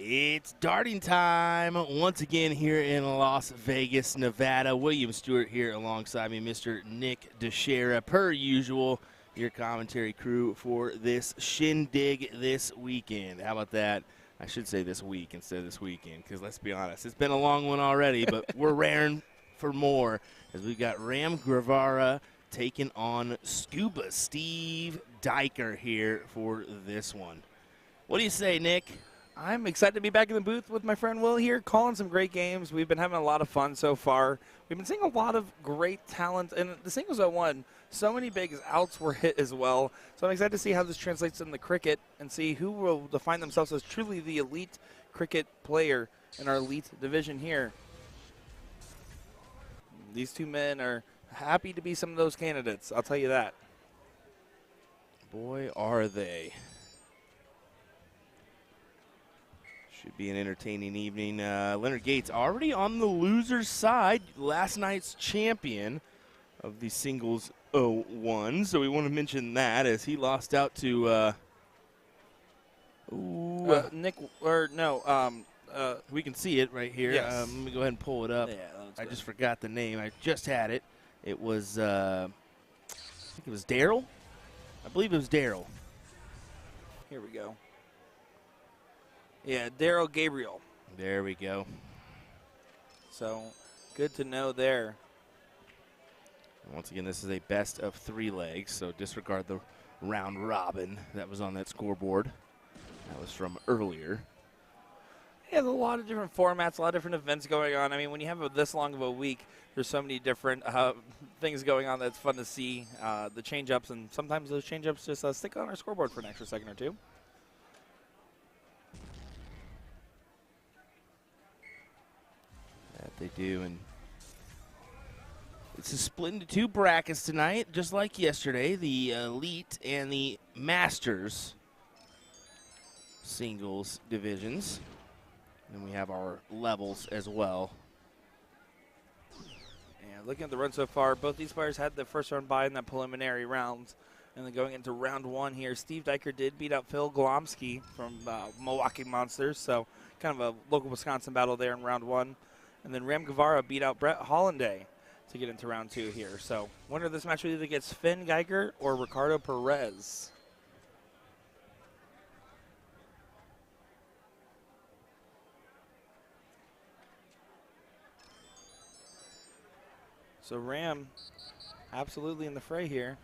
It's darting time once again here in Las Vegas, Nevada. William Stewart here alongside me, Mr. Nick DeShera, per usual, your commentary crew for this shindig this weekend. How about that? I should say this week instead of this weekend, because let's be honest, it's been a long one already, but we're raring for more as we've got Ram Guevara taking on Scuba Steve Diker here for this one. What do you say, Nick? I'm excited to be back in the booth with my friend Will here, calling some great games. We've been having a lot of fun so far. We've been seeing a lot of great talent, and the singles at one, so many big outs were hit as well. So I'm excited to see how this translates in the cricket and see who will define themselves as truly the elite cricket player in our elite division here. These two men are happy to be some of those candidates, I'll tell you that. Boy, are they. Should be an entertaining evening. Leonard Gates already on the loser's side, last night's champion of the singles 01. So we want to mention that as he lost out to Nick, or no, we can see it right here. Yes. Let me go ahead and pull it up. Yeah, I just forgot the name. I just had it. It was, I think it was Daryl. I believe it was Daryl. Here we go. Yeah, Daryl Gabriel. There we go. So, good to know there. And once again, this is a best of 3 legs, so disregard the round robin that was on that scoreboard. That was from earlier. Yeah, there's a lot of different formats, a lot of different events going on. I mean, when you have this long of a week, there's so many different things going on that's fun to see. The change-ups, and sometimes those change-ups just stick on our scoreboard for an extra second or two. That they do, and it's split into 2 brackets tonight, just like yesterday, the Elite and the Masters singles divisions. And we have our levels as well. And looking at the run so far, both these players had the first round bye in that preliminary rounds. And then going into round 1 here, Steve Diker did beat out Phil Glomsky from Milwaukee Monsters. So kind of a local Wisconsin battle there in round 1. And then Ram Guevara beat out Brett Hollanday to get into round 2 here. So winner of this match either gets Finn Geiger or Ricardo Perez. So Ram absolutely in the fray here.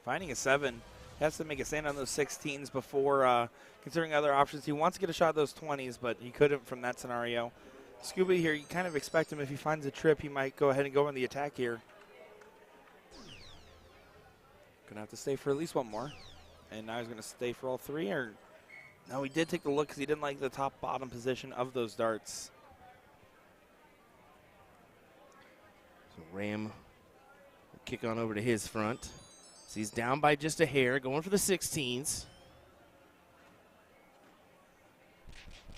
Finding a 7. He has to make a stand on those 16s before considering other options. He wants to get a shot at those 20s, but he couldn't from that scenario. Scuba here, you kind of expect him if he finds a trip, he might go ahead and go on the attack here. Gonna have to stay for at least one more. And now he's gonna stay for all 3, or no, he did take the look because he didn't like the top bottom position of those darts. So Ram will kick on over to his front. So he's down by just a hair, going for the 16s.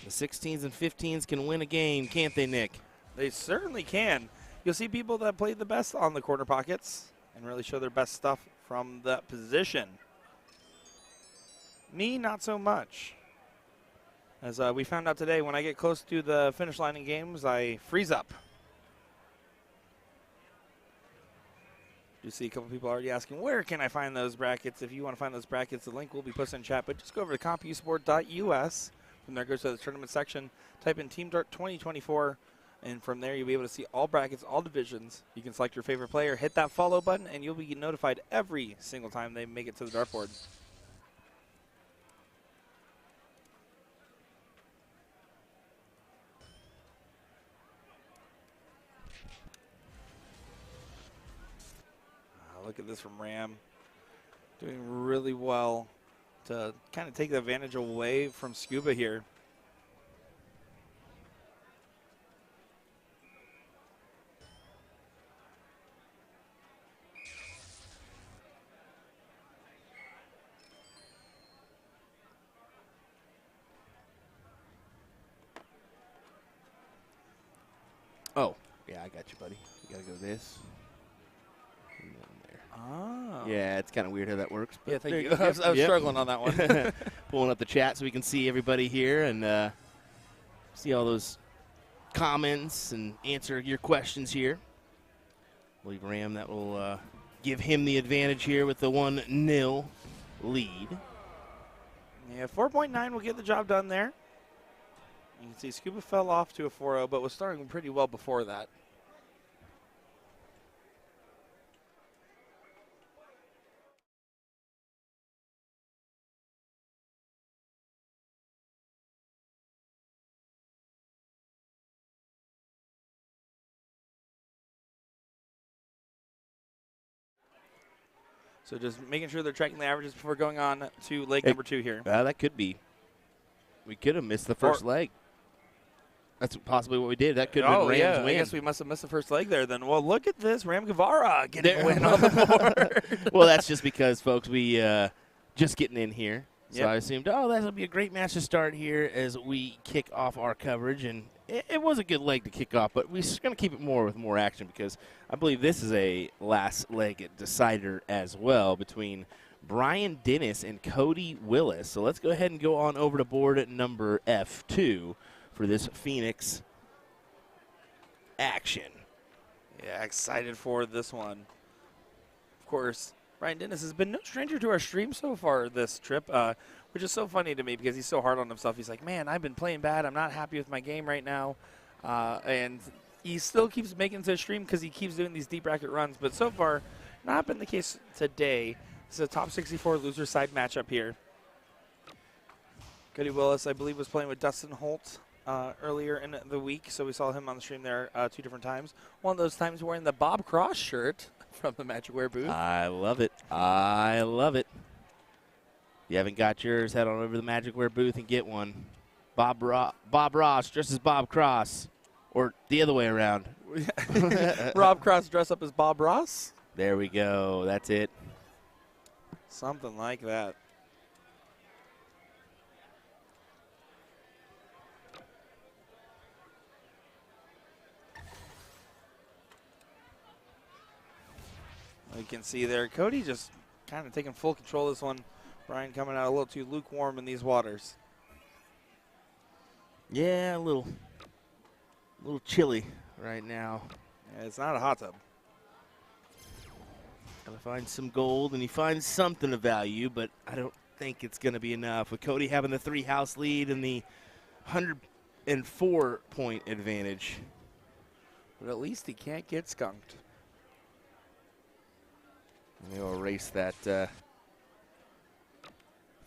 The 16s and 15s can win a game, can't they, Nick? They certainly can. You'll see people that play the best on the corner pockets and really show their best stuff from that position. Me, not so much. As we found out today, when I get close to the finish line in games, I freeze up. You see a couple people already asking, where can I find those brackets? If you want to find those brackets, the link will be posted in chat, but just go over to compusport.us. From there, go to the tournament section, type in Team Dart 2024, and from there you'll be able to see all brackets, all divisions. You can select your favorite player, hit that follow button, and you'll be notified every single time they make it to the dartboard. Look at this from Ram. Doing really well to kind of take the advantage away from Scuba here. Oh, yeah, I got you, buddy. You got to go this. Oh. Yeah, it's kind of weird how that works. But Yeah, thank there you. go. I was Yep. struggling on that one. Pulling up the chat so we can see everybody here and see all those comments and answer your questions here. I believe Ram, that will give him the advantage here with the 1-0 lead. Yeah, 4.9 will get the job done there. You can see Scuba fell off to a 4-0, but was starting pretty well before that. So just making sure they're tracking the averages before going on to leg number 2 here. That could be. We could have missed the first leg. That's possibly what we did. That could have been Rams win. I guess we must have missed the first leg there then. Well, look at this. Ram Guevara getting a win on the board. Well, that's just because, folks, we just getting in here. So Yep. I assumed, that'll be a great match to start here as we kick off our coverage. And it was a good leg to kick off, but we're going to keep it more with more action because I believe this is a last leg decider as well between Brian Dennis and Cody Willis. So let's go ahead and go on over to board at number F2 for this Phoenix action. Yeah, excited for this one. Of course, Brian Dennis has been no stranger to our stream so far this trip, which is so funny to me because he's so hard on himself. He's like, man, I've been playing bad. I'm not happy with my game right now. And he still keeps making it to the stream because he keeps doing these deep bracket runs. But so far, not been the case today. This is a top 64 loser side matchup here. Cody Willis, I believe, was playing with Dustin Holt earlier in the week, so we saw him on the stream there 2 different times. One of those times wearing the Bob Cross shirt from the Magic Wear booth. I love it. I love it. If you haven't got yours, head on over to the Magic Wear booth and get one. Bob Ross dressed as Bob Cross, or the other way around. Rob Cross dress up as Bob Ross? There we go. That's it. Something like that. You can see there, Cody just kind of taking full control of this one. Brian coming out a little too lukewarm in these waters. Yeah, a little chilly right now. Yeah, it's not a hot tub. Gotta find some gold, and he finds something of value, but I don't think it's gonna be enough. With Cody having the 3-house lead and the 104-point advantage. But at least he can't get skunked. He'll erase that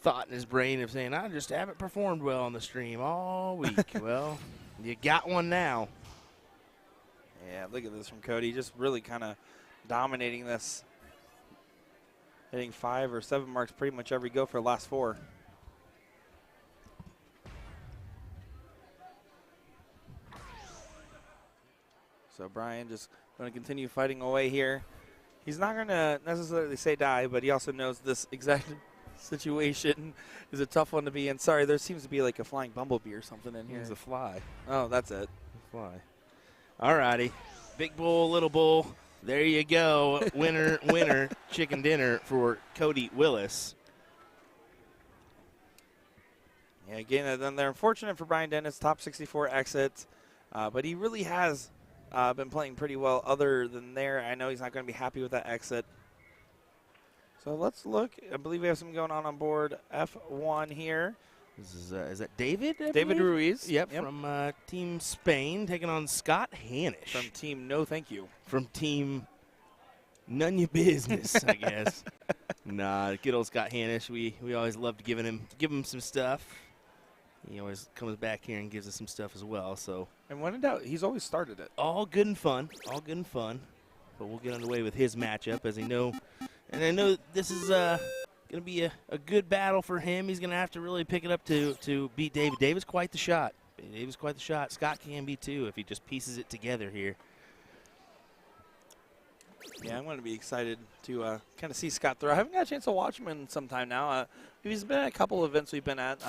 thought in his brain of saying, I just haven't performed well on the stream all week. Well, you got one now. Yeah, look at this from Cody. Just really kind of dominating this. Hitting 5 or 7 marks pretty much every go for the last 4. So Brian just going to continue fighting away here. He's not going to necessarily say die, but he also knows this exact situation is a tough one to be in. Sorry, there seems to be like a flying bumblebee or something in here. Here's a fly. Oh, that's it. Fly. All righty. Big bull, little bull. There you go. Winner, winner, chicken dinner for Cody Willis. Yeah, again, then they're unfortunate for Brian Dennis, top 64 exit. But he really has been playing pretty well other than there. I know he's not going to be happy with that exit. So let's look. I believe we have something going on board F1 here. This is that David? David Ruiz. Yep, from Team Spain, taking on Scott Hanish. From Team No Thank You. From Team None Your Business, I guess. Nah, good old Scott Hanish. We always loved give him some stuff. He always comes back here and gives us some stuff as well. So, and when in doubt, he's always started it. All good and fun. All good and fun. But we'll get underway with his matchup, as I know. And I know this is going to be a good battle for him. He's going to have to really pick it up to beat David. David's quite the shot. David's quite the shot. Scott can be too if he just pieces it together here. Yeah, I'm going to be excited to kind of see Scott throw. I haven't got a chance to watch him in some time now. He's been at a couple events we've been at.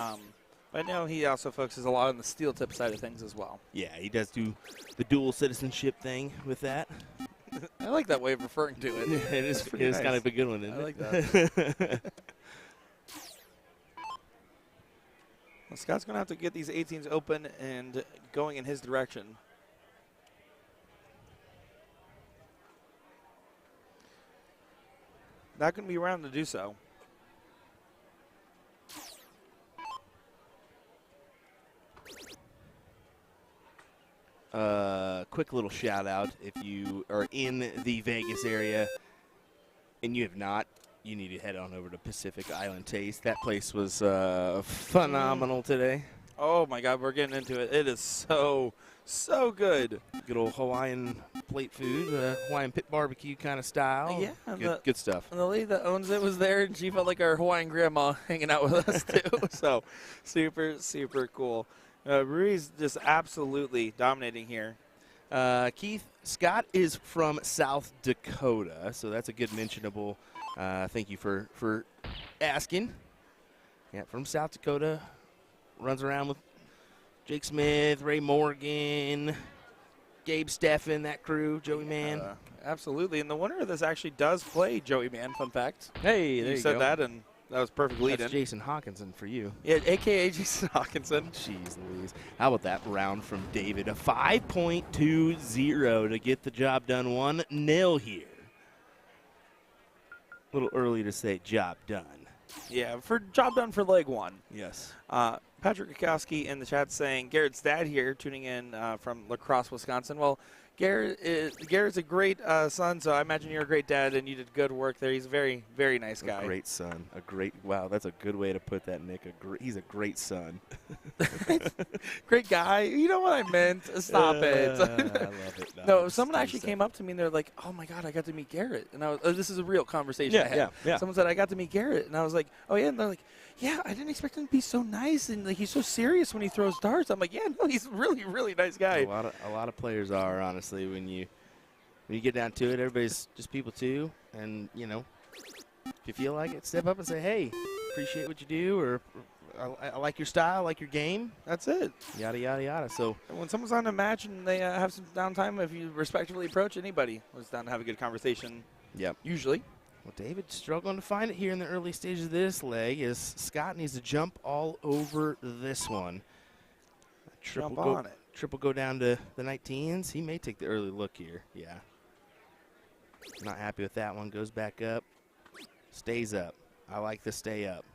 But I know he also focuses a lot on the steel tip side of things as well. Yeah, he does do the dual citizenship thing with that. I like that way of referring to it. It is nice. kind of a good one, isn't I it? like that. Well, Scott's going to have to get these 18s open and going in his direction. Not going to be around to do so. Quick little shout out if you are in the Vegas area and you have not, you need to head on over to Pacific Island Taste. That place was phenomenal today. Oh my God, we're getting into it. It is so good. Good old Hawaiian plate food, Hawaiian pit barbecue kind of style. Yeah, good stuff. And the lady that owns it was there, and she felt like our Hawaiian grandma hanging out with us too. So super cool. Ruiz just absolutely dominating here. Keith, Scott is from South Dakota, so that's a good mentionable. Thank you for asking. Yeah, from South Dakota. Runs around with Jake Smith, Ray Morgan, Gabe Steffen, that crew, Joey Mann. Absolutely, and the winner of this actually does play Joey Mann, fun fact. Hey, there you said go. that, and that was perfect lead-in. That's Jason Hawkinson for you. Yeah, a.k.a. Jason Hawkinson. Jeez Louise. How about that round from David? A 5.20 to get the job done. 1-0 here. A little early to say job done. Yeah, for job done for leg one. Yes. Patrick Kukowski in the chat saying, Garrett's dad here, tuning in from La Crosse, Wisconsin. Well, Garrett's a great son, so I imagine you're a great dad, and you did good work there. He's a very, very nice guy. A great son. Wow, that's a good way to put that, Nick. He's a great son. Great guy. You know what I meant. Stop it. I love it. No, someone actually came up to me, and they're like, oh, my God, I got to meet Garrett. And I was, this is a real conversation I had. Yeah. Someone said, I got to meet Garrett. And I was like, oh, yeah. And they're like, yeah, I didn't expect him to be so nice, and like he's so serious when he throws darts. I'm like, yeah, no, he's a really, really nice guy. A lot of players are, honestly, when you get down to it. Everybody's just people too, and you know, if you feel like it, step up and say, hey, appreciate what you do, or I like your style, I like your game. That's it. Yada yada yada. So when someone's on a match and they have some downtime, if you respectfully approach anybody, it's down to have a good conversation. Yep. Usually. Well, David struggling to find it here in the early stages of this leg as Scott needs to jump all over this one. Triple go down to the 19s. He may take the early look here. Yeah. Not happy with that one. Goes back up. Stays up. I like the stay up.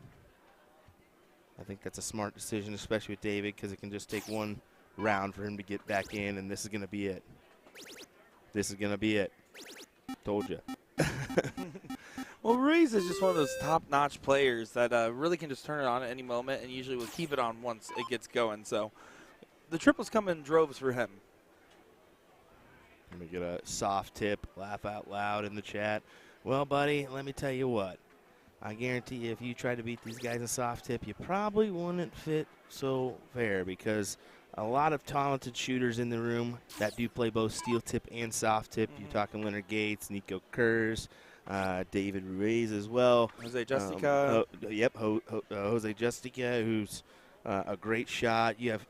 I think that's a smart decision, especially with David, because it can just take one round for him to get back in, and this is going to be it. This is going to be it. Told you. Well, Ruiz is just one of those top-notch players that really can just turn it on at any moment and usually will keep it on once it gets going. So the triples come in droves for him. Let me get a soft tip, laugh out loud in the chat. Well, buddy, let me tell you what. I guarantee you if you tried to beat these guys in soft tip, you probably wouldn't fit so fair because a lot of talented shooters in the room that do play both steel tip and soft tip. You're talking Leonard Gates, Nico Kurz, David Ruiz as well. Jose Justica. Jose Justica, who's a great shot. You have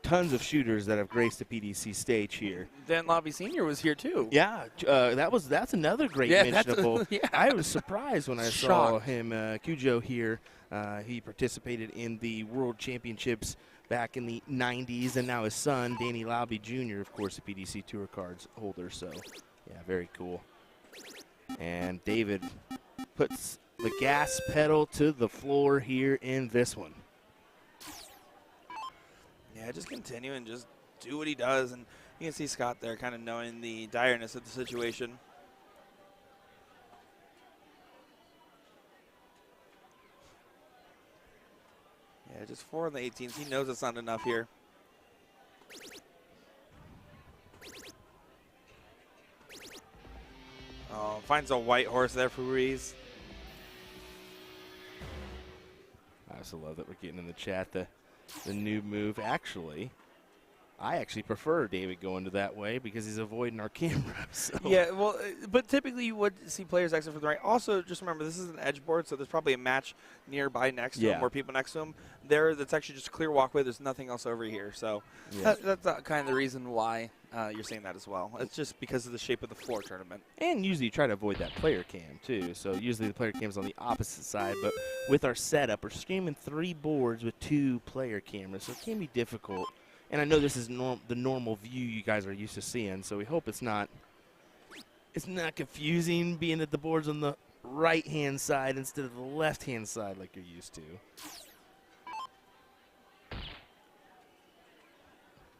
tons of shooters that have graced the PDC stage here. Dan Lobby Sr. was here too. Yeah, that's another great mentionable. I was surprised when I saw him, Cujo here. He participated in the World Championships back in the 90s, and now his son, Danny Lobby Jr., of course, a PDC Tour cards holder. So, yeah, very cool. And David puts the gas pedal to the floor here in this one. Yeah, just continue and just do what he does. And you can see Scott there kind of knowing the direness of the situation. Yeah, just 4 on the 18s. He knows it's not enough here. Oh, finds a white horse there for Ruiz. I also love that we're getting in the chat the new move. Actually, I actually prefer David going to that way because he's avoiding our camera. So. Yeah, well, but typically you would see players exit from the right. Also, just remember, this is an edge board, so there's probably a match nearby next to him or people next to him. There, that's actually just a clear walkway. There's nothing else over here. So that's kind of the reason why you're saying that as well. It's just because of the shape of the floor tournament. And usually you try to avoid that player cam, too. So usually the player cam's on the opposite side. But with our setup, we're streaming 3 boards with 2 player cameras, so it can be difficult. And I know this is the normal view you guys are used to seeing, so we hope it's not confusing being that the board's on the right-hand side instead of the left-hand side like you're used to.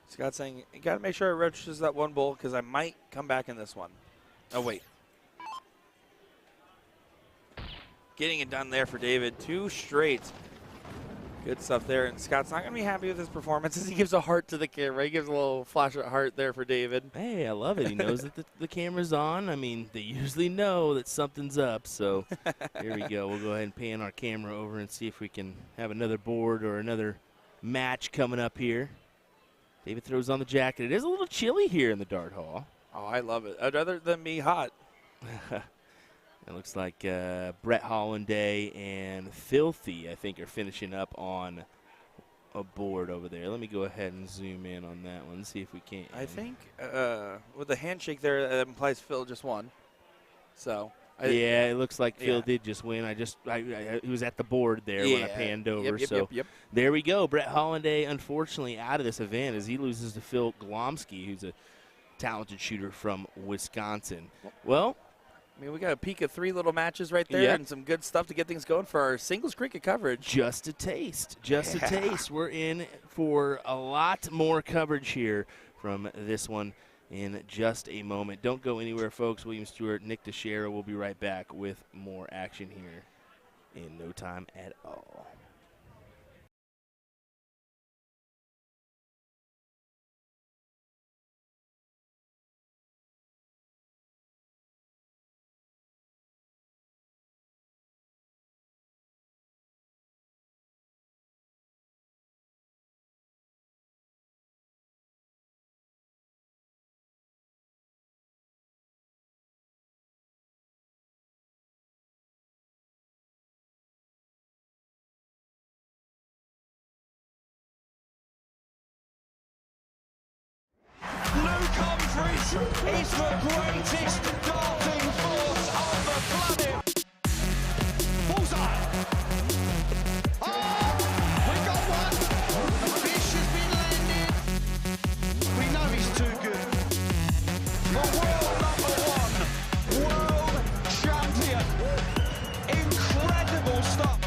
Scott saying, you got to make sure it registers that one bull because I might come back in this one. Oh, wait. Getting it done there for David. 2 straight. Good stuff there. And Scott's not going to be happy with his performance as he gives a heart to the camera. He gives a little flash of heart there for David. Hey, I love it. He knows that the camera's on. I mean, they usually know that something's up. So here we go. We'll go ahead and pan our camera over and see if we can have another board or another match coming up here. David throws on the jacket. It is a little chilly here in the Dart Hall. Oh, I love it. I'd rather than be hot. It looks like Brett Hollanday and Filthy, I think, are finishing up on a board over there. Let me go ahead and zoom in on that one, see if we can. I think with the handshake there, that implies Phil just won. So. Yeah, it looks like Phil did just win. He was at the board there when I panned over. Yep. There we go. Brett Hollanday, unfortunately, out of this event as he loses to Phil Glomsky, who's a talented shooter from Wisconsin. Well, I mean, we got a peek of 3 little matches right there and some good stuff to get things going for our singles cricket coverage. Just a taste. Just a taste. We're in for a lot more coverage here from this one in just a moment. Don't go anywhere, folks. William Stewart, Nick Teixeira will be right back with more action here in no time at all. Is the greatest darting force on the planet. Bullseye. Oh, we got one. The fish has been landed. We know he's too good. The world #1, world champion. Incredible stuff.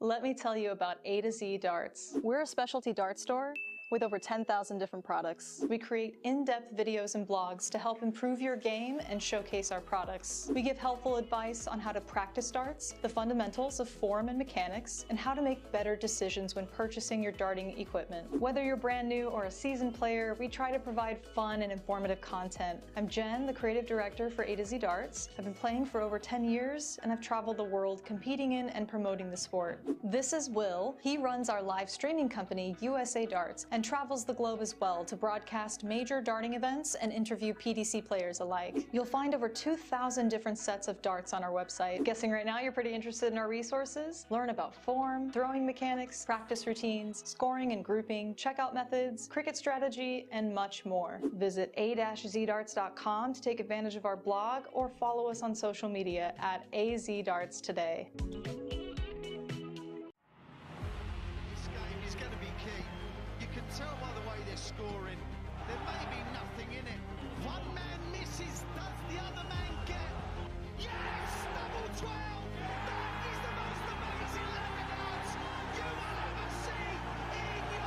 Let me tell you about A to Z Darts. We're a specialty dart store with over 10,000 different products. We create in-depth videos and blogs to help improve your game and showcase our products. We give helpful advice on how to practice darts, the fundamentals of form and mechanics, and how to make better decisions when purchasing your darting equipment. Whether you're brand new or a seasoned player, we try to provide fun and informative content. I'm Jen, the creative director for A to Z Darts. I've been playing for over 10 years, and I've traveled the world competing in and promoting the sport. This is Will. He runs our live streaming company, USA Darts, and travels the globe as well to broadcast major darting events and interview PDC players alike. You'll find over 2,000 different sets of darts on our website. Guessing right now you're pretty interested in our resources? Learn about form, throwing mechanics, practice routines, scoring and grouping, checkout methods, cricket strategy, and much more. Visit a-zdarts.com to take advantage of our blog or follow us on social media at AZDarts today. Tell by the way they're scoring, there may be nothing in it. One man misses, does the other man get? Yes! Double 12! That is the most amazing leg of darts you will ever see in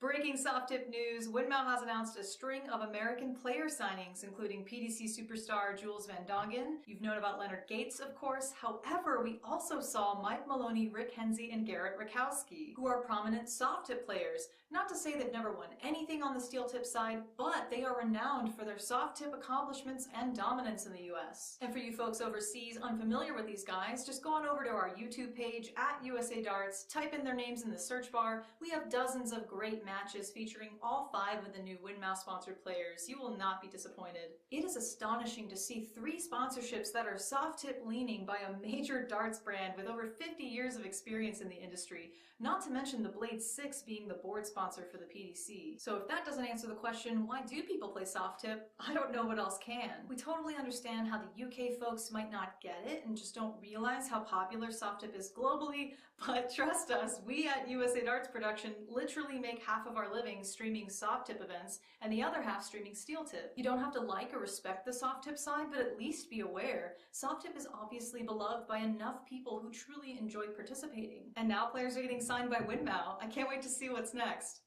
Breaking soft tip news, Windmill has announced a string of American player signings, including PDC superstar Jules Van Dongen. You've known about Leonard Gates, of course. However, we also saw Mike Maloney, Rick Hensey, and Garrett Rakowski, who are prominent soft tip players. Not to say they've never won anything on the steel tip side, but they are renowned for their soft tip accomplishments and dominance in the US. And for you folks overseas unfamiliar with these guys, just go on over to our YouTube page at USA Darts, type in their names in the search bar. We have dozens of great matches featuring all 5 of the new Windmill sponsored players. You will not be disappointed. It is astonishing to see 3 sponsorships that are soft tip leaning by a major darts brand with over 50 years of experience in the industry, not to mention the Blade 6 being the board sponsor for the PDC. So if that doesn't answer the question, why do people play soft tip? I don't know what else can. We totally understand how the UK folks might not get it and just don't realize how popular soft tip is globally, but trust us, we at USA Darts Production literally make half of our living streaming soft tip events and the other half streaming steel tip. You don't have to like or respect the soft tip side, but at least be aware. Soft tip is obviously beloved by enough people who truly enjoy participating. And now players are getting signed by Windmill. I can't wait to see what's next.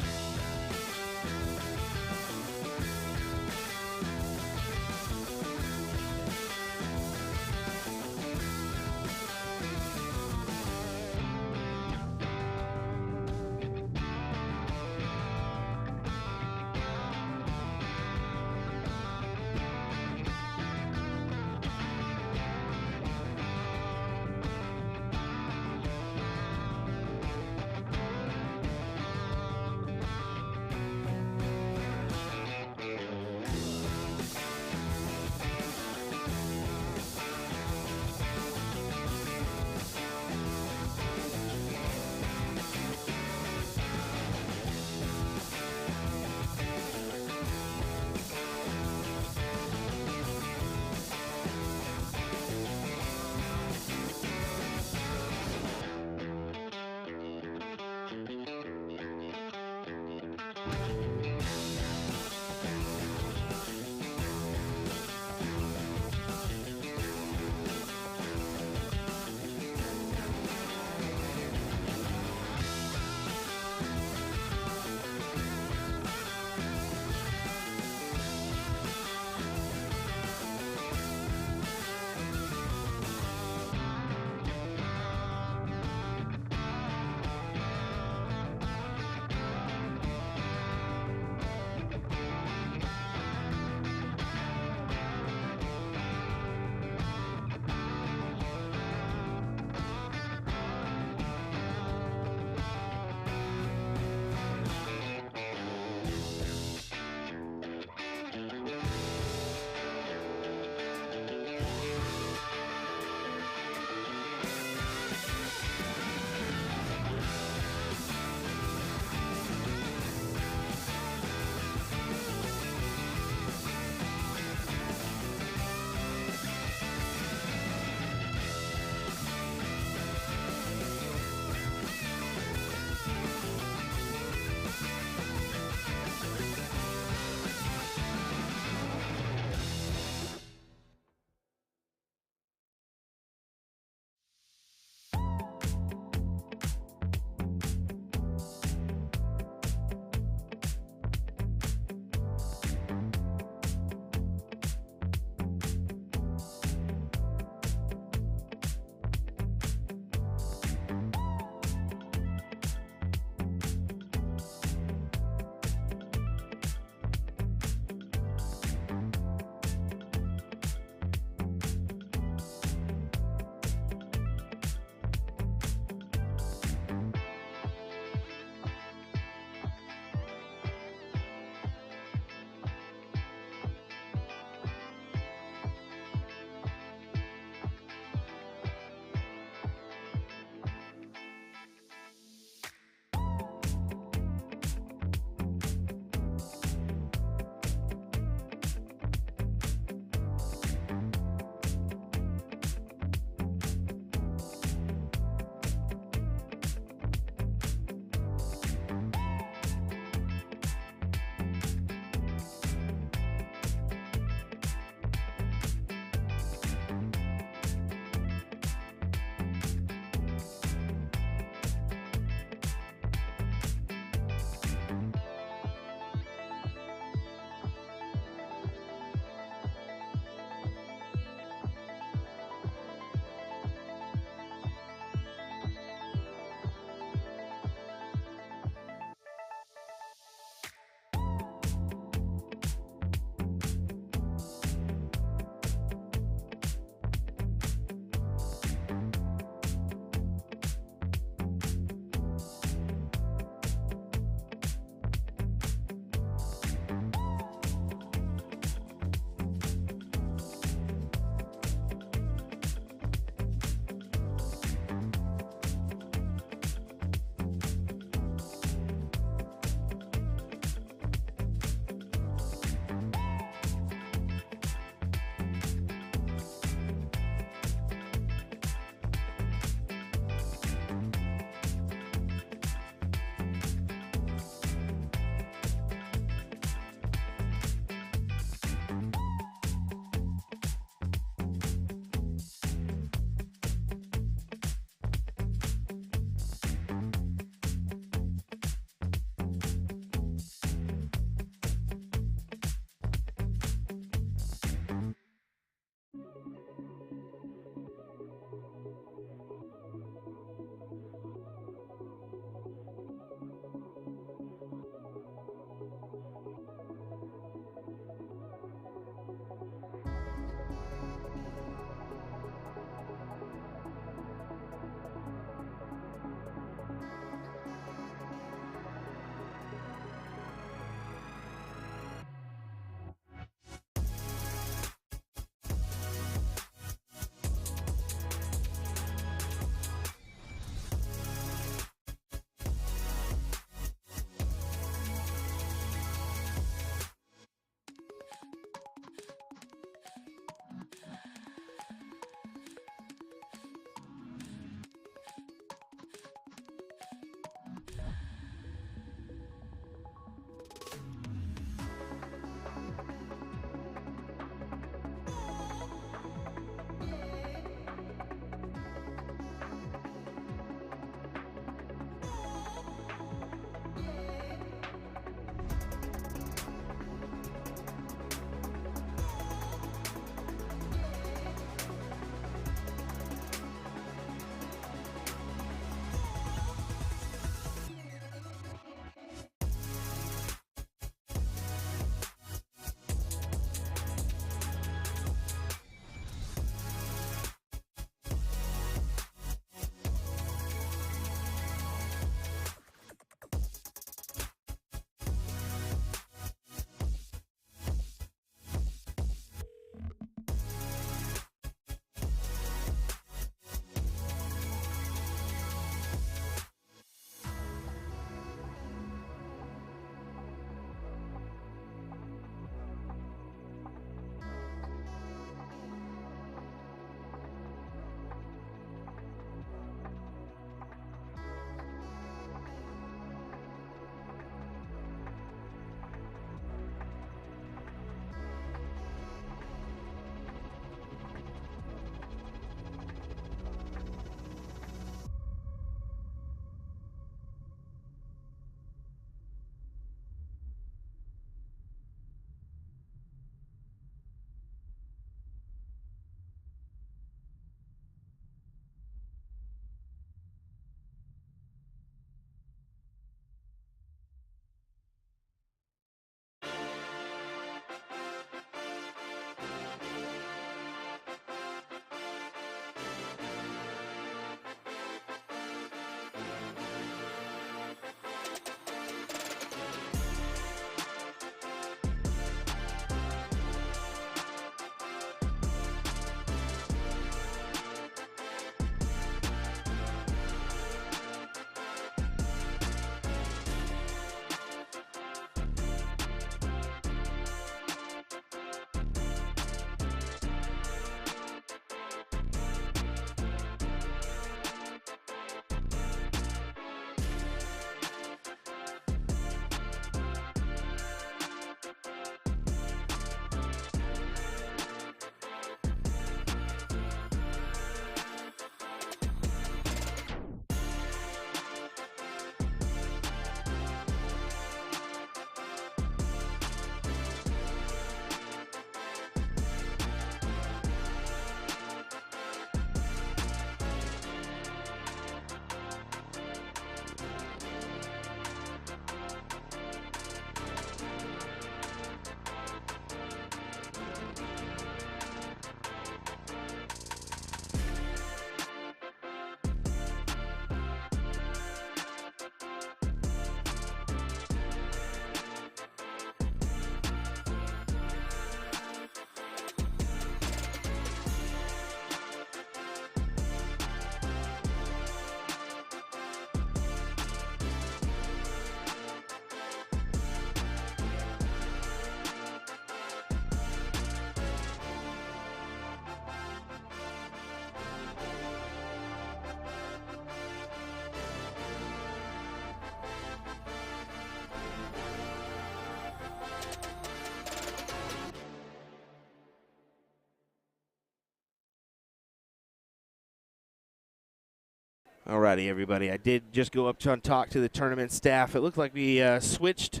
Alrighty, everybody. I did just go up to talk to the tournament staff. It looked like we switched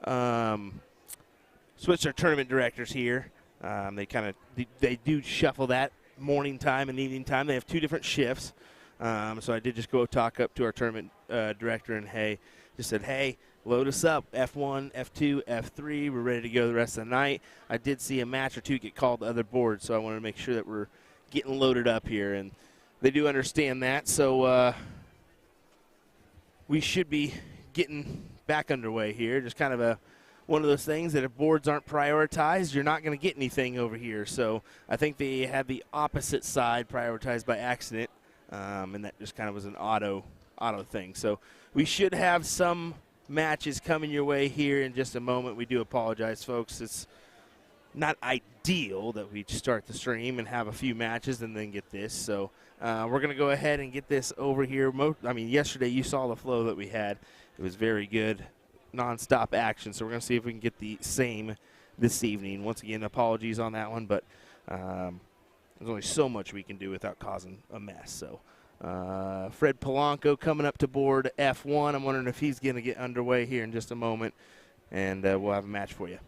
our tournament directors here. They do shuffle that morning time and evening time. They have 2 different shifts. So I did just go talk up to our tournament director and just said, hey, load us up, F1, F2, F3. We're ready to go the rest of the night. I did see a match or 2 get called to other boards, so I wanted to make sure that we're getting loaded up here. And they do understand that, so we should be getting back underway here. Just kind of one of those things that if boards aren't prioritized, you're not going to get anything over here. So I think they had the opposite side prioritized by accident, and that just kind of was an auto thing. So we should have some matches coming your way here in just a moment. We do apologize, folks. It's not ideal that we start the stream and have a few matches and then get this. So we're going to go ahead and get this over here. Yesterday you saw the flow that we had. It was very good, nonstop action. So we're going to see if we can get the same this evening. Once again, apologies on that one, but there's only so much we can do without causing a mess. So Fred Polanco coming up to board F1. I'm wondering if he's going to get underway here in just a moment, and we'll have a match for you.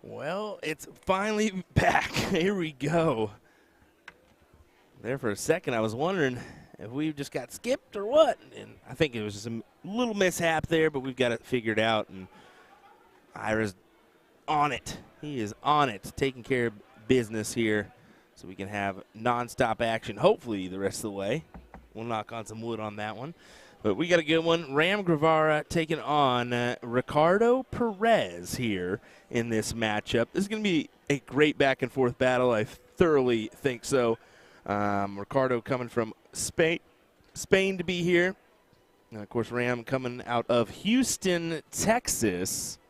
Well, it's finally back. Here we go. There for a second, I was wondering if we just got skipped or what. And I think it was just a little mishap there, but we've got it figured out. And Ira's on it. He is on it, taking care of business here so we can have nonstop action, hopefully, the rest of the way. We'll knock on some wood on that one. But we got a good one. Ram Guevara taking on Ricardo Perez here in this matchup. This is going to be a great back-and-forth battle. I thoroughly think so. Ricardo coming from Spain to be here. And, of course, Ram coming out of Houston, Texas,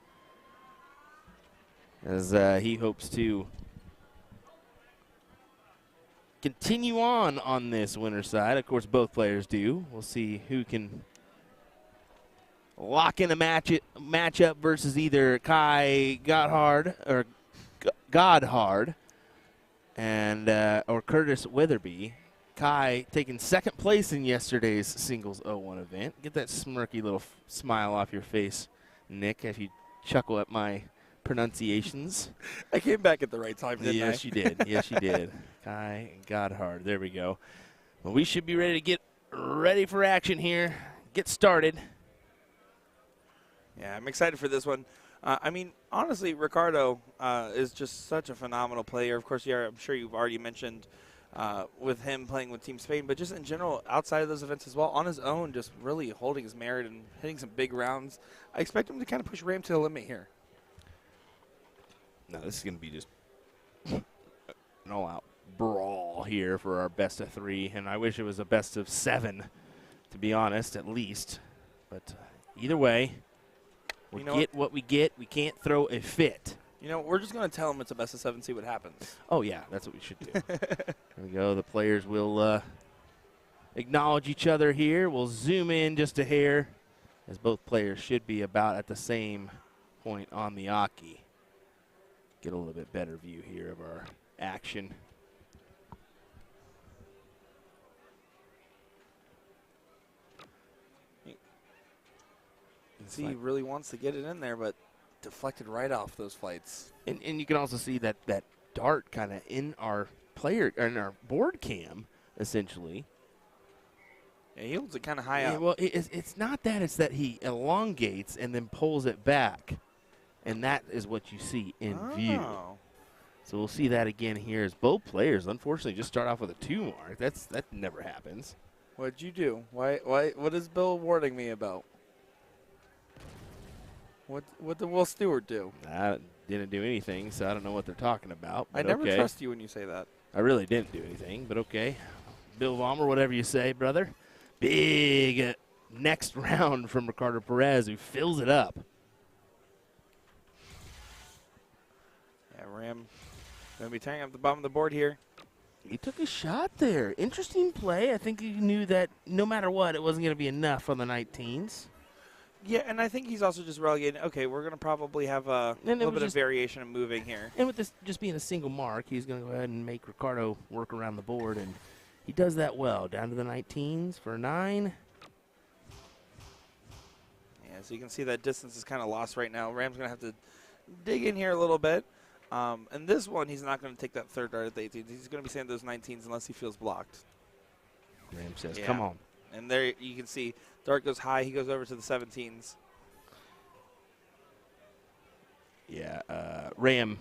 as he hopes to continue on this winner side. Of course, both players do. We'll see who can lock in a matchup versus either Kai Godhard or Godhard and or Curtis Weatherby. Kai taking second place in yesterday's singles 0-1 event. Get that smirky little smile off your face, Nick, as you chuckle at my pronunciations. I came back at the right time, didn't I? Yes, you did. Yes, you did. Kai Godhard. There we go. Well, we should be ready to get ready for action here. Get started. Yeah, I'm excited for this one. I mean, honestly, Ricardo is just such a phenomenal player. Of course, yeah, I'm sure you've already mentioned with him playing with Team Spain, but just in general, outside of those events as well, on his own, just really holding his merit and hitting some big rounds. I expect him to kind of push Ram to the limit here. No, this is going to be just an all-out brawl here for our best of 3, and I wish it was a best of 7, to be honest, at least. But either way, we get what we get. We can't throw a fit. You know, we're just going to tell him it's a best of 7, see what happens. Oh, yeah, that's what we should do. There we go. The players will acknowledge each other here. We'll zoom in just a hair, as both players should be about at the same point on the Aki. Get a little bit better view here of our action. See, he really wants to get it in there, but deflected right off those flights. And you can also see that dart kind of in our board cam, essentially. Yeah, he holds it kind of high up. Well, it's not that. It's that he elongates and then pulls it back. And that is what you see in view. So we'll see that again here as both players, unfortunately, just start off with a 2 mark. That never happens. What'd you do? What is Bill warning me about? What did Will Stewart do? I didn't do anything, so I don't know what they're talking about. I never trust you when you say that. I really didn't do anything, but okay. Bill Vollmer, whatever you say, brother. Big next round from Ricardo Perez, who fills it up. Yeah, Ram going to be tearing up the bottom of the board here. He took a shot there. Interesting play. I think he knew that no matter what, it wasn't going to be enough on the 19s. Yeah, and I think he's also just relegating. Okay, we're going to probably have a little bit of variation of moving here. And with this just being a single mark, he's going to go ahead and make Ricardo work around the board, and he does that well. Down to the 19s for 9. Yeah, so you can see that distance is kind of lost right now. Ram's going to have to dig in here a little bit. And this one, he's not going to take that third dart at the 18s. He's going to be sending those 19s unless he feels blocked. Ram says, Yeah. come on. And there you can see Dart goes high. He goes over to the 17s. Yeah, Ram,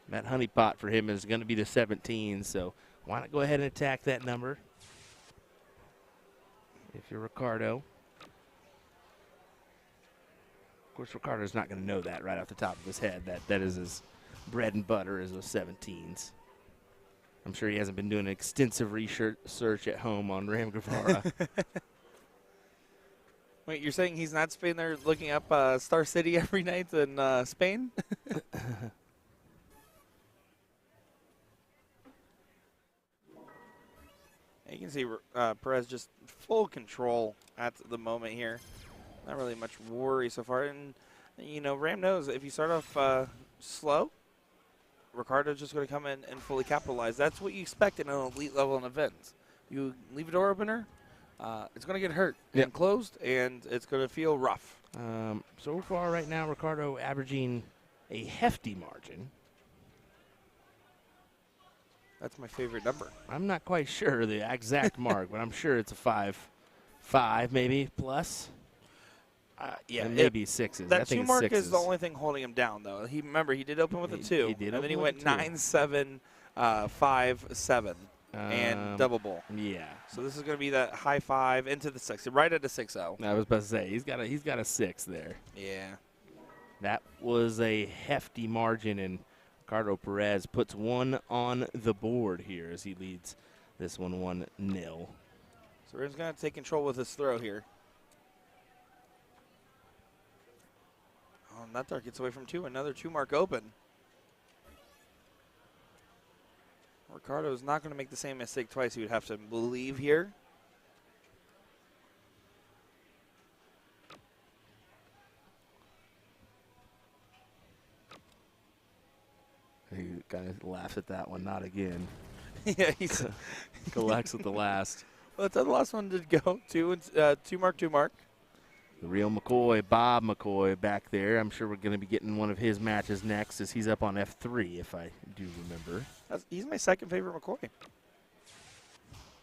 that honeypot for him is going to be the 17, so why not go ahead and attack that number if you're Ricardo. Of course, Ricardo's not going to know that right off the top of his head. That is his bread and butter is those 17s. I'm sure he hasn't been doing extensive research at home on Ram Guevara. Wait, you're saying he's not Spain there looking up Star City every night in Spain? You can see Perez just full control at the moment here. Not really much worry so far. And, you know, Ram knows if you start off slow, Ricardo's just going to come in and fully capitalize. That's what you expect in an elite level in events. You leave a door opener, it's going to get hurt and closed, and it's going to feel rough. So far right now, Ricardo averaging a hefty margin. That's my favorite number. I'm not quite sure the exact mark, but I'm sure it's a 5 maybe plus. Yeah, and maybe 6s. That I think 2 mark it's 6s. is the only thing holding him down, though. Remember, he did open with a 2, he did and then he open went with a 2. 9-7, 5-7, and double bowl. Yeah. So this is going to be that high 5 into the 6, right at a 6-0. I was about to say he's got a 6 there. Yeah. That was a hefty margin, and Ricardo Perez puts 1 on the board here as he leads this one 1-0. So Ram's going to take control with his throw here. Oh, and that dart gets away from 2. Another 2 mark open. Ricardo is not going to make the same mistake twice. He would have to believe here. He kind of laughs at that one. Not again. Yeah, he's Collects with the last. Well, that's how the last one did go. 2 mark, 2 mark. The real McCoy, Bob McCoy, back there. I'm sure we're going to be getting one of his matches next as he's up on F3, if I do remember. He's my second favorite McCoy.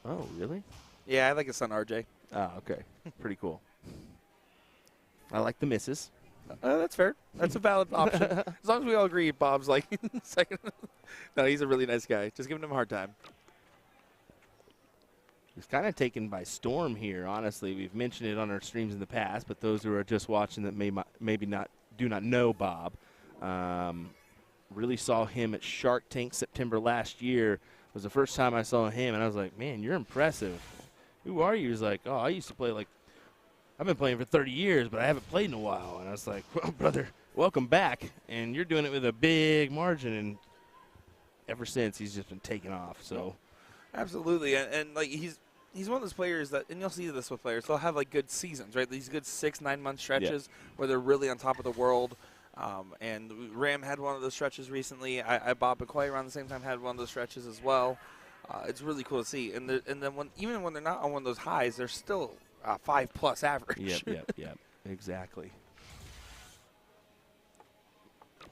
Oh, really? Yeah, I like his son, RJ. Oh, okay. Pretty cool. I like the misses. That's fair. That's a valid option. As long as we all agree Bob's like second. No, he's a really nice guy. Just giving him a hard time. He's kind of taken by storm here, honestly. We've mentioned it on our streams in the past, but those who are just watching that do not know Bob, really saw him at Shark Tank September last year. It was the first time I saw him, and I was like, man, you're impressive. Who are you? He's like, oh, I used to play I've been playing for 30 years, but I haven't played in a while. And I was like, well, brother, welcome back. And you're doing it with a big margin, and ever since he's just been taking off. So, absolutely, and like he's one of those players that, and you'll see this with players, they'll have like good seasons, right? These good 6-9 month stretches where they're really on top of the world. And Ram had one of those stretches recently. Bob McCoy around the same time had one of those stretches as well. It's really cool to see. And then even when they're not on one of those highs, they're still 5+ average. Yep, exactly.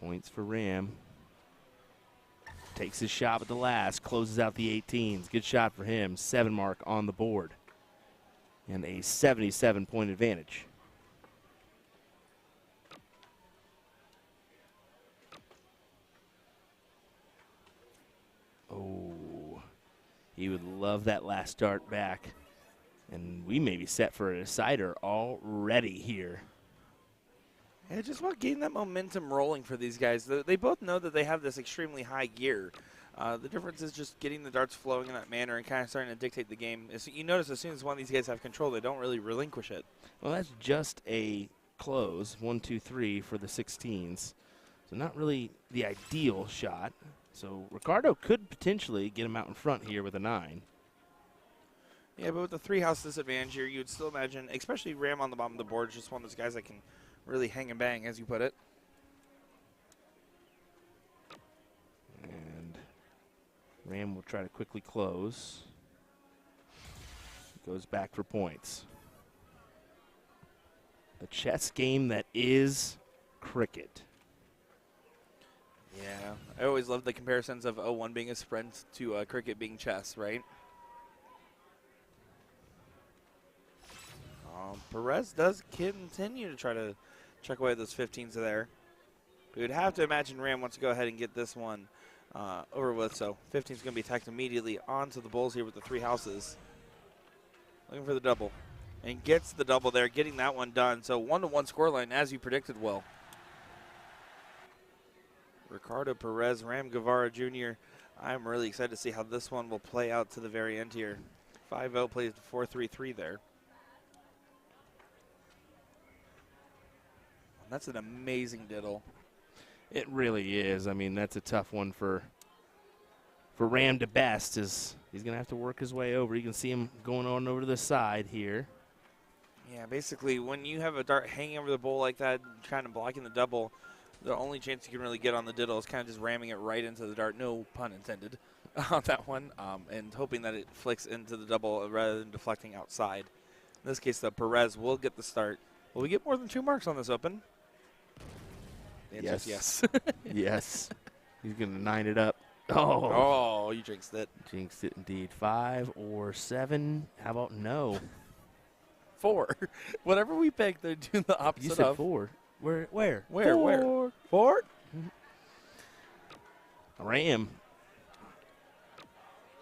Points for Ram. Takes his shot at the last, closes out the 18s. Good shot for him. 7 mark on the board. And a 77-point advantage. Oh, he would love that last dart back. And we may be set for a decider already here. Yeah, just about getting that momentum rolling for these guys. They both know that they have this extremely high gear. The difference is just getting the darts flowing in that manner and kind of starting to dictate the game. You notice as soon as one of these guys have control, they don't really relinquish it. Well, that's just a close, 1, 2, 3 for the 16s. So not really the ideal shot. So Ricardo could potentially get him out in front here with a 9. Yeah, but with the 3-house disadvantage here, you would still imagine, especially Ram on the bottom of the board, is just one of those guys that can really hang and bang, as you put it. And Ram will try to quickly close. Goes back for points. A chess game that is cricket. Yeah, I always love the comparisons of 0-1 being a sprint to cricket being chess, right? Perez does continue to try to check away at those 15s there. We would have to imagine Ram wants to go ahead and get this one over with. So 15 is going to be attacked immediately onto the Bulls here with the 3 houses. Looking for the double. And gets the double there, getting that one done. So 1-1 scoreline as you predicted, Will. Ricardo Perez, Ram Guevara Jr. I'm really excited to see how this one will play out to the very end here. 5-0 plays 4-3-3 there. That's an amazing diddle. It really is. I mean, that's a tough one for Ram to best. Is he's going to have to work his way over. You can see him going on over to the side here. Yeah, basically, when you have a dart hanging over the bowl like that, kind of blocking the double, the only chance you can really get on the diddle is kind of just ramming it right into the dart. No pun intended on that one, and hoping that it flicks into the double rather than deflecting outside. In this case, the Perez will get the start. Will we get more than 2 marks on this open? The answer is yes. Yes. He's going to 9 it up. Oh, you jinxed it. Jinxed it indeed. 5 or 7. How about no? 4. Whatever we pick, they're doing the opposite. You said of 4. Where? Where? 4? Ram.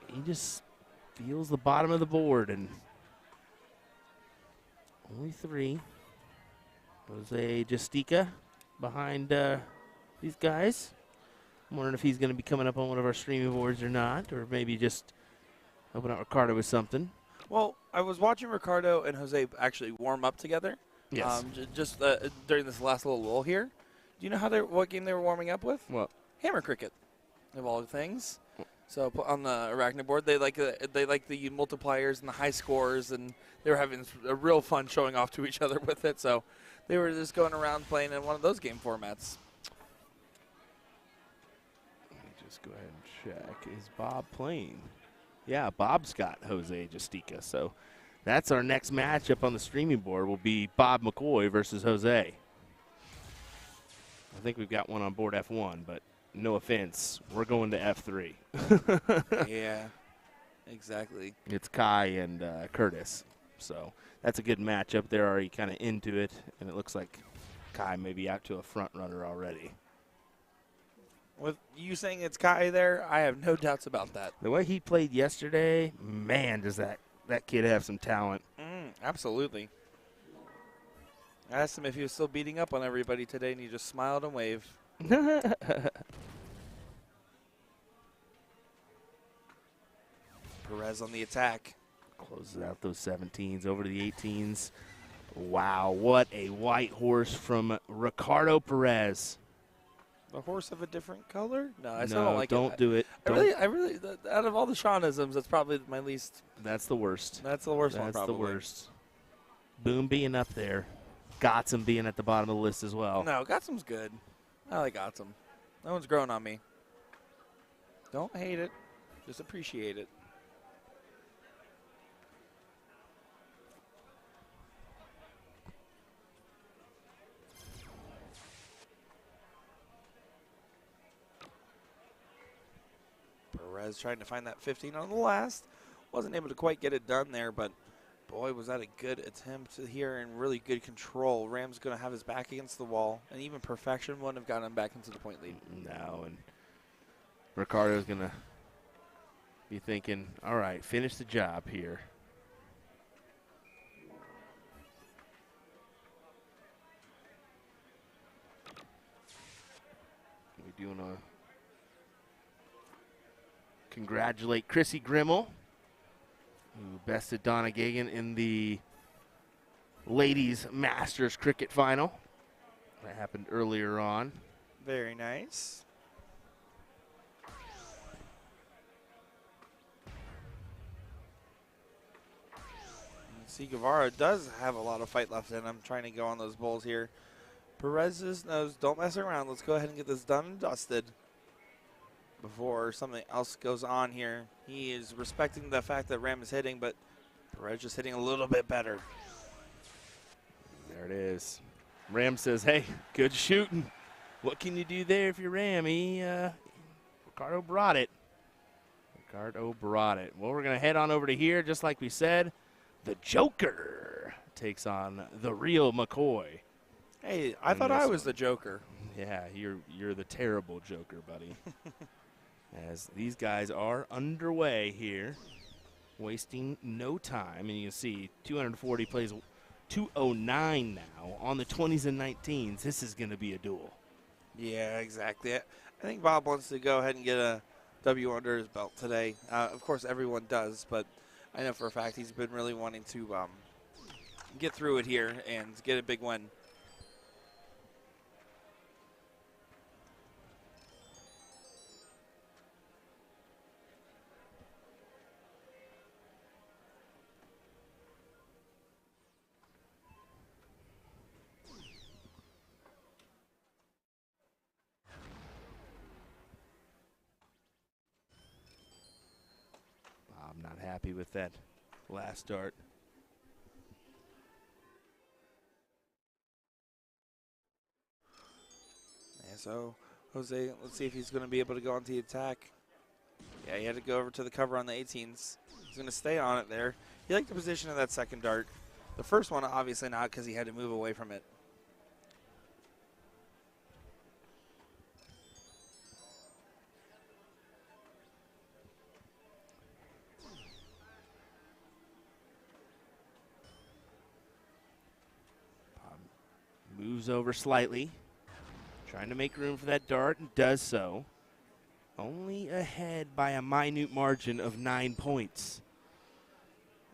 He just feels the bottom of the board, and only 3. Jose Justica behind these guys. I'm wondering if he's going to be coming up on one of our streaming boards or not, or maybe just helping out Ricardo with something. Well, I was watching Ricardo and Jose actually warm up together. Yes. Just during this last little lull here. Do you know what game they were warming up with? What? Hammer cricket, of all things. So on the Arachne board, they like the multipliers and the high scores, and they were having a real fun showing off to each other with it. So they were just going around playing in one of those game formats. Let me just go ahead and check. Is Bob playing? Yeah, Bob's got Jose Justica. So that's our next matchup on the streaming board will be Bob McCoy versus Jose. I think we've got one on board F1, but no offense, we're going to F3. Yeah, exactly. It's Kai and Curtis. So that's a good matchup. They're already kind of into it, and it looks like Kai may be out to a front runner already. With you saying it's Kai there, I have no doubts about that. The way he played yesterday, man, does that kid have some talent. Absolutely. I asked him if he was still beating up on everybody today, and he just smiled and waved. Perez on the attack. Closes out those 17s over to the 18s. Wow, what a white horse from Ricardo Perez. A horse of a different color? No, I still don't like don't it. do it. I really, out of all the Seanisms, that's probably my least. That's the worst. That's the worst one, That's probably. the worst. Boom being up there. Gotsum being at the bottom of the list as well. No, Gotsum's good. I like Gotsum. No one's growing on me. Don't hate it. Just appreciate it. Perez trying to find that 15 on the last. Wasn't able to quite get it done there, but boy, was that a good attempt here and really good control. Ram's going to have his back against the wall, and even perfection wouldn't have gotten him back into the point lead. No, and Ricardo's going to be thinking, all right, finish the job here. We do want to congratulate Chrissy Grimmel, who bested Donna Gagan in the Ladies Masters Cricket Final. That happened earlier on. Very nice. See, Guevara does have a lot of fight left in him, trying to go on those bowls here. Perez knows, don't mess around. Let's go ahead and get this done and dusted before something else goes on here. He is respecting the fact that Ram is hitting, but Perez just hitting a little bit better. There it is. Ram says, hey, good shooting. What can you do there if you're Ram? Ricardo brought it. Well, we're going to head on over to here, just like we said. The Joker takes on the real McCoy. Hey, I thought I was the Joker. Yeah, you're the terrible Joker, buddy. As these guys are underway here, wasting no time. And you can see 240 plays 209 now on the 20s and 19s. This is going to be a duel. Yeah, exactly. I think Bob wants to go ahead and get a W under his belt today. Of course, everyone does, but I know for a fact he's been really wanting to get through it here and get a big win. I'm not happy with that last dart. Yeah, so Jose, let's see if he's going to be able to go on to the attack. Yeah, he had to go over to the cover on the 18s. He's going to stay on it there. He liked the position of that second dart. The first one, obviously not, because he had to move away from it. Moves over slightly, trying to make room for that dart, and does so. Only ahead by a minute margin of 9 points.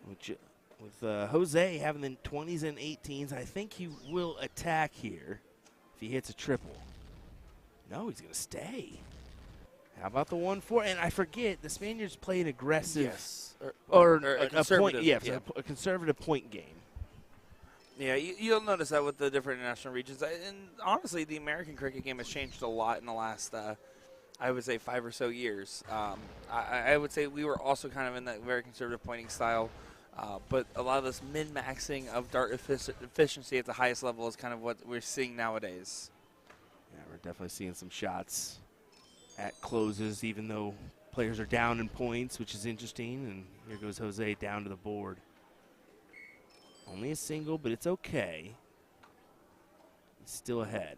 Which, with Jose having the 20s and 18s, I think he will attack here if he hits a triple. No, he's going to stay. How about the 1-4? And I forget, the Spaniards play an aggressive, Yes. or a a conservative, point, yeah. A conservative point game. Yeah, you'll notice that with the different international regions. And honestly, the American cricket game has changed a lot in the last, I would say, 5 or so years. I would say we were also kind of in that very conservative pointing style. But a lot of this min-maxing of dart efficiency at the highest level is kind of what we're seeing nowadays. Yeah, we're definitely seeing some shots at closes, even though players are down in points, which is interesting. And here goes Jose down to the board. Only a single, but it's okay. He's still ahead.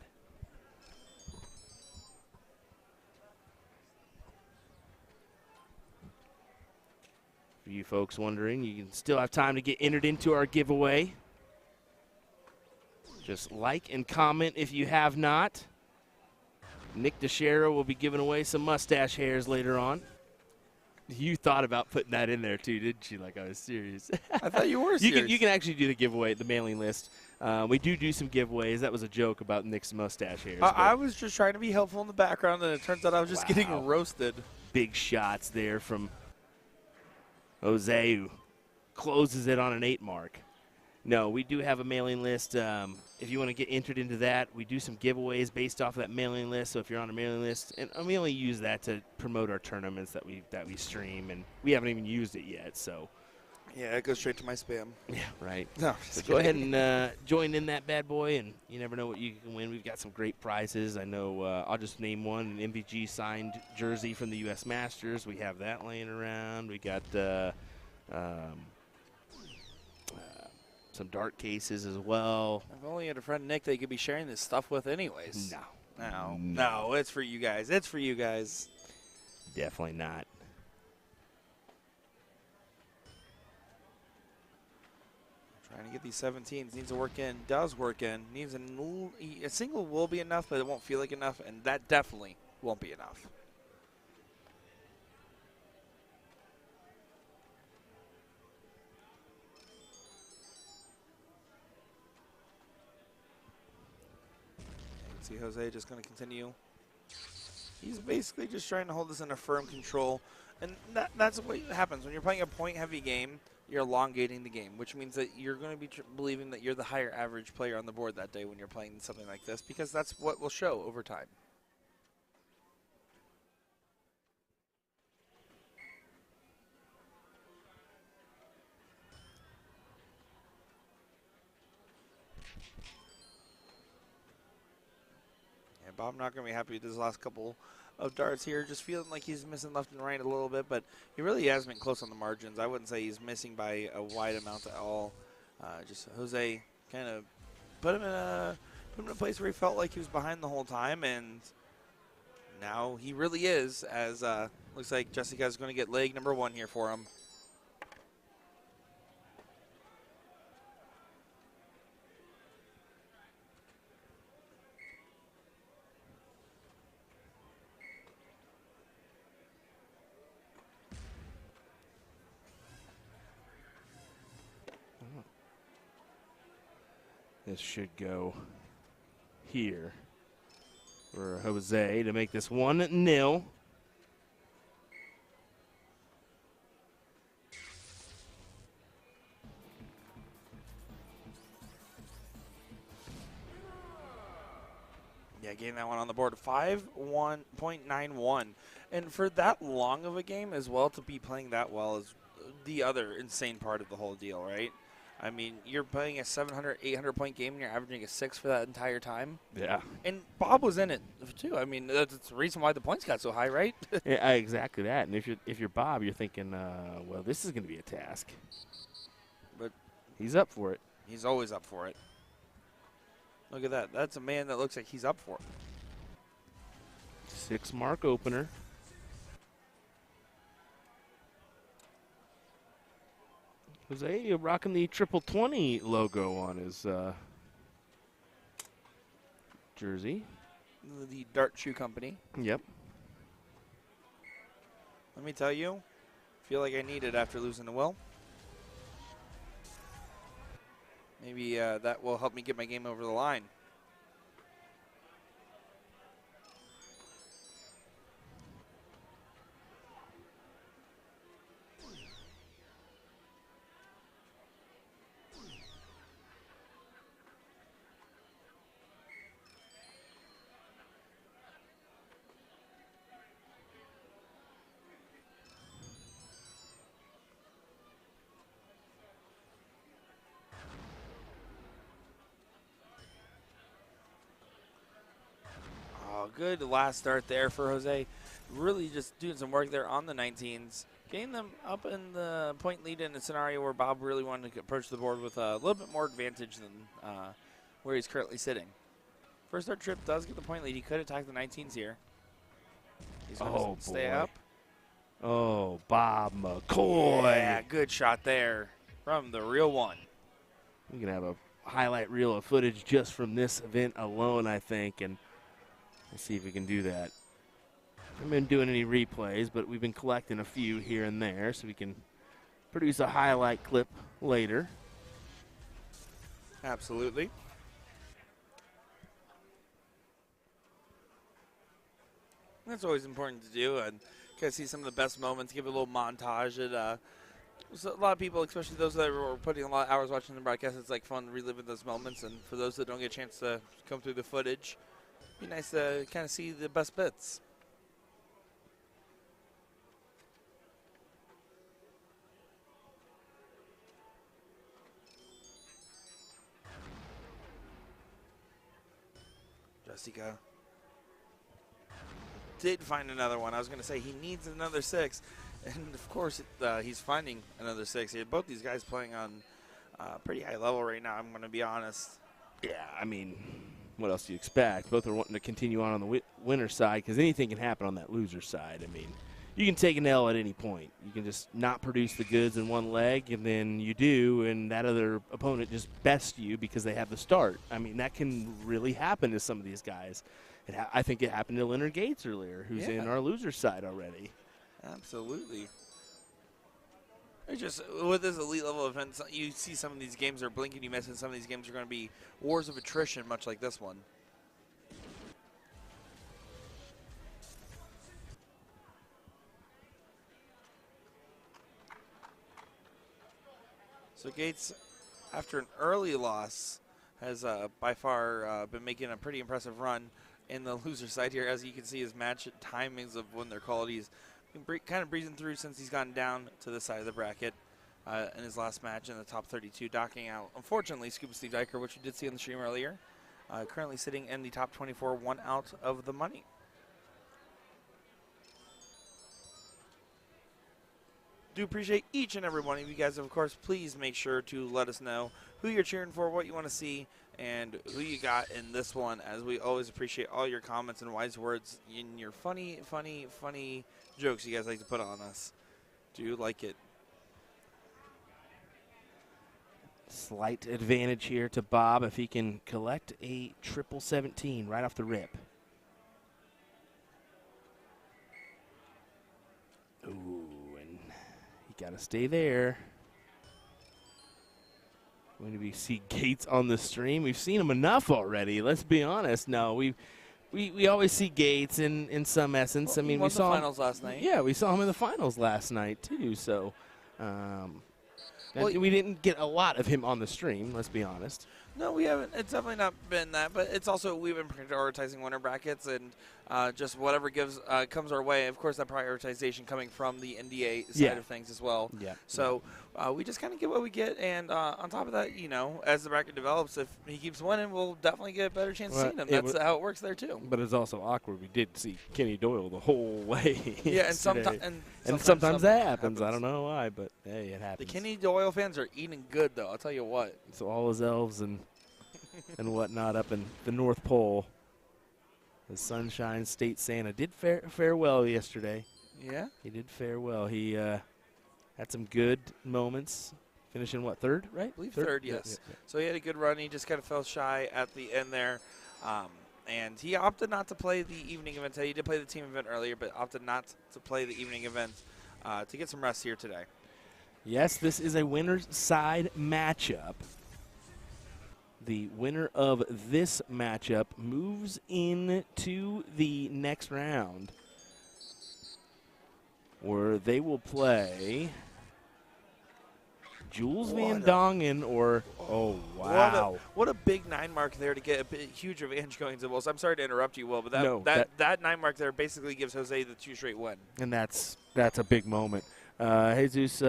For you folks wondering, you can still have time to get entered into our giveaway. Just like and comment if you have not. Nick DeShera will be giving away some mustache hairs later on. You thought about putting that in there too, didn't you? Like I was serious. I thought you were serious. You can actually do the giveaway, the mailing list. We do some giveaways. That was a joke about Nick's mustache hairs. I was just trying to be helpful in the background, and it turns out I was just getting roasted. Big shots there from Jose, who closes it on an 8 mark. No, we do have a mailing list. If you want to get entered into that, we do some giveaways based off of that mailing list. So if you're on a mailing list, and we only use that to promote our tournaments that we stream, and we haven't even used it yet. So yeah, it goes straight to my spam. yeah, right. No, so go ahead and join in that bad boy, and you never know what you can win. We've got some great prizes. I know I'll just name one: an MVG signed jersey from the U.S. Masters. We have that laying around. We got some dart cases as well. If only you had a friend Nick that you could be sharing this stuff with anyways. No, it's for you guys. It's for you guys. Definitely not. Trying to get these 17s. Needs to work in. Does work in. Needs a single will be enough, but it won't feel like enough, and that definitely won't be enough. See Jose just going to continue. He's basically just trying to hold this in a firm control. And that's what happens. When you're playing a point-heavy game, you're elongating the game, which means that you're going to be believing that you're the higher average player on the board that day when you're playing something like this, because that's what will show over time. Bob not going to be happy with his last couple of darts here. Just feeling like he's missing left and right a little bit, but he really has been close on the margins. I wouldn't say he's missing by a wide amount at all. Just Jose kind of put him in a place where he felt like he was behind the whole time, and now he really is. As looks like Jessica's going to get leg number 1 here for him. This should go here for Jose to make this 1-0. Yeah, getting that one on the board, 5.91. And for that long of a game as well, to be playing that well is the other insane part of the whole deal, right? I mean, you're playing a 700, 800-point game, and you're averaging a 6 for that entire time. Yeah. And Bob was in it, too. I mean, that's the reason why the points got so high, right? Yeah, exactly that. And if you're Bob, you're thinking, well, this is going to be a task. But he's up for it. He's always up for it. Look at that. That's a man that looks like he's up for it. 6-mark opener. Jose rocking the 2020 logo on his jersey. The Dart Shoe Company. Yep. Let me tell you, feel like I need it after losing to Will. Maybe that will help me get my game over the line. Good last start there for Jose. Really just doing some work there on the 19s. Getting them up in the point lead in a scenario where Bob really wanted to approach the board with a little bit more advantage than where he's currently sitting. First start trip does get the point lead. He could attack the 19s here. He's going to stay up. Oh, Bob McCoy. Yeah, good shot there from the real one. We can have a highlight reel of footage just from this event alone, I think, and we'll see if we can do that. I haven't been doing any replays, but we've been collecting a few here and there so we can produce a highlight clip later. Absolutely. That's always important to do, and kind of see some of the best moments, give a little montage. So a lot of people, especially those that were putting a lot of hours watching the broadcast, it's like fun reliving those moments, and for those that don't get a chance to come through the footage, it'd be nice to kind of see the best bits. Jessica did find another one. I was going to say he needs another 6, and of course he's finding another 6 here. Both these guys playing on pretty high level right now, I'm going to be honest. Yeah, I mean, what else do you expect? Both are wanting to continue on the winner side because anything can happen on that loser side. I mean, you can take an L at any point. You can just not produce the goods in one leg, and then you do, and that other opponent just bests you because they have the start. I mean, that can really happen to some of these guys. I think it happened to Leonard Gates earlier, who's in our loser side already. Absolutely. It's just with this elite level event, you see some of these games are blinking you miss, and some of these games are going to be wars of attrition, much like this one. So Gates, after an early loss, has by far been making a pretty impressive run in the loser side here. As you can see, his match timings of when they're called, he's been kind of breezing through since he's gotten down to this side of the bracket in his last match in the top 32, docking out, unfortunately, Scuba Steve Diker, which you did see on the stream earlier, currently sitting in the top 24, 1 out of the money. Do appreciate each and every one of you guys. Of course, please make sure to let us know who you're cheering for, what you want to see, and who you got in this one, as we always appreciate all your comments and wise words and your funny jokes you guys like to put on us. Do like it. Slight advantage here to Bob if he can collect a 17-17 right off the rip. Ooh, and you got to stay there. When we see Gates on the stream, we've seen him enough already. Let's be honest. No, we always see Gates in some essence. Well, I mean, we saw him the finals last night. Yeah, we saw him in the finals last night too. So. We didn't get a lot of him on the stream, let's be honest. No, we haven't. It's definitely not been that, but it's also we've been prioritizing winter brackets and just whatever comes our way. Of course, that prioritization coming from the NDA side of things as well. Yeah. So we just kind of get what we get, and on top of that, as the bracket develops, if he keeps winning, we'll definitely get a better chance of seeing him. That's how it works there too. But it's also awkward. We did see Kenny Doyle the whole way. Yeah, and sometimes that happens. I don't know why, but hey, it happens. The Kenny Doyle fans are eating good, though. I'll tell you what. So all his elves and whatnot up in the North Pole. The Sunshine State Santa did fare well yesterday. Yeah? He did fare well. He had some good moments. Finishing, what, third, right? I believe third, yes. Yeah. So he had a good run. He just kind of fell shy at the end there. And he opted not to play the evening event today. He did play the team event earlier, but opted not to play the evening event to get some rest here today. Yes, this is a winner's side matchup. The winner of this matchup moves into the next round, where they will play Jules Van Dongen or, oh, wow. What a big 9 mark there to get a huge advantage going to Will. So I'm sorry to interrupt you, Will, but that 9 mark there basically gives Jose the 2 straight win. And that's a big moment. Jesus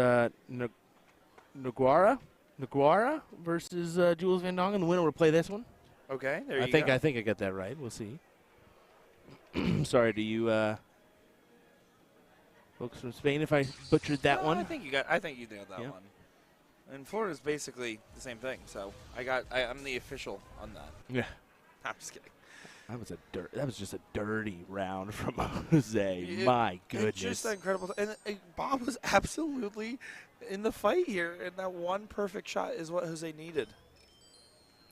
Naguara versus Jules Van Dongen. The winner will play this one. Okay, there you go. I think I got that right. We'll see. Sorry to you folks from Spain if I butchered that one. I think you nailed that one. And Florida's basically the same thing, so I'm the official on that. Yeah. I'm just kidding. That was just a dirty round from Jose. My goodness. It's just incredible. And Bob was absolutely in the fight here, and that one perfect shot is what Jose needed.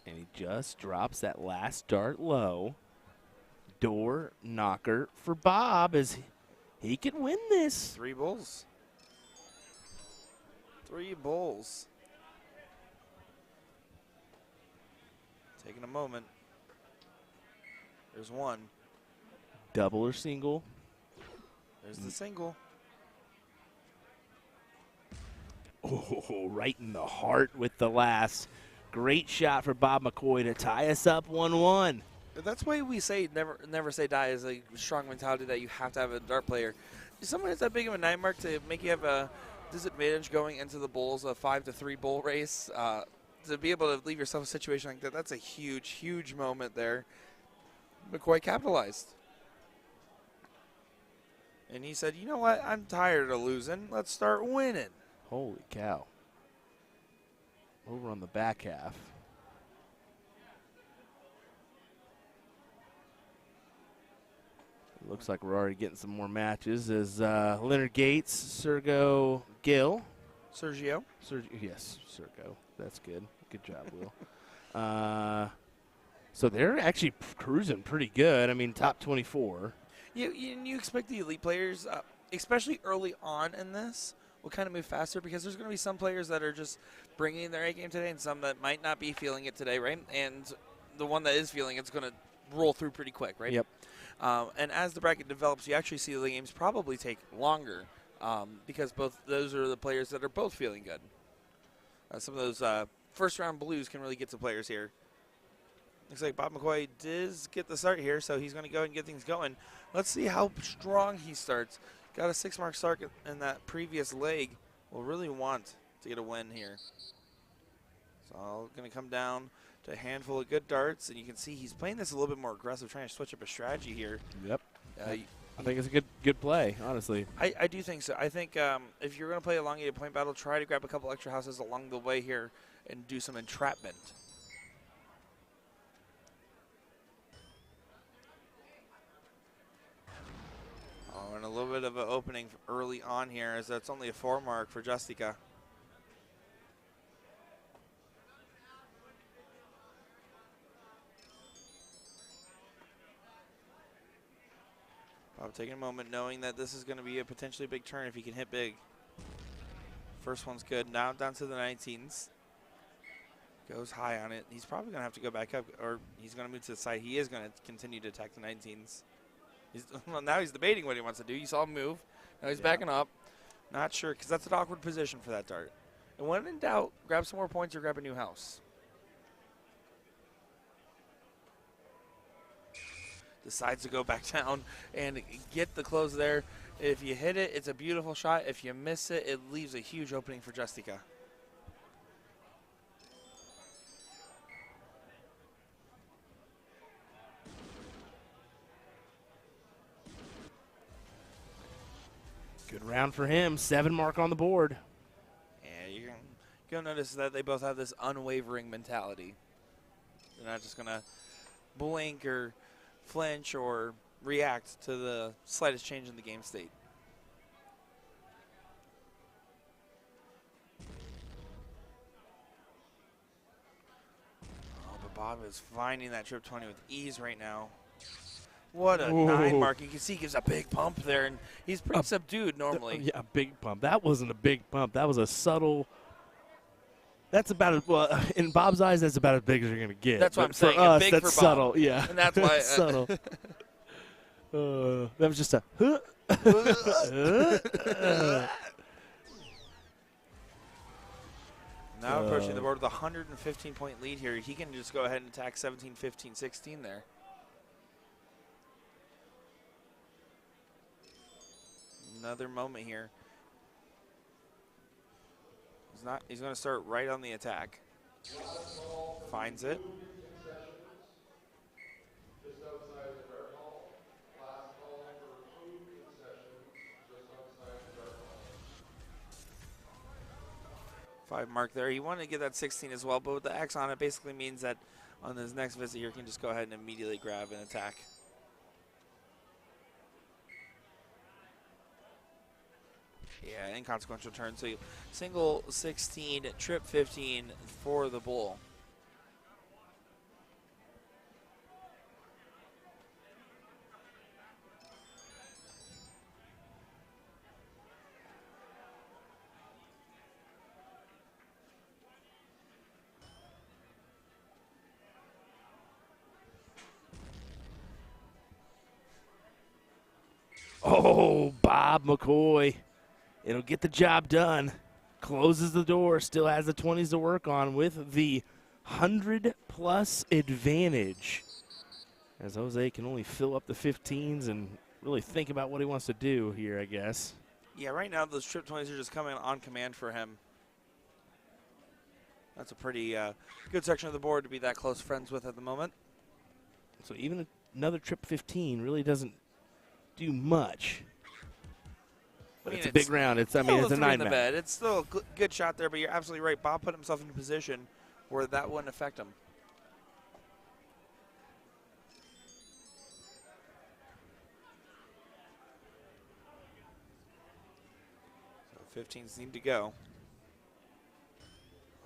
And he just drops that last dart low. Door knocker for Bob as he can win this. 3 bulls. 3 bulls. Taking a moment. There's one. Double or single? There's the single. Oh, right in the heart with the last. Great shot for Bob McCoy to tie us up 1-1. That's why we say never say die is a strong mentality that you have to have a dart player. Someone has that big of a 9 mark to make you have a disadvantage going into the bulls, a 5-3 bull race. To be able to leave yourself in a situation like that, that's a huge, huge moment there. McCoy capitalized. And he said, you know what, I'm tired of losing. Let's start winning. Holy cow. Over on the back half. Looks like we're already getting some more matches as Leonard Gates, Sergio Gill. Sergio? Yes, Sergio. That's good. Good job, Will. So they're actually cruising pretty good. I mean, top 24. You expect the elite players, especially early on in this, will kind of move faster because there's going to be some players that are just bringing their A game today and some that might not be feeling it today, right? And the one that is feeling it's going to roll through pretty quick, right? Yep. And as the bracket develops, you actually see the games probably take longer because both those are the players that are both feeling good. Some of those first-round blues can really get to players here. Looks like Bob McCoy does get the start here, so he's going to go and get things going. Let's see how strong he starts. Got a 6-mark start in that previous leg. Will really want to get a win here. So all going to come down to a handful of good darts, and you can see he's playing this a little bit more aggressive, trying to switch up a strategy here. Yep. I think it's a good play, honestly. I do think so. I think if you're going to play a elongated point battle, try to grab a couple extra houses along the way here and do some entrapment. Oh, and a little bit of an opening early on here, as that's only a 4 mark for Justica. Bob taking a moment, knowing that this is going to be a potentially big turn if he can hit big. First one's good. Now down to the 19s. Goes high on it. He's probably going to have to go back up, or he's going to move to the side. He is going to continue to attack the 19s. Well, now he's debating what he wants to do. You saw him move. Now he's backing up. Not sure, because that's an awkward position for that dart. And when in doubt, grab some more points or grab a new house. Decides to go back down and get the close there. If you hit it, it's a beautiful shot. If you miss it, it leaves a huge opening for Justica. Good round for him. 7 mark on the board. Yeah, you're going to notice that they both have this unwavering mentality. They're not just going to blink or flinch or react to the slightest change in the game state. Oh, but Bob is finding that trip 20 with ease right now. What a 9 mark. You can see he gives a big pump there, and he's pretty subdued normally. Yeah, a big pump. That wasn't a big pump. That was a subtle. That's about as well. In Bob's eyes, that's about as big as you're gonna get. That's what I'm saying. For us, big that's for subtle. Bob. Yeah, And that's why subtle. That was just a. Now approaching the board with a 115-point lead here. He can just go ahead and attack 17, 15, 16 there. Another moment here. He's going to start right on the attack. Finds it. Five mark there. He wanted to get that 16 as well, but with the X on it basically means that on his next visit here, he can just go ahead and immediately grab and attack. Yeah, inconsequential turn. So single 16, trip 15 for the bull. Oh, Bob McCoy. It'll get the job done. Closes the door. Still has the 20s to work on with the 100-plus advantage. As Jose can only fill up the 15s and really think about what he wants to do here, I guess. Yeah, right now those trip 20s are just coming on command for him. That's a pretty good section of the board to be that close friends with at the moment. So even another trip 15 really doesn't do much. But it's a big round. It's a 9-man. It's still a good shot there, but you're absolutely right. Bob put himself in a position where that wouldn't affect him. So 15s need to go.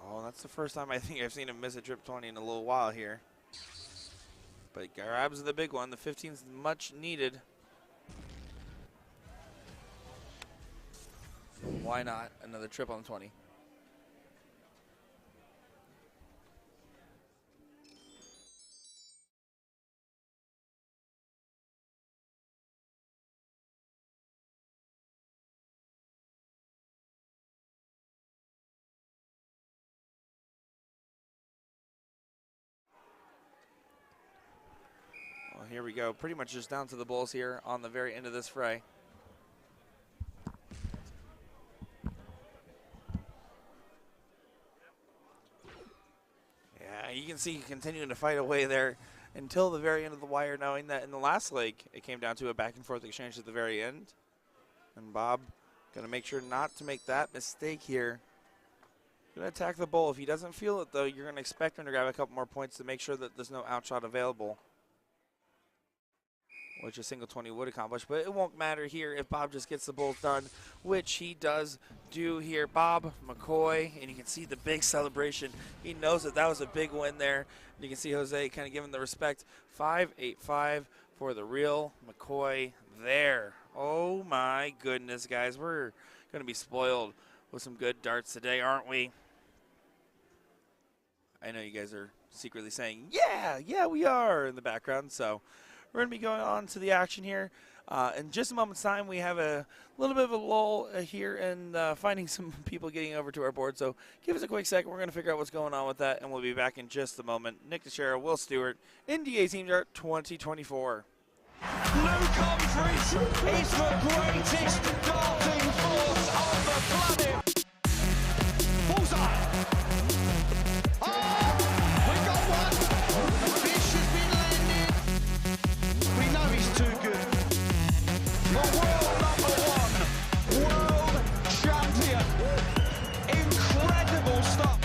Oh, that's the first time I think I've seen him miss a trip 20 in a little while here. But grabs the big one. The 15's much needed. Why not? Another trip on 20. Well, here we go. Pretty much just down to the bulls here on the very end of this fray. You can see continuing to fight away there until the very end of the wire, knowing that in the last leg, it came down to a back-and-forth exchange at the very end. And Bob going to make sure not to make that mistake here. Going to attack the bull. If he doesn't feel it, though, you're going to expect him to grab a couple more points to make sure that there's no outshot available, which a single 20 would accomplish. But it won't matter here if Bob just gets the bulls done, which he does do here. Bob McCoy, and you can see the big celebration. He knows that that was a big win there. And you can see Jose kind of giving the respect. 5-8-5 for the real McCoy there. Oh, my goodness, guys. We're going to be spoiled with some good darts today, aren't we? I know you guys are secretly saying, yeah, we are in the background. So we're going to be going on to the action here. In just a moment's time, we have a little bit of a lull here in finding some people getting over to our board. So give us a quick second. We're going to figure out what's going on with that, and we'll be back in just a moment. Nick Teixeira, Will Stewart, NDA Team Dart 2024. Luke Humphries is the greatest darting force on the planet. Bullseye. Oh, we got one. The fish has been landed. We know he's too good. The world #1, world champion. Incredible stuff.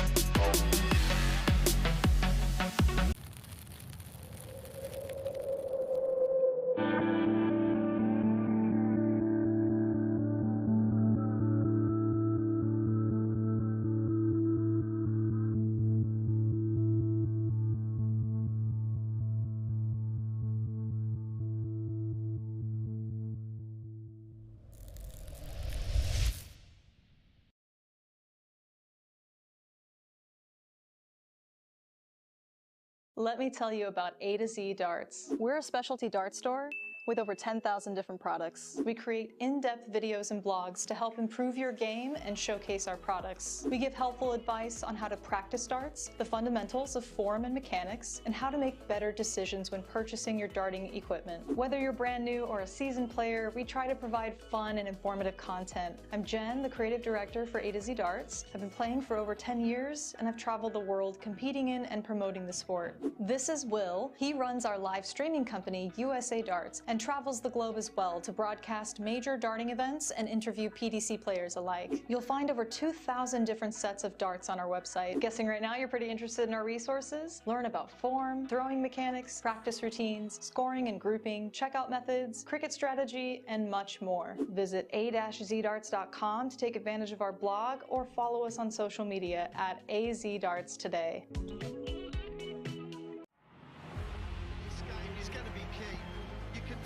Let me tell you about A to Z Darts. We're a specialty dart store with over 10,000 different products. We create in-depth videos and blogs to help improve your game and showcase our products. We give helpful advice on how to practice darts, the fundamentals of form and mechanics, and how to make better decisions when purchasing your darting equipment. Whether you're brand new or a seasoned player, we try to provide fun and informative content. I'm Jen, the creative director for A to Z Darts. I've been playing for over 10 years, and I've traveled the world competing in and promoting the sport. This is Will. He runs our live streaming company, USA Darts, and travels the globe as well to broadcast major darting events and interview PDC players alike. You'll find over 2,000 different sets of darts on our website. Guessing right now you're pretty interested in our resources? Learn about form, throwing mechanics, practice routines, scoring and grouping, checkout methods, cricket strategy, and much more. Visit a-zdarts.com to take advantage of our blog or follow us on social media at AZDarts today.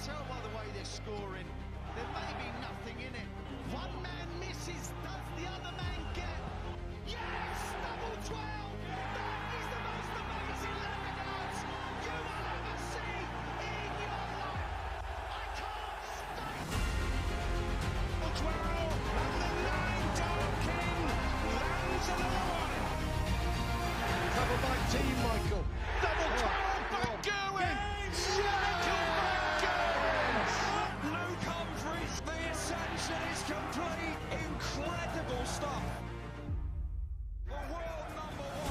Tell by the way they're scoring, there may be nothing in it. One man misses, does the other man get? Yes! Double 12! That is the most amazing leg of darts you will ever see in your life! I can't stop! Double 12, and the 9 Dart King lands another one! Covered by Team Michael. Double 12, back going! Is complete, incredible stuff. The world #1.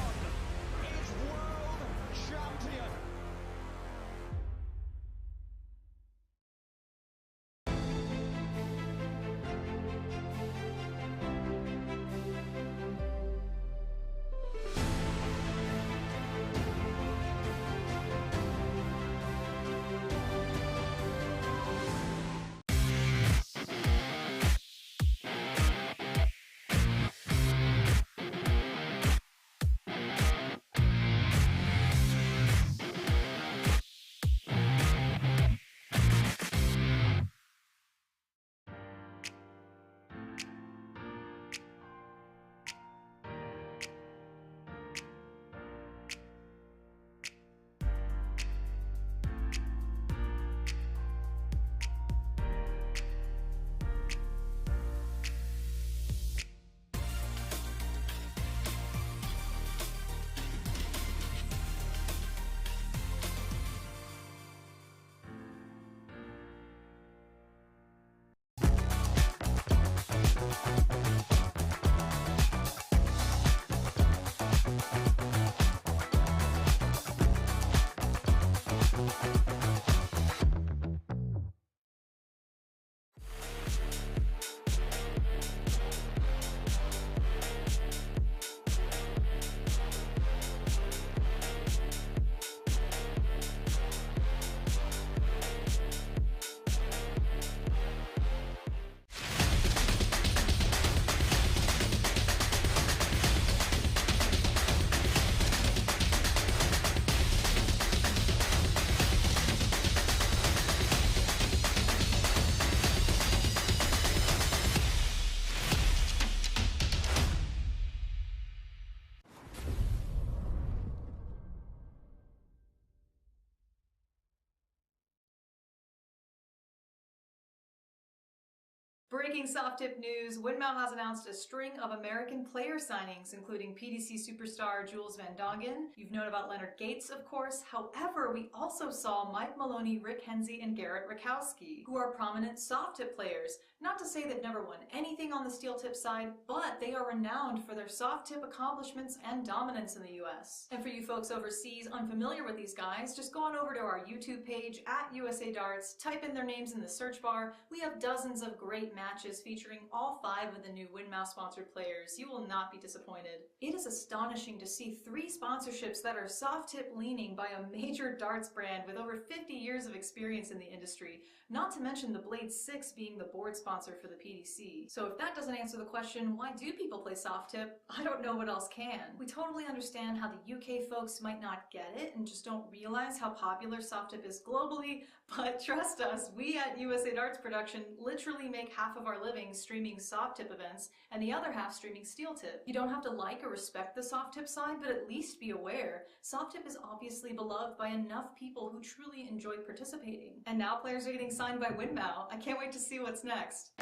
Breaking soft tip news, Windmill has announced a string of American player signings, including PDC superstar Jules Van Dongen. You've known about Leonard Gates, of course. However, we also saw Mike Maloney, Rick Hensey, and Garrett Rakowski, who are prominent soft tip players. Not to say they've never won anything on the steel tip side, but they are renowned for their soft tip accomplishments and dominance in the US. And for you folks overseas unfamiliar with these guys, just go on over to our YouTube page at USA Darts, type in their names in the search bar. We have dozens of great matches featuring all 5 of the new Windmill sponsored players. You will not be disappointed. It is astonishing to see 3 sponsorships that are soft tip leaning by a major darts brand with over 50 years of experience in the industry, not to mention the Blade 6 being the board sponsor for the PDC. So if that doesn't answer the question, why do people play soft tip? I don't know what else can. We totally understand how the UK folks might not get it and just don't realize how popular soft tip is globally, but trust us, we at USA Darts Production literally make half of our living streaming soft tip events and the other half streaming steel tip. You don't have to like or respect the soft tip side, but at least be aware. Soft tip is obviously beloved by enough people who truly enjoy participating. And now players are getting signed by Windmill. I can't wait to see what's next.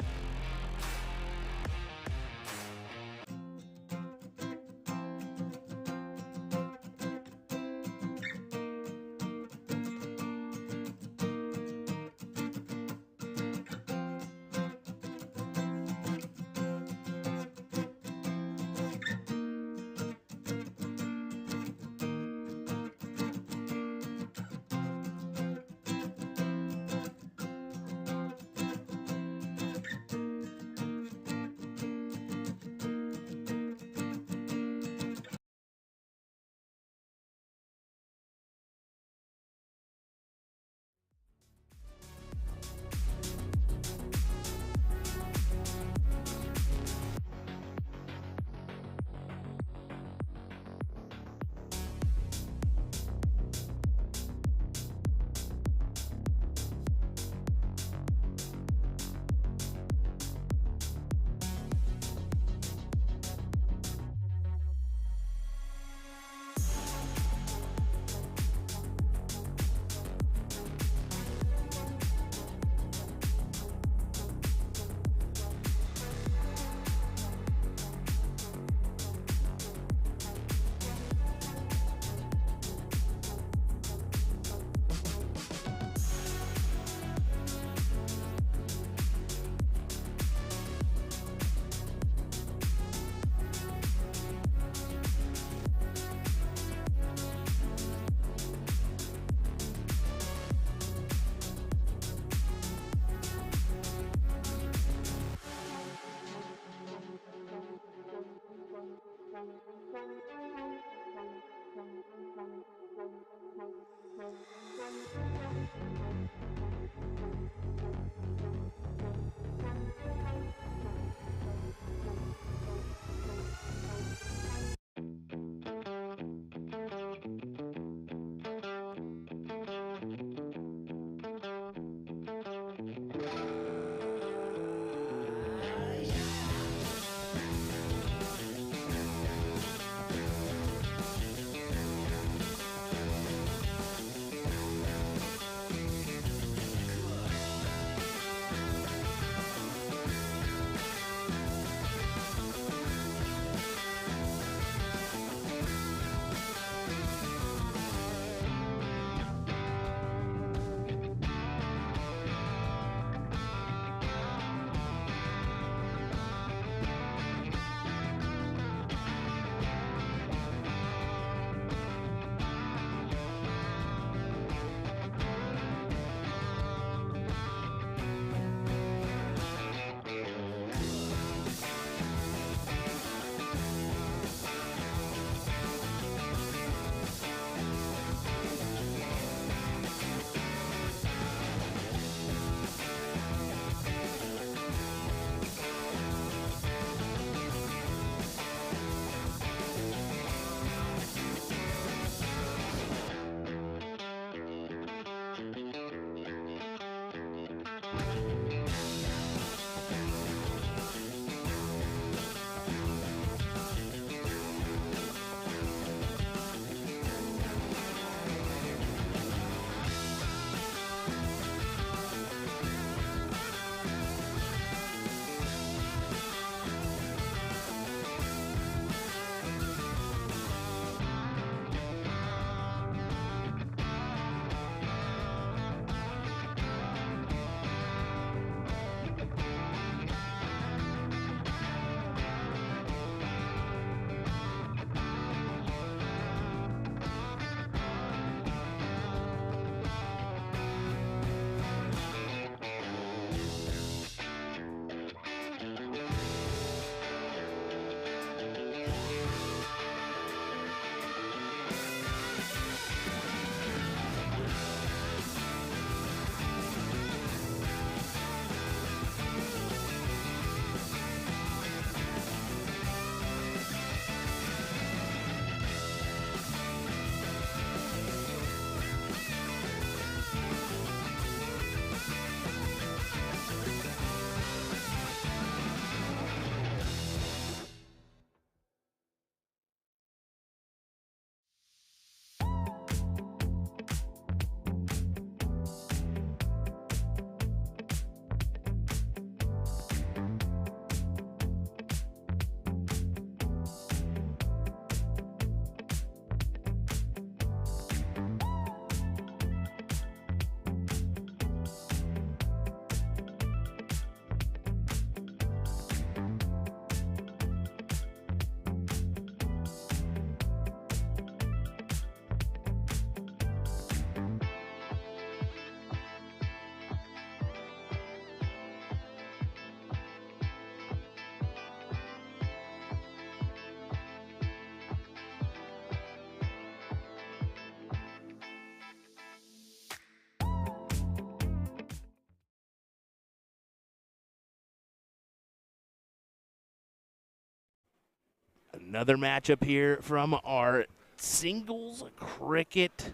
Another matchup here from our singles cricket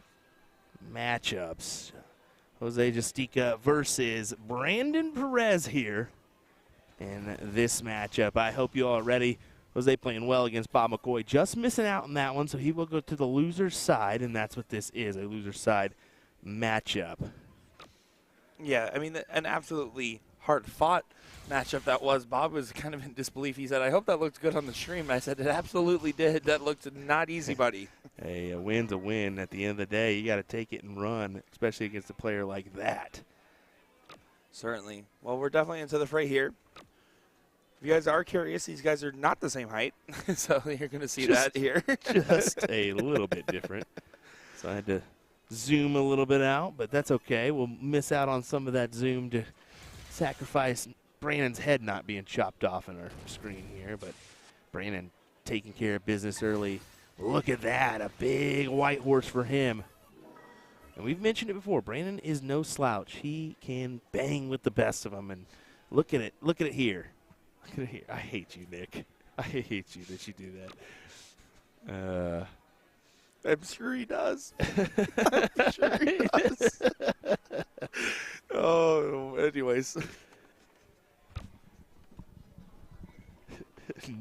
matchups. Jose Justica versus Brandon Perez here in this matchup. I hope you all are ready. Jose playing well against Bob McCoy, just missing out on that one, so he will go to the loser's side, and that's what this is, a loser's side matchup. Yeah, I mean, an absolutely hard-fought matchup that was. Bob was kind of in disbelief. He said, I hope that looked good on the stream. I said, it absolutely did. That looked not easy, buddy. Hey, a win's a win. At the end of the day, you got to take it and run, especially against a player like that. Certainly. Well, we're definitely into the fray here. If you guys are curious, these guys are not the same height, so you're going to see that here. Just a little bit different. So I had to zoom a little bit out, but that's okay. We'll miss out on some of that zoom to sacrifice Brandon's head not being chopped off on our screen here, but Brandon taking care of business early. Look at that, a big white horse for him. And we've mentioned it before, Brandon is no slouch. He can bang with the best of them, and look at it here. Look at it here. I hate you, Nick. I hate you that you do that. I'm sure he does. I'm sure he does. Oh, anyways.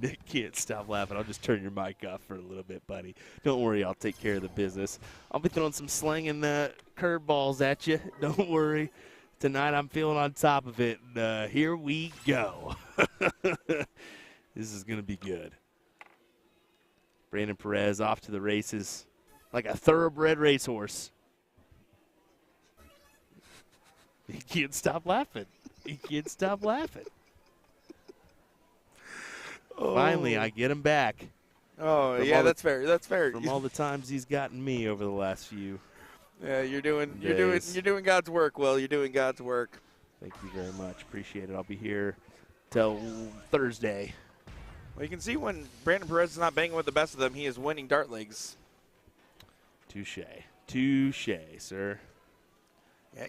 Nick can't stop laughing. I'll just turn your mic off for a little bit, buddy. Don't worry, I'll take care of the business. I'll be throwing some slanging curveballs at you. Don't worry. Tonight I'm feeling on top of it. Here we go. This is going to be good. Brandon Perez off to the races like a thoroughbred racehorse. He can't stop laughing. He can't stop laughing. Oh. Finally, I get him back. Oh, yeah, that's fair. That's fair. From all the times he's gotten me over the last few. Yeah, you're doing God's work, Will. You're doing God's work. Thank you very much. Appreciate it. I'll be here till Thursday. Well, you can see when Brandon Perez is not banging with the best of them, he is winning dart legs. Touche. Touche, sir.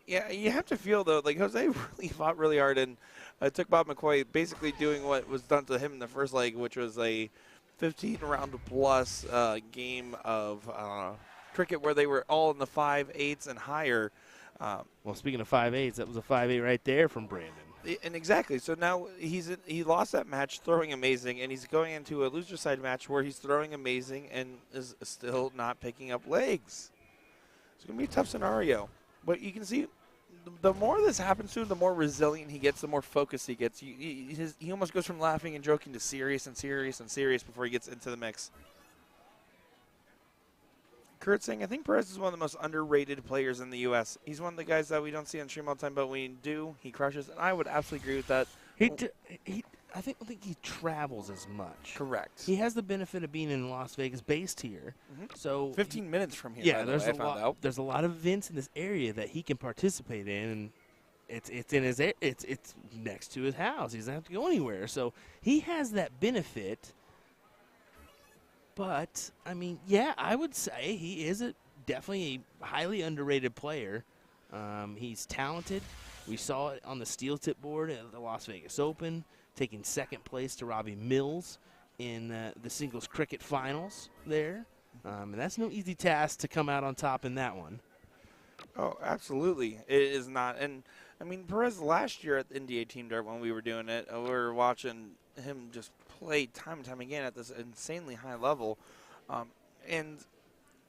Yeah, you have to feel, though, like Jose really fought really hard, and it took Bob McCoy basically doing what was done to him in the first leg, which was a 15-round-plus game of cricket where they were all in the 5/8s and higher. Well, speaking of 5/8s, that was a 5/8 right there from Brandon. And exactly. So now he lost that match throwing amazing, and he's going into a loser side match where he's throwing amazing and is still not picking up legs. It's going to be a tough scenario. But you can see the more this happens to him, the more resilient he gets, the more focused he gets. He almost goes from laughing and joking to serious and serious and serious before he gets into the mix. Kurt saying, I think Perez is one of the most underrated players in the U.S. He's one of the guys that we don't see on stream all the time, but when we do, he crushes. And I would absolutely agree with that. I think he travels as much. Correct. He has the benefit of being in Las Vegas, based here. Mm-hmm. So 15 minutes from here. Yeah, there's a lot of events in this area that he can participate in, and it's next to his house. He doesn't have to go anywhere. So he has that benefit. But, I mean, yeah, I would say he is definitely a highly underrated player. He's talented. We saw it on the steel tip board at the Las Vegas Open, taking second place to Robbie Mills in the singles cricket finals there. And that's no easy task to come out on top in that one. Oh, absolutely. It is not. And, I mean, Perez last year at the NDA Team Dart when we were doing it, we were watching him just play time and time again at this insanely high level. And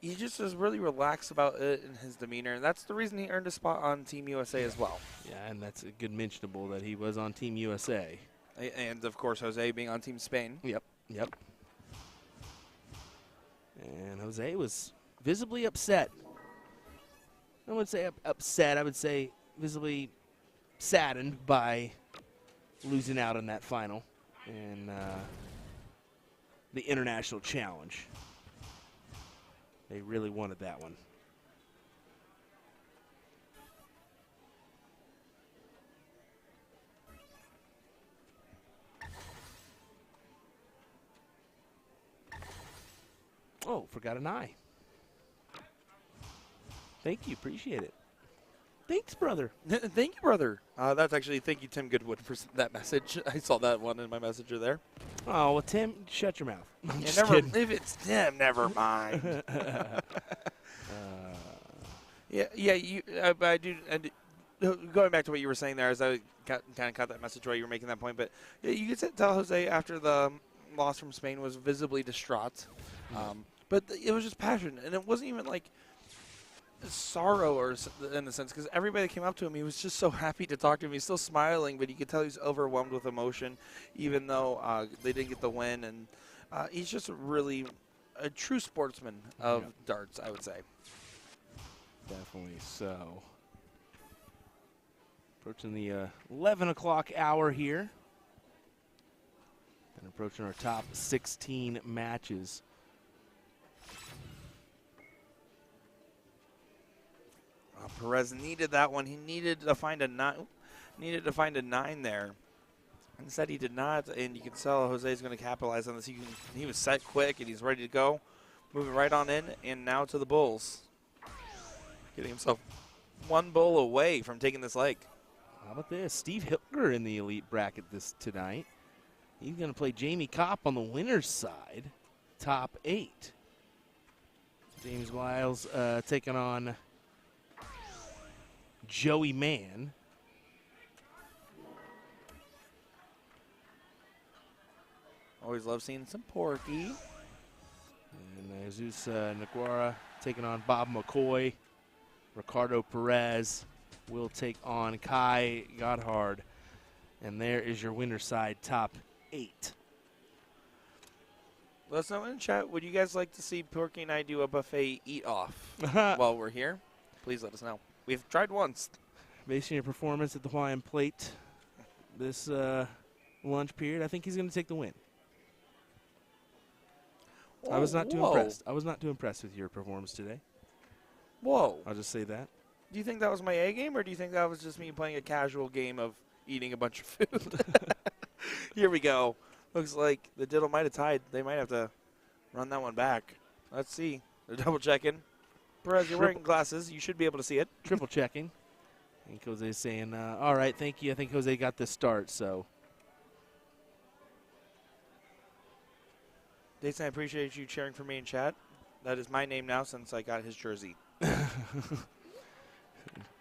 he just is really relaxed about it in his demeanor. And that's the reason he earned a spot on Team USA as well. Yeah, and that's a good mentionable that he was on Team USA. And, of course, Jose being on Team Spain. Yep. And Jose was visibly upset. I wouldn't say upset. I would say visibly saddened by losing out on that final in the International Challenge. They really wanted that one. Oh, forgot an eye. Thank you. Appreciate it. Thanks, brother. Thank you, brother. That's actually thank you, Tim Goodwood, for that message. I saw that one in my messenger there. Oh, well, Tim, shut your mouth. I'm Yeah, just never. kidding. If it's Tim, never mind. Yeah. I do. And going back to what you were saying there, as I kind of caught that message while you were making that point, but yeah, you could tell Jose after the loss from Spain was visibly distraught. But it was just passion, and it wasn't even like sorrow or in the sense, because everybody that came up to him, he was just so happy to talk to him. He's still smiling, but you could tell he's overwhelmed with emotion, even though they didn't get the win. And he's just really a true sportsman of darts, I would say. Definitely so. Approaching the 11 o'clock hour here. And approaching our top 16 matches. Perez needed that one. He needed to find a 9 there. Instead, he did not, and you can tell Jose's going to capitalize on this. He was set quick, and he's ready to go. Moving right on in, and now to the bulls. Getting himself one bull away from taking this leg. How about this? Steve Hilger in the elite bracket tonight. He's going to play Jamie Kopp on the winner's side, top 8. James Wiles taking on Joey Mann. Always love seeing some Porky. And Jesus Naguara taking on Bob McCoy. Ricardo Perez will take on Kai Godhard. And there is your winner's side, top 8. Let us know in chat, would you guys like to see Porky and I do a buffet eat-off while we're here? Please let us know. We've tried once. Based on your performance at the Hawaiian Plate this lunch period, I think he's going to take the win. I was not too impressed. I was not too impressed with your performance today. Whoa. I'll just say that. Do you think that was my A game, or do you think that was just me playing a casual game of eating a bunch of food? Here we go. Looks like the diddle might have tied. They might have to run that one back. Let's see. They're double checking. Perez, you're wearing glasses. You should be able to see it. Triple checking. And Jose's saying, all right, thank you. I think Jose got the start, so. Jason, I appreciate you cheering for me in chat. That is my name now since I got his jersey.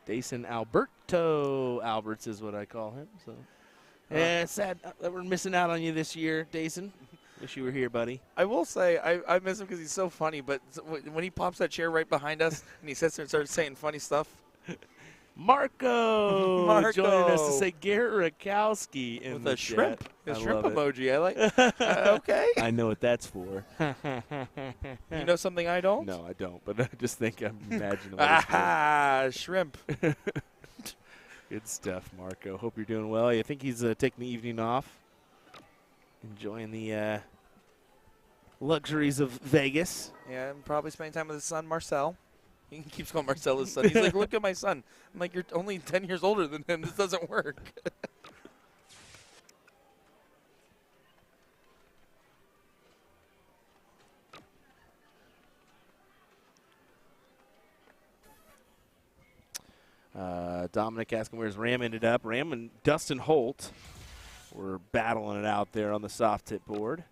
Dason Alberto Alberts is what I call him. So, yeah, it's sad that we're missing out on you this year, Dason. Wish you were here, buddy. I will say I miss him because he's so funny, but when he pops that chair right behind us and he sits there and starts saying funny stuff. Marco joining us to say Garrett Rakowski in with the a shrimp. chat. A shrimp emoji. I like. Okay. I know what that's for. You know something I don't? No, I don't. But I just think I'm imagining. What shrimp. Good stuff, Marco. Hope you're doing well. I think he's taking the evening off, enjoying the luxuries of Vegas. Yeah, and probably spending time with his son, Marcel. He keeps calling Marcel his son. He's like, look at my son. I'm like, you're only 10 years older than him. This doesn't work. Dominic asking where's Ram ended up. Ram and Dustin Holt were battling it out there on the soft tip board.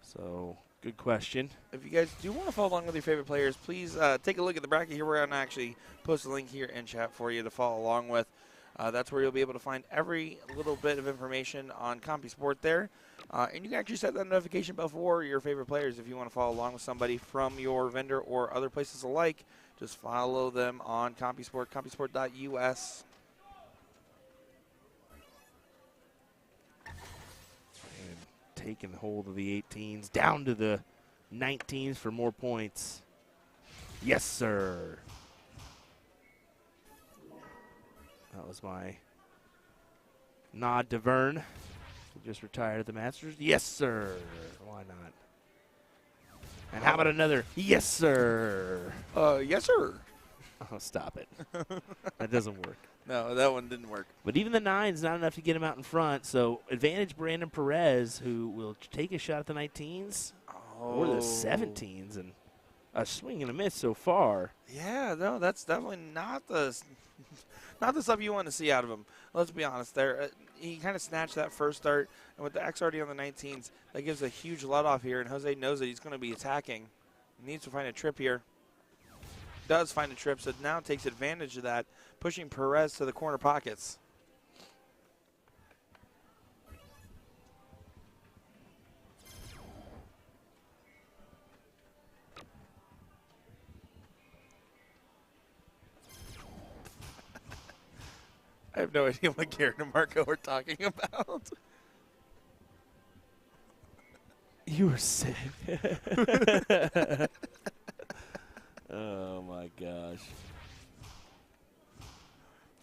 So, good question. If you guys do want to follow along with your favorite players, please take a look at the bracket here. We're going to actually post a link here in chat for you to follow along with. That's where you'll be able to find every little bit of information on CompuSport there. And you can actually set that notification bell for your favorite players if you want to follow along with somebody from your vendor or other places alike. Just follow them on CompuSport, CompuSport.us. Taking hold of the 18s, down to the 19s for more points. Yes, sir. That was my nod to Vern, who just retired at the Masters. Yes, sir. Why not? And how about another yes, sir? Yes, sir. Oh, stop it. That doesn't work. No, that one didn't work. But even the 9's not enough to get him out in front. So advantage Brandon Perez, who will take a shot at the 19s or the 17s. And a swing and a miss so far. Yeah, no, that's definitely not the stuff you want to see out of him. Let's be honest. There, he kind of snatched that first start, and with the XRD on the 19s, that gives a huge let off here. And Jose knows that he's going to be attacking. He needs to find a trip here. Does find a trip, so now takes advantage of that, pushing Perez to the corner pockets. I have no idea what Karen and Marco are talking about. You were sick. Oh my gosh.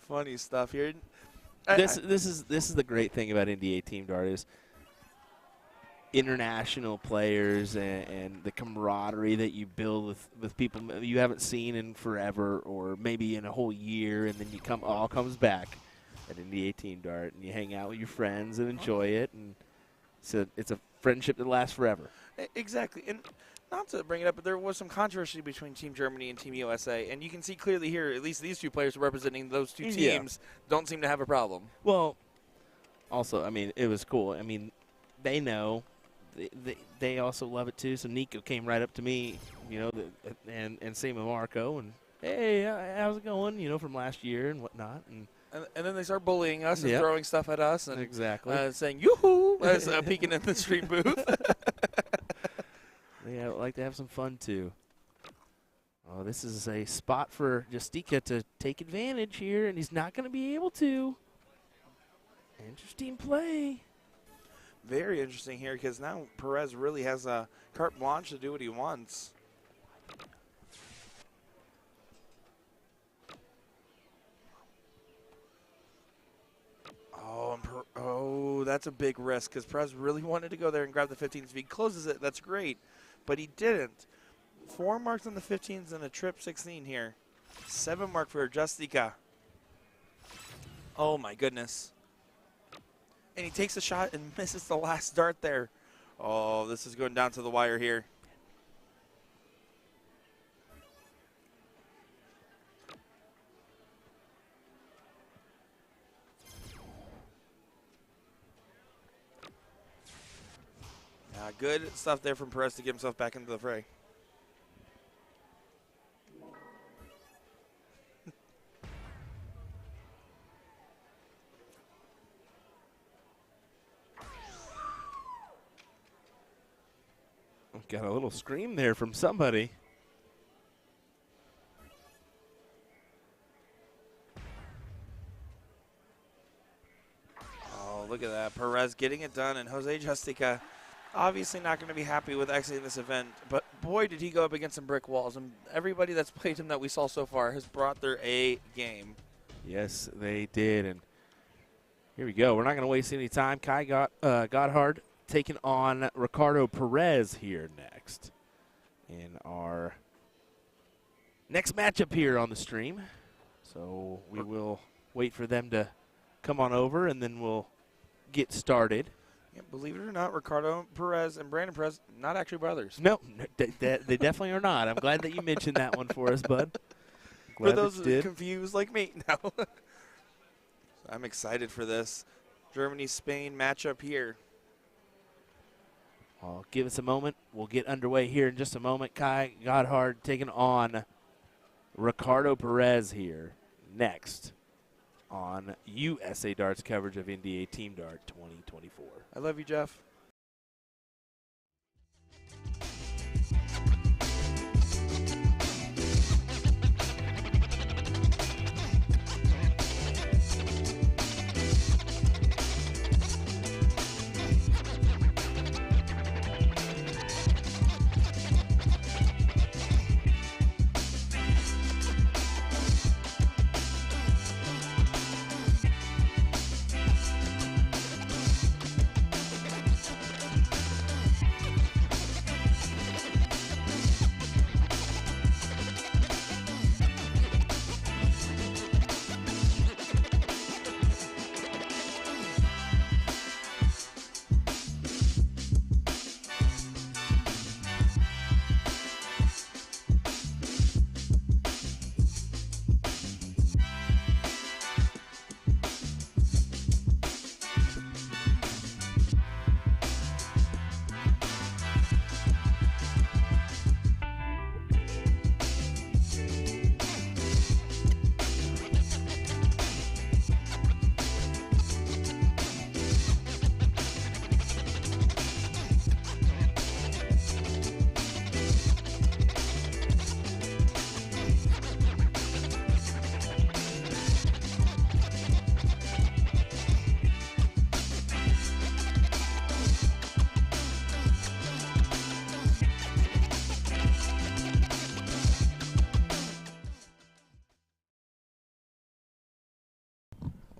Funny stuff here. This is the great thing about NDA Team Dart is international players and the camaraderie that you build with people you haven't seen in forever or maybe in a whole year, and then all comes back at NDA Team Dart, and you hang out with your friends and enjoy it, and it's a friendship that lasts forever. Exactly. And not to bring it up, but there was some controversy between Team Germany and Team USA, and you can see clearly here, at least these two players representing those two teams don't seem to have a problem. Well, also, I mean, it was cool. I mean, they know. They also love it too. So Nico came right up to me, you know, and same with Marco, and hey, how's it going? You know, from last year and whatnot, and then they start bullying us and throwing stuff at us and saying yoo-hoo as peeking in the stream booth. They like to have some fun too. Oh, this is a spot for Justica to take advantage here, and he's not going to be able to. Interesting play. Very interesting here because now Perez really has a carte blanche to do what he wants. Oh, that's a big risk because Perez really wanted to go there and grab the 15s. If he closes it, that's great, but he didn't. 4 marks on the 15s and a trip 16 here. 7 mark for Justica. Oh, my goodness. And he takes a shot and misses the last dart there. Oh, this is going down to the wire here. Good stuff there from Perez to get himself back into the fray. Got a little scream there from somebody. Oh, look at that. Perez getting it done, and Jose Justica obviously not going to be happy with exiting this event, but boy, did he go up against some brick walls. And everybody that's played him that we saw so far has brought their A game. Yes, they did. And here we go. We're not going to waste any time. Kai Gotthard taking on Ricardo Perez here next in our next matchup here on the stream. So we will wait for them to come on over, and then we'll get started. Yeah, believe it or not, Ricardo Perez and Brandon Perez, not actually brothers. No, they definitely are not. I'm glad that you mentioned that one for us, bud. For those confused like me, no. I'm excited for this Germany-Spain matchup here. Well, give us a moment. We'll get underway here in just a moment. Kai Gotthard taking on Ricardo Perez here next on USA Darts coverage of NDA Team Dart 2024. I love you, Jeff.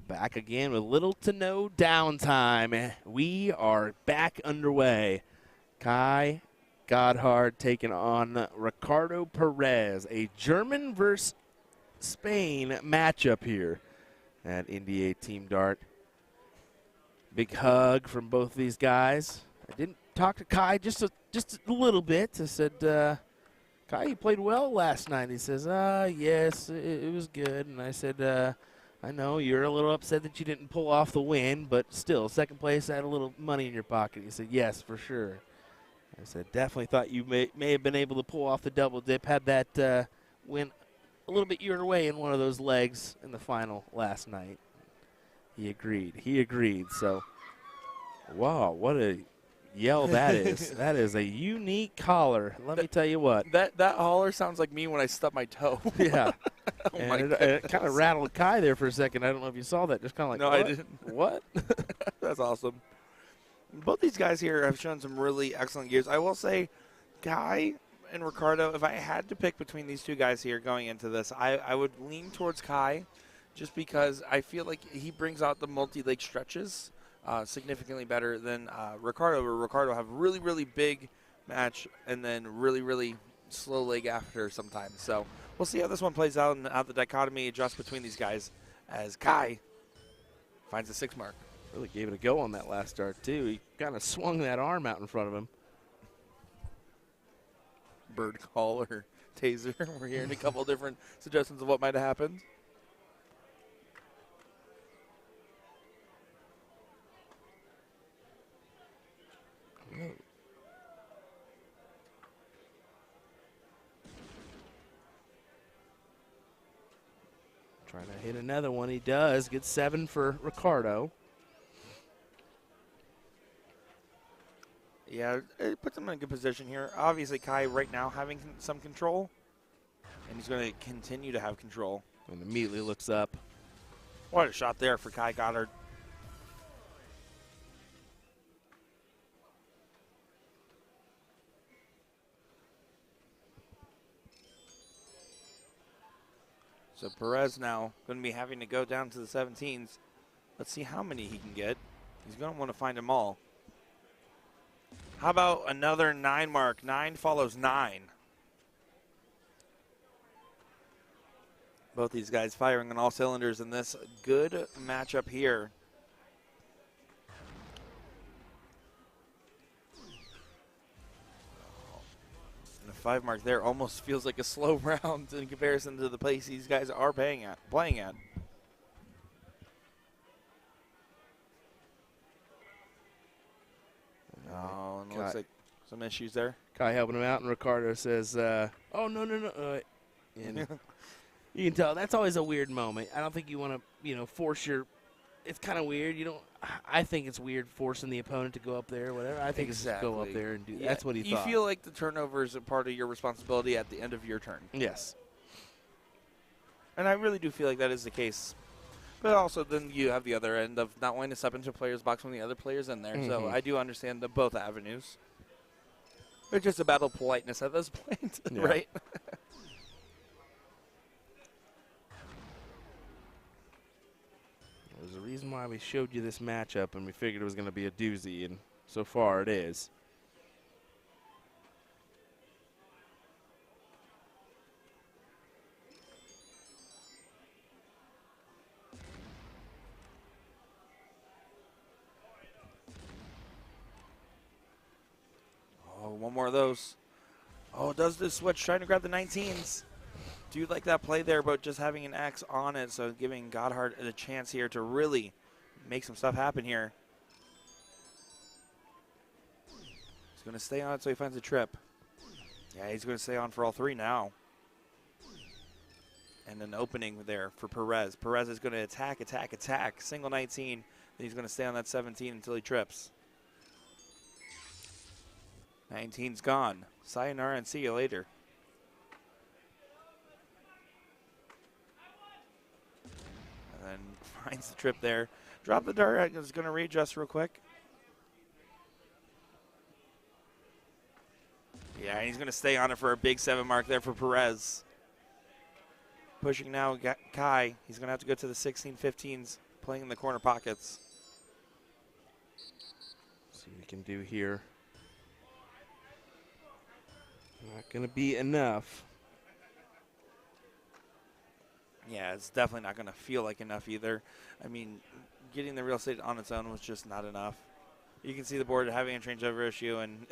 Back again with little to no downtime. We are back underway. Kai Godhard taking on Ricardo Perez. A German versus Spain matchup here at NDA Team Dart. Big hug from both of these guys. I didn't talk to Kai just a little bit. I said, Kai, you played well last night. He says, yes, it was good. And I said, I know you're a little upset that you didn't pull off the win, but still, second place, had a little money in your pocket. He said, yes, for sure. I said, definitely thought you may have been able to pull off the double dip, had that win a little bit your way in one of those legs in the final last night. He agreed. So, wow, what a yell that is. That is a unique holler. Let me tell you what. That holler sounds like me when I stub my toe. Yeah. Oh and it kind of rattled Kai there for a second. I don't know if you saw that. Just kind of like, no, what? I didn't. What? That's awesome. Both these guys here have shown some really excellent gears. I will say, Kai and Ricardo, if I had to pick between these two guys here going into this, I would lean towards Kai just because I feel like he brings out the multi-leg stretches significantly better than Ricardo, where Ricardo have really, really big match and then really, really slow leg after sometimes. So we'll see how this one plays out and how the dichotomy adjusts between these guys as Kai finds the 6 mark. Really gave it a go on that last start, too. He kind of swung that arm out in front of him. Bird call or taser. We're hearing a couple different suggestions of what might have happened. Trying to hit another one. He does. Gets 7 for Ricardo. Yeah, it puts him in a good position here. Obviously, Kai right now having some control, and he's going to continue to have control. And immediately looks up. What a shot there for Kai Goddard. So Perez now going to be having to go down to the 17s. Let's see how many he can get. He's going to want to find them all. How about another 9 mark? 9 follows 9. Both these guys firing on all cylinders in this good matchup here. And the 5 mark there almost feels like a slow round in comparison to the pace these guys are playing at. Oh, and it looks like some issues there. Kai helping him out, and Ricardo says, oh, no. And you can tell that's always a weird moment. I don't think you want to, force your – it's kind of weird. I think it's weird forcing the opponent to go up there or whatever. I think it's just go up there and do that. Yeah, that's what he thought. You feel like the turnover is a part of your responsibility at the end of your turn. Yes. And I really do feel like that is the case. But also then you have the other end of not wanting to step into a player's box when the other player's in there. Mm-hmm. So I do understand both avenues. It's just a battle of politeness at this point, right? There's a reason why we showed you this matchup, and we figured it was going to be a doozy, and so far it is. Oh, one more of those. Oh, does this switch, trying to grab the 19s. Do you like that play there, but just having an X on it, so giving Godhard a chance here to really make some stuff happen here. He's going to stay on it so he finds a trip. Yeah, he's going to stay on for all 3 now. And an opening there for Perez. Perez is going to attack. Single 19. Then he's going to stay on that 17 until he trips. 19's gone. Sayonara and see you later. And then finds the trip there. Drop the dart. Is going to readjust real quick. Yeah, he's going to stay on it for a big 7 mark there for Perez. Pushing now, Kai. He's going to have to go to the 16, 15s playing in the corner pockets. See what we can do here. Not going to be enough. Yeah, it's definitely not going to feel like enough either. I mean, getting the real estate on its own was just not enough. You can see the board having a changeover issue, and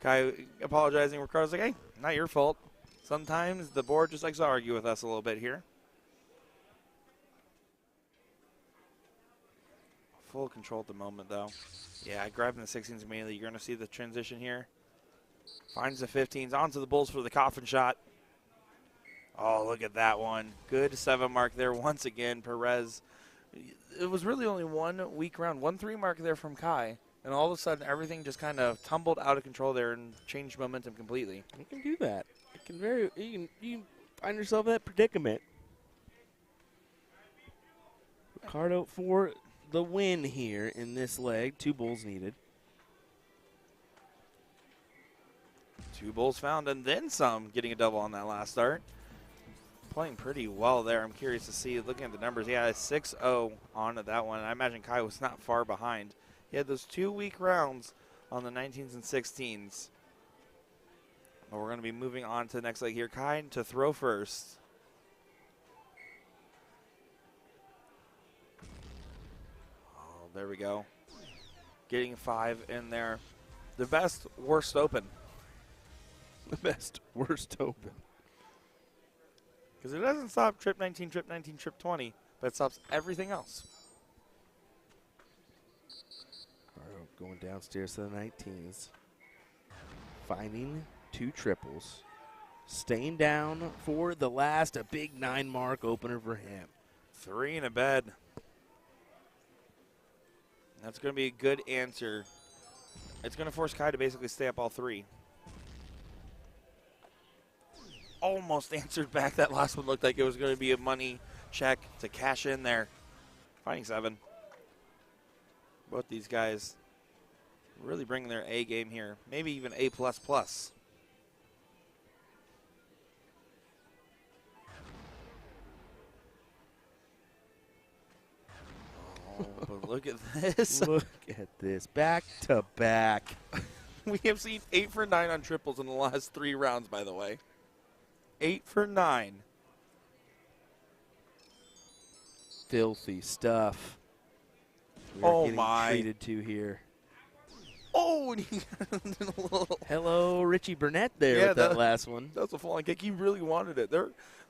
Kai apologizing. Ricardo's like, hey, not your fault. Sometimes the board just likes to argue with us a little bit here. Full control at the moment, though. Yeah, grabbing the 16s immediately. You're going to see the transition here. Finds the 15s onto the Bulls for the coffin shot. Oh, look at that one. Good 7 mark there once again. Perez. It was really only 1 weak round. 1-3 mark there from Kai. And all of a sudden, everything just kind of tumbled out of control there and changed momentum completely. You can do that. You can find yourself in that predicament. Ricardo for the win here in this leg. 2 bulls needed. 2 bulls found and then some, getting a double on that last start. Playing pretty well there. I'm curious to see, looking at the numbers. Yeah, 6-0 on that one. I imagine Kai was not far behind. He had those 2 weak rounds on the 19s and 16s. But we're going to be moving on to the next leg here. Kai to throw first. Oh, there we go. Getting 5 in there. The best, worst open. The best, worst open. Because it doesn't stop trip 19, trip 19, trip 20, but it stops everything else. Ricardo going downstairs to the 19s. Finding 2 triples. Staying down for the last, a big 9 mark opener for him. 3 in a bed. That's going to be a good answer. It's going to force Kai to basically stay up all 3. Almost answered back. That last one looked like it was going to be a money check to cash in there. Finding 7. Both these guys really bringing their A game here. Maybe even A++. Oh, but look at this. Look at this. Back to back. We have seen 8 for 9 on triples in the last 3 rounds, by the way. 8 for 9. Filthy stuff. Oh, getting my. treated to here. Oh, and he got a little. Hello, Richie Burnett there with that last one. That was a full-on kick. He really wanted it.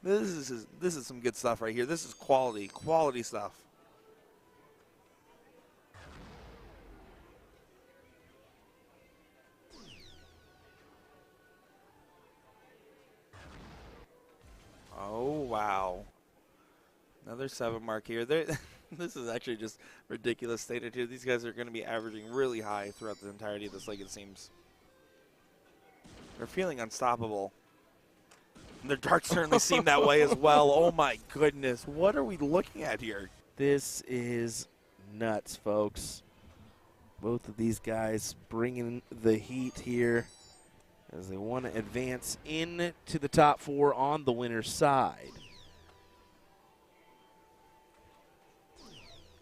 This is some good stuff right here. This is quality stuff. Oh, wow. Another 7 mark here. This is actually just ridiculous stated here. These guys are going to be averaging really high throughout the entirety of this leg, it seems. They're feeling unstoppable. Their darts certainly seem that way as well. Oh, my goodness. What are we looking at here? This is nuts, folks. Both of these guys bringing the heat here as they want to advance into the top 4 on the winner's side.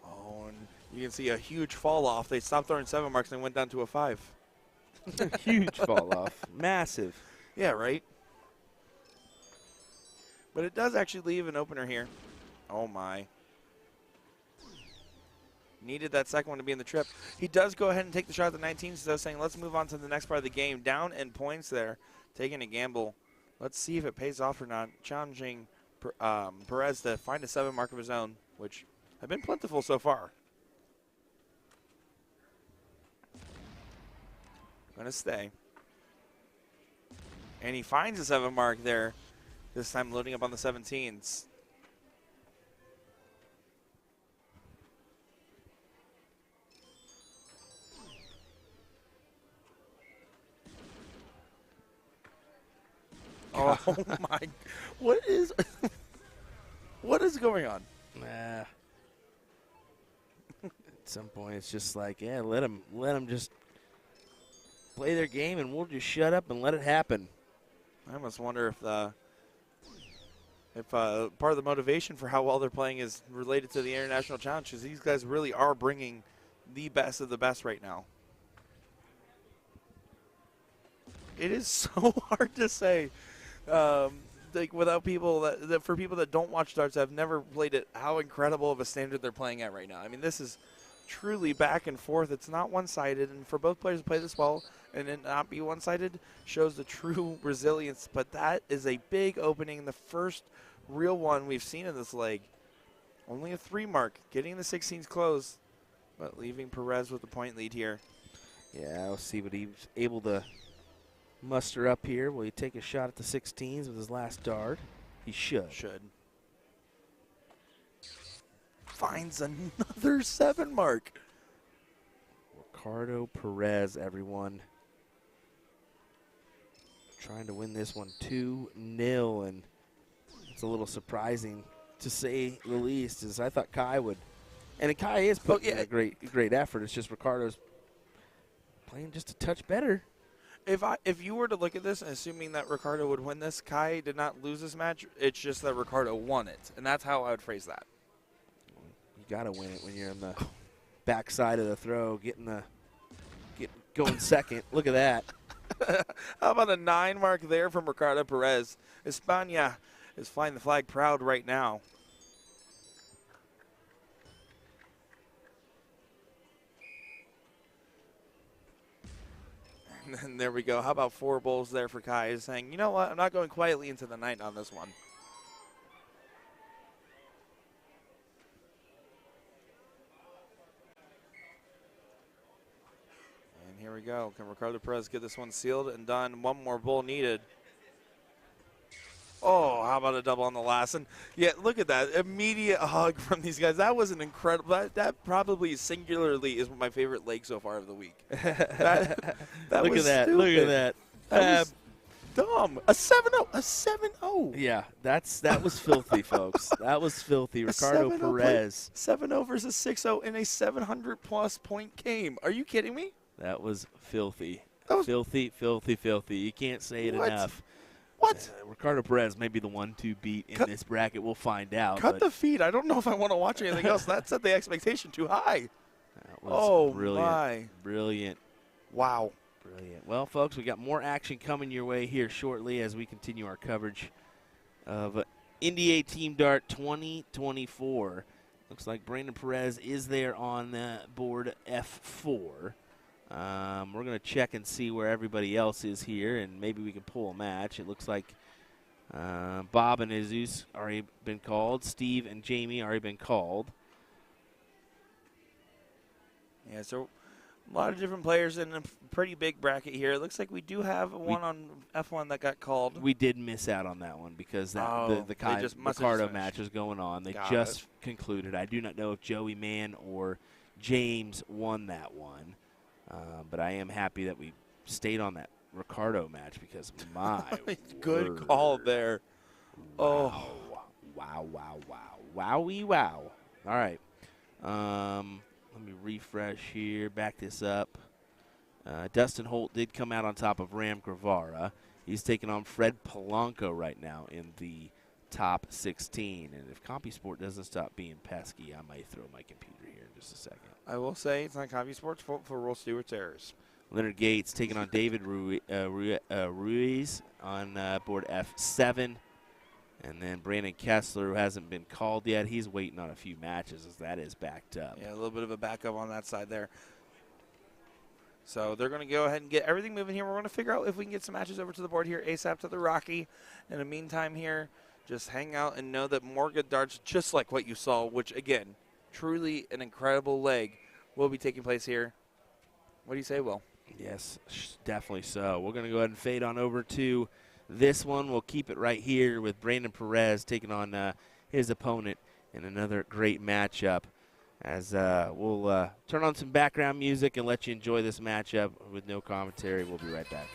Oh, and you can see a huge fall off. They stopped throwing 7 marks and went down to a 5. Huge fall off. Massive. Yeah, right? But it does actually leave an opener here. Oh, my. Needed that second one to be in the trip. He does go ahead and take the shot at the 19s, though, saying let's move on to the next part of the game. Down in points there, taking a gamble. Let's see if it pays off or not. Challenging Perez to find a 7 mark of his own, which have been plentiful so far. Going to stay. And he finds a 7 mark there, this time loading up on the 17s. Oh my! What is going on? At some point, it's just like, yeah, let them just play their game, and we'll just shut up and let it happen. I almost wonder if the If part of the motivation for how well they're playing is related to the International Challenge, because these guys really are bringing the best of the best right now. It is so hard to say, like without people that for people that don't watch darts, have never played it, how incredible of a standard they're playing at right now. I mean, this is truly back and forth. It's not one-sided, and for both players to play this well and it not be one-sided shows the true resilience. But that is a big opening, the first real one we've seen in this leg. Only a 3 mark, getting the 16s close, but leaving Perez with the point lead here. Yeah, we'll see what he's able to muster up here. Will he take a shot at the 16s with his last dart? He should. Finds another 7 mark. Ricardo Perez, everyone. Trying to win this one 2-0, and it's a little surprising to say the least, as I thought Kai would. And Kai is putting in a great effort. It's just Ricardo's playing just a touch better. If you were to look at this and assuming that Ricardo would win this, Kai did not lose this match. It's just that Ricardo won it, and that's how I would phrase that. You got to win it when you're on the backside of the throw, going second. Look at that. How about a 9 mark there from Ricardo Perez? España is flying the flag proud right now. And then there we go. How about 4 bowls there for Kai? He's saying, you know what? I'm not going quietly into the night on this one. And here we go. Can Ricardo Perez get this one sealed and done? 1 more bowl needed. Oh, how about a double on the last? And yeah, look at that. Immediate hug from these guys. That was an incredible. That probably singularly is my favorite leg so far of the week. That Look was at that. stupid. Look at that. That was dumb. A 7-0. A 7-0. Yeah, that was filthy, folks. That was filthy. Ricardo Perez. 7-0 versus 6-0 in a 700-plus point game. Are you kidding me? That was filthy. That was filthy, filthy, filthy. You can't say it What? enough. What? Ricardo Perez may be the one to beat in this bracket. We'll find out. Cut the feed. I don't know if I want to watch anything else. That set the expectation too high. That was brilliant. My. Brilliant. Wow. Brilliant. Well, folks, we got more action coming your way here shortly as we continue our coverage of NDA Team Dart 2024. Looks like Brandon Perez is there on board F4. We're going to check and see where everybody else is here, and maybe we can pull a match. It looks like Bob and Jesus already been called. Steve and Jamie already been called. Yeah, so a lot of different players in a pretty big bracket here. It looks like we do have one on F1 that got called. We did miss out on that one because the Ricardo match is going on. They just concluded. I do not know if Joey Mann or James won that one. But I am happy that we stayed on that Ricardo match because my good word. call there. Wow. Wow, wow, wow. Wowie, wow. All right. Let me refresh here, back this up. Dustin Holt did come out on top of Ram Guevara. He's taking on Fred Polanco right now in the top 16. And if CompuSport doesn't stop being pesky, I might throw my computer here in just a second. I will say it's not CompuSport's fault for Roll Stewart's errors. Leonard Gates taking on David Ruiz on board F7. And then Brandon Kessler, who hasn't been called yet, he's waiting on a few matches as that is backed up. Yeah, a little bit of a backup on that side there. So they're going to go ahead and get everything moving here. We're going to figure out if we can get some matches over to the board here ASAP to the Rocky. In the meantime here, just hang out and know that more good darts, just like what you saw, which, again, truly an incredible leg, will be taking place here. What do you say, Will? Yes, definitely so. We're going to go ahead and fade on over to this one. We'll keep it right here with Brandon Perez taking on his opponent in another great matchup. As we'll turn on some background music and let you enjoy this matchup with no commentary. We'll be right back.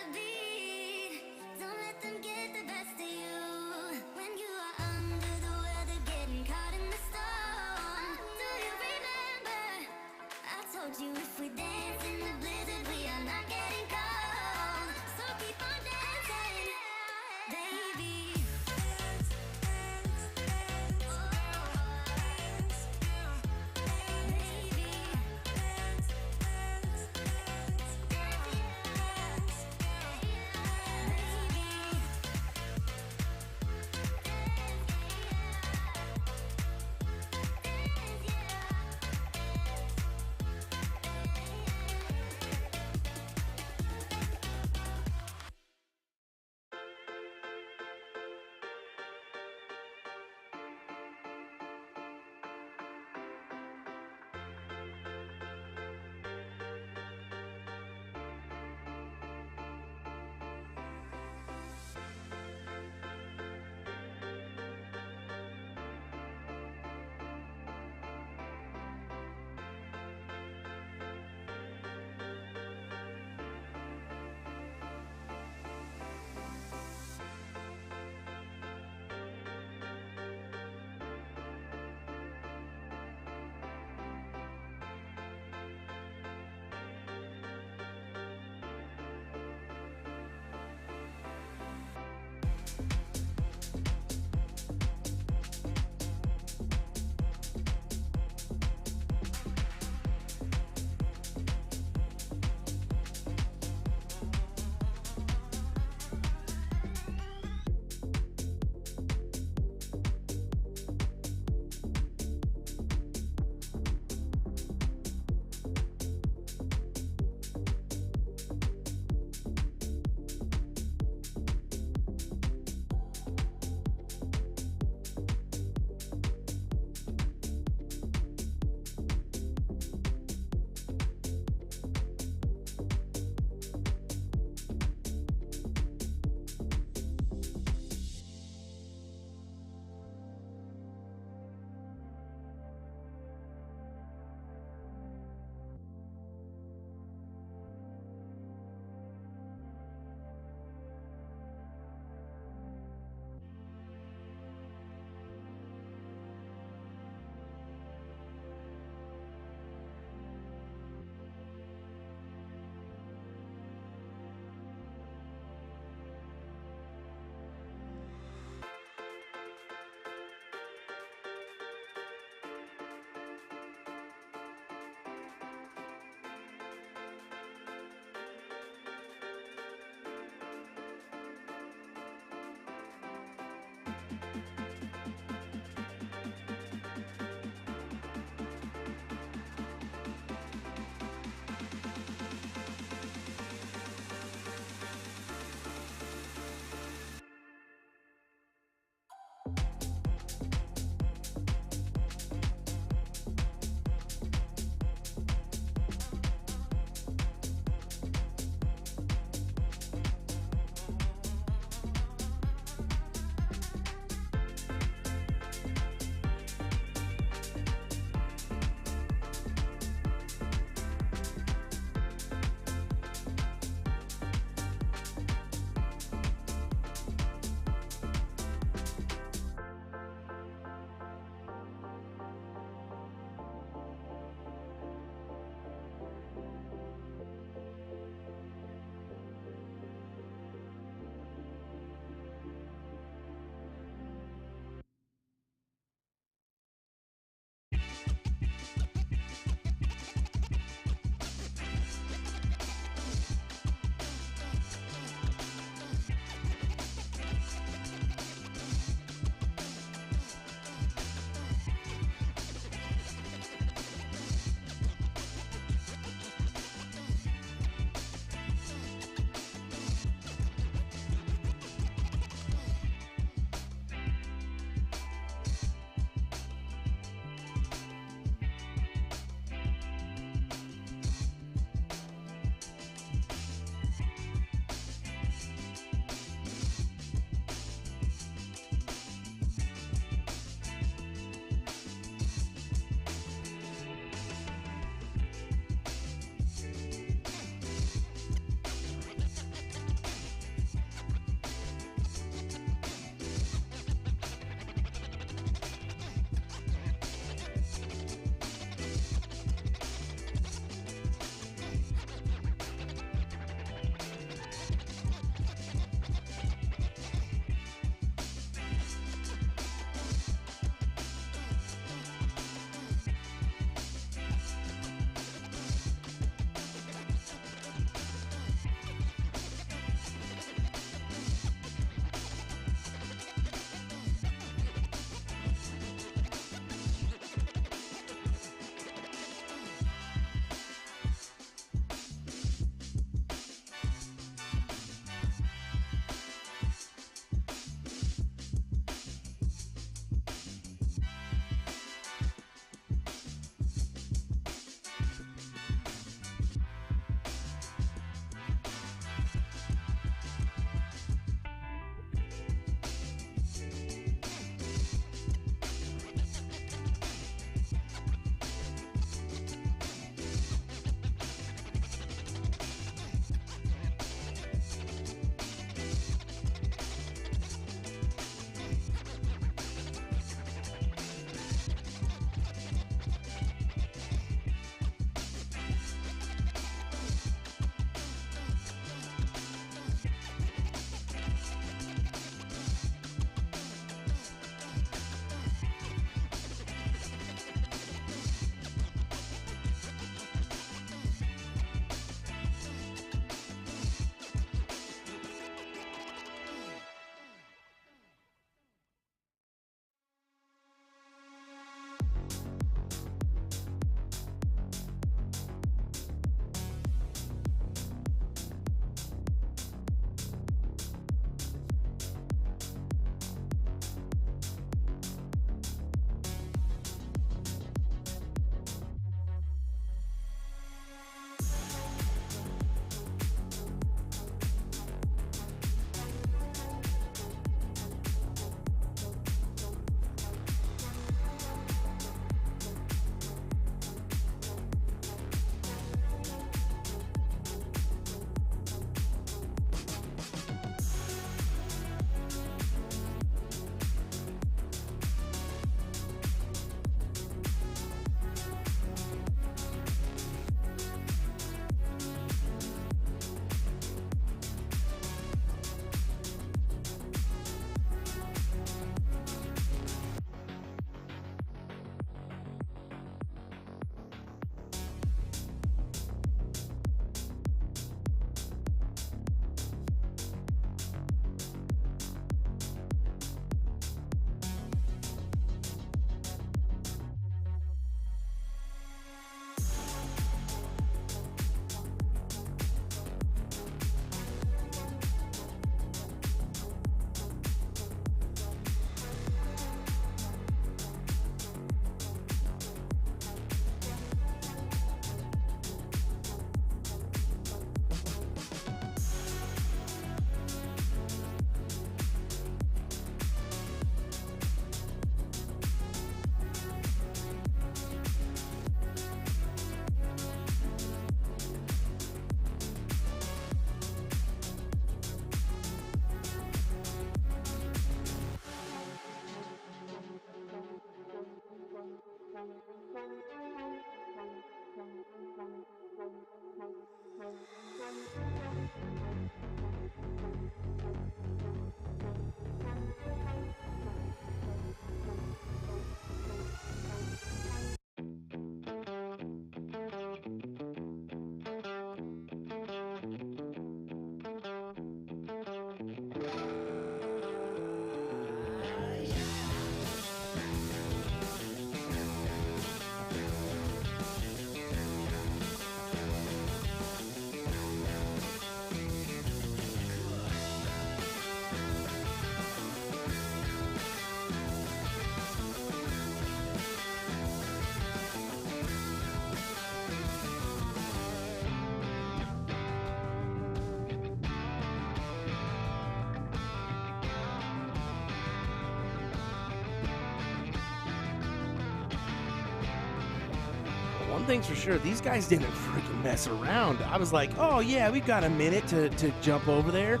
one thing's for sure, these guys didn't freaking mess around. I was like, oh yeah, we've got a minute to jump over there.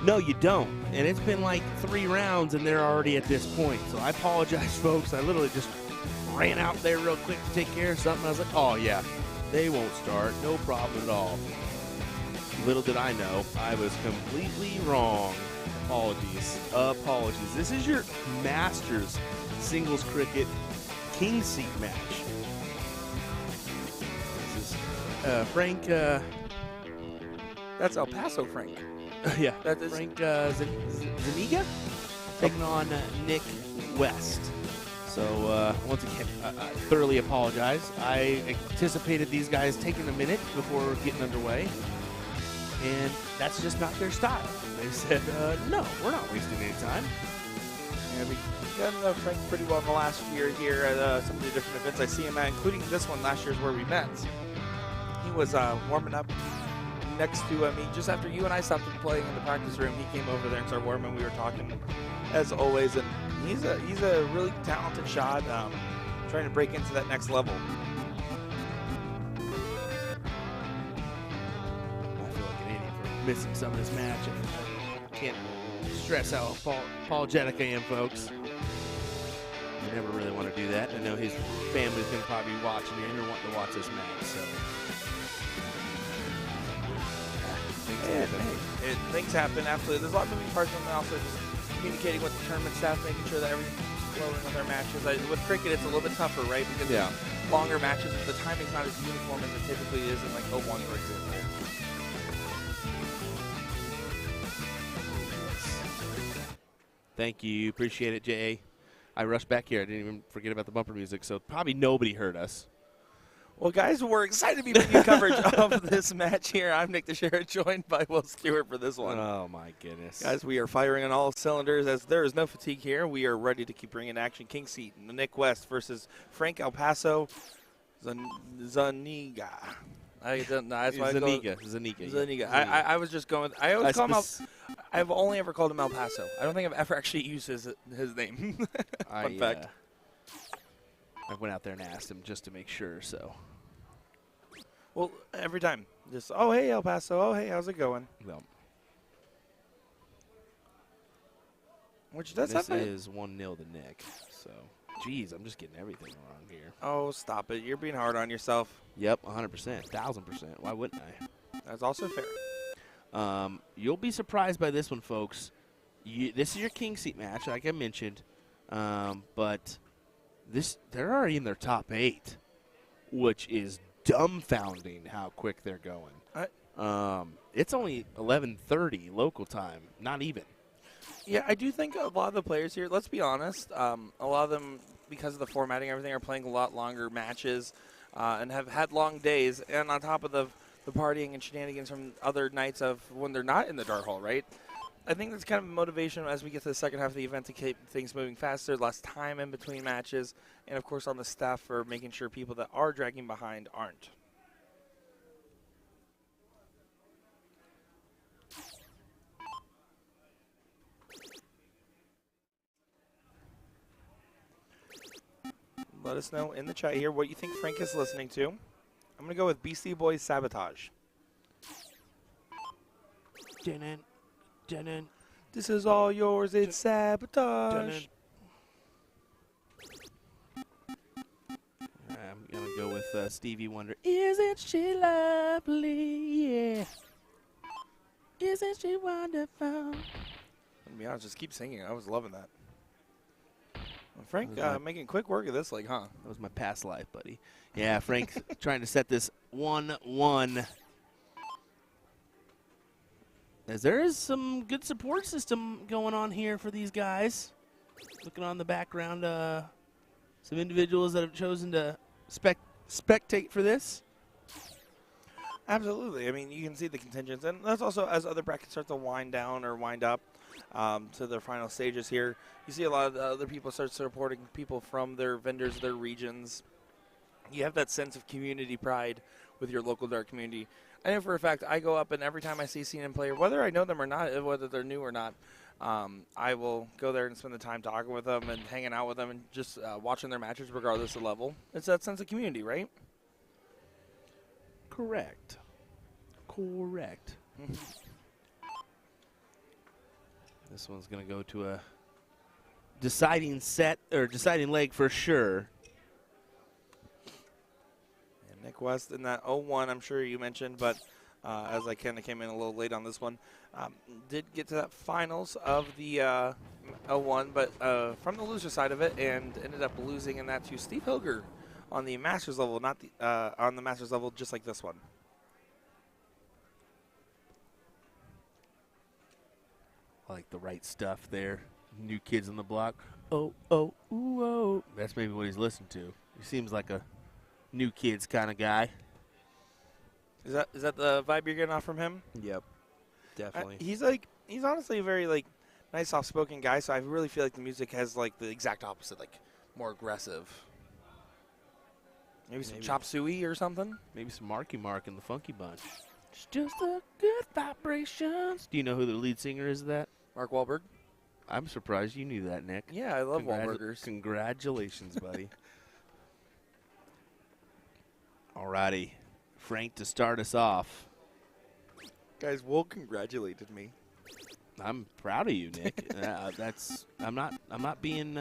No, you don't. And it's been like 3 rounds and they're already at this point. So I apologize, folks. I literally just ran out there real quick to take care of something. I was like, oh yeah, they won't start. No problem at all. Little did I know, I was completely wrong. Apologies. Apologies. This is your Masters Singles Cricket King Seat match. This is Frank. That's El Paso Frank. Yeah, That is Frank Zaniga taking on Nick West. So once again, I thoroughly apologize. I anticipated these guys taking a minute before getting underway, and that's just not their style. They said, no, we're not wasting any time. Yeah, we got to know Frank pretty well in the last year here at some of the different events I see him at, including this one last year's where we met. He was warming up next to me just after you and I stopped playing in the practice room. He came over there and started warming. We were talking as always, and he's a really talented shot, trying to break into that next level. I feel like an idiot for missing some of this match. I can't stress how apologetic I am, folks. I never really want to do that. I know his family's going to probably be watching in or wanting to watch this match, so. Things happen, absolutely. There's a lot of moving parts, and also just communicating with the tournament staff, making sure that everything's flowing with our matches. With cricket, it's a little bit tougher, right? Because it's longer matches, the timing's not as uniform as it typically is in like 01, for example. Thank you. Appreciate it, Jay. I rushed back here. I didn't even forget about the bumper music, so probably nobody heard us. Well, guys, we're excited to be bringing you coverage of this match here. I'm Nick Teixeira, joined by Will Stewart for this one. Oh, my goodness. Guys, we are firing on all cylinders as there is no fatigue here. We are ready to keep bringing action. King Seat, Nick West versus Frank El Paso Zaniga. Zaniga. I was just going. I always call him I've only ever called him El Paso. I don't think I've ever actually used his name. Fun fact. I went out there and asked him just to make sure, so. Well, every time. Just, oh, hey, El Paso. Oh, hey, how's it going? No. Which does this happen. is 1-0 to Nick, so. Geez, I'm just getting everything wrong here. Oh, stop it. You're being hard on yourself. Yep, 100%, 1,000%. Why wouldn't I? That's also fair. You'll be surprised by this one, folks. This is your King Seat match, like I mentioned, but they're already in their top 8, which is dumbfounding how quick they're going. It's only 11:30 local time, not even. Yeah, I do think a lot of the players here, let's be honest, a lot of them, because of the formatting and everything, are playing a lot longer matches and have had long days. And on top of the partying and shenanigans from other nights of when they're not in the dart hall, right? I think that's kind of a motivation as we get to the second half of the event to keep things moving faster, less time in between matches, and, of course, on the staff for making sure people that are dragging behind aren't. Let us know in the chat here what you think Frank is listening to. I'm going to go with Beastie Boys Sabotage. This is all yours, it's sabotage. I'm going to go with Stevie Wonder. Isn't she lovely? Yeah. Isn't she wonderful? To be honest, just keep singing. I was loving that. Well, Frank making quick work of this, like, huh? That was my past life, buddy. Yeah, Frank's trying to set this 1-1. As there is some good support system going on here for these guys. Looking on the background, some individuals that have chosen to spectate for this. Absolutely. I mean, you can see the contingents. And that's also as other brackets start to wind down or wind up to their final stages here. You see a lot of other people start supporting people from their vendors, their regions. You have that sense of community pride with your local dart community. I know for a fact I go up and every time I see a CNN player, whether I know them or not, whether they're new or not, I will go there and spend the time talking with them and hanging out with them and just watching their matches regardless of level. It's that sense of community, right? correct. Correct. This one's going to go to a deciding set, or deciding leg for sure. And Nick West in that 0-1, I'm sure you mentioned, but as I kind of came in a little late on this one, did get to that finals of the 0-1, but from the loser side of it, and ended up losing in that to Steve Hilger on the Masters level, not the on the Masters level, just like this one. I like the right stuff there. New Kids on the Block. Oh, oh, ooh, oh. That's maybe what he's listening to. He seems like a New Kids kind of guy. Is that the vibe you're getting off from him? Yep, definitely. He's honestly a very nice, soft-spoken guy. So I really feel like the music has the exact opposite, more aggressive. Maybe some chop suey or something. Maybe some Marky Mark in the Funky Bunch. It's just a good vibrations. Do you know who the lead singer is of that? Mark Wahlberg. I'm surprised you knew that, Nick. Yeah, I love Wahlburgers. Congratulations, buddy. Alrighty. Frank to start us off. Guys, Will congratulated me. I'm proud of you, Nick. I'm not being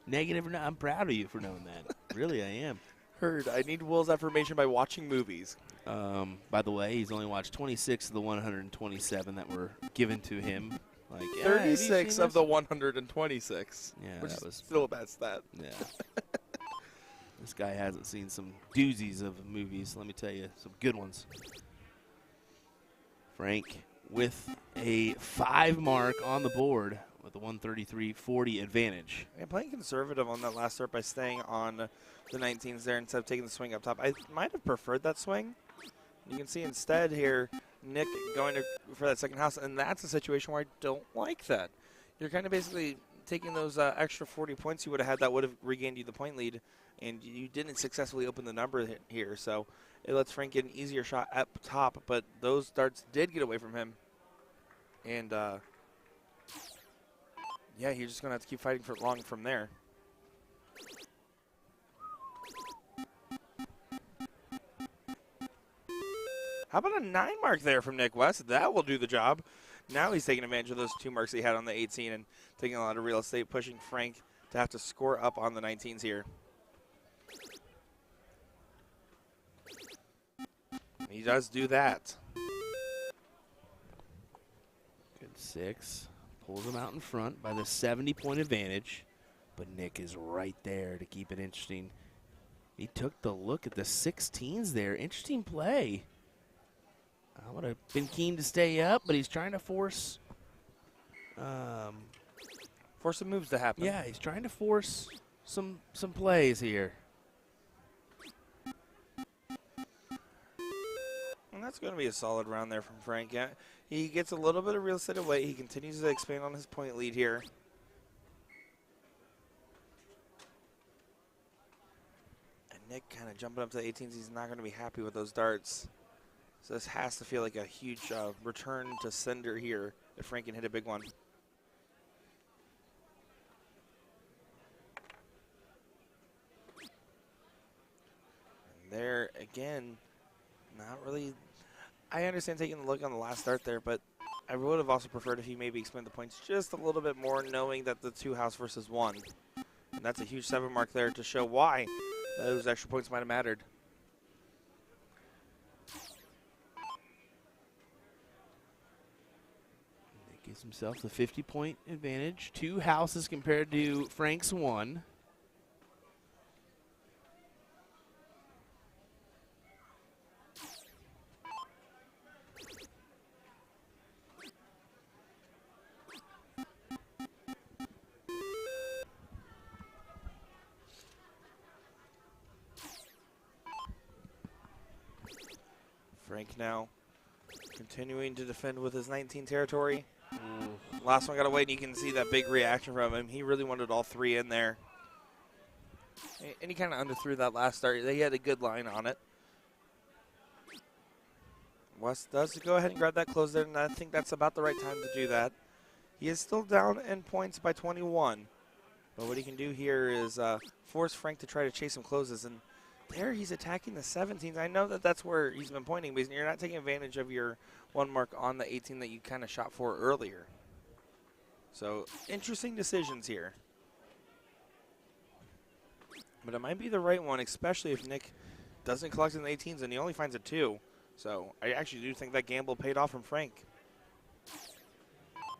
negative or not. I'm proud of you for knowing that. Really, I am. Heard. I need Will's affirmation by watching movies. By the way, he's only watched 26 of the 127 that were given to him. 36 of the 126. Yeah, which that is was still a bad stat. Yeah. This guy hasn't seen some doozies of movies, let me tell you, some good ones. Frank with a 5 mark on the board with a 133.40 advantage. And playing conservative on that last start by staying on the 19s there instead of taking the swing up top. I might have preferred that swing. You can see instead here Nick going for that second house, and that's a situation where I don't like that. You're kind of basically taking those extra 40 points you would have had that would have regained you the point lead, and you didn't successfully open the number here. So it lets Frank get an easier shot up top, but those darts did get away from him. And, yeah, you're just going to have to keep fighting for long from there. How about a 9 mark there from Nick West? That will do the job. Now he's taking advantage of those 2 marks he had on the 18 and taking a lot of real estate, pushing Frank to have to score up on the 19s here. He does do that. Good 6. Pulls him out in front by the 70-point advantage. But Nick is right there to keep it interesting. He took the look at the 16s there. Interesting play. I would have been keen to stay up, but he's trying to force some moves to happen. Yeah, he's trying to force some plays here. And that's going to be a solid round there from Frank. Yeah, he gets a little bit of real estate away. He continues to expand on his point lead here. And Nick kind of jumping up to the 18s. He's not going to be happy with those darts. So this has to feel like a huge return to sender here if Frank can hit a big one. And there again, not really. I understand taking the look on the last start there, but I would have also preferred if he maybe explained the points just a little bit more, knowing that the 2 house versus 1. And that's a huge 7 mark there to show why those extra points might have mattered. Gives himself the 50-point advantage. 2 houses compared to Frank's 1. Frank now continuing to defend with his 19 territory. Last one got away, and you can see that big reaction from him. He really wanted all 3 in there. And he kind of underthrew that last start. He had a good line on it. West does go ahead and grab that close there, and I think that's about the right time to do that. He is still down in points by 21. But what he can do here is force Frank to try to chase some closes. And there he's attacking the 17s. I know that that's where he's been pointing, but you're not taking advantage of your 1 mark on the 18 that you kind of shot for earlier. So interesting decisions here. But it might be the right one, especially if Nick doesn't collect in the 18s and he only finds a 2. So I actually do think that gamble paid off from Frank.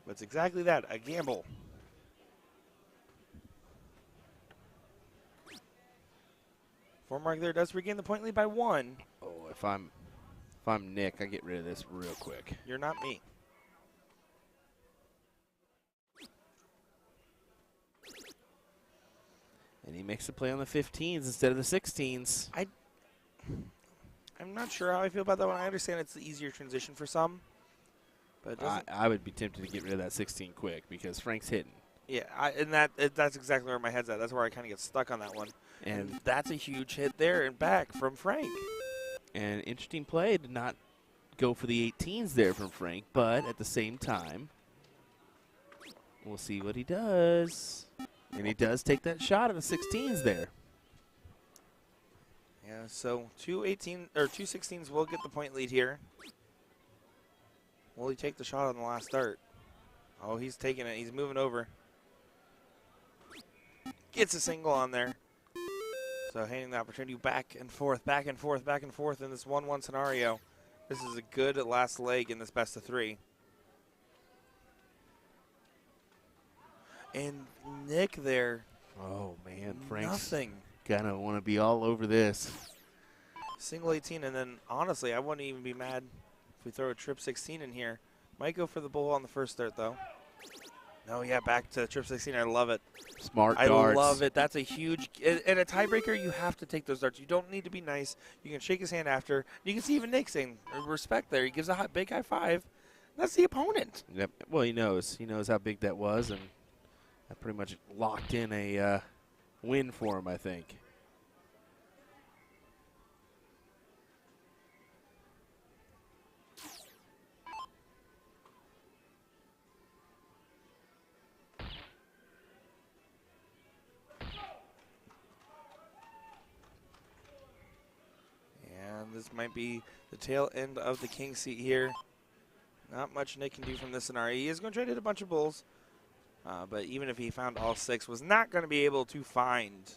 But it's exactly that, a gamble. Four mark there does regain the point lead by 1. Oh, if I'm Nick, I get rid of this real quick. You're not me. And he makes the play on the 15s instead of the 16s. I'm not sure how I feel about that one. I understand it's the easier transition for some. But it doesn't. I would be tempted to get rid of that 16 quick because Frank's hitting. Yeah, that's exactly where my head's at. That's where I kind of get stuck on that one. And that's a huge hit there and back from Frank. And interesting play to not go for the 18s there from Frank, but at the same time, we'll see what he does. And he does take that shot at the 16s there. Yeah, so two 16s will get the point lead here. Will he take the shot on the last start? Oh, he's taking it. He's moving over. Gets a single on there. So handing the opportunity back and forth, back and forth, back and forth in this 1-1 scenario. This is a good last leg in this best of 3. And Nick there. Oh, man. Frank's nothing. Gonna want to be all over this. Single 18, and then honestly, I wouldn't even be mad if we throw a trip 16 in here. Might go for the bull on the first start, though. No, yeah, back to trip 16. I love it. Smart darts. I love it. That's a huge – and a tiebreaker, you have to take those darts. You don't need to be nice. You can shake his hand after. You can see even Nick saying respect there. He gives a big high five. That's the opponent. Yep. Well, he knows. He knows how big that was, and that pretty much locked in a win for him, I think. This might be the tail end of the king seat here. Not much Nick can do from this scenario. He is going to try to hit a bunch of bulls, but even if he found all 6, was not going to be able to find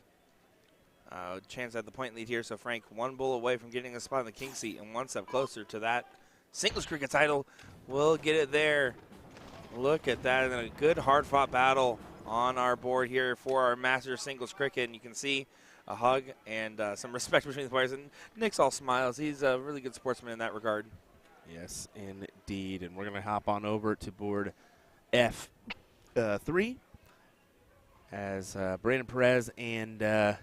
a chance at the point lead here. So Frank 1 bull away from getting a spot in the king seat and 1 step closer to that singles cricket title. We'll get it there. Look at that, and then a good hard-fought battle on our board here for our master singles cricket, and you can see a hug and some respect between the players. And Nick's all smiles. He's a really good sportsman in that regard. Yes, indeed. And we're going to hop on over to board F3 as Brandon Perez and this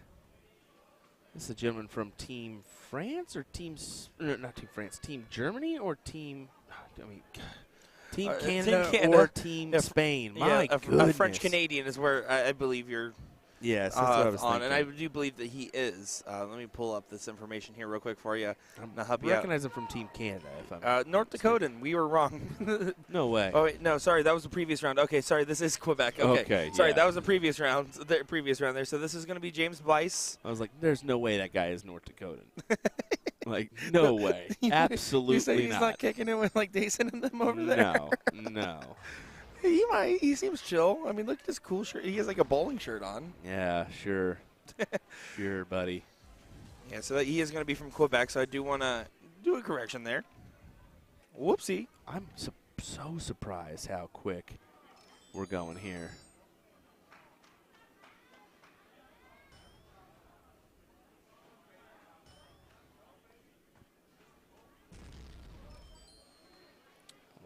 is a gentleman from Team France or not Team France, Team Germany or Team Canada or Team Spain. My goodness. A French-Canadian is where I believe you're yes, that's what I was thinking. And I do believe that he is. Let me pull up this information here real quick for you. I recognize him from Team Canada. If I'm North Dakotan. We were wrong. No way. Oh, wait, no, sorry. That was the previous round. Okay, sorry. This is Quebec. Okay. Sorry, yeah. that was the previous round. The previous round there. So this is going to be James Bice. I was like, there's no way that guy is North Dakotan. Like, no way. Absolutely you say he's not kicking it with, like, Dason and them over there? No. He might. He seems chill. I mean, look at this cool shirt. He has, like, a bowling shirt on. Yeah, sure. Sure, buddy. Yeah, so he is going to be from Quebec, so I do want to do a correction there. Whoopsie. I'm so surprised how quick we're going here.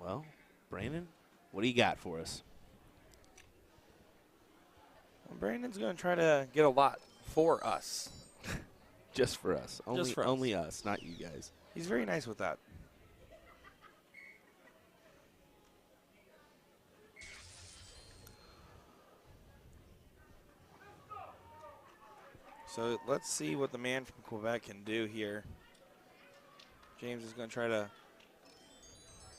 Well, Brandon, what do you got for us? Well, Brandon's going to try to get a lot for us. Just for us. Only us, not you guys. He's very nice with that. So let's see what the man from Quebec can do here. James is going to try to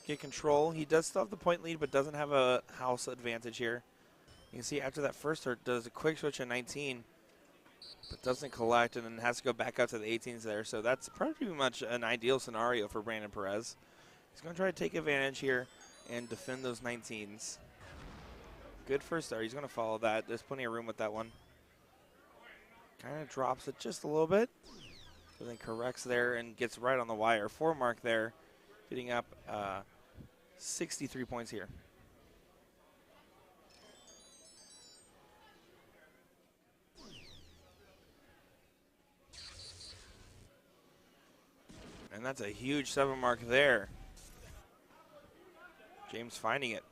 get control. He does still have the point lead, but doesn't have a house advantage here. You can see after that first start, does a quick switch at 19. but doesn't collect and then has to go back out to the 18s there. So that's pretty much an ideal scenario for Brandon Perez. He's going to try to take advantage here and defend those 19s. Good first start. He's going to follow that. There's plenty of room with that one. Kind of drops it just a little bit, but then corrects there and gets right on the wire. 4 mark there, getting up 63 points here. And that's a huge 7 mark there. James finding it.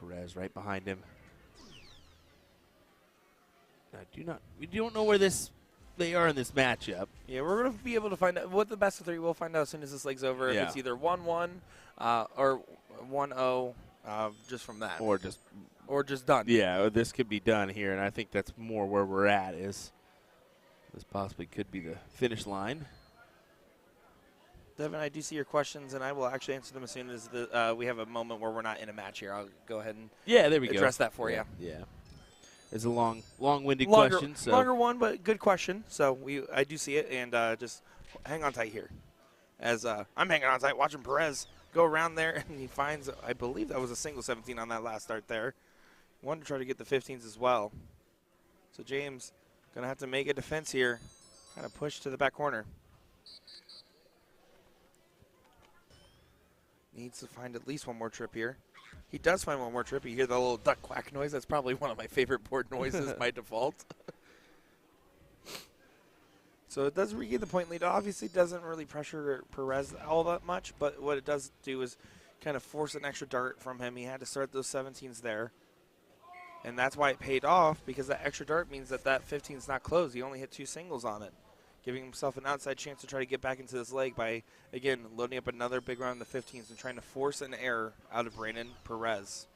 Perez right behind him. We don't know where they are in this matchup. Yeah, we're going to be able to find out what the best of 3. We'll find out as soon as this leg's over. Yeah. If it's either 1-1 or 1-0, just from that. Or just done. Yeah, this could be done here, and I think that's more where we're at. Is this possibly could be the finish line? Devin, I do see your questions, and I will actually answer them as soon as we have a moment where we're not in a match here. I'll go ahead and there we address that for you. Yeah. It's a long-winded question. So. Longer one, but good question. So I do see it, and just hang on tight here. As I'm hanging on tight, watching Perez go around there, and he finds, I believe that was a single 17 on that last start there. Wanted to try to get the 15s as well. So James going to have to make a defense here, kind of push to the back corner. Needs to find at least one more trip here. He does find one more trip. You hear the little duck quack noise. That's probably one of my favorite board noises by default. So it does regain the point lead. Obviously doesn't really pressure Perez all that much, but what it does do is kind of force an extra dart from him. He had to start those 17s there. And that's why it paid off, because that extra dart means that 15 is not closed. He only hit 2 singles on it, giving himself an outside chance to try to get back into this leg by, again, loading up another big round of the 15s and trying to force an error out of Brandon Perez.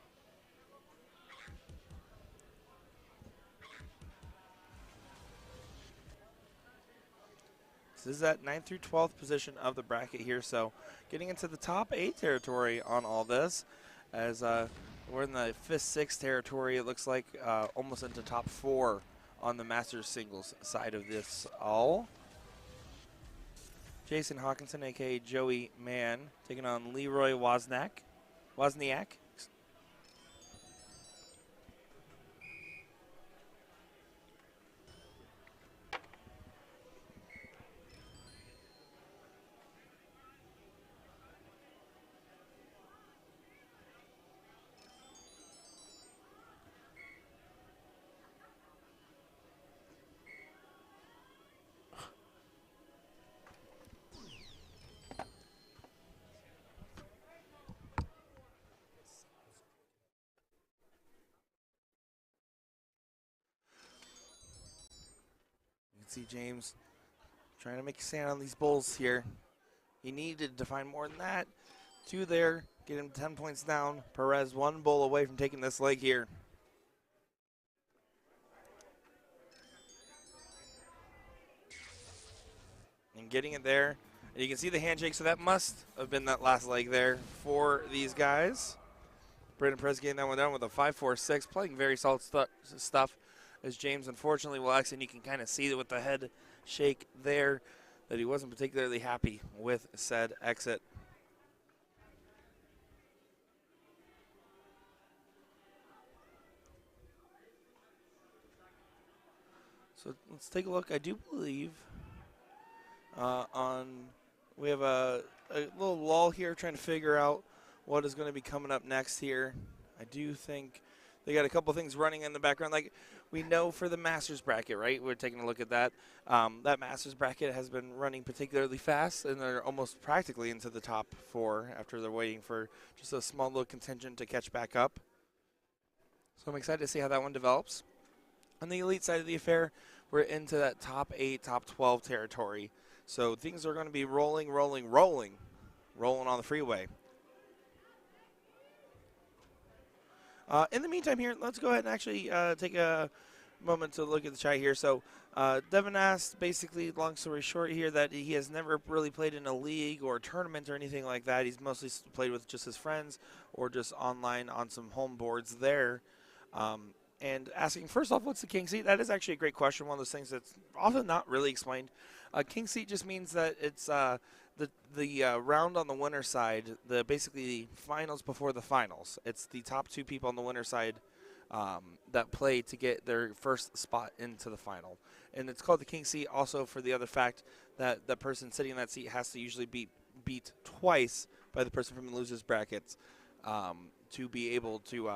This is at 9th through 12th position of the bracket here, so getting into the top 8 territory on all this, as we're in the 5th, 6th territory. It looks like almost into top 4 on the Masters singles side of this all. Jason Hawkinson, a.k.a. Joey Mann, taking on Leroy Wozniak. See James trying to make a stand on these bulls here. He needed to find more than that. 2 there, get him 10 points down. Perez 1 bull away from taking this leg here. And getting it there. And you can see the handshake, so that must have been that last leg there for these guys. Brandon Perez getting that one down with a 5-4-6, playing very solid stuff. As James unfortunately will exit, and you can kind of see that with the head shake there that he wasn't particularly happy with said exit. So let's take a look. I do believe we have a little lull here trying to figure out what is going to be coming up next here. I do think they got a couple things running in the background. Like we know for the Masters bracket, right? We're taking a look at that. That Masters bracket has been running particularly fast, and they're almost practically into the top 4 after they're waiting for just a small little contingent to catch back up. So I'm excited to see how that one develops. On the elite side of the affair, we're into that top 8, top 12 territory. So things are going to be rolling on the freeway. In the meantime here, let's go ahead and actually take a moment to look at the chat here. So Devin asked, basically, long story short here, that he has never really played in a league or a tournament or anything like that. He's mostly played with just his friends or just online on some home boards there. And asking, first off, what's the king seat? That is actually a great question, one of those things that's often not really explained. King seat just means that it's the round on the winner's side, basically the finals before the finals. It's the top 2 people on the winner's side that play to get their first spot into the final. And it's called the king seat also for the other fact that the person sitting in that seat has to usually be beat twice by the person from the losers brackets to be able to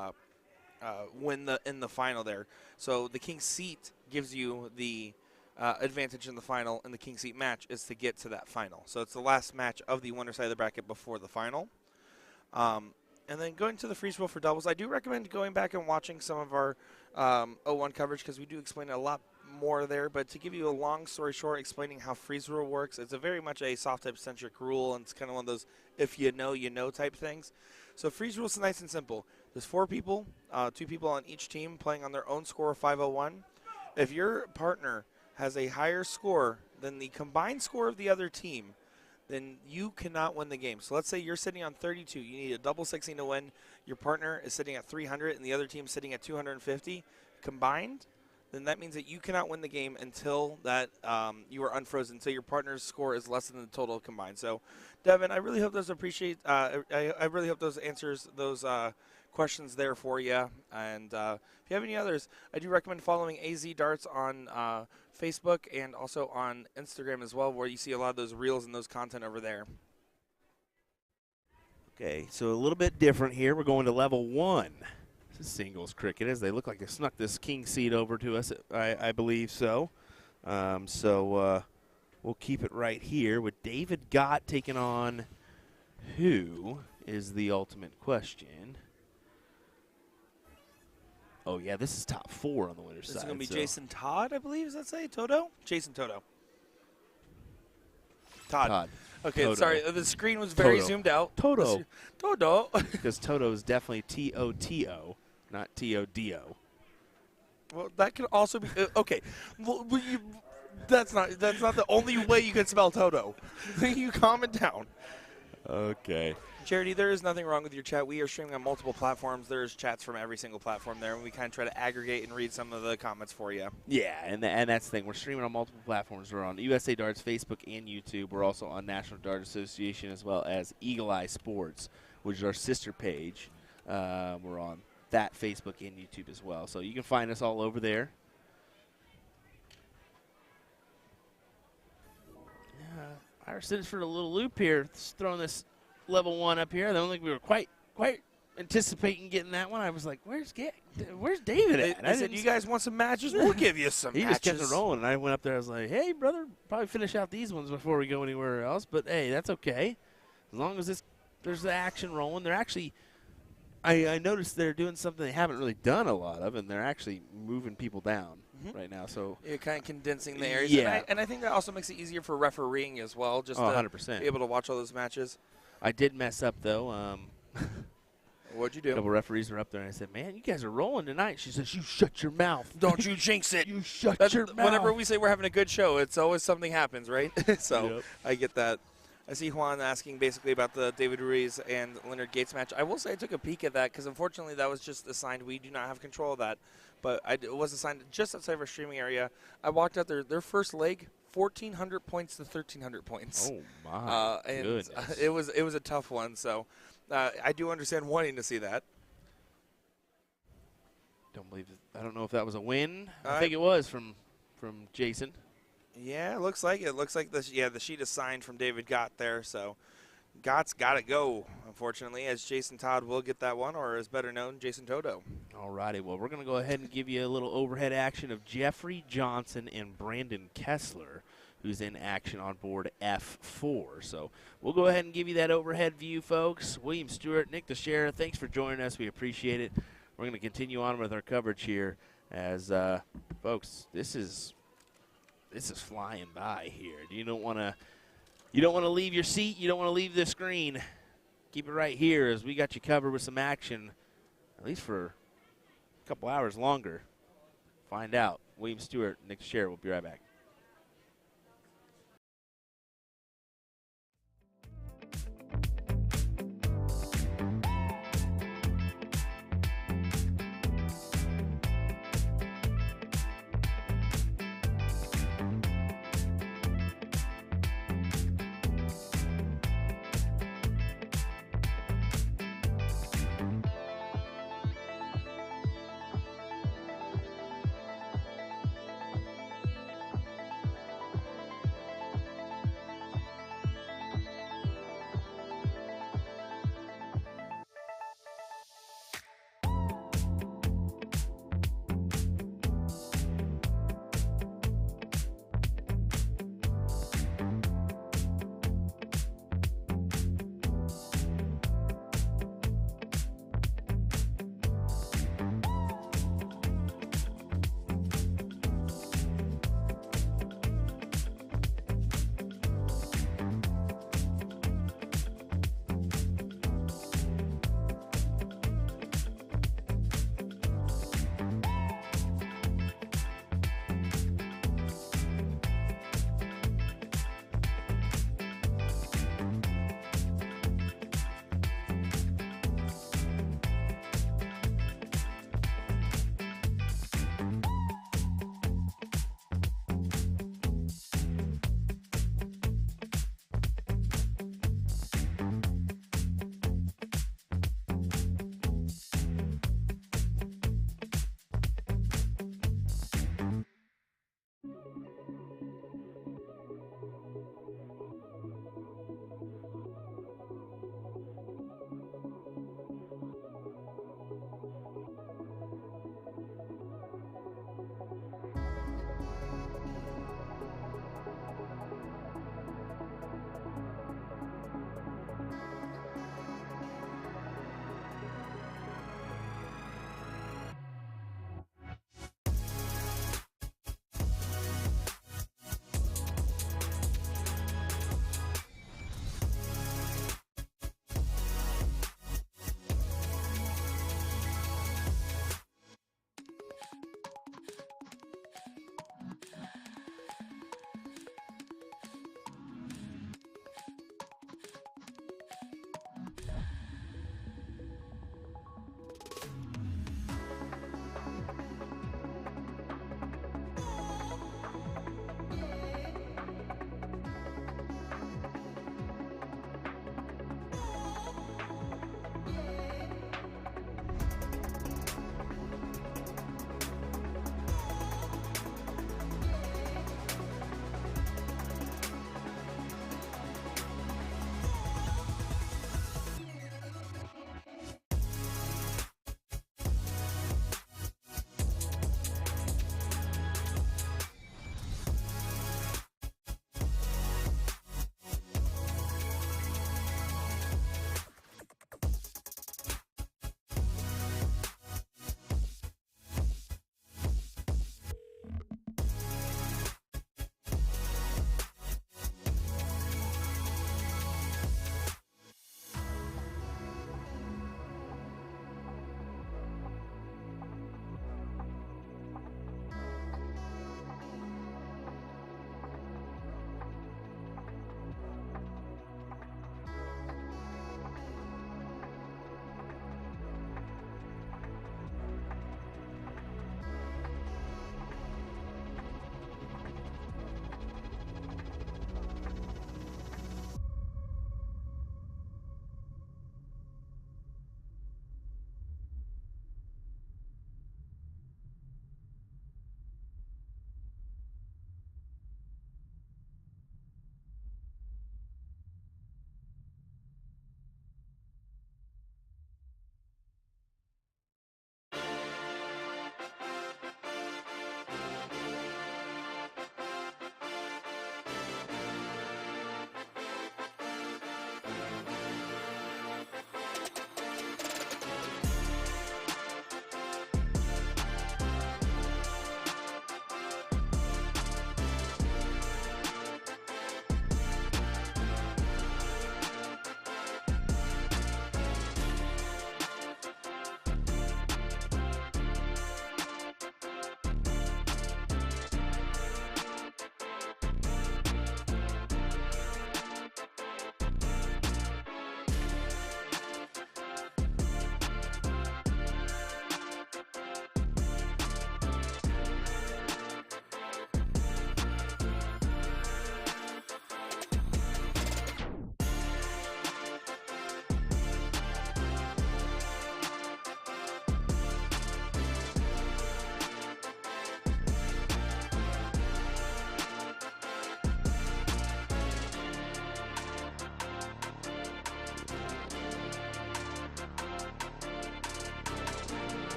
win in the final there. So the king seat gives you the advantage in the final, and the king seat match is to get to that final. So it's the last match of the winner side of the bracket before the final. And then going to the freeze roll for doubles, I do recommend going back and watching some of our 01 coverage because we do explain a lot more there. But to give you a long story short, explaining how freeze roll works, it's a very much a soft type centric rule, and it's kind of one of those if you know type things. So freeze rule is nice and simple. There's 4 people, 2 people on each team playing on their own score of 501. If your partner has a higher score than the combined score of the other team, then you cannot win the game. So let's say you're sitting on 32. You need a double 16 to win. Your partner is sitting at 300 and the other team is sitting at 250 combined. Then that means that you cannot win the game until that you are unfrozen, until your partner's score is less than the total combined. So, Devin, I really hope those I really hope those answers those questions there for you. And if you have any others, I do recommend following AZ Darts on Facebook and also on Instagram as well, where you see a lot of those reels and those content over there. Okay, so a little bit different here. We're going to level 1. This is singles cricket, as they look like they snuck this king seat over to us. I believe so. We'll keep it right here with David Gott taking on who is the ultimate question. Oh, yeah, this is top 4 on the winner's side. This is going to be Jason Todd, I believe. Does that say Toto? Jason Toto. Todd. Okay, Toto. Sorry. The screen was very Toto. zoomed out. Toto. Toto. Because Toto is definitely T-O-T-O, not T-O-D-O. Well, that could also be okay. Well, that's not the only way you can spell Toto. You calm it down. Okay. Charity, there is nothing wrong with your chat. We are streaming on multiple platforms. There's chats from every single platform there, and we kind of try to aggregate and read some of the comments for you. Yeah, and that's the thing. We're streaming on multiple platforms. We're on USA Darts, Facebook, and YouTube. We're also on National Dart Association as well as Eagle Eye Sports, which is our sister page. We're on that Facebook and YouTube as well. So you can find us all over there. Irish sends for a little loop here, just throwing this level 1 up here. I don't think we were quite anticipating getting that one. I was like, where's David at? I said, you guys want some matches? We'll give you some matches. He just kept it rolling, and I went up there. I was like, hey, brother, probably finish out these ones before we go anywhere else. But, hey, that's okay. As long as there's the action rolling. They're actually I noticed they're doing something they haven't really done a lot of, and they're actually moving people down right now. So you're kind of condensing the areas. Yeah. And I think that also makes it easier for refereeing as well, just to 100%. be able to watch all those matches. I did mess up, though. What'd you do? A couple referees were up there, and I said, man, you guys are rolling tonight. She says, you shut your mouth. Don't you jinx it. You shut your mouth. Whenever we say we're having a good show, it's always something happens, right? So Yep. I get that. I see Juan asking basically about the David Ruiz and Leonard Gates match. I will say I took a peek at that because, unfortunately, that was just assigned. We do not have control of that. But it was assigned just outside of our streaming area. I walked out there. Their first leg, 1,400 points to 1,300 points. Oh, my goodness. It was a tough one. So I do understand wanting to see that. I don't know if that was a win. I think it was from Jason. Yeah, it looks like it. Looks like the sheet is signed from David Gott there. So Gott's got to go, unfortunately, as Jason Todd will get that one, or as better known, Jason Toto. All righty. Well, we're going to go ahead and give you a little overhead action of Jeffrey Johnson and Brandon Kessler, who's in action on board F4. So we'll go ahead and give you that overhead view, folks. William Stewart, Nick Teixeira, thanks for joining us. We appreciate it. We're going to continue on with our coverage here as, folks, this is flying by here. You don't want to leave your seat. You don't want to leave the screen. Keep it right here as we got you covered with some action, at least for a couple hours longer. Find out William Stewart, Nick Scher. We'll be right back.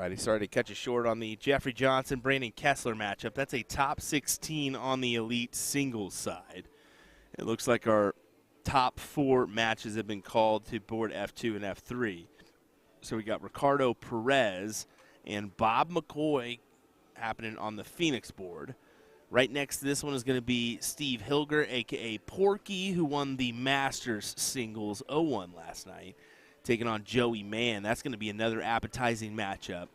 Alrighty, sorry to catch you short on the Jeffrey Johnson, Brandon Kessler matchup. That's a top 16 on the elite singles side. It looks like our top 4 matches have been called to board F2 and F3. So we got Ricardo Perez and Bob McCoy happening on the Phoenix board. Right next to this one is going to be Steve Hilger, a.k.a. Porky, who won the Masters Singles 0-1 last night, taking on Joey Mann. That's going to be another appetizing matchup.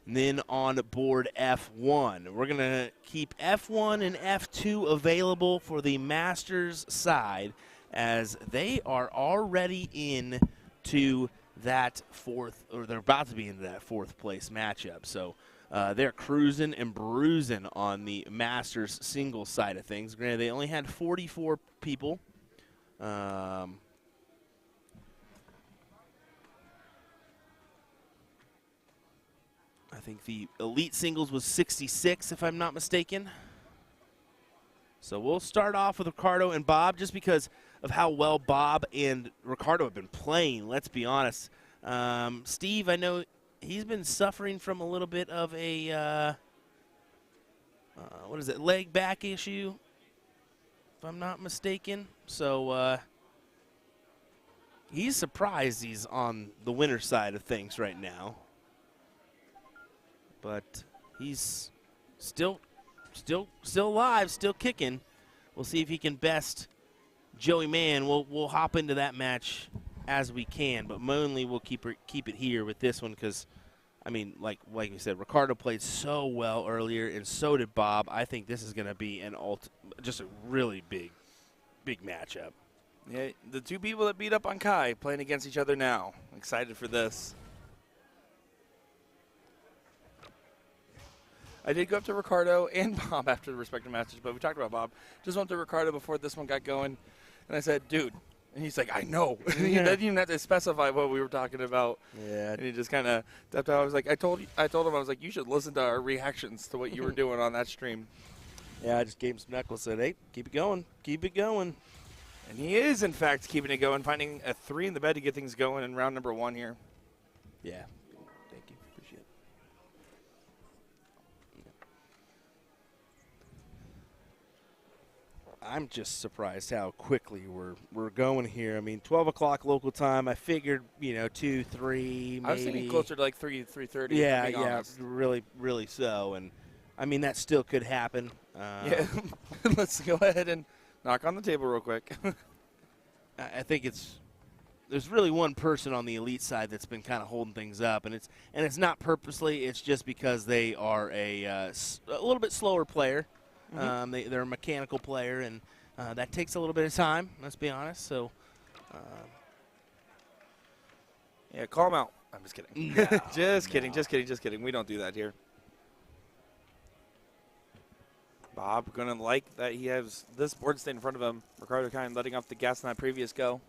And then on board F1, we're going to keep F1 and F2 available for the Masters side, as they are already in to that fourth, or they're about to be into that fourth place matchup. So they're cruising and bruising on the Masters single side of things. Granted, they only had 44 people. I think the elite singles was 66, if I'm not mistaken. So we'll start off with Ricardo and Bob, just because of how well Bob and Ricardo have been playing, let's be honest. Steve, I know he's been suffering from a little bit of a, leg back issue, if I'm not mistaken. So he's surprised he's on the winner side of things right now. But he's still alive, still kicking. We'll see if he can best Joey Mann. We'll hop into that match as we can, but mainly we'll keep it here with this one, because, I mean, like we said, Ricardo played so well earlier, and so did Bob. I think this is going to be just a really big matchup. Yeah, the two people that beat up on Kai playing against each other now. Excited for this. I did go up to Ricardo and Bob after the respective matches, but we talked about Bob. Just went to Ricardo before this one got going, and I said, dude. And he's like, I know. He didn't even have to specify what we were talking about. Yeah. And he just kind of, I was like, I told him, I was like, you should listen to our reactions to what you were doing on that stream. Yeah, I just gave him some knuckles, said, hey, keep it going. Keep it going. And he is, in fact, keeping it going, finding a 3 in the bed to get things going in round number 1 here. Yeah. Thank you. Appreciate it. I'm just surprised how quickly we're going here. I mean, 12 o'clock local time. I figured, 2, 3, maybe. I was thinking closer to like 3:30. Yeah, really so. And, I mean, that still could happen. Yeah. Let's go ahead and knock on the table real quick. I think there's really one person on the elite side that's been kind of holding things up, and it's not purposely. It's just because they are a little bit slower player. Mm-hmm. They're a mechanical player, and that takes a little bit of time, let's be honest. So, yeah, call them out. I'm just kidding. No, just kidding. We don't do that here. Bob going to like that he has this board state in front of him. Ricardo kind of letting off the gas on that previous go.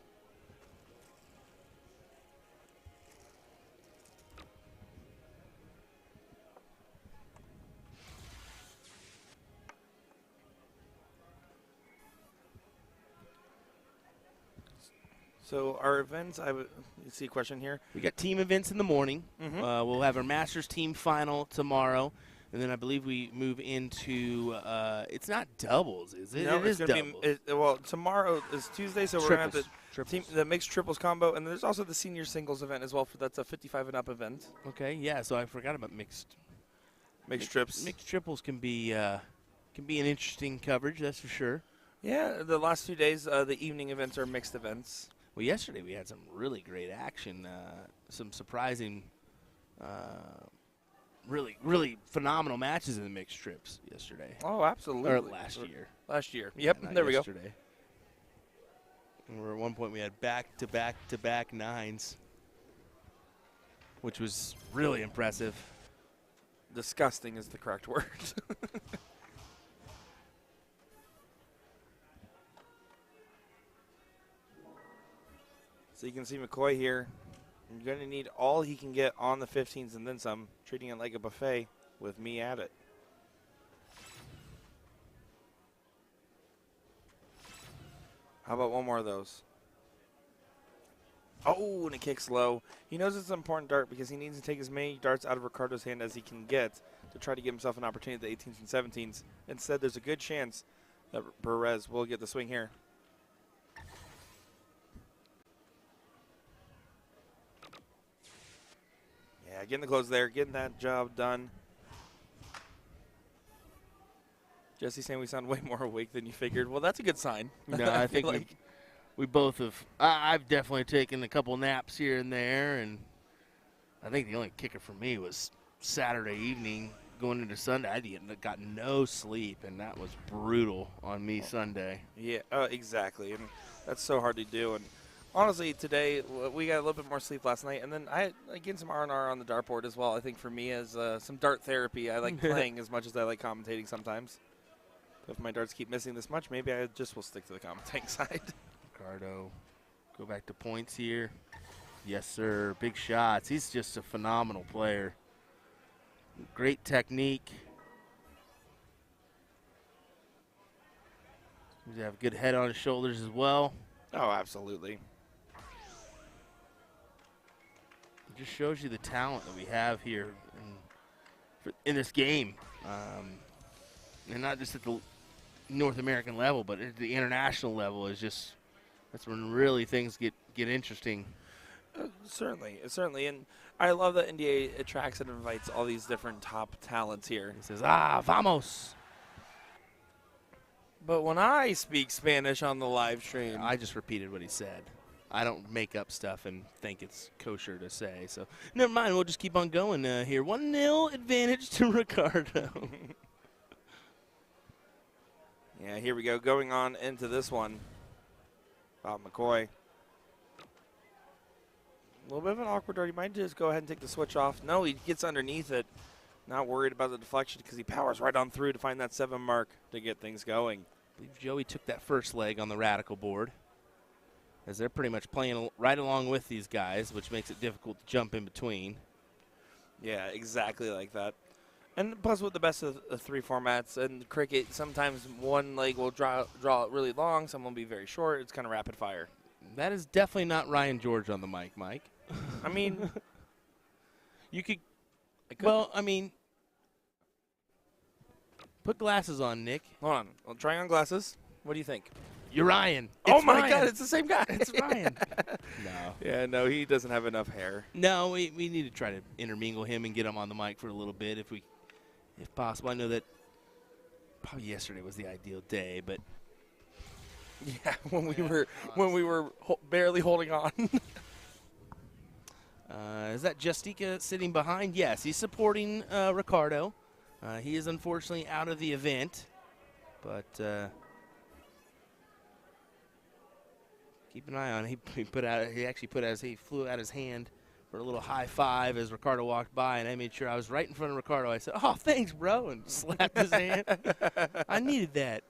So our events, you see a question here. We got team events in the morning. Mm-hmm. We'll have our Masters team final tomorrow. And then I believe we move into it's not doubles, is it? No, it is doubles. Well, tomorrow is Tuesday, so we're going to have the mixed triples combo. And there's also the senior singles event as well. That's a 55 and up event. Okay, yeah, so I forgot about mixed trips. Mixed triples can be an interesting coverage, that's for sure. Yeah, the last 2 days, the evening events are mixed events. Well, yesterday we had some really great action, some surprising really phenomenal matches in the mixed trips yesterday. Oh, absolutely. Or last year. Last year. Yep, yeah, there we go. Yesterday. And at one point we had back-to-back nines, which was really impressive. Disgusting is the correct word. So you can see McCoy here. You're going to need all he can get on the 15s and then some, treating it like a buffet with me at it. How about one more of those? Oh, and it kicks low. He knows it's an important dart because he needs to take as many darts out of Ricardo's hand as he can get to try to give himself an opportunity at the 18s and 17s. Instead, there's a good chance that Perez will get the swing here. Yeah, getting the close there, getting that job done. Jesse saying we sound way more awake than you figured. Well, that's a good sign. No, I think we both have. I've definitely taken a couple naps here and there, and I think the only kicker for me was Saturday evening going into Sunday. I got no sleep, and that was brutal on me Sunday. Yeah, exactly, and that's so hard to do. And honestly, today we got a little bit more sleep last night, and then I getting some R&R on the dartboard as well. I think for me as some dart therapy, I like playing as much as I like commentating sometimes. If my darts keep missing this much, maybe I just will stick to the commentating side. Ricardo, go back to points here. Yes, sir. Big shots. He's just a phenomenal player. Great technique. Seems to have a good head on his shoulders as well. Oh, absolutely. It just shows you the talent that we have here in this game. And not just at the North American level, but at the international level is just, that's when really things get interesting. Certainly, and I love that NDA attracts and invites all these different top talents here. He says, vamos. But when I speak Spanish on the live stream, I just repeated what he said. I don't make up stuff and think it's kosher to say, so never mind. We'll just keep on going here. 1-0 advantage to Ricardo. Yeah, here we go. Going on into this one. Bob McCoy. A little bit of an awkward dart. He might just go ahead and take the switch off. No, he gets underneath it. Not worried about the deflection because he powers right on through to find that 7 mark to get things going. I believe Joey took that first leg on the Radical board, as they're pretty much playing right along with these guys, which makes it difficult to jump in between. Yeah, exactly like that. And plus with the best of the 3 formats and cricket, sometimes one leg will draw it really long, some will be very short. It's kind of rapid fire. That is definitely not Ryan George on the mic, Mike. I mean, you could. Well, I mean, put glasses on, Nick. Hold on. I'll try on glasses. What do you think? You're Ryan. Oh, my God. It's the same guy. It's Ryan. No. Yeah, no, he doesn't have enough hair. No, we need to try to intermingle him and get him on the mic for a little bit if possible. I know that probably yesterday was the ideal day, but yeah, when we were barely holding on. Is that Justica sitting behind? Yes, he's supporting Ricardo. He is unfortunately out of the event, but keep an eye on him. He flew out his hand for a little high five as Ricardo walked by, and I made sure I was right in front of Ricardo. I said, "Oh, thanks, bro," and slapped his hand. I needed that.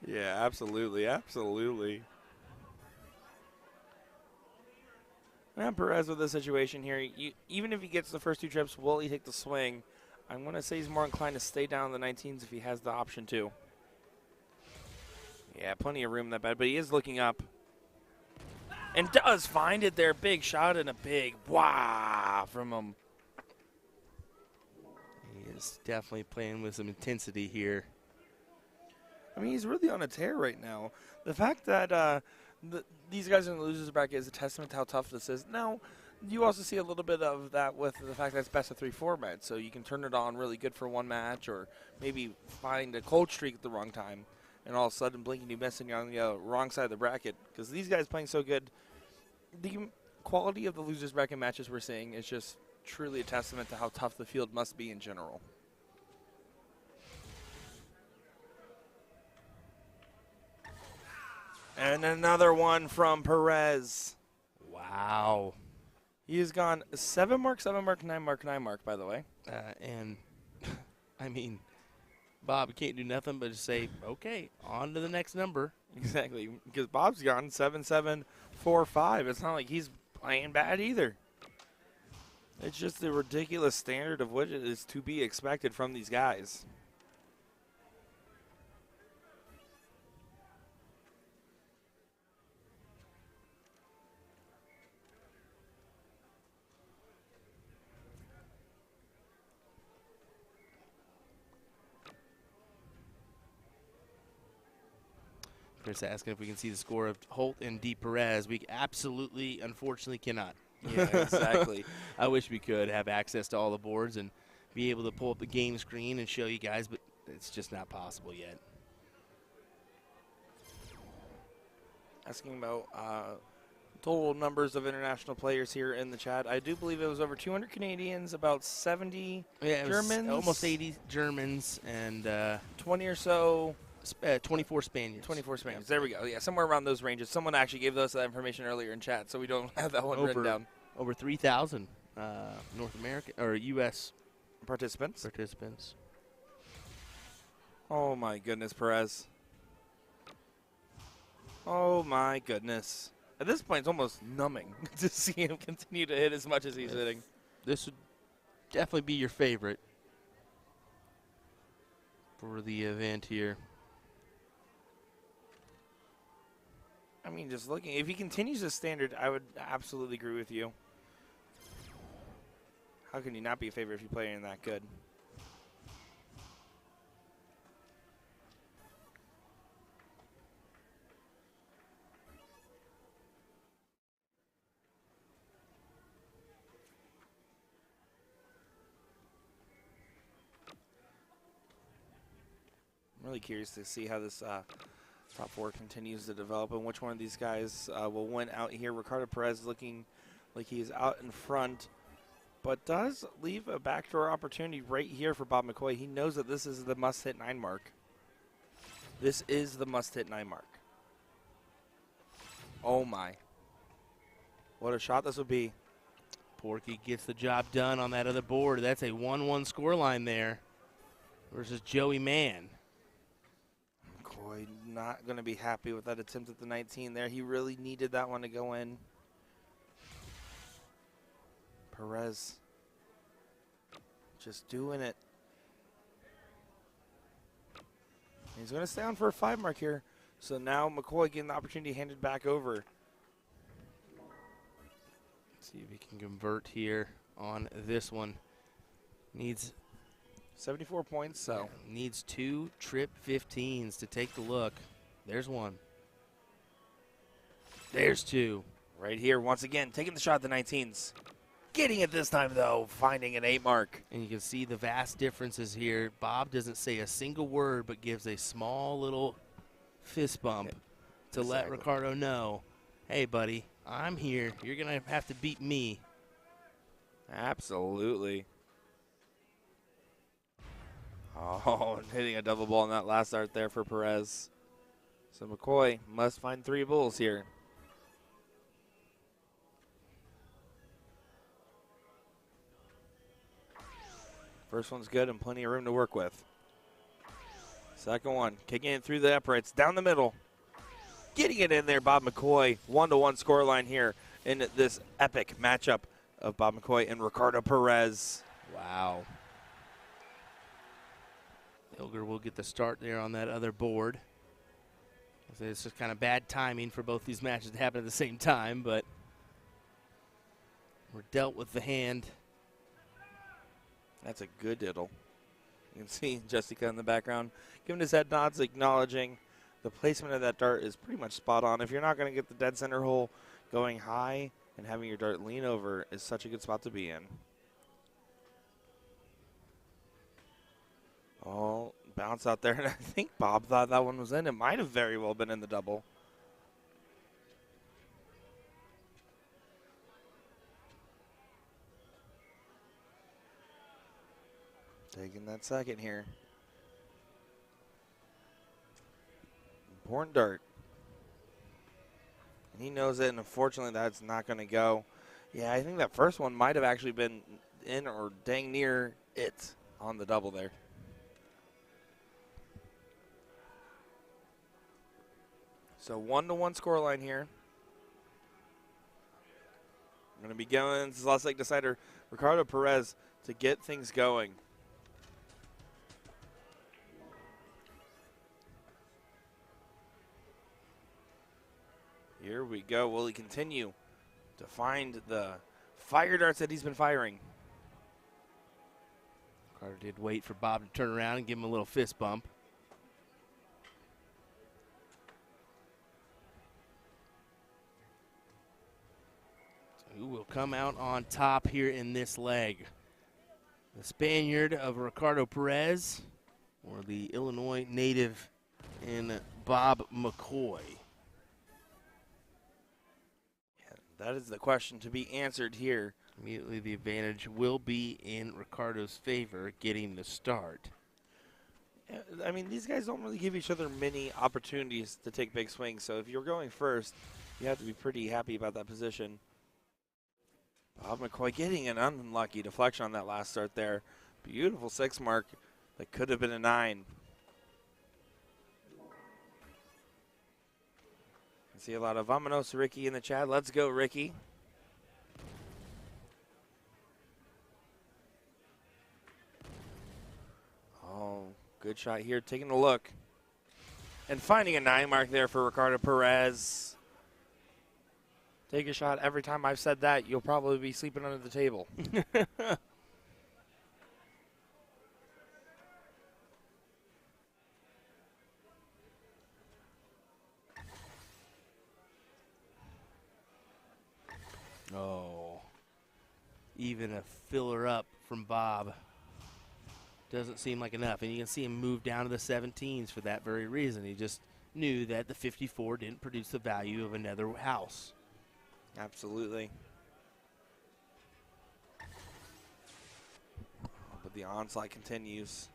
Yeah, absolutely, absolutely. Now Perez with the situation here, even if he gets the first 2 trips, will he take the swing? I'm going to say he's more inclined to stay down in the 19s if he has the option to. Yeah, plenty of room that bad, but he is looking up. And does find it there. Big shot and a big wow from him. He is definitely playing with some intensity here. I mean, he's really on a tear right now. The fact that these guys in the losers bracket is a testament to how tough this is. Now, you also see a little bit of that with the fact that it's best of 3 format, so you can turn it on really good for one match, or maybe find a cold streak at the wrong time, and all of a sudden blinking you miss and you're on the wrong side of the bracket. Because these guys playing so good, the quality of the losers bracket matches we're seeing is just truly a testament to how tough the field must be in general. And another one from Perez. Wow. He has gone 7 mark, 7 mark, 9 mark, 9 mark, by the way. And, I mean, Bob, you can't do nothing but just say, okay, on to the next number. Exactly, because Bob's gone 7, 7, 4, 5. It's not like he's playing bad either. It's just the ridiculous standard of what is to be expected from these guys. Chris asking if we can see the score of Holt and D. Perez. We absolutely, unfortunately, cannot. Yeah, exactly. I wish we could have access to all the boards and be able to pull up the game screen and show you guys, but it's just not possible yet. Asking about total numbers of international players here in the chat. I do believe it was over 200 Canadians, about 70 Germans. Almost 80 Germans, and 20 or so. 24 Spaniards. 24 Spaniards. There we go. Yeah, somewhere around those ranges. Someone actually gave us that information earlier in chat, so we don't have that one written down. Over 3,000 North American or U.S. participants. Oh, my goodness, Perez. Oh, my goodness. At this point, it's almost numbing to see him continue to hit as much as he's hitting. This would definitely be your favorite for the event here. I mean, just looking, if he continues this standard, I would absolutely agree with you. How can you not be a favorite if you're playing that good? I'm really curious to see how this top four continues to develop and which one of these guys will win out here. Ricardo Perez looking like he's out in front, but does leave a backdoor opportunity right here for Bob McCoy. He knows that this is the must-hit 9 mark. This is the must-hit 9 mark. Oh, my. What a shot this would be. Porky gets the job done on that other board. That's a 1-1 scoreline there versus Joey Mann. McCoy not going to be happy with that attempt at the 19 there. He really needed that one to go in. Perez just doing it. He's going to stay on for a 5 mark here. So now McCoy getting the opportunity handed back over. Let's see if he can convert here on this one. Needs 74 points, so. Needs 2 trip 15s to take the look. There's one. There's 2. Right here, once again, taking the shot at the 19s. Getting it this time, though, finding an 8 mark. And you can see the vast differences here. Bob doesn't say a single word, but gives a small little fist bump to let Ricardo know, hey, buddy, I'm here. You're going to have to beat me. Absolutely. Oh, hitting a double ball in that last start there for Perez. So McCoy must find 3 bulls here. First one's good and plenty of room to work with. Second one, kicking it through the uprights, down the middle. Getting it in there, Bob McCoy. 1-1 scoreline here in this epic matchup of Bob McCoy and Ricardo Perez. Wow. Ilger will get the start there on that other board. It's just kind of bad timing for both these matches to happen at the same time, but we're dealt with the hand. That's a good diddle. You can see Jessica in the background giving his head nods, acknowledging the placement of that dart is pretty much spot on. If you're not going to get the dead center hole going high, and having your dart lean over is such a good spot to be in. Oh, bounce out there, and I think Bob thought that one was in. It might have very well been in the double. Taking that second here. Important dart. And he knows it, and unfortunately that's not going to go. Yeah, I think that first one might have actually been in or dang near it on the double there. So 1-1 scoreline here. I'm going to be going, this is last leg decider, Ricardo Perez to get things going. Here we go. Will he continue to find the fire darts that he's been firing? Carter did wait for Bob to turn around and give him a little fist bump. come out on top here in this leg. The Spaniard of Ricardo Perez, or the Illinois native in Bob McCoy. Yeah, that is the question to be answered here. Immediately the advantage will be in Ricardo's favor, getting the start. I mean, these guys don't really give each other many opportunities to take big swings, so if you're going first, you have to be pretty happy about that position. Bob McCoy getting an unlucky deflection on that last start there. Beautiful 6 mark that could have been a 9. I see a lot of Vamonos Ricky in the chat. Let's go, Ricky. Oh, good shot here. Taking a look. And finding a 9 mark there for Ricardo Perez. Take a shot. Every time I've said that, you'll probably be sleeping under the table. Oh, even a filler up from Bob doesn't seem like enough. And you can see him move down to the 17s for that very reason. He just knew that the 54 didn't produce the value of another house. Absolutely. But the onslaught continues.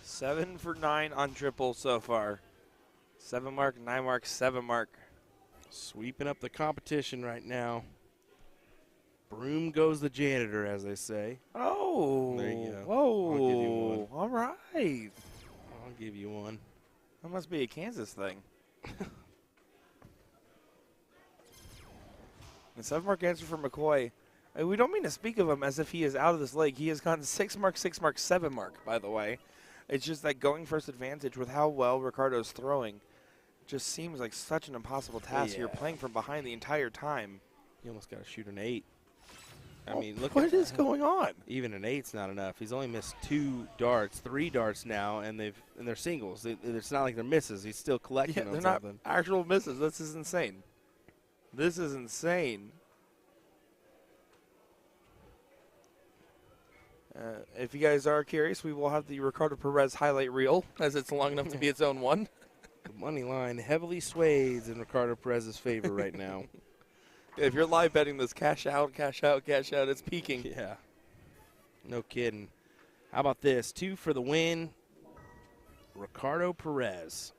7 for 9 on triple so far. 7 mark, 9 mark, 7 mark. Sweeping up the competition right now. Broom goes the janitor, as they say. Oh. There you go. Whoa. I'll give you one. All right. I'll give you one. That must be a Kansas thing. The 7 mark answer for McCoy. We don't mean to speak of him as if he is out of this league. He has gotten 6 mark, 6 mark, 7 mark, by the way. It's just that going first advantage with how well Ricardo's throwing just seems like such an impossible task. Yeah. You're playing from behind the entire time. You almost got to shoot an 8. I Oh, mean, look what at is going on? Even an 8's not enough. He's only missed 2 darts, 3 darts now, and they're singles. It's not like they're misses. He's still collecting on They're something. not actual misses. This is insane. This is insane. If you guys are curious, we will have the Ricardo Perez highlight reel, as it's long enough to be its own one. The money line heavily sways in Ricardo Perez's favor right now. If you're live betting this, cash out, cash out, cash out. It's peaking. Yeah. No kidding. How about this? 2 for the win. Ricardo Perez.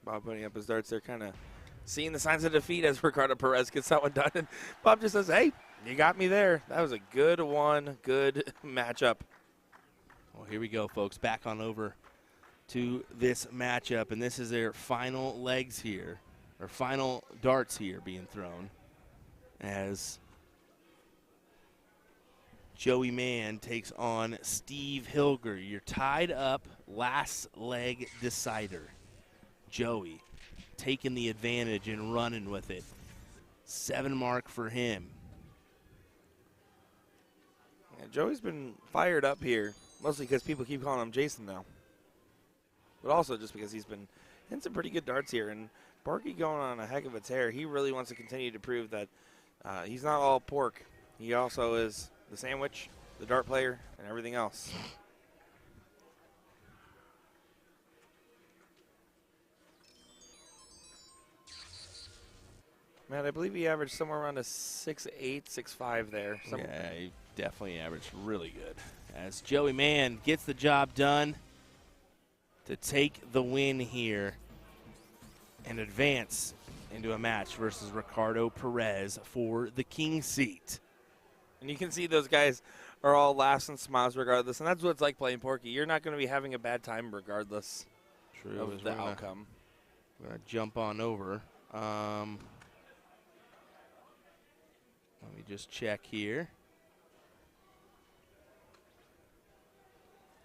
Bob putting up his darts there, kind of seeing the signs of defeat as Ricardo Perez gets that one done. And Bob just says, hey, you got me there. That was a good one, good matchup. Well, here we go, folks. Back on over to this matchup, and this is their final legs here, or final darts here being thrown, as Joey Mann takes on Steve Hilger. You're tied up, last leg decider. Joey taking the advantage and running with it. 7 mark for him. Yeah, Joey's been fired up here, mostly because people keep calling him Jason now. But also just because he's been hitting some pretty good darts here. And Barky going on a heck of a tear. He really wants to continue to prove that he's not all pork. He also is the sandwich, the dart player, and everything else. Man, I believe he averaged somewhere around a 6'8", 6'5" there. Yeah, he definitely averaged really good. As Joey Mann gets the job done to take the win here and advance into a match versus Ricardo Perez for the king seat. And you can see those guys are all laughs and smiles regardless, and that's what it's like playing Porky. You're not going to be having a bad time regardless of the outcome. We're going to jump on over. Let me just check here.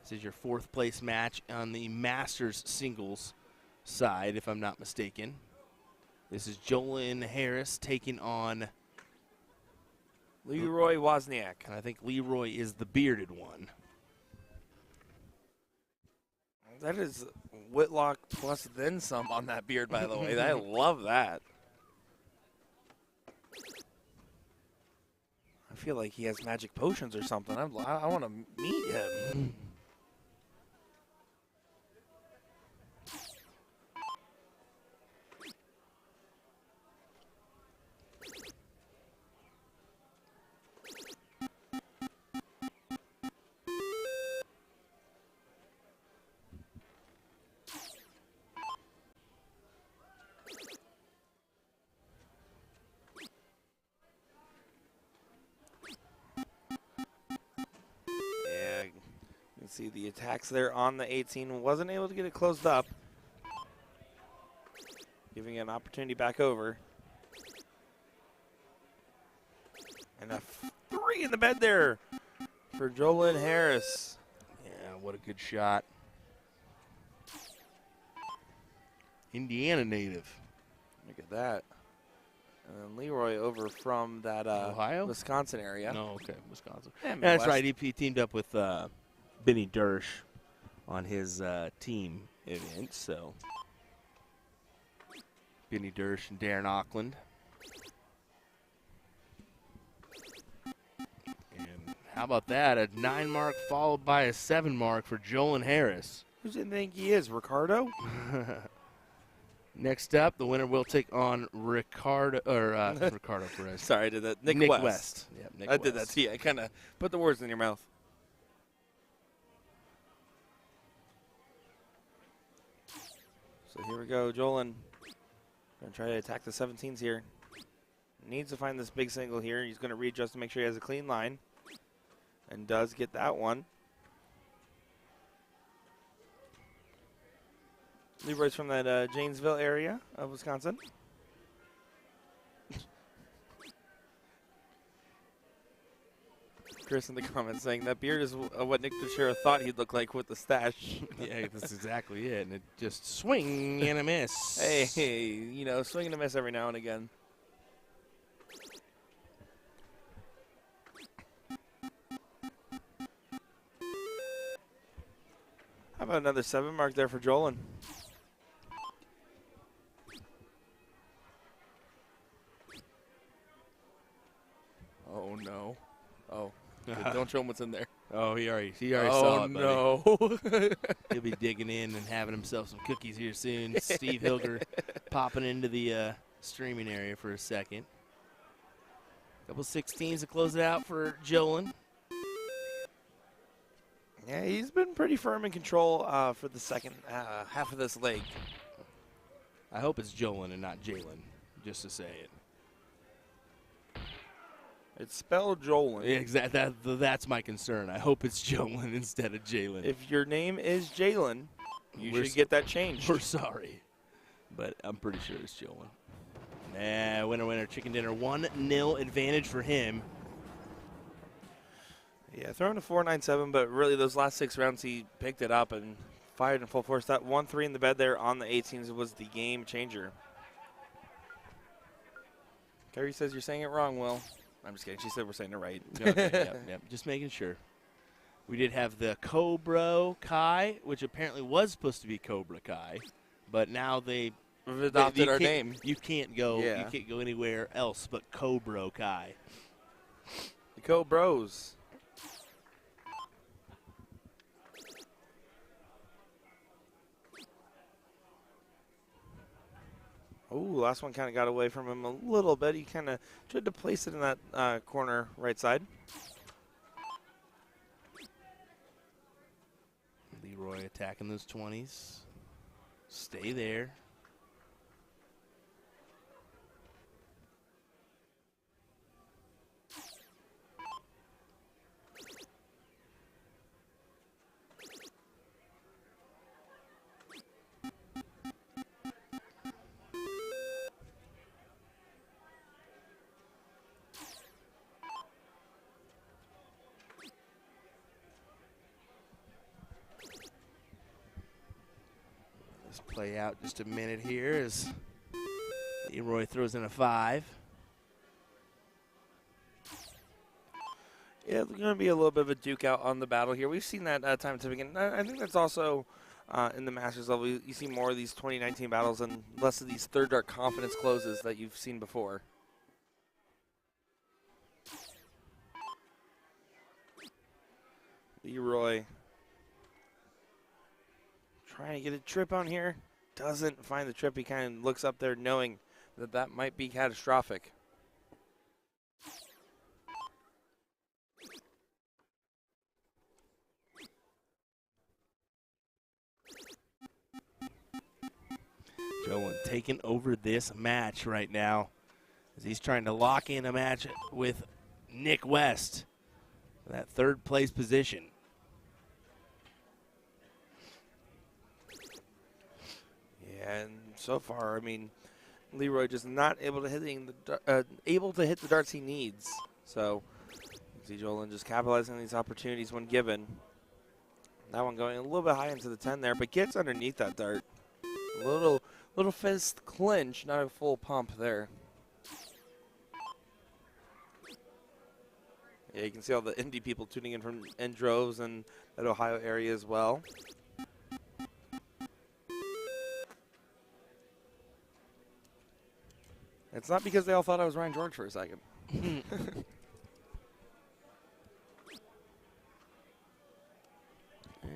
This is your 4th place match on the Masters singles side, if I'm not mistaken. This is Jolyn Harris taking on Leroy Wozniak. And I think Leroy is the bearded one. That is Whitlock plus then some on that beard, by the way. I love that. I feel like he has magic potions or something. I want to meet him. See the attacks there on the 18. Wasn't able to get it closed up. Giving it an opportunity back over. And a 3 in the bed there for Jolyn Harris. Yeah, what a good shot. Indiana native. Look at that. And then Leroy over from that Ohio? Wisconsin area. No, okay, Wisconsin. Yeah, That's right. He teamed up with Benny Dersch on his team event. So Benny Dersch and Darren Auckland. And how about that? A 9 mark followed by a 7 mark for Jolyn Harris. Who does he think he is? Ricardo? Next up, the winner will take on Ricardo Perez. Sorry, I did that. Nick West. Yep, Nick I West. did that to you. I kind of put the words in your mouth. So here we go, Jolyn. Going to try to attack the 17s here. Needs to find this big single here. He's going to readjust to make sure he has a clean line. And does get that one. Leroy's from that Janesville area of Wisconsin. Chris in the comments saying that beard is what Nick Teixeira thought he'd look like with the stash. Yeah, that's exactly it. And it just swing and a miss. Hey, you know, swing and a miss every now and again. How about another 7 mark there for Jolyn? Oh, no. Oh. Don't show him what's in there. Oh, he already saw it, buddy. Oh, no. He'll be digging in and having himself some cookies here soon. Steve Hilger popping into the streaming area for a second. Couple 16s to close it out for Jolyn. Yeah, he's been pretty firm in control for the second half of this leg. I hope it's Jolyn and not Jalen, just to say it. It's spelled Jolyn. Yeah, exactly. That's my concern. I hope it's Jolyn instead of Jalen. If your name is Jalen, you should get that changed. We're sorry, but I'm pretty sure it's Jolyn. Nah, winner, chicken dinner. 1-0 advantage for him. Yeah, throwing a 4.97, but really those last 6 rounds he picked it up and fired in full force. That 1-3 in the bed there on the 18s was the game changer. Kerry says you're saying it wrong, Will. I'm just kidding. She said we're saying it right. Okay, yep. Just making sure. We did have the Cobra Kai, which apparently was supposed to be Cobra Kai, but now they've adopted our name. You can't go. Yeah. You can't go anywhere else but Cobra Kai. The Cobros. Ooh, last one kind of got away from him a little bit. He kind of tried to place it in that corner right side. Leroy attacking those 20s. Stay there. Play out just a minute here as Leroy throws in a 5. Yeah, there's going to be a little bit of a duke out on the battle here. We've seen that time to begin. I think that's also in the Masters level. You see more of these 2019 battles and less of these third dart confidence closes that you've seen before. Leroy trying to get a trip on here. Doesn't find the trip. He kind of looks up there knowing that that might be catastrophic. Joe taking over this match right now as he's trying to lock in a match with Nick West for that third place position. Yeah, and so far, I mean, Leroy just not able to hit the darts he needs. So, see Jolin just capitalizing on these opportunities when given. That one going a little bit high into the 10 there, but gets underneath that dart. A little fist clinch, not a full pump there. Yeah, you can see all the indie people tuning in from droves and that Ohio area as well. It's not because they all thought I was Ryan George for a second.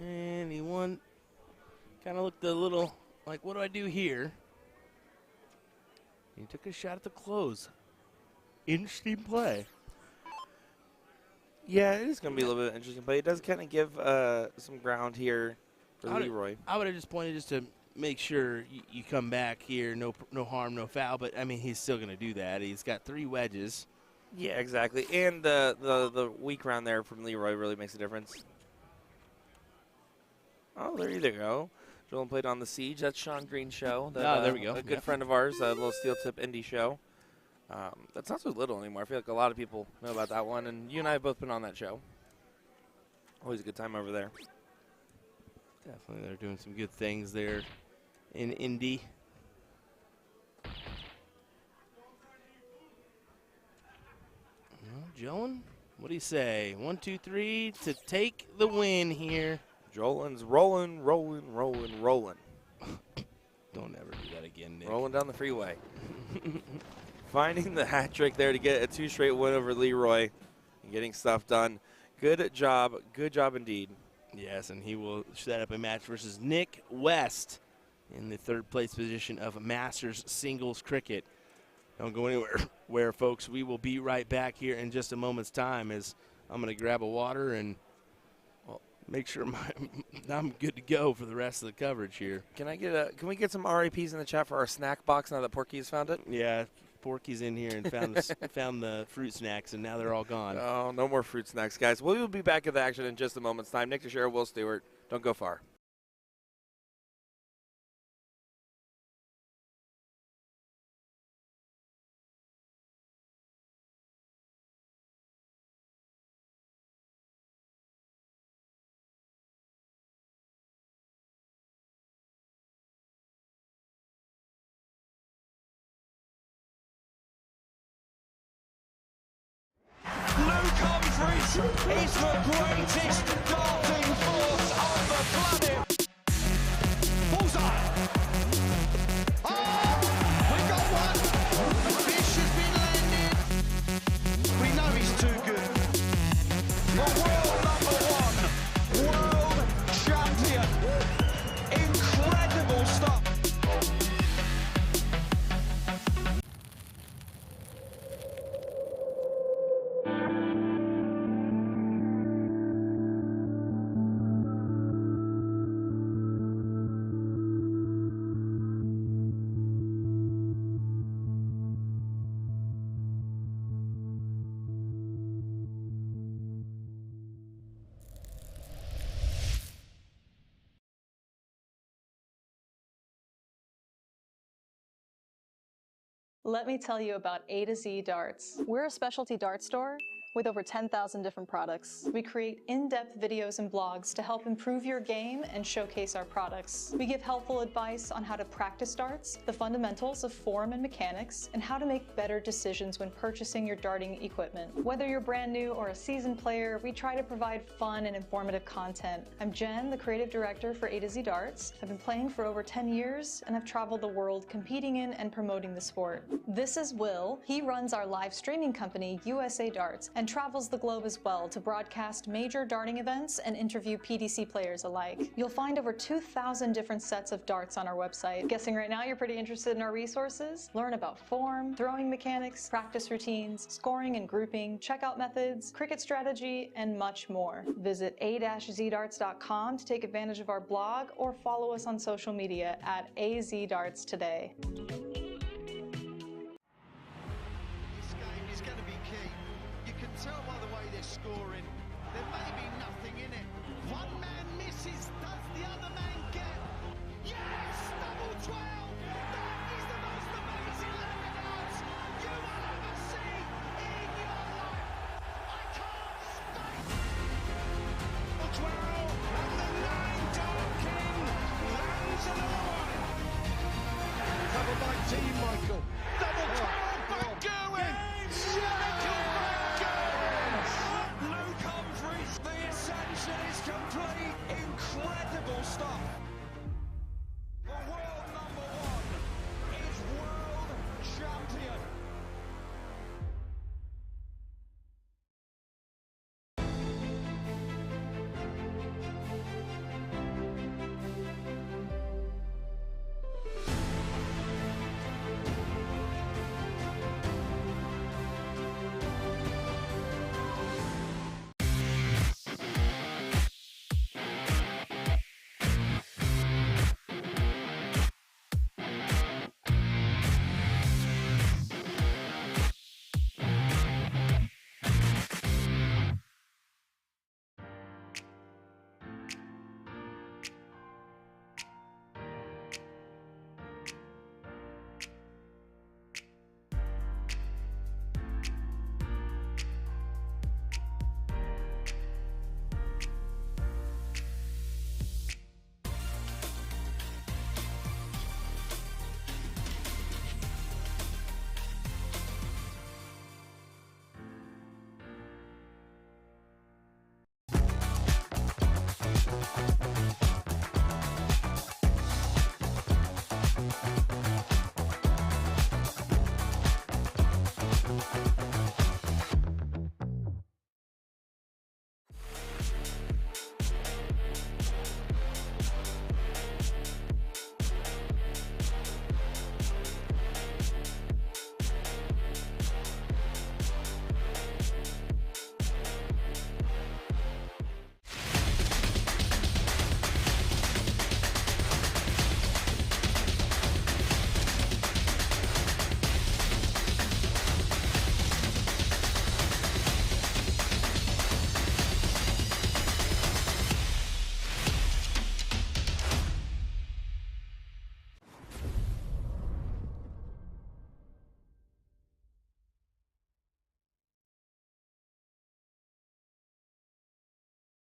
And he won. Kind of looked a little like, what do I do here? He took a shot at the close. Interesting play. Yeah, it is going to be a little bit interesting, but it does kind of give some ground here for Leroy. I would have just pointed just to make sure you come back here, no harm, no foul. But I mean, he's still going to do that. He's got 3 wedges. Yeah, exactly. And the weak round there from Leroy really makes a difference. Oh, there you go. Joel played on The Siege. That's Sean Green's show. That, there we go. A good friend of ours, a little steel tip indie show. That's not so little anymore. I feel like a lot of people know about that one, and you and I have both been on that show. Always a good time over there. Definitely, they're doing some good things there in Indy. Joan, what do you say? 1, 2, 3 to take the win here. Jolin's rolling. Don't ever do that again, Nick. Rolling down the freeway. Finding the hat trick there to get a 2 straight win over Leroy and getting stuff done. Good job indeed. Yes, and he will set up a match versus Nick West in the 3rd place position of Masters Singles Cricket. Don't go anywhere, folks. We will be right back here in just a moment's time as I'm going to grab a water and make sure I'm good to go for the rest of the coverage here. Can we get some RAPs in the chat for our snack box now that Porky's found it? Yeah, Porky's in here and found the fruit snacks, and now they're all gone. Oh, no more fruit snacks, guys. We will be back at the action in just a moment's time. Nick Teixeira, Will Stewart, don't go far. He's the greatest darting force on the planet. Bullseye. Oh, we got one. The fish has been landed. We know he's too good. The world #1, world champion. Incredible stuff. Let me tell you about A to Z Darts. We're a specialty dart store With over 10,000 different products, we create in-depth videos and blogs to help improve your game and showcase our products. We give helpful advice on how to practice darts, the fundamentals of form and mechanics, and how to make better decisions when purchasing your darting equipment. Whether you're brand new or a seasoned player, we try to provide fun and informative content. I'm Jen, the creative director for A to Z Darts. I've been playing for over 10 years and I've traveled the world competing in and promoting the sport. This is Will. He runs our live streaming company, USA Darts, and travels the globe as well to broadcast major darting events and interview PDC players alike. You'll find over 2,000 different sets of darts on our website. Guessing right now you're pretty interested in our resources? Learn about form, throwing mechanics, practice routines, scoring and grouping, checkout methods, cricket strategy, and much more. Visit a-zdarts.com to take advantage of our blog or follow us on social media at AZDarts today. Tell by the way they're scoring, there may be nothing in it. One man misses, does the other man get? Yes! Double 12! That is the most amazing leg of darts you will ever see in your life! I can't speak! 12, and the 9 Dart King lands another one! Covered by Team Michael. Double 12, back going! The ascension is complete. Incredible stuff. The world #1 is world champion.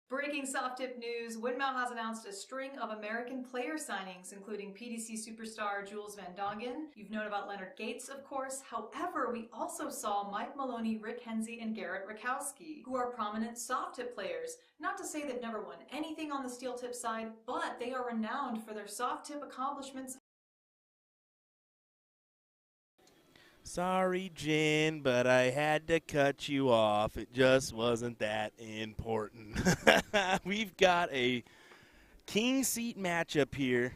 Breaking soft tip news, Windmill has announced a string of American player signings, including PDC superstar Jules Van Dongen. You've known about Leonard Gates, of course. However, we also saw Mike Maloney, Rick Hensey, and Garrett Rakowski, who are prominent soft tip players. Not to say they've never won anything on the steel tip side, but they are renowned for their soft tip accomplishments. Sorry, Jen, but I had to cut you off. It just wasn't that important. We've got a king seat matchup here,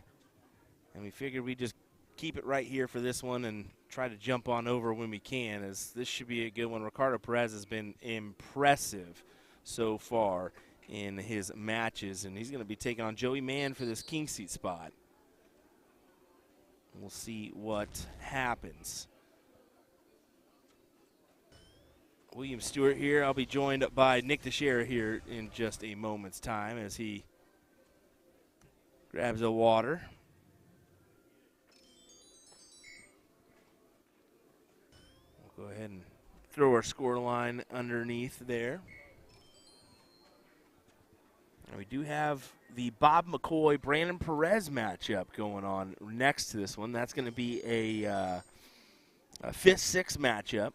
and we figured we'd just keep it right here for this one and try to jump on over when we can, as this should be a good one. Ricardo Perez has been impressive so far in his matches, and he's going to be taking on Joey Mann for this king seat spot. We'll see what happens. William Stewart here. I'll be joined by Nick Teixeira here in just a moment's time as he grabs a water. We'll go ahead and throw our score line underneath there. And we do have the Bob McCoy, Brandon Perez matchup going on next to this one. That's going to be a 5th-6 matchup.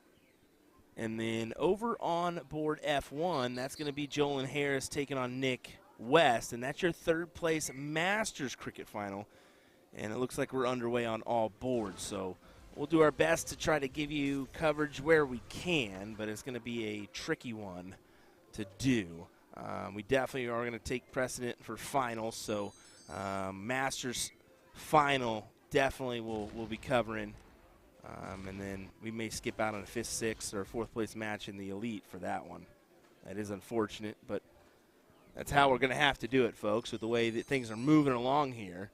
And then over on board F1, that's going to be Jolan Harris taking on Nick West. And that's your 3rd-place Masters cricket final. And it looks like we're underway on all boards. So we'll do our best to try to give you coverage where we can, but it's going to be a tricky one to do. We definitely are going to take precedent for finals. So Masters final definitely we'll be covering. And then we may skip out on a 5th, 6th, or 4th-place match in the Elite for that one. That is unfortunate, but that's how we're going to have to do it, folks, with the way that things are moving along here.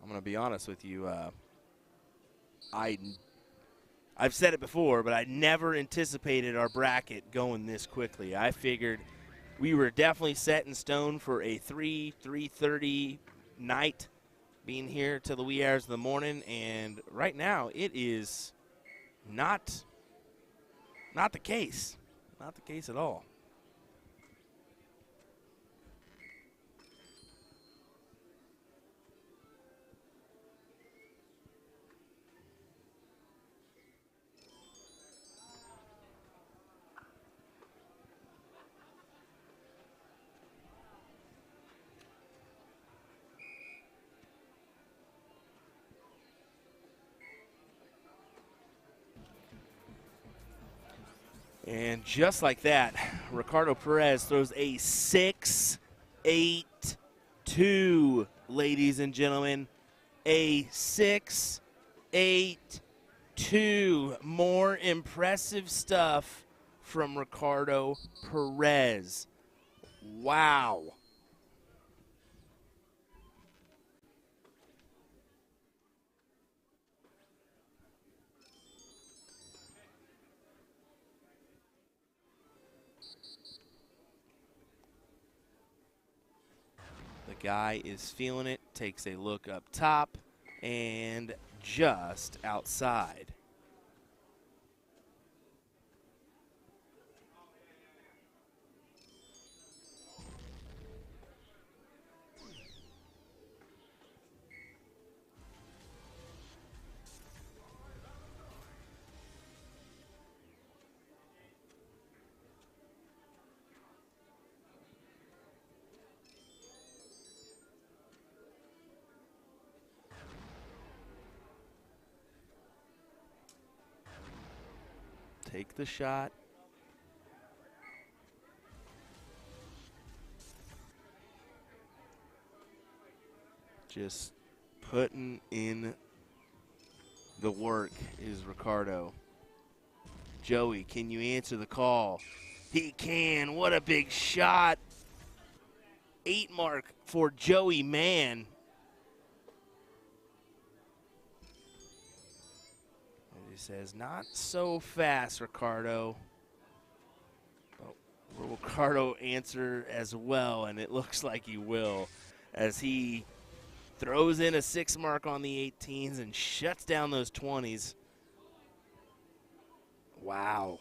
I'm going to be honest with you. I've said it before, but I never anticipated our bracket going this quickly. I figured we were definitely set in stone for a 3:30 night being here till the wee hours of the morning, and right now it is not the case. Not the case at all. And just like that, Ricardo Perez throws a 6-8-2, ladies and gentlemen. A 6-8-2. More impressive stuff from Ricardo Perez. Wow. The guy is feeling it, takes a look up top, and just outside. Take the shot. Just putting in the work is Ricardo. Joey, can you answer the call? He can. What a big shot. 8 mark for Joey Mann. He says, not so fast, Ricardo. Oh, will Ricardo answer as well? And it looks like he will, as he throws in a 6 mark on the 18s and shuts down those 20s. Wow.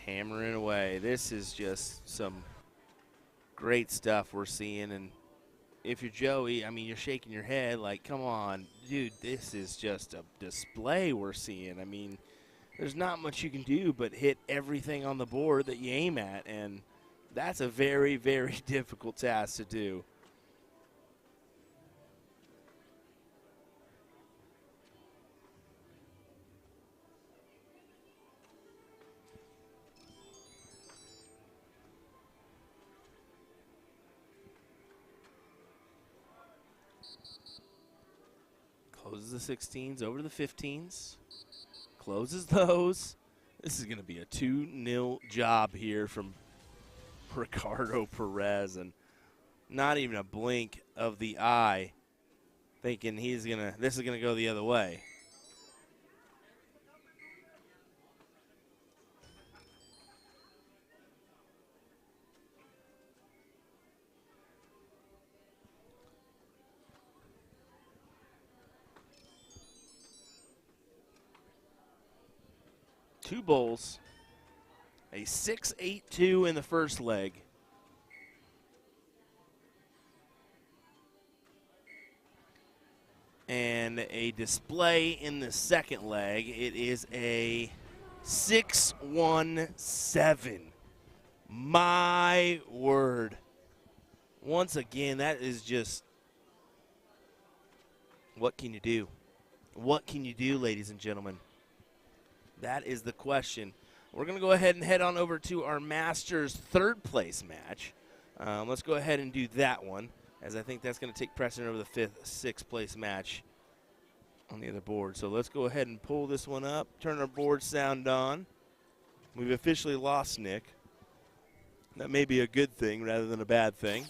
Hammering away. This is just some great stuff we're seeing. And if you're Joey, I mean, you're shaking your head like, come on, dude, this is just a display we're seeing. I mean, there's not much you can do but hit everything on the board that you aim at. And that's a very, very difficult task to do. Closes the 16s over the 15s. Closes those. This is going to be a 2-0 job here from Ricardo Perez, and not even a blink of the eye, thinking this is gonna go the other way. Two bowls, a 6-8-2 in the first leg. And a display in the second leg. It is a 6-1-7. My word. Once again, that is just, what can you do? What can you do, ladies and gentlemen? That is the question. We're going to go ahead and head on over to our Masters third place match. Let's go ahead and do that one, as I think that's going to take precedent over the sixth place match on the other board. So let's go ahead and pull this one up, turn our board sound on. We've officially lost Nick. That may be a good thing rather than a bad thing.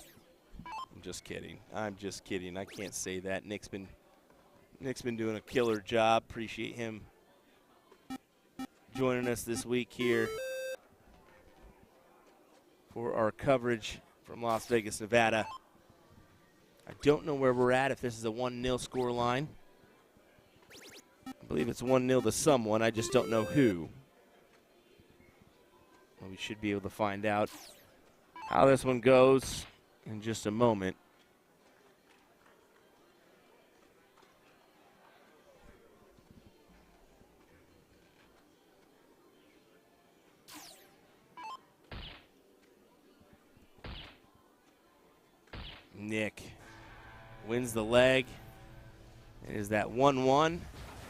I'm just kidding. I'm just kidding. I can't say that. Nick's been doing a killer job. Appreciate him joining us this week here for our coverage from Las Vegas, Nevada. I don't know where we're at, if this is a 1-0 score line. I believe it's 1-0 to someone. I just don't know who. Well, we should be able to find out how this one goes in just a moment. Nick wins the leg. Is that 1-1?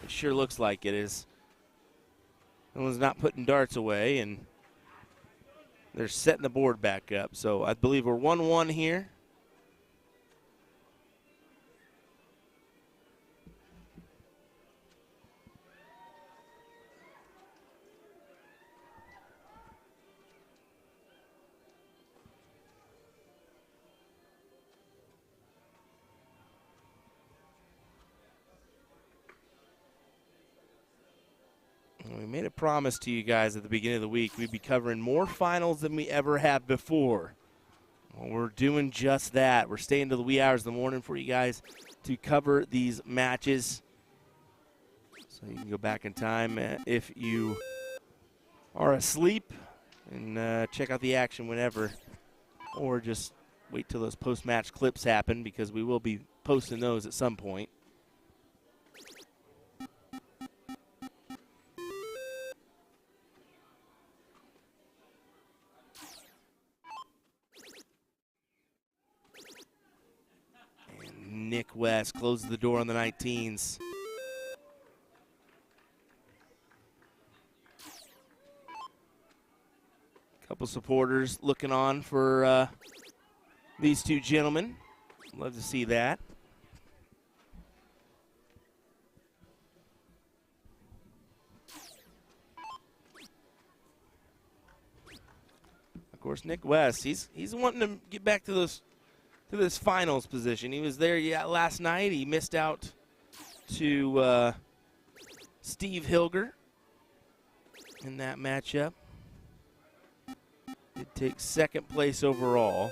It sure looks like it is. No one's not putting darts away, and they're setting the board back up. So I believe we're 1-1 here. We made a promise to you guys at the beginning of the week we'd be covering more finals than we ever have before. Well, we're doing just that. We're staying to the wee hours of the morning for you guys to cover these matches. So you can go back in time if you are asleep and check out the action whenever, or just wait till those post-match clips happen, because we will be posting those at some point. Nick West closes the door on the 19s. Couple supporters looking on for these two gentlemen. Love to see that. Of course, Nick West, he's wanting to get back to this finals position. He was there last night. He missed out to Steve Hilger in that matchup. Did take second place overall.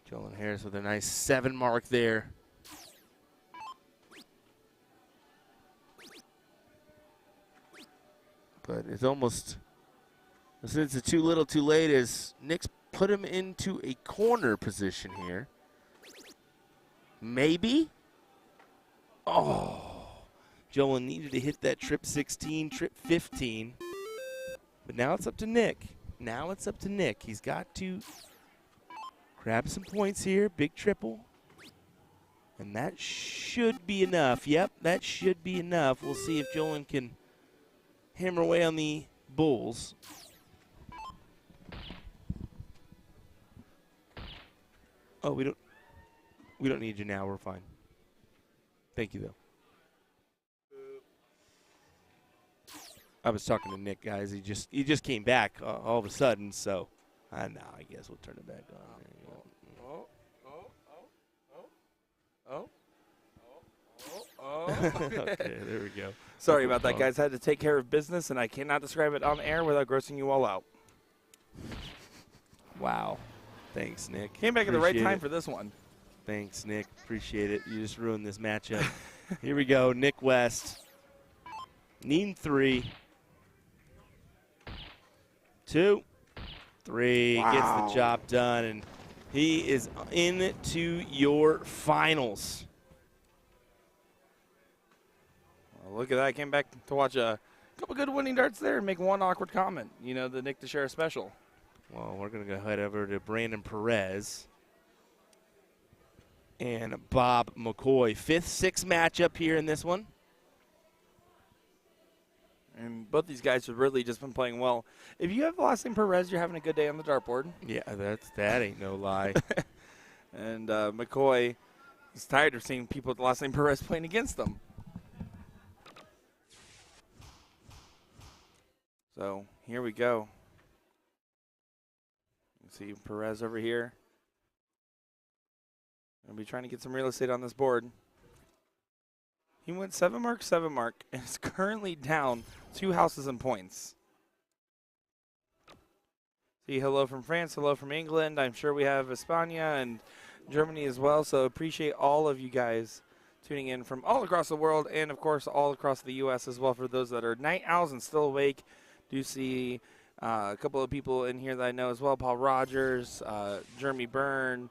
Jolyn Harris with a nice 7 mark there. But it's almost, since it's too little too late, as Nick's put him into a corner position here. Maybe? Oh, Jolyn needed to hit that trip 16, trip 15. But now it's up to Nick. Now it's up to Nick. He's got to grab some points here. Big triple. And that should be enough. Yep, that should be enough. We'll see if Jolin can hammer away on the Bulls. Oh, we don't need you now. We're fine. Thank you, though. I was talking to Nick, guys. He just came back all of a sudden, so I guess we'll turn it back on. Okay, there we go. Sorry about that, guys. I had to take care of business, and I cannot describe it on air without grossing you all out. Wow. Thanks, Nick. Came back at the right time for this one. Thanks, Nick. Appreciate it. You just ruined this matchup. Here we go. Nick West. Need 3. 2, 3. Wow. Gets the job done, and he is into your finals. Well, look at that. I came back to watch a couple good winning darts there and make one awkward comment. You know, the Nick DeShera special. Well, we're going to go head over to Brandon Perez and Bob McCoy. 5th, 6th matchup here in this one. And both these guys have really just been playing well. If you have the last name Perez, you're having a good day on the dartboard. Yeah, that ain't no lie. And McCoy is tired of seeing people with the last name Perez playing against them. So here we go. You see Perez over here. Gonna be trying to get some real estate on this board. He went 7 mark, 7 mark, and is currently down 2 houses in points. See, hello from France, hello from England. I'm sure we have España and Germany as well, so appreciate all of you guys tuning in from all across the world and, of course, all across the U.S. as well. For those that are night owls and still awake, do see a couple of people in here that I know as well. Paul Rogers, Jeremy Byrne,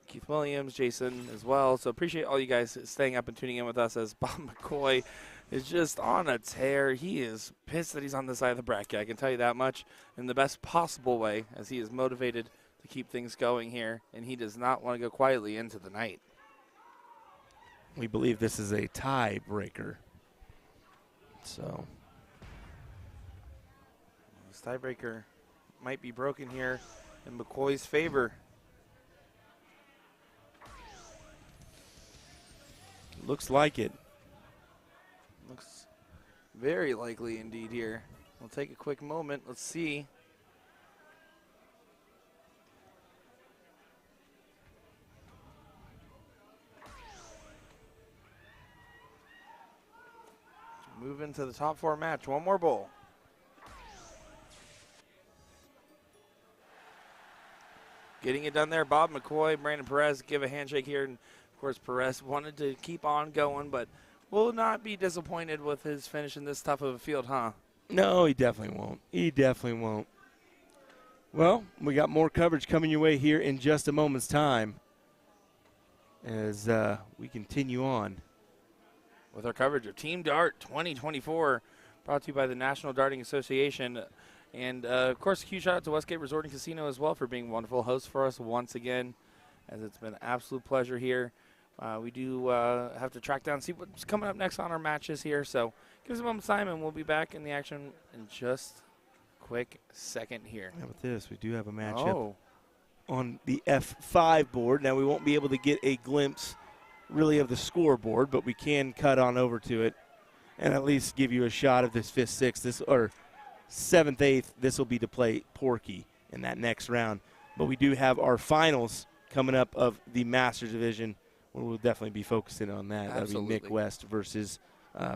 Keith Williams, Jason as well. So appreciate all you guys staying up and tuning in with us as Bob McCoy is just on a tear. He is pissed that he's on the side of the bracket. I can tell you that much in the best possible way, as he is motivated to keep things going here, and he does not want to go quietly into the night. We believe this is a tiebreaker. So this tiebreaker might be broken here in McCoy's favor. looks like it. Looks very likely indeed here. We'll take a quick moment. Let's see. Move into the top 4 match. One more bowl. Getting it done there. Bob McCoy, Brandon Perez give a handshake here. And of course, Perez wanted to keep on going, but will not be disappointed with his finish in this tough of a field, huh? No, he definitely won't. He definitely won't. Well, we got more coverage coming your way here in just a moment's time as we continue on with our coverage of Team Dart 2024, brought to you by the National Darting Association. And, of course, a huge shout out to Westgate Resort and Casino as well for being wonderful hosts for us once again, as it's been an absolute pleasure here. We do have to track down, see what's coming up next on our matches here. So give us a moment's time, and we'll be back in the action in just a quick second here. How about this? We do have a matchup on the F5 board. Now, we won't be able to get a glimpse really of the scoreboard, but we can cut on over to it and at least give you a shot of this 5th, 6th, or 7th, 8th. This will be to play Porky in that next round. But we do have our finals coming up of the Masters Division, where we'll definitely be focusing on that. Absolutely. That'll be Nick West versus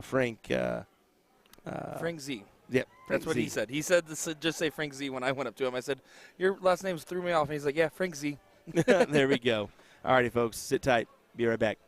Frank. Frank Z. Yep. That's what he said. He said, just say Frank Z when I went up to him. I said, your last names threw me off. And he's like, yeah, Frank Z. There we go. All righty, folks. Sit tight. Be right back.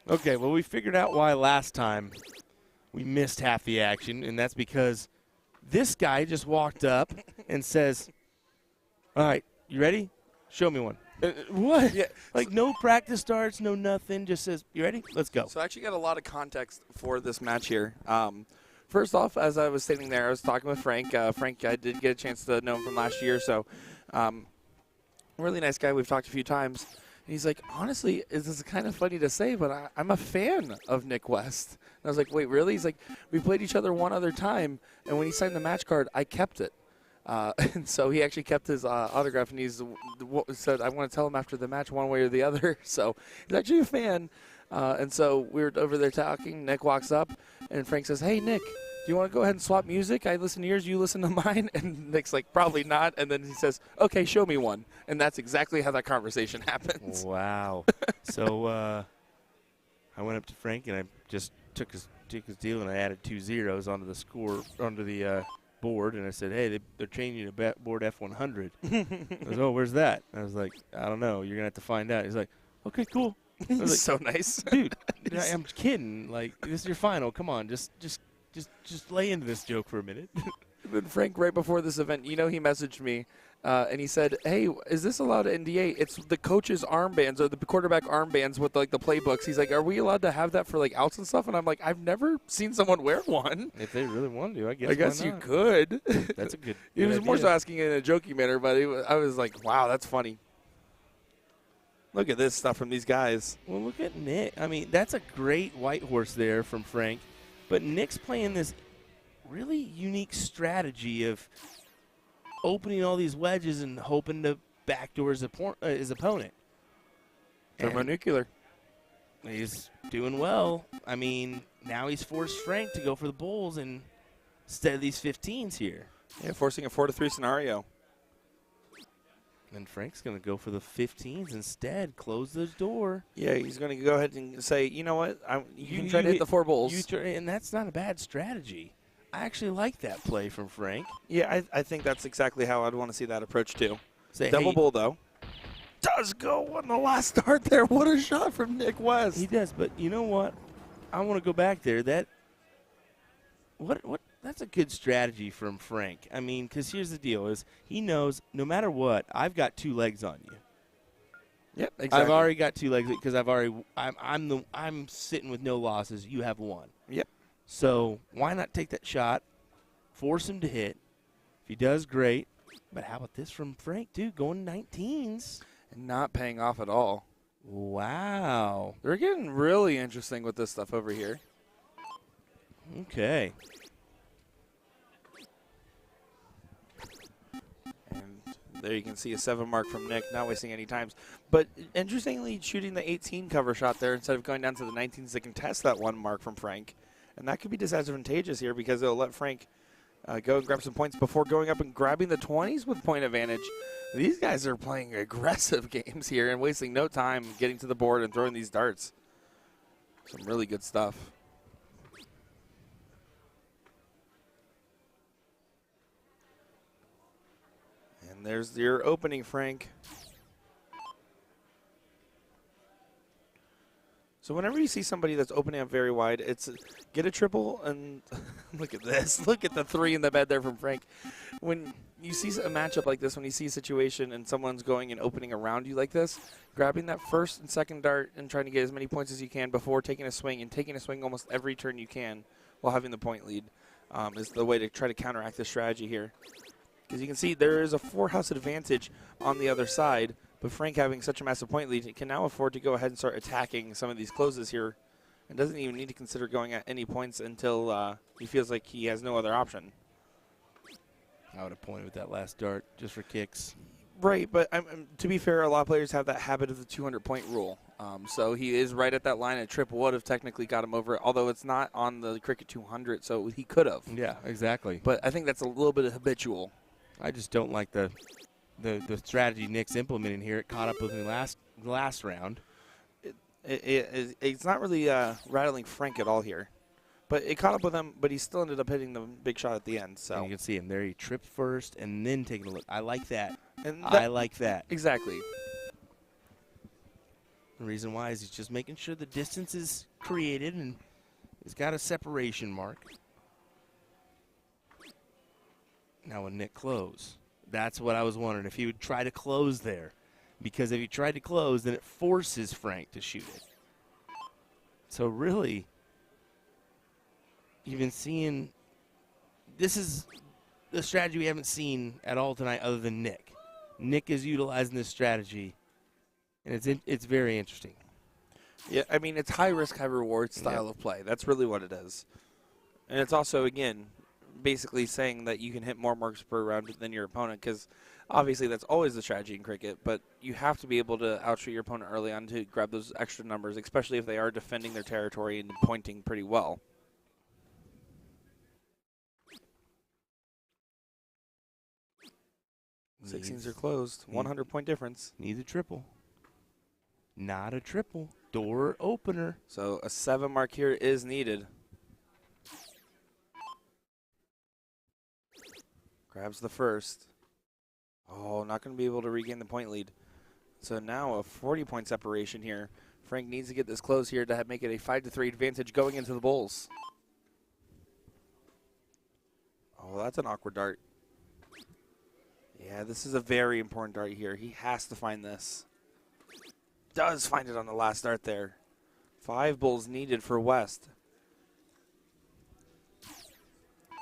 Okay, well, we figured out why last time we missed half the action, and that's because this guy just walked up and says, all right, you ready? Show me one. What? Yeah. Like no practice starts, no nothing, just says, you ready? Let's go. So I actually got a lot of context for this match here. First off, as I was sitting there, I was talking with Frank. Frank, I did get a chance to know him from last year, so really nice guy. We've talked a few times. And he's like, honestly, this is kind of funny to say, but I'm a fan of Nick West. And I was like, wait, really? He's like, we played each other one other time, and when he signed the match card, I kept it. And so he actually kept his autograph, and he's said, I want to tell him after the match one way or the other. So he's actually a fan. And so we were over there talking. Nick walks up, and Frank says, hey, Nick, do you want to go ahead and swap music? I listen to yours, you listen to mine. And Nick's like, probably not. And then he says, okay, show me one. And that's exactly how that conversation happens. Wow. So I went up to Frank, and I just took his deal, and I added 2 zeros onto the score, onto the board, and I said, hey, they're changing to board F100. I was, oh, where's that? I was like, I don't know. You're going to have to find out. He's like, okay, cool. I was like, so nice. Dude, I'm kidding. Like, this is your final. Come on, just lay into this joke for a minute. Then Frank, right before this event, he messaged me, and he said, hey, is this allowed at NDA? It's the coach's armbands or the quarterback armbands with, like, the playbooks. He's like, are we allowed to have that for, like, outs and stuff? And I'm like, I've never seen someone wear one. If they really want to, I guess you could. That's a good He was idea. more so asking in a jokey manner, but I was like, wow, that's funny. Look at this stuff from these guys. Well, look at Nick. I mean, that's a great white horse there from Frank. But Nick's playing this really unique strategy of opening all these wedges and hoping to backdoor his opponent. Thermonuclear. He's doing well. I mean, now he's forced Frank to go for the bulls instead of these 15s here. Yeah, forcing a 4-3 scenario. And Frank's going to go for the 15s instead. Close the door. Yeah, he's going to go ahead and say, you know what? You can try to hit the 4 bulls. And that's not a bad strategy. I actually like that play from Frank. Yeah, I think that's exactly how I'd want to see that approach too. Say, double hey, bull, though. Does go on the last start there. What a shot from Nick West. He does, but you know what? I want to go back there. That's a good strategy from Frank. I mean, because here's the deal: is he knows no matter what, I've got 2 legs on you. Yep, exactly. I've already got 2 legs because I'm sitting with no losses. You have 1. Yep. So why not take that shot, force him to hit? If he does, great. But how about this from Frank, dude? Going 19s and not paying off at all. Wow. They're getting really interesting with this stuff over here. Okay. And there you can see a 7 mark from Nick, not wasting any times. But interestingly, shooting the 18 cover shot there instead of going down to the 19s to contest that 1 mark from Frank. And that could be disadvantageous here because it'll let Frank go and grab some points before going up and grabbing the 20s with point advantage. These guys are playing aggressive games here and wasting no time getting to the board and throwing these darts. Some really good stuff. And there's your opening, Frank. So whenever you see somebody that's opening up very wide, it's get a triple and look at this. Look at the 3 in the bed there from Frank. When you see a matchup like this, when you see a situation and someone's going and opening around you like this, grabbing that first and second dart and trying to get as many points as you can before taking a swing, and taking a swing almost every turn you can while having the point lead is the way to try to counteract this strategy here. Because you can see there is a 4-house advantage on the other side, but Frank having such a massive point lead can now afford to go ahead and start attacking some of these closes here and doesn't even need to consider going at any points until he feels like he has no other option. I would have pointed with that last dart just for kicks. Right, but to be fair, a lot of players have that habit of the 200-point rule. So he is right at that line. A trip would have technically got him over it, although it's not on the Cricket 200, so he could have. Yeah, exactly. But I think that's a little bit of habitual. I just don't like the strategy Nick's implementing here. It caught up with me last round. It's not really rattling Frank at all here. But it caught up with him, but he still ended up hitting the big shot at the end. So and you can see him there. He tripped first and then taking a look. I like that. And I like that. Exactly. The reason why is he's just making sure the distance is created and he's got a separation mark. Now when Nick close, that's what I was wondering, if he would try to close there. Because if he tried to close, then it forces Frank to shoot it. So really, you've been seeing, this is the strategy we haven't seen at all tonight other than Nick. Nick is utilizing this strategy, and it's very interesting. Yeah, I mean, it's high risk, high reward style of play. That's really what it is. And it's also, again, basically saying that you can hit more marks per round than your opponent, because obviously that's always the strategy in cricket, but you have to be able to outshoot your opponent early on to grab those extra numbers, especially if they are defending their territory and pointing pretty well. Needs, 16s are closed. 100-point difference. Needs a triple. Not a triple. Door opener. So a 7 mark here is needed. Grabs the first. Oh, not going to be able to regain the point lead. So now a 40-point separation here. Frank needs to get this close here to make it a 5-3 advantage going into the bowls. Oh, that's an awkward dart. Yeah, this is a very important dart here. He has to find this. Does find it on the last dart there. 5 bowls needed for West.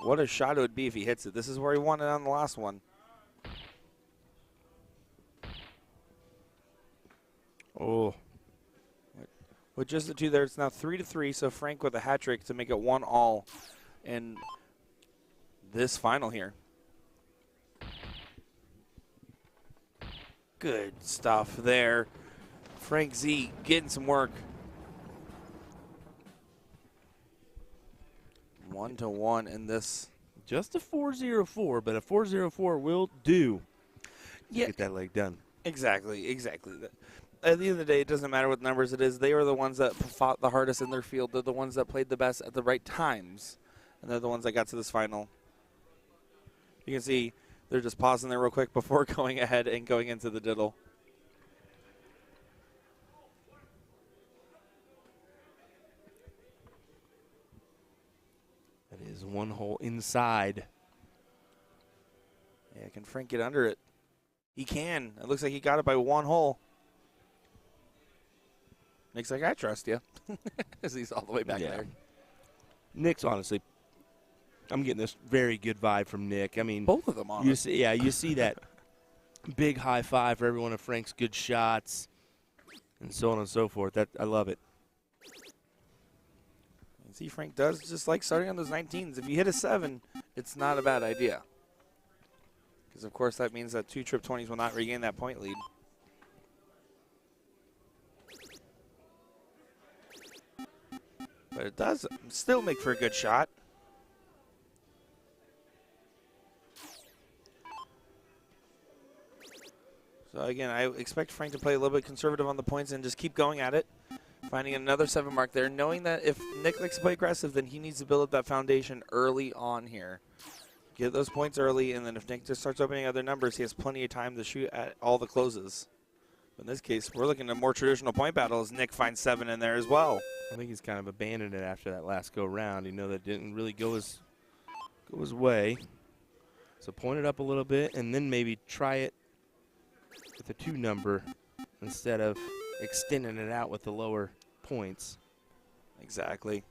What a shot it would be if he hits it. This is where he won it on the last one. Oh. With just the 2 there, it's now 3-3, so Frank with a hat trick to make it 1-all in this final here. Good stuff there. Frank Z getting some work. 1-1 in this. Just a 404, but a 404 will do. Yeah. Get that leg done. Exactly. At the end of the day, it doesn't matter what numbers it is. They are the ones that fought the hardest in their field. They're the ones that played the best at the right times. And they're the ones that got to this final. You can see they're just pausing there real quick before going ahead and going into the diddle. That is 1 hole inside. Yeah, can Frank get under it? He can. It looks like he got it by 1 hole. Nick's like, I trust you. As he's all the way back there. Nick's honestly, I'm getting this very good vibe from Nick. I mean, both of them, honestly. You see that big high five for every one of Frank's good shots. and so on and so forth. I love it. See, Frank does just like starting on those 19s. If you hit a 7, it's not a bad idea. Because, of course, that means that 2 trip 20s will not regain that point lead. But it does still make for a good shot. So, again, I expect Frank to play a little bit conservative on the points and just keep going at it. Finding another 7 mark there, knowing that if Nick likes to play aggressive, then he needs to build up that foundation early on here. Get those points early, and then if Nick just starts opening other numbers, he has plenty of time to shoot at all the closes. But in this case, we're looking at more traditional point battles. Nick finds 7 in there as well. I think he's kind of abandoned it after that last go-round. You know, that didn't really go his way. So point it up a little bit, and then maybe try it with a 2 number instead of extending it out with the lower points. Exactly.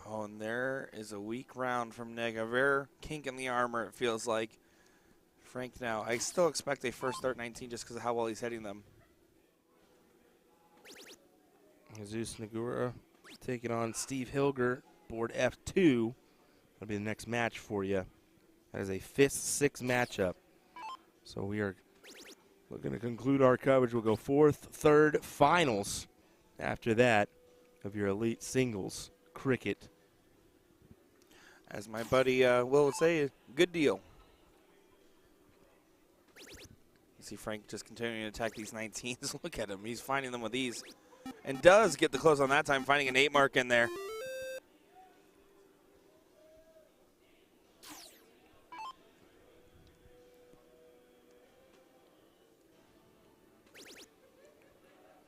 Oh, and there is a weak round from Nick. A rare kink in the armor, it feels like. Frank now. I still expect a first start 19 just because of how well he's hitting them. Jesus Nagura taking on Steve Hilger, board F2. That'll be the next match for you. That is a 5th-6 matchup. So we are looking to conclude our coverage. We'll go 4th, 3rd, finals after that of your elite singles cricket. As my buddy Will would say, good deal. You see Frank just continuing to attack these 19s. Look at him. He's finding them with ease. And does get the close on that time, finding an 8 mark in there.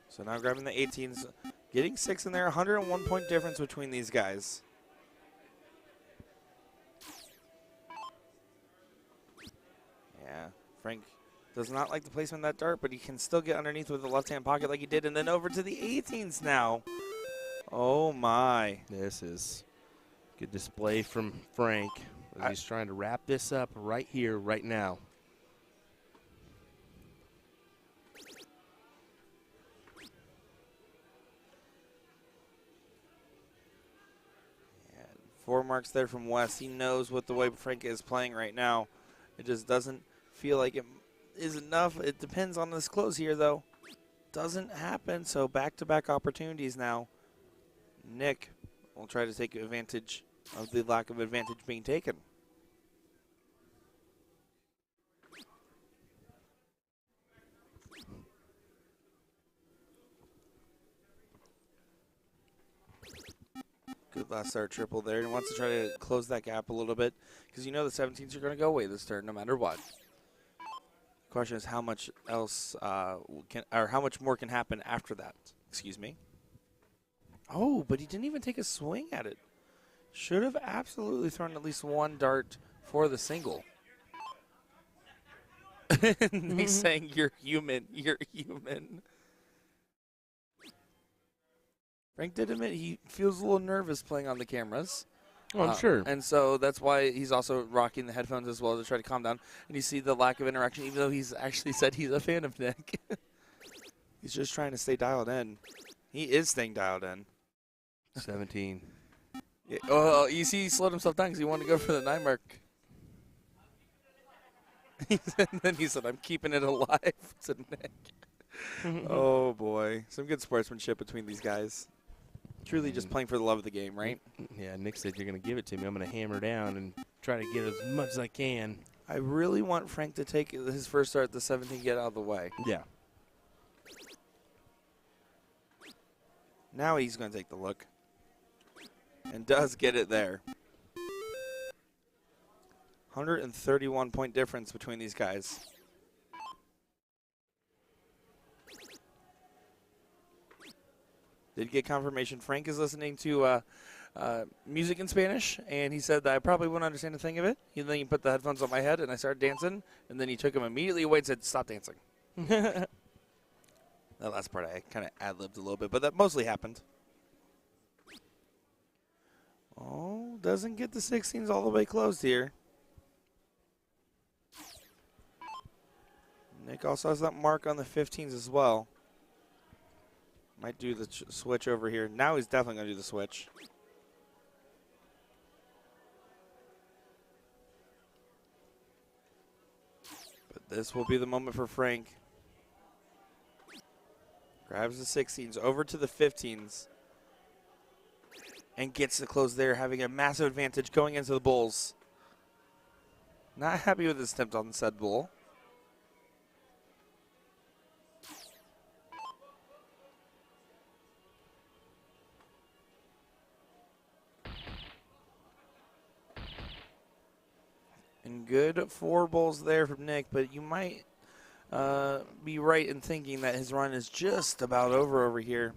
So now grabbing the 18s, getting 6 in there, 101 point difference between these guys. Yeah, Frank does not like the placement of that dart, but he can still get underneath with the left-hand pocket like he did, and then over to the 18s now. Oh, my. This is good display from Frank as he's trying to wrap this up right here, right now. Yeah, 4 marks there from West. He knows what the way Frank is playing right now. It just doesn't feel like it is enough. It depends on this close here, though. Doesn't happen, so back-to-back opportunities now. Nick will try to take advantage of the lack of advantage being taken. Good last start triple there. He wants to try to close that gap a little bit because you know the 17s are going to go away this turn no matter what. The question is how much else how much more can happen after that. Excuse me. Oh, but he didn't even take a swing at it. Should have absolutely thrown at least 1 dart for the single. He's saying, you're human, you're human. Frank did admit he feels a little nervous playing on the cameras. Oh, I'm sure. And so that's why he's also rocking the headphones as well to try to calm down. And you see the lack of interaction, even though he's actually said he's a fan of Nick. He's just trying to stay dialed in. He is staying dialed in. 17. Yeah. Oh, you see he slowed himself down because he wanted to go for the 9 mark. And then he said, I'm keeping it alive to Nick. Oh, boy. Some good sportsmanship between these guys. Truly just playing for the love of the game, right? Yeah, Nick said, you're going to give it to me. I'm going to hammer down and try to get as much as I can. I really want Frank to take his first start at the 17, get out of the way. Yeah. Now he's going to take the look. And does get it there. 131 point difference between these guys. Did get confirmation. Frank is listening to music in Spanish, and he said that I probably wouldn't understand a thing of it. And then he put the headphones on my head, and I started dancing, and then he took them immediately away and said, stop dancing. That last part I kind of ad-libbed a little bit, but that mostly happened. Oh, doesn't get the 16s all the way closed here. Nick also has that mark on the 15s as well. Might do the switch over here. Now he's definitely going to do the switch. But this will be the moment for Frank. Grabs the 16s over to the 15s. And gets the close there, having a massive advantage going into the bulls. Not happy with his attempt on said bull. And good 4 bulls there from Nick, but you might be right in thinking that his run is just about over here.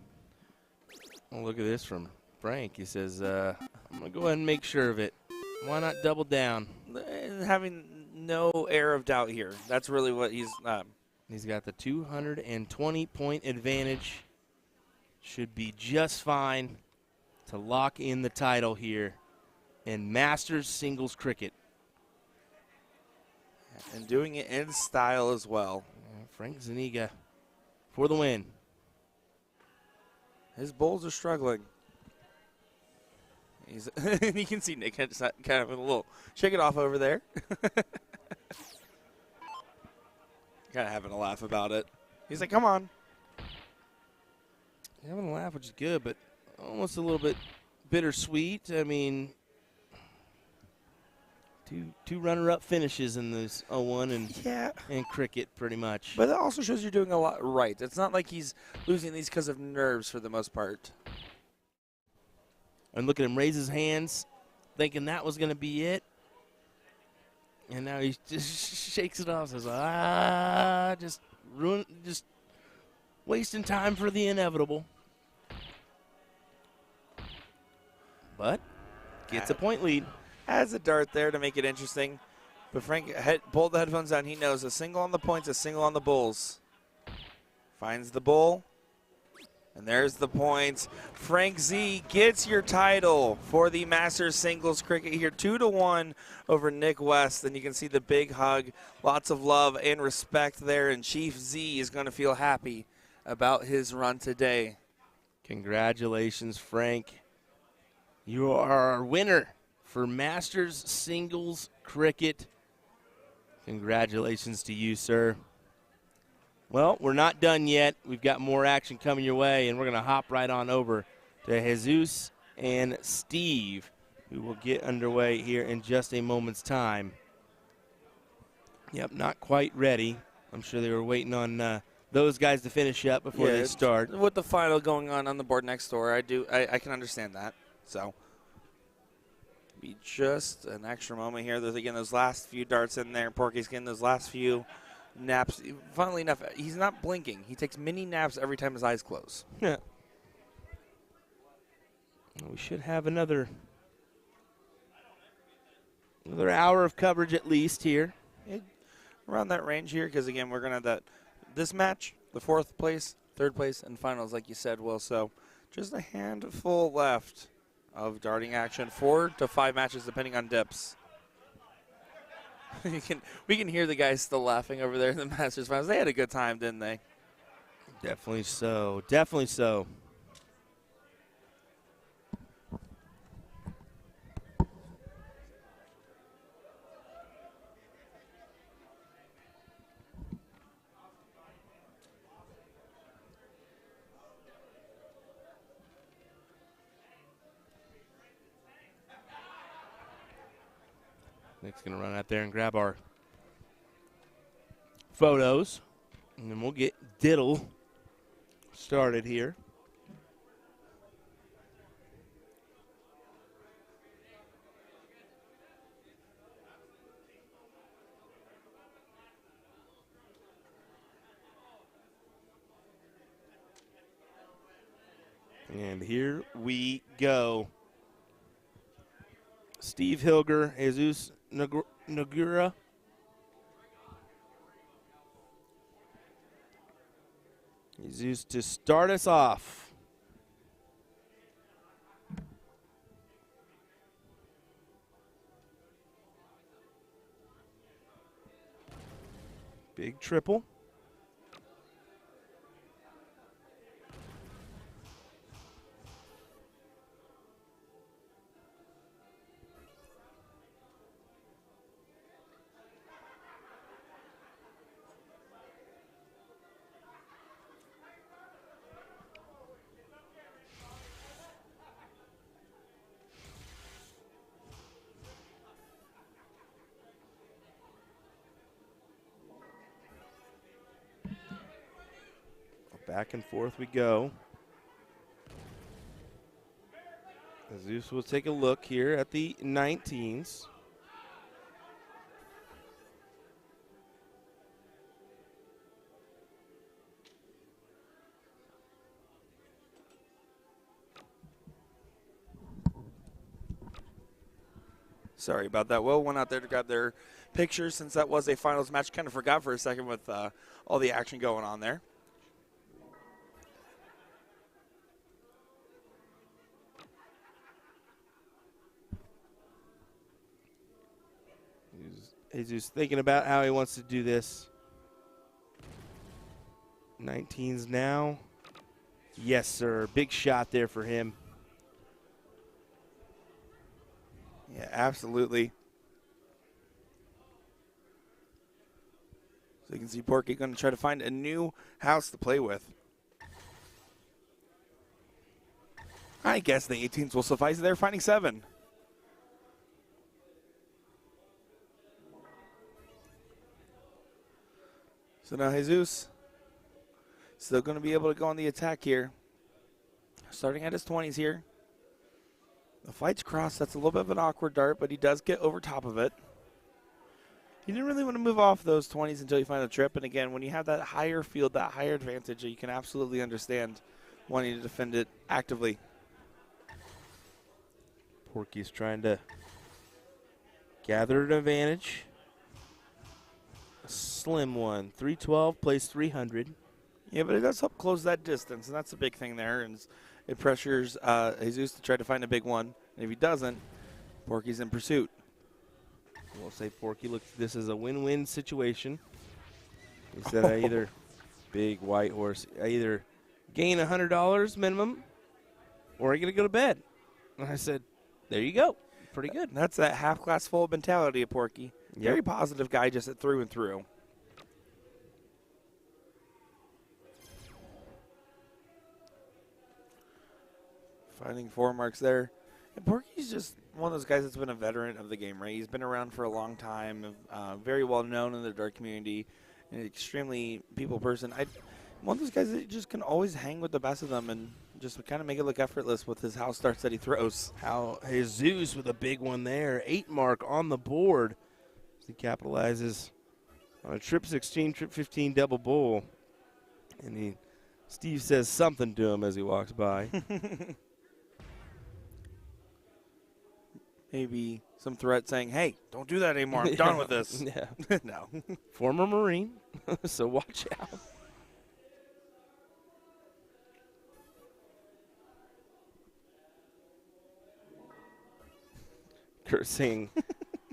Well, look at this from Frank. He says, I'm going to go ahead and make sure of it. Why not double down? Having no air of doubt here. That's really what he's... He's got the 220-point advantage. Should be just fine to lock in the title here in Masters Singles Cricket. And doing it in style as well. Frank Zuniga for the win. His bulls are struggling. You can see Nick kind of a little shake it off over there. Kind of having a laugh about it. He's like, come on. Having a laugh, which is good, but almost a little bit bittersweet. I mean, two runner-up finishes in this 0-1 and cricket pretty much. But that also shows you're doing a lot right. It's not like he's losing these because of nerves for the most part. And look at him raise his hands, thinking that was going to be it. And now he just shakes it off, says, just wasting time for the inevitable. But gets a point lead. Has a dart there to make it interesting. But Frank pulled the headphones down. He knows a single on the points, a single on the bulls. Finds the bull. And there's the points. Frank Z gets your title for the Masters Singles Cricket here, 2-1 over Nick West. And you can see the big hug, lots of love and respect there. And Chief Z is going to feel happy about his run today. Congratulations, Frank. You are our winner for Masters Singles Cricket. Congratulations to you, sir. Well, we're not done yet. We've got more action coming your way, and we're going to hop right on over to Jesus and Steve, who will get underway here in just a moment's time. Yep, not quite ready. I'm sure they were waiting on those guys to finish up before they start. With the final going on the board next door, I can understand that. So, be just an extra moment here. There's, again, those last few darts in there. Porky's getting those last few naps. Funnily enough, he's not blinking. He takes mini naps every time his eyes close. Yeah. We should have another hour of coverage at least here. Around that range here, because, again, we're going to have this match, the 4th place, 3rd place, and finals, like you said, Will. So just a handful left of darting action. 4 to 5 matches, depending on dips. We can hear the guys still laughing over there in the Masters finals. They had a good time, didn't they? Definitely so. Definitely so. Nick's going to run out there and grab our photos, and then we'll get Diddle started here. And here we go. Steve Hilger, Jesus Nagura. Jesus to start us off. Big triple. Back and forth we go. Jesus will take a look here at the 19s. Sorry about that. Will went out there to grab their pictures since that was a finals match. Kind of forgot for a second with all the action going on there. Jesus thinking about how he wants to do this. 19s now. Yes, sir. Big shot there for him. Yeah, absolutely. So you can see Porky going to try to find a new house to play with. I guess the 18s will suffice. They're finding 7. So now Jesus still going to be able to go on the attack here. Starting at his 20s here. The flight's crossed. That's a little bit of an awkward dart, but he does get over top of it. You didn't really want to move off those 20s until you find the trip. And again, when you have that higher field, that higher advantage, you can absolutely understand wanting to defend it actively. Porky's trying to gather an advantage. A slim one. 312 plays 300. Yeah, but it does help close that distance, and that's the big thing there. And it pressures Jesus to try to find a big one. And if he doesn't, Porky's in pursuit. We'll say Porky looks at this as a win-win situation. He said, I either, big white horse, I either gain $100 minimum or I get to go to bed. And I said, there you go. Pretty good. That's that half glass full mentality of Porky. Yep. Very positive guy, just through and through. Finding 4 marks there. And Porky's just one of those guys that's been a veteran of the game, right? He's been around for a long time, very well known in the dart community, an extremely people person. One of those guys that just can always hang with the best of them and just kind of make it look effortless with his house darts that he throws. How Jesus with a big one there. 8 mark on the board. He capitalizes on a trip 16, trip 15 double bull. And Steve says something to him as he walks by. Maybe some threat saying, hey, don't do that anymore. I'm done with this. Yeah. No. Former Marine, so watch out. Kurt saying,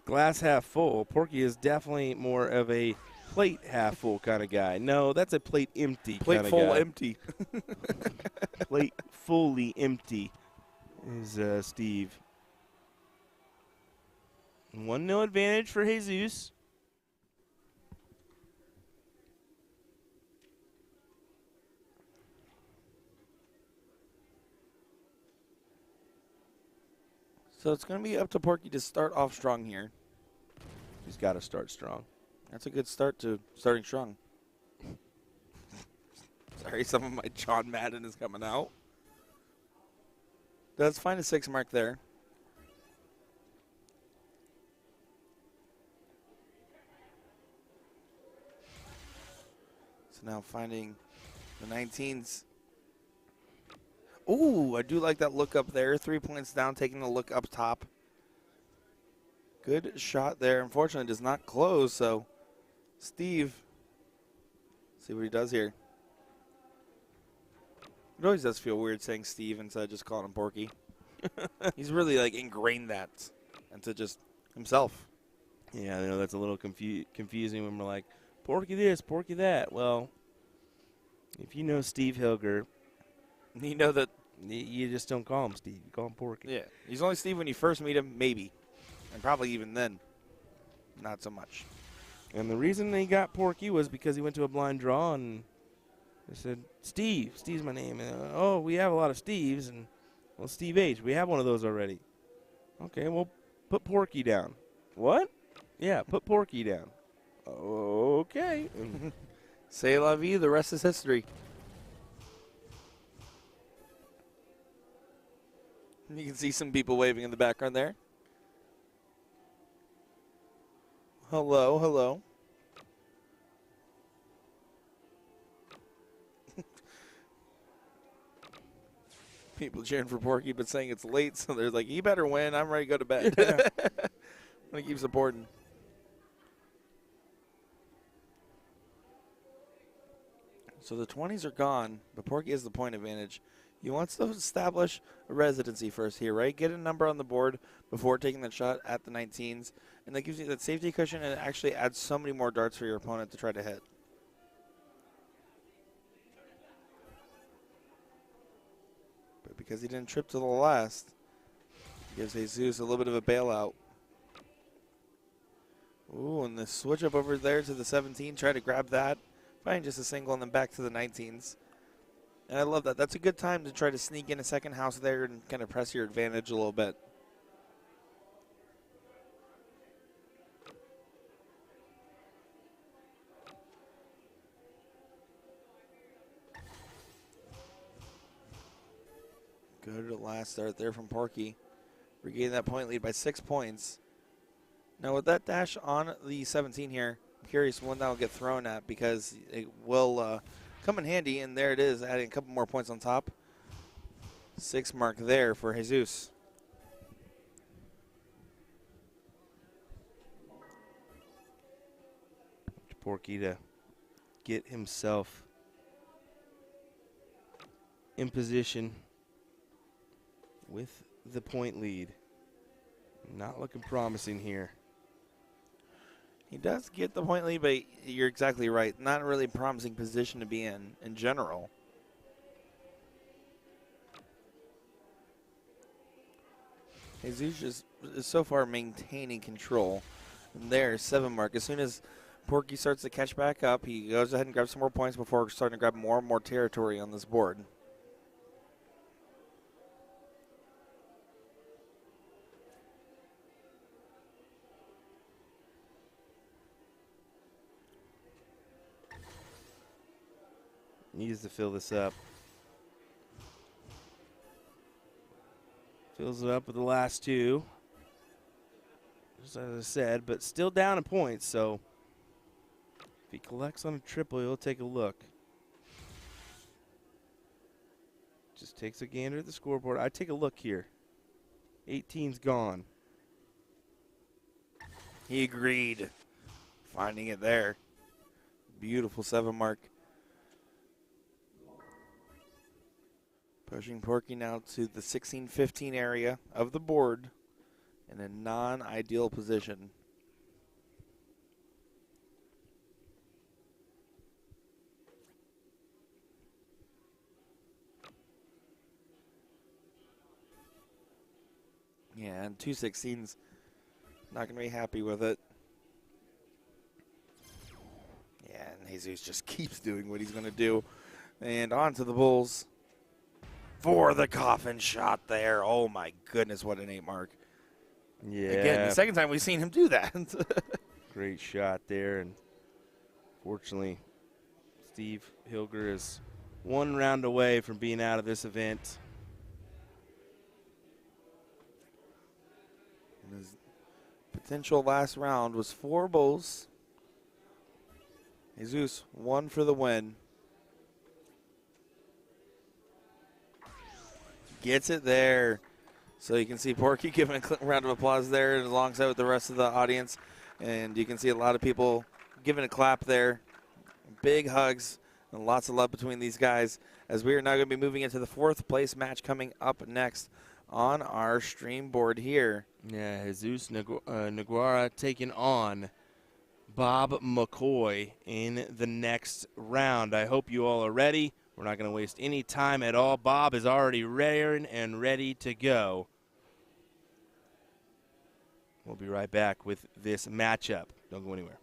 glass half full. Porky is definitely more of a plate half full kind of guy. No, that's a plate empty kind of guy. Plate full empty. Plate fully empty is Steve. 1-0 advantage for Jesus. So it's going to be up to Porky to start off strong here. He's got to start strong. That's a good start to starting strong. Sorry, some of my John Madden is coming out. Does find a 6 mark there. So now finding the 19s. Ooh, I do like that look up there. 3 points down, taking a look up top. Good shot there. Unfortunately, does not close, so Steve, see what he does here. It always does feel weird saying Steve instead of just calling him Porky. He's really like ingrained that into just himself. Yeah, I know that's a little confusing when we're like, Porky this, Porky that. Well, if you know Steve Hilger, you know that you just don't call him Steve. You call him Porky. Yeah, he's only Steve when you first meet him, maybe. And probably even then, not so much. And the reason he got Porky was because he went to a blind draw and they said, Steve. Steve's my name. And, oh, we have a lot of Steves. And, well, Steve H. We have one of those already. Okay, well, put Porky down. What? Yeah, put Porky down. Okay. C'est la vie. The rest is history. You can see some people waving in the background there. Hello, hello. People cheering for Porky, but saying it's late, so they're like, "You better win. I'm ready to go to bed." I'm gonna keep supporting. So the 20s are gone, but Porky has the point advantage. He wants to establish a residency first here, right? Get a number on the board before taking that shot at the 19s, and that gives you that safety cushion, and it actually adds so many more darts for your opponent to try to hit. But because he didn't trip to the last, it gives Jesus a little bit of a bailout. Ooh, and the switch up over there to the 17, try to grab that. Find just a single and then back to the 19s. And I love that. That's a good time to try to sneak in a second house there and kind of press your advantage a little bit. Good last start there from Porky. Regaining that point lead by 6 points. Now with that dash on the 17 here, I'm curious when that will get thrown at because it will come in handy, and there it is, adding a couple more points on top. 6 mark there for Jesus. Porky to get himself in position with the point lead. Not looking promising here. He does get the point lead, but you're exactly right. Not a really promising position to be in general. Jesus is so far maintaining control. And there, 7 mark. As soon as Porky starts to catch back up, he goes ahead and grabs some more points before starting to grab more and more territory on this board. Needs to fill this up. Fills it up with the last 2. Just as I said, but still down in points, so if he collects on a triple, he'll take a look. Just takes a gander at the scoreboard. I take a look here. 18's gone. He agreed. Finding it there. Beautiful 7 mark. Pushing Porky now to the 16-15 area of the board in a non-ideal position. Yeah, and 2 16s, not going to be happy with it. Yeah, and Jesus just keeps doing what he's going to do. And on to the Bulls for the coffin shot there. Oh, my goodness, what an 8 mark. Yeah. Again, the second time we've seen him do that. Great shot there. And fortunately, Steve Hilger is 1 round away from being out of this event. And his potential last round was 4 Bulls. Jesus, 1 for the win. Gets it there. So you can see Porky giving a round of applause there alongside with the rest of the audience. And you can see a lot of people giving a clap there. Big hugs and lots of love between these guys as we are now going to be moving into the 4th place match coming up next on our stream board here. Yeah, Jesus Naguara taking on Bob McCoy in the next round. I hope you all are ready. We're not going to waste any time at all. Bob is already raring and ready to go. We'll be right back with this matchup. Don't go anywhere.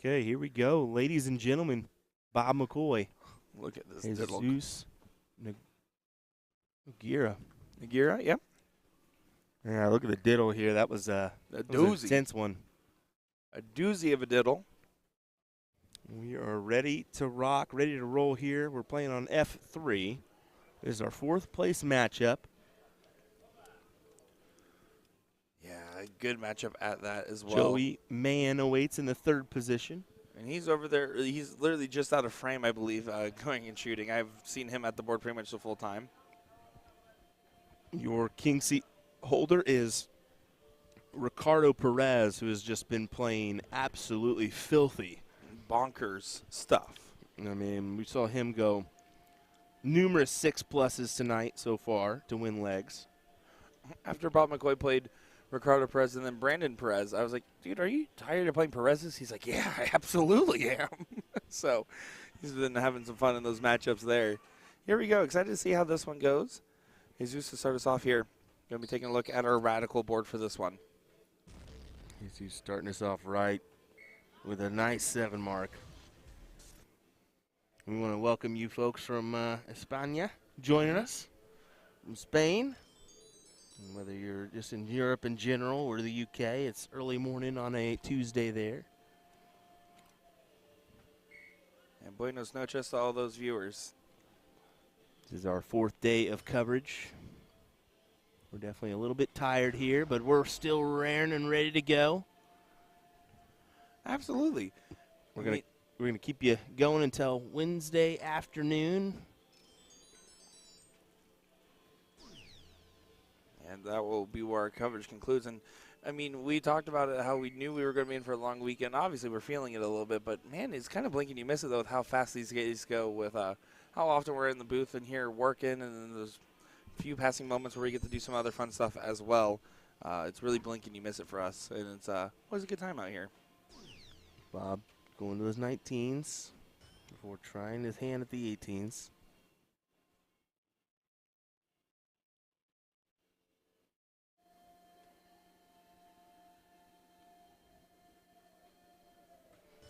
Okay, here we go. Ladies and gentlemen, Bob McCoy. Look at this. Jesus Nagira. Nagira, yep. Yeah, look at the diddle here. That was a doozy. Intense one. A doozy of a diddle. We are ready to rock, ready to roll here. We're playing on F3. This is our 4th place matchup. Yeah, a good matchup at that as well. Joey Mann awaits in the 3rd position. And he's over there. He's literally just out of frame, I believe, going and shooting. I've seen him at the board pretty much the full time. Your king seat holder is Ricardo Perez, who has just been playing absolutely filthy. Bonkers stuff. I mean, we saw him go numerous 6+ tonight so far to win legs. After Bob McCoy played Ricardo Perez and then Brandon Perez, I was like, dude, are you tired of playing Perez's? He's like, yeah, I absolutely am. So he's been having some fun in those matchups there. Here we go. Excited to see how this one goes. Jesus to start us off here. Going to be taking a look at our radical board for this one. He's starting us off right with a nice 7 mark. We want to welcome you folks from España joining us from Spain. And whether you're just in Europe in general or the UK, it's early morning on a Tuesday there. And buenos noches to all those viewers. This is our 4th day of coverage. We're definitely a little bit tired here, but we're still raring and ready to go. Absolutely. We're gonna keep you going until Wednesday afternoon. And that will be where our coverage concludes. And, I mean, we talked about it, how we knew we were going to be in for a long weekend. Obviously, we're feeling it a little bit. But, man, it's kind of blinking you miss it, though, with how fast these guys go, with how often we're in the booth and here working, and then there's a few passing moments where we get to do some other fun stuff as well. It's really blinking you miss it for us. And it's always a good time out here. Bob going to his 19s before trying his hand at the 18s.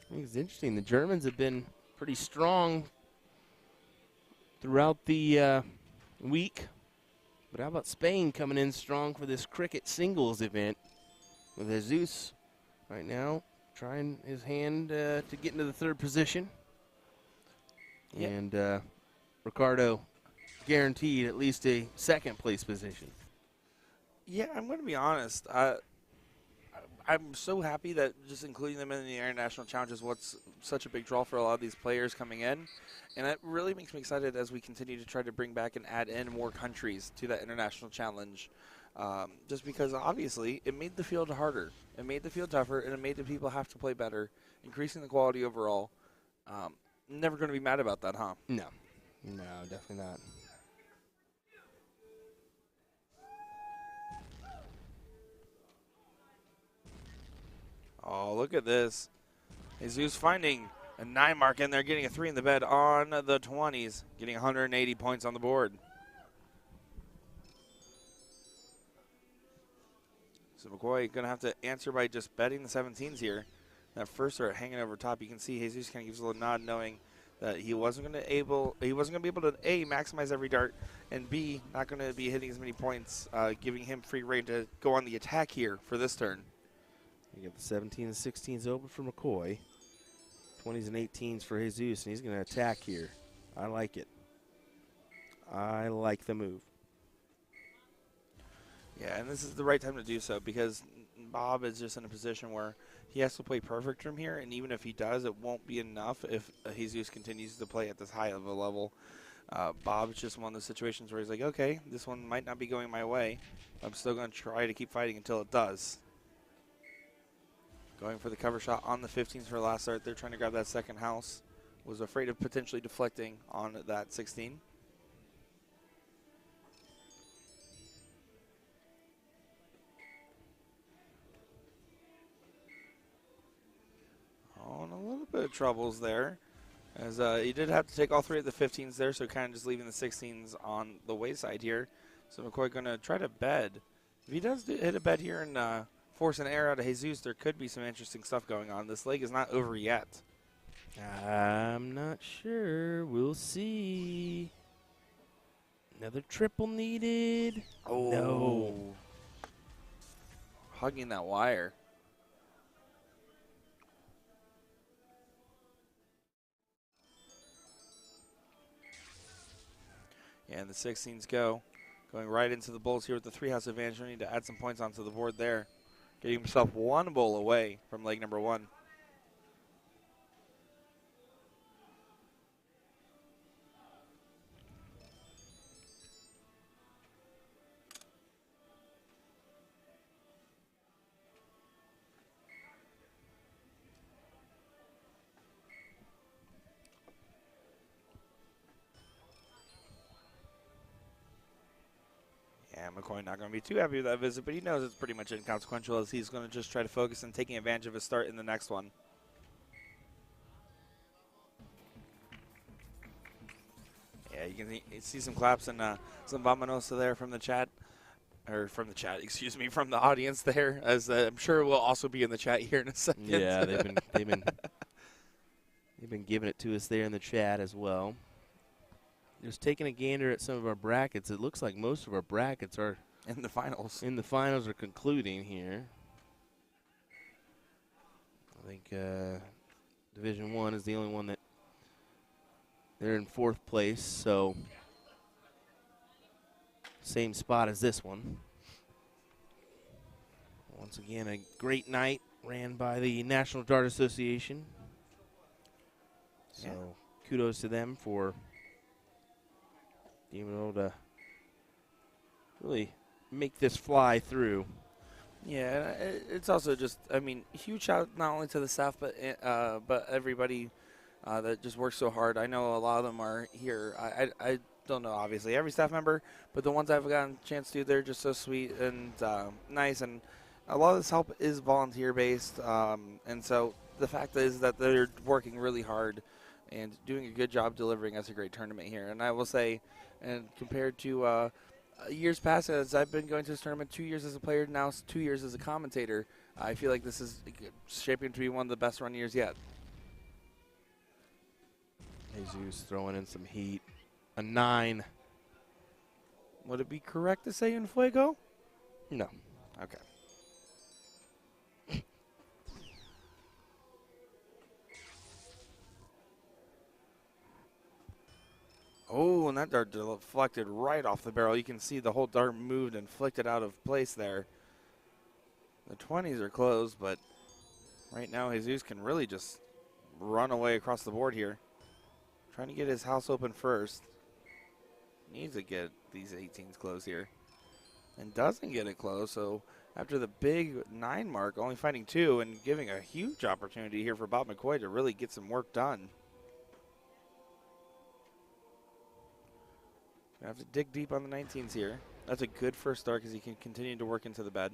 I think it's interesting. The Germans have been pretty strong throughout the week. But how about Spain coming in strong for this cricket singles event with Jesus right now trying his hand to get into the 3rd position. Yep. And Ricardo guaranteed at least a 2nd place position. Yeah, I'm going to be honest. I'm so happy that just including them in the International Challenge is what's such a big draw for a lot of these players coming in. And that really makes me excited as we continue to try to bring back and add in more countries to that International Challenge. Just because, obviously, it made the field harder. It made the field tougher, and it made the people have to play better, increasing the quality overall. Never going to be mad about that, huh? No. No, definitely not. Oh, look at this. Jesus finding a 9 mark in there, getting a 3 in the bed on the 20s, getting 180 points on the board. So McCoy going to have to answer by just betting the 17s here. That first start hanging over top, you can see Jesus kind of gives a little nod, knowing that he wasn't going to be able to A, maximize every dart, and B, not going to be hitting as many points, giving him free rein to go on the attack here for this turn. You get the 17s and 16s open for McCoy. 20s and 18s for Jesus, and he's going to attack here. I like it. I like the move. Yeah, and this is the right time to do so because Bob is just in a position where he has to play perfect from here, and even if he does, it won't be enough if Jesus continues to play at this high of a level. Bob's just one of those situations where he's like, okay, this one might not be going my way. I'm still going to try to keep fighting until it does. Going for the cover shot on the 15s for last start. They're trying to grab that second house. Was afraid of potentially deflecting on that 16. Oh, and a little bit of troubles there. As he did have to take all 3 of the 15s there, so kind of just leaving the 16s on the wayside here. So McCoy going to try to bed. If he does hit a bed here and force an error out of Jesus, there could be some interesting stuff going on. This leg is not over yet. I'm not sure. We'll see. Another triple needed. Oh. No. Hugging that wire. Yeah, and the 16s go. Going right into the bowls here with the 3-house advantage. We need to add some points onto the board there. Getting himself one bowl away from leg number 1. Yeah, McCoy not going to be too happy with that visit, but he knows it's pretty much inconsequential as he's going to just try to focus on taking advantage of his start in the next one. Yeah, you can see some claps and some vamanosa there from the chat. Or from the chat, excuse me, from the audience there, as I'm sure will also be in the chat here in a second. Yeah, they've been giving it to us there in the chat as well. Just taking a gander at some of our brackets, it looks like most of our brackets are in the finals. In the finals are concluding here. I think Division 1 is the only one that they're in 4th place, so same spot as this one. Once again, a great night ran by the National Dart Association. So kudos to them for being able to really make this fly through. Yeah, it's also just, I mean, huge shout not only to the staff, but everybody that just works so hard. I know a lot of them are here. I don't know, obviously, every staff member, but the ones I've gotten a chance to, they're just so sweet and nice. And a lot of this help is volunteer-based. And so the fact is that they're working really hard and doing a good job delivering us a great tournament here. And I will say, and compared to years past, as I've been going to this tournament 2 years as a player, now 2 years as a commentator, I feel like this is shaping to be one of the best run years yet. Jesus throwing in some heat. A 9. Would it be correct to say en fuego? No. Okay. Oh, and that dart deflected right off the barrel. You can see the whole dart moved and flicked out of place there. The 20s are closed, but right now Jesus can really just run away across the board here. Trying to get his house open first. Needs to get these 18s closed here. And doesn't get it closed, so after the big 9 mark, only finding 2 and giving a huge opportunity here for Bob McCoy to really get some work done. Gonna have to dig deep on the 19s here. That's a good first start because he can continue to work into the bed.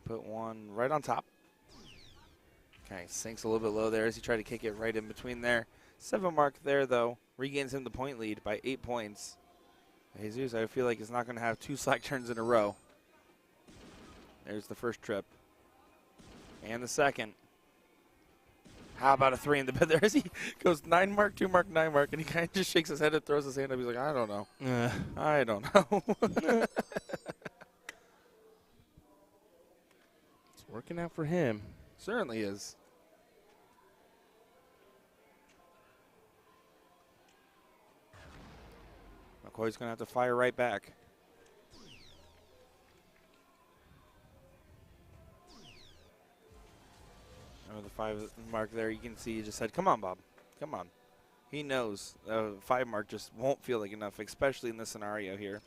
Put one right on top. Okay, sinks a little bit low there as he tried to kick it right in between there. 7 mark there, though. Regains him the point lead by 8 points. Jesus, I feel like, is not going to have 2 slack turns in a row. There's the first trip. And the second. How about a 3 in the bed there as he goes 9 mark, 2 mark, 9 mark, and he kind of just shakes his head and throws his hand up. He's like, I don't know. I don't know. It's working out for him. Certainly is. McCoy's going to have to fire right back. Oh, the 5 mark there, you can see he just said, come on, Bob. Come on. He knows 5 mark just won't feel like enough, especially in this scenario here.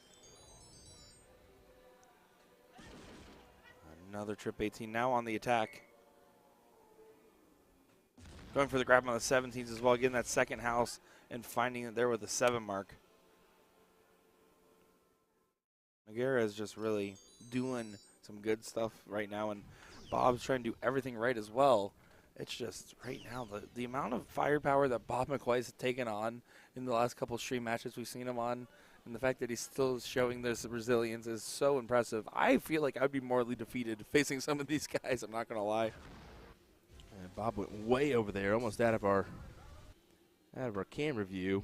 Another trip 18 now on the attack. Going for the grab on the 17s as well, getting that second house and finding it there with the 7 mark. Noguera is just really doing some good stuff right now, and Bob's trying to do everything right as well. It's just right now the amount of firepower that Bob McCoy has taken on in the last couple of stream matches we've seen him on And the fact that he's still showing this resilience is so impressive. I feel like I'd be morally defeated facing some of these guys, I'm not going to lie. And Bob went way over there, almost out of our camera view.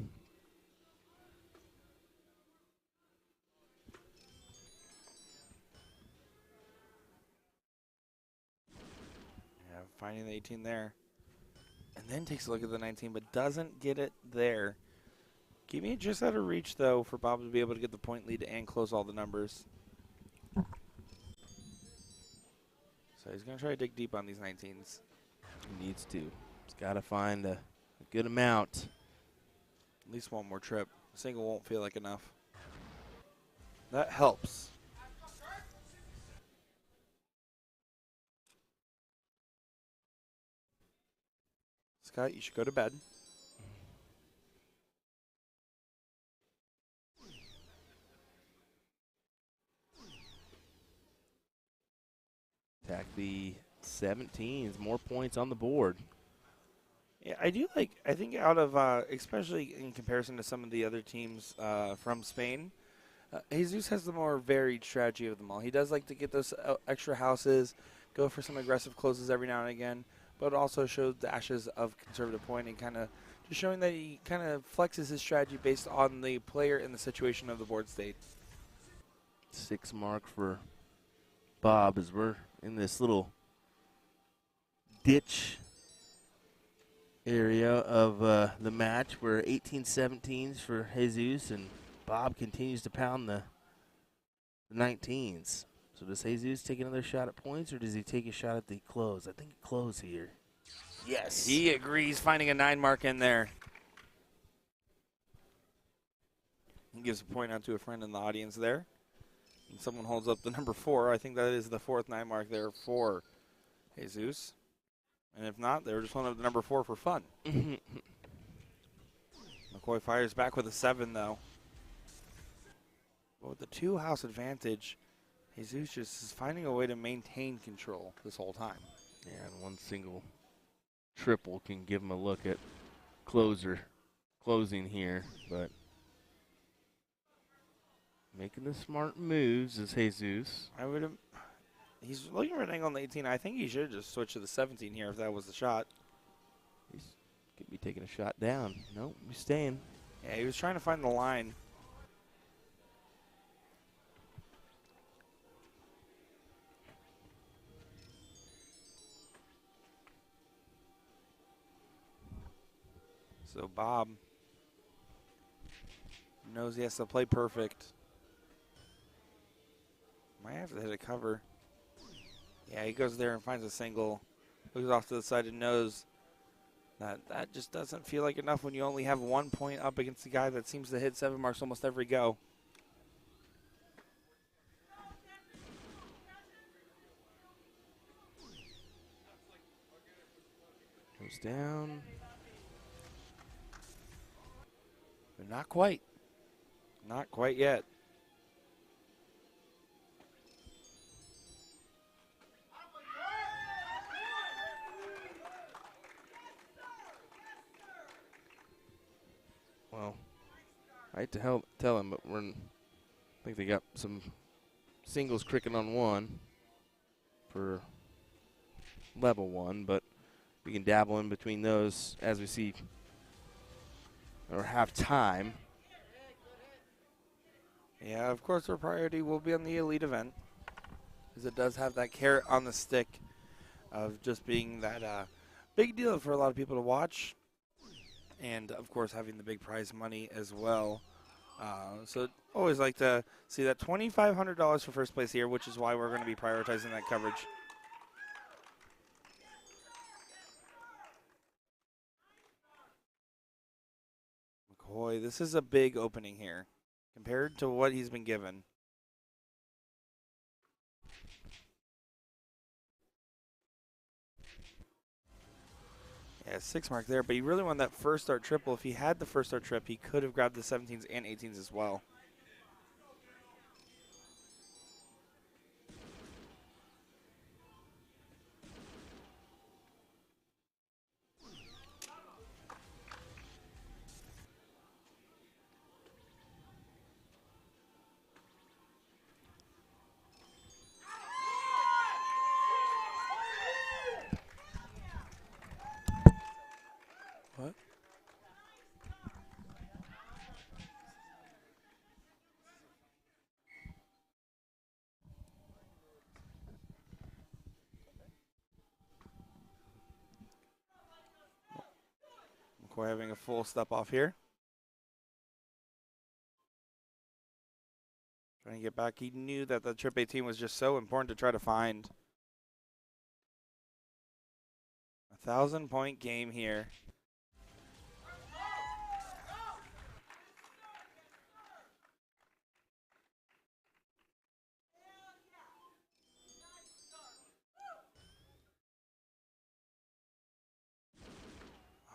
Yeah, finding the 18 there. And then takes a look at the 19, but doesn't get it there. Keep me just out of reach, though, for Bob to be able to get the point lead and close all the numbers. So he's going to try to dig deep on these 19s. He needs to. He's got to find a good amount. At least one more trip. A single won't feel like enough. That helps. Scott, you should go to bed. Attack the 17s. More points on the board. Yeah, I think out of, especially in comparison to some of the other teams from Spain, Jesus has the more varied strategy of them all. He does like to get those extra houses, go for some aggressive closes every now and again, but also shows dashes of conservative point and kind of just showing that he kind of flexes his strategy based on the player and the situation of the board state. 6 mark for Bob as we're in this little ditch area of the match. We're 18-17s for Jesus, and Bob continues to pound the 19s. So does Jesus take another shot at points, or does he take a shot at the close? I think close here. Yes. He agrees, finding a 9 mark in there. He gives a point out to a friend in the audience there. And someone holds up the number 4. I think that is the 4th 9 mark there for Jesus. And if not, they were just holding up the number 4 for fun. McCoy fires back with a 7, though. But with the 2-house advantage, Jesus just is finding a way to maintain control this whole time. Yeah, and one single triple can give him a look at closing here, but making the smart moves is Jesus. He's looking for an angle on the 18. I think he should just switch to the 17 here if that was the shot. He could be taking a shot down. Nope, he's staying. Yeah, he was trying to find the line. So Bob knows he has to play perfect. Might have to hit a cover. Yeah, he goes there and finds a single. Looks off to the side and knows that just doesn't feel like enough when you only have 1 point up against the guy that seems to hit 7 marks almost every go. Goes down. But not quite. Not quite yet. Well, I hate to tell him, but I think they got some singles cricket on 1 for level 1, but we can dabble in between those as we see or have time. Yeah, of course our priority will be on the elite event, because it does have that carrot on the stick of just being that big deal for a lot of people to watch, and of course having the big prize money as well. So always like to see that $2,500 for first place here, which is why we're going to be prioritizing that coverage. McCoy, this is a big opening here compared to what he's been given. Yeah, 6 mark there, but he really wanted that first start triple. If he had the first start trip, he could have grabbed the 17s and 18s as well. McCoy having a full step off here. Trying to get back. He knew that the Trip 18 was just so important to try to find. 1,000-point game here.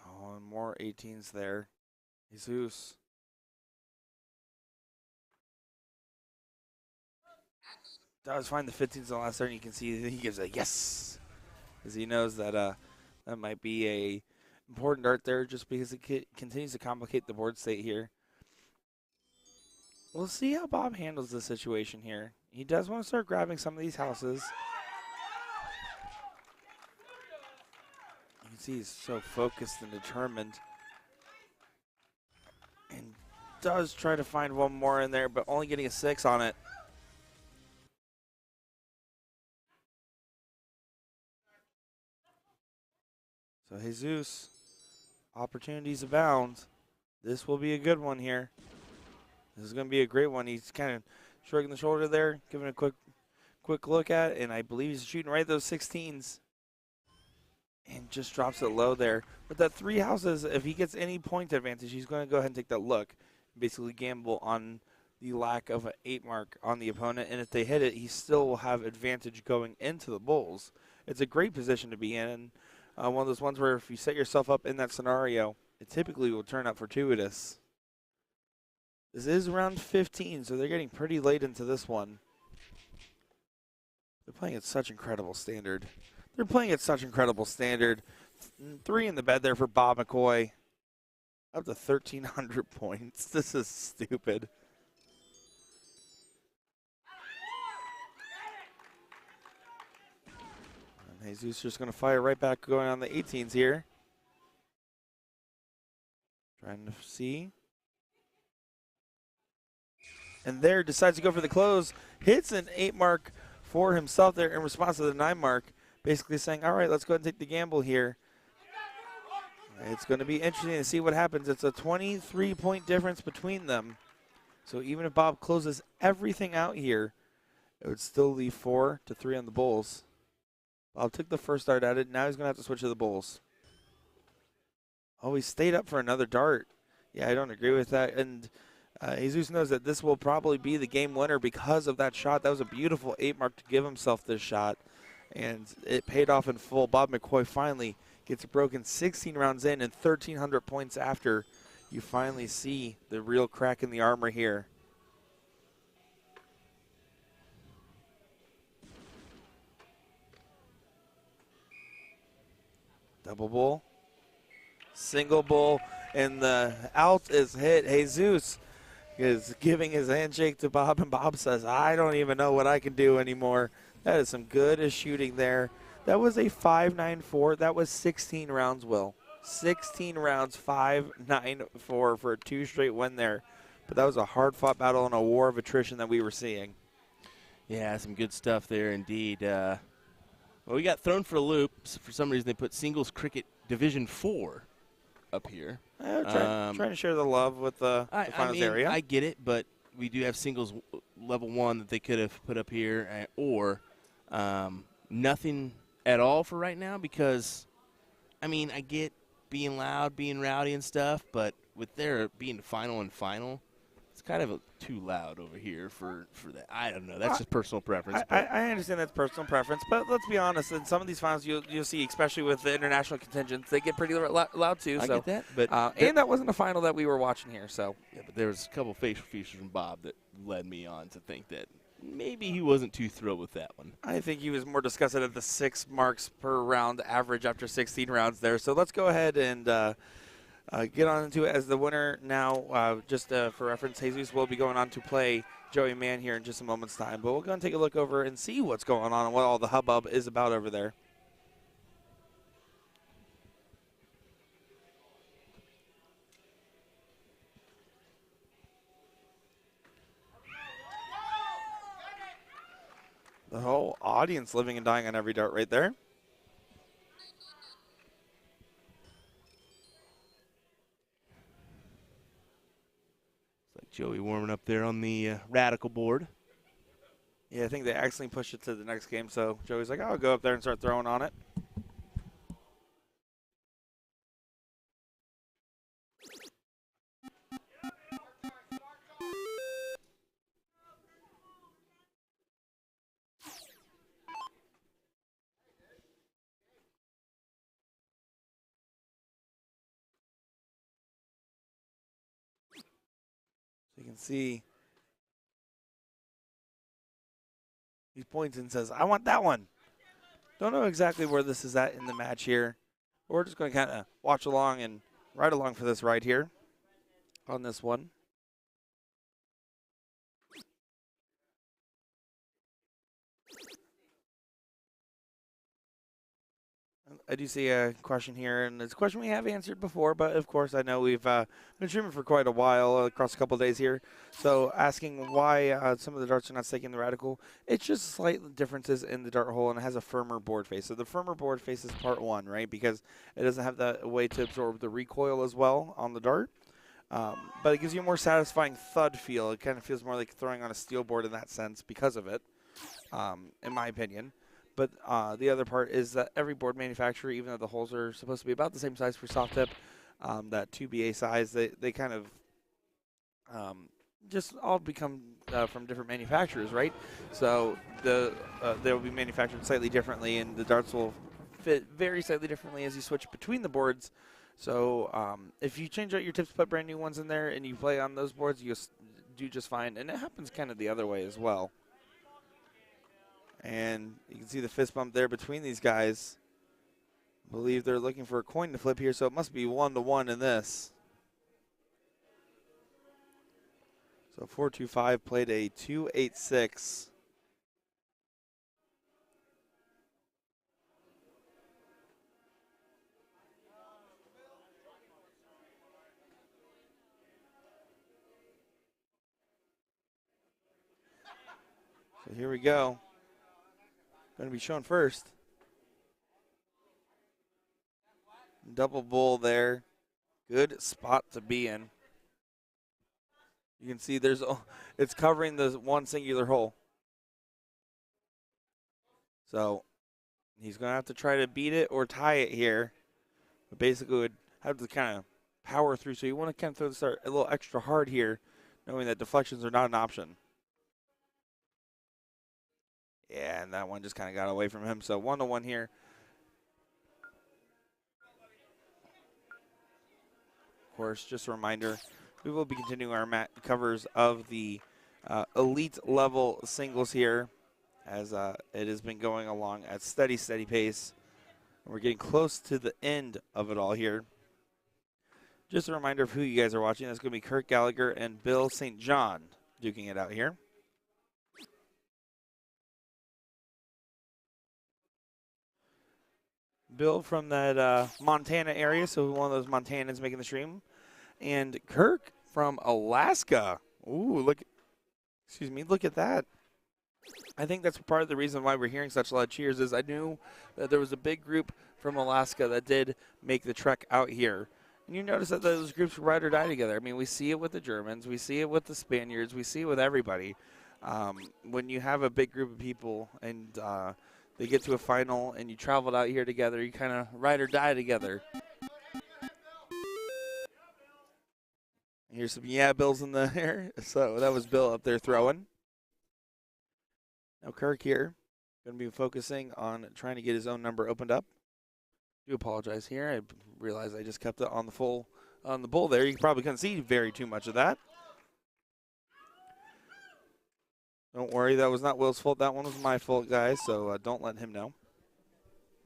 Oh, and more 18s there. Jesus. Does find the 15s in the last turn. You can see he gives a yes, as he knows that that might be a important dart there, just because it continues to complicate the board state here. We'll see how Bob handles the situation here. He does want to start grabbing some of these houses. You can see he's so focused and determined, and does try to find one more in there, but only getting a 6 on it. So Jesus, opportunities abound. This will be a good one here. This is going to be a great one. He's kind of shrugging the shoulder there, giving a quick look at it, and I believe he's shooting right at those 16s. And just drops it low there. But that 3 houses, if he gets any point advantage, he's going to go ahead and take that look. Basically gamble on the lack of an 8 mark on the opponent. And if they hit it, he still will have advantage going into the bulls. It's a great position to be in. One of those ones where if you set yourself up in that scenario, it typically will turn out fortuitous. This is round 15, so they're getting pretty late into this one. They're playing at such incredible standard. 3 in the bed there for Bob McCoy. Up to 1,300 points. This is stupid. Jesus just going to fire right back going on the 18s here. Trying to see. And there decides to go for the close. Hits an 8 mark for himself there in response to the 9 mark. Basically saying, all right, let's go ahead and take the gamble here. It's going to be interesting to see what happens. It's a 23-point difference between them. So even if Bob closes everything out here, it would still leave 4-3 on the bulls. Bob took the first dart at it. Now he's going to have to switch to the bulls. Oh, he stayed up for another dart. Yeah, I don't agree with that. And Jesus knows that this will probably be the game winner because of that shot. That was a beautiful 8 mark to give himself this shot. And it paid off in full. Bob McCoy finally gets broken 16 rounds in and 1,300 points after. You finally see the real crack in the armor here. Double bull, single bull, and the out is hit. Jesus is giving his handshake to Bob, and Bob says, I don't even know what I can do anymore. That is some good shooting there. That was a 5.94. That was 16 rounds, Will. 16 rounds, 5.94 for a 2 straight win there. But that was a hard-fought battle and a war of attrition that we were seeing. Yeah, some good stuff there indeed. Well, we got thrown for a loop. For some reason, they put Singles Cricket Division 4 up here. Trying to share the love with the finals area. I get it, but we do have Singles Level 1 that they could have put up here, or nothing at all for right now because, I mean, I get being loud, being rowdy and stuff, but with there being final and final, it's kind of too loud over here for that. I don't know. That's just personal preference. I understand that's personal preference, but let's be honest. In some of these finals, you'll see, especially with the international contingents, they get pretty loud too. I get that, but and that wasn't a final that we were watching here. So yeah, but there was a couple facial features from Bob that led me on to think that maybe he wasn't too thrilled with that one. I think he was more disgusted at the 6 marks per round average after 16 rounds there. So let's go ahead and get on into it as the winner now. Just for reference, Jesus will be going on to play Joey Mann here in just a moment's time. But we'll go and take a look over and see what's going on and what all the hubbub is about over there. The whole audience living and dying on every dart right there. Joey warming up there on the Radical board. Yeah, I think they accidentally pushed it to the next game, so Joey's like, I'll go up there and start throwing on it. So you can see he points and says, I want that one. Don't know exactly where this is at in the match here. We're just going to kind of watch along and ride along for this ride here on this one. I do see a question here, and it's a question we have answered before, but of course I know we've been streaming for quite a while across a couple of days here. So asking why some of the darts are not sticking the Radical, it's just slight differences in the dart hole, and it has a firmer board face. So the firmer board face is part one, right, because it doesn't have that way to absorb the recoil as well on the dart. But it gives you a more satisfying thud feel. It kind of feels more like throwing on a steel board in that sense because of it, in my opinion. But the other part is that every board manufacturer, even though the holes are supposed to be about the same size for soft tip, that 2BA size, they kind of just all become from different manufacturers, right? So they will be manufactured slightly differently, and the darts will fit very slightly differently as you switch between the boards. So if you change out your tips, put brand new ones in there, and you play on those boards, you do just fine. And it happens kind of the other way as well. And you can see the fist bump there between these guys. I believe they're looking for a coin to flip here, so it must be 1-1 in this. So 4-2-5 played a 2-8-6. So here we go. Going to be shown first. Double bull there. Good spot to be in. You can see it's covering the one singular hole. So he's going to have to try to beat it or tie it here. But basically would have to kind of power through. So you want to kind of throw the start a little extra hard here, knowing that deflections are not an option. Yeah, and that one just kind of got away from him. So 1-1 here. Of course, just a reminder, we will be continuing our mat covers of the elite level singles here, as it has been going along at steady pace. And we're getting close to the end of it all here. Just a reminder of who you guys are watching. That's going to be Kurt Gallagher and Bill St. John duking it out here. Bill from that Montana area, so one of those Montanans making the stream. And Kirk from Alaska. Ooh, look at that. I think that's part of the reason why we're hearing such a lot of cheers is I knew that there was a big group from Alaska that did make the trek out here. And you notice that those groups ride or die together. I mean, we see it with the Germans. We see it with the Spaniards. We see it with everybody. When you have a big group of people and they get to a final and you traveled out here together, you kind of ride or die together. Here's some Bills in the air. So that was Bill up there throwing. Now Kirk here, going to be focusing on trying to get his own number opened up. Do apologize here. I realized I just kept it on the bull there. You probably couldn't see too much of that. Don't worry, that was not Will's fault. That one was my fault, guys, so don't let him know.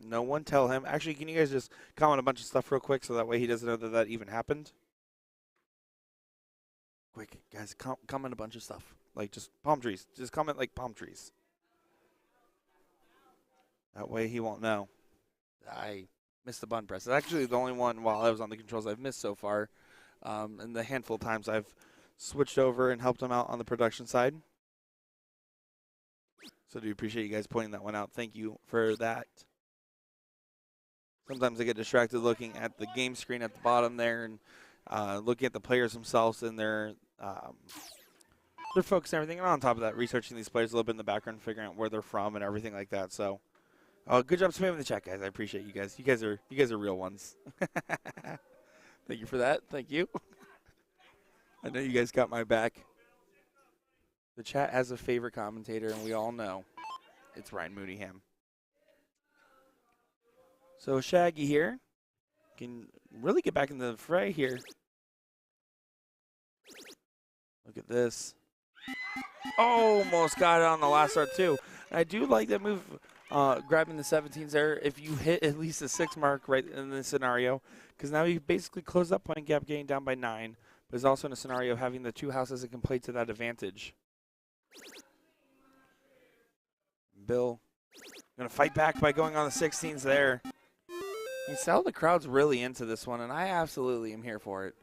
No one tell him. Actually, can you guys just comment a bunch of stuff real quick so that way he doesn't know that that even happened? Quick, guys, comment a bunch of stuff. Like just palm trees. Just comment like palm trees. That way he won't know. I missed the button press. It's actually the only one while I was on the controls I've missed so far. And the handful of times I've switched over and helped him out on the production side. So do appreciate you guys pointing that one out. Thank you for that. Sometimes I get distracted looking at the game screen at the bottom there and looking at the players themselves and their they're focused on everything. And on top of that, researching these players a little bit in the background, figuring out where they're from and everything like that. So, good job spamming the chat, guys. I appreciate you guys. You guys are real ones. Thank you for that. Thank you. I know you guys got my back. The chat has a favorite commentator, and we all know it's Ryan Mooneyham. So Shaggy here can really get back into the fray here. Look at this. Almost got it on the last start, too. And I do like that move, grabbing the 17s there. If you hit at least the 6 mark right in this scenario, because now you basically close that point gap, getting down by 9. But it's also in a scenario of having the 2 houses that can play to that advantage. Bill going to fight back by going on the 16s there. You see how the crowd's really into this one, and I absolutely am here for it.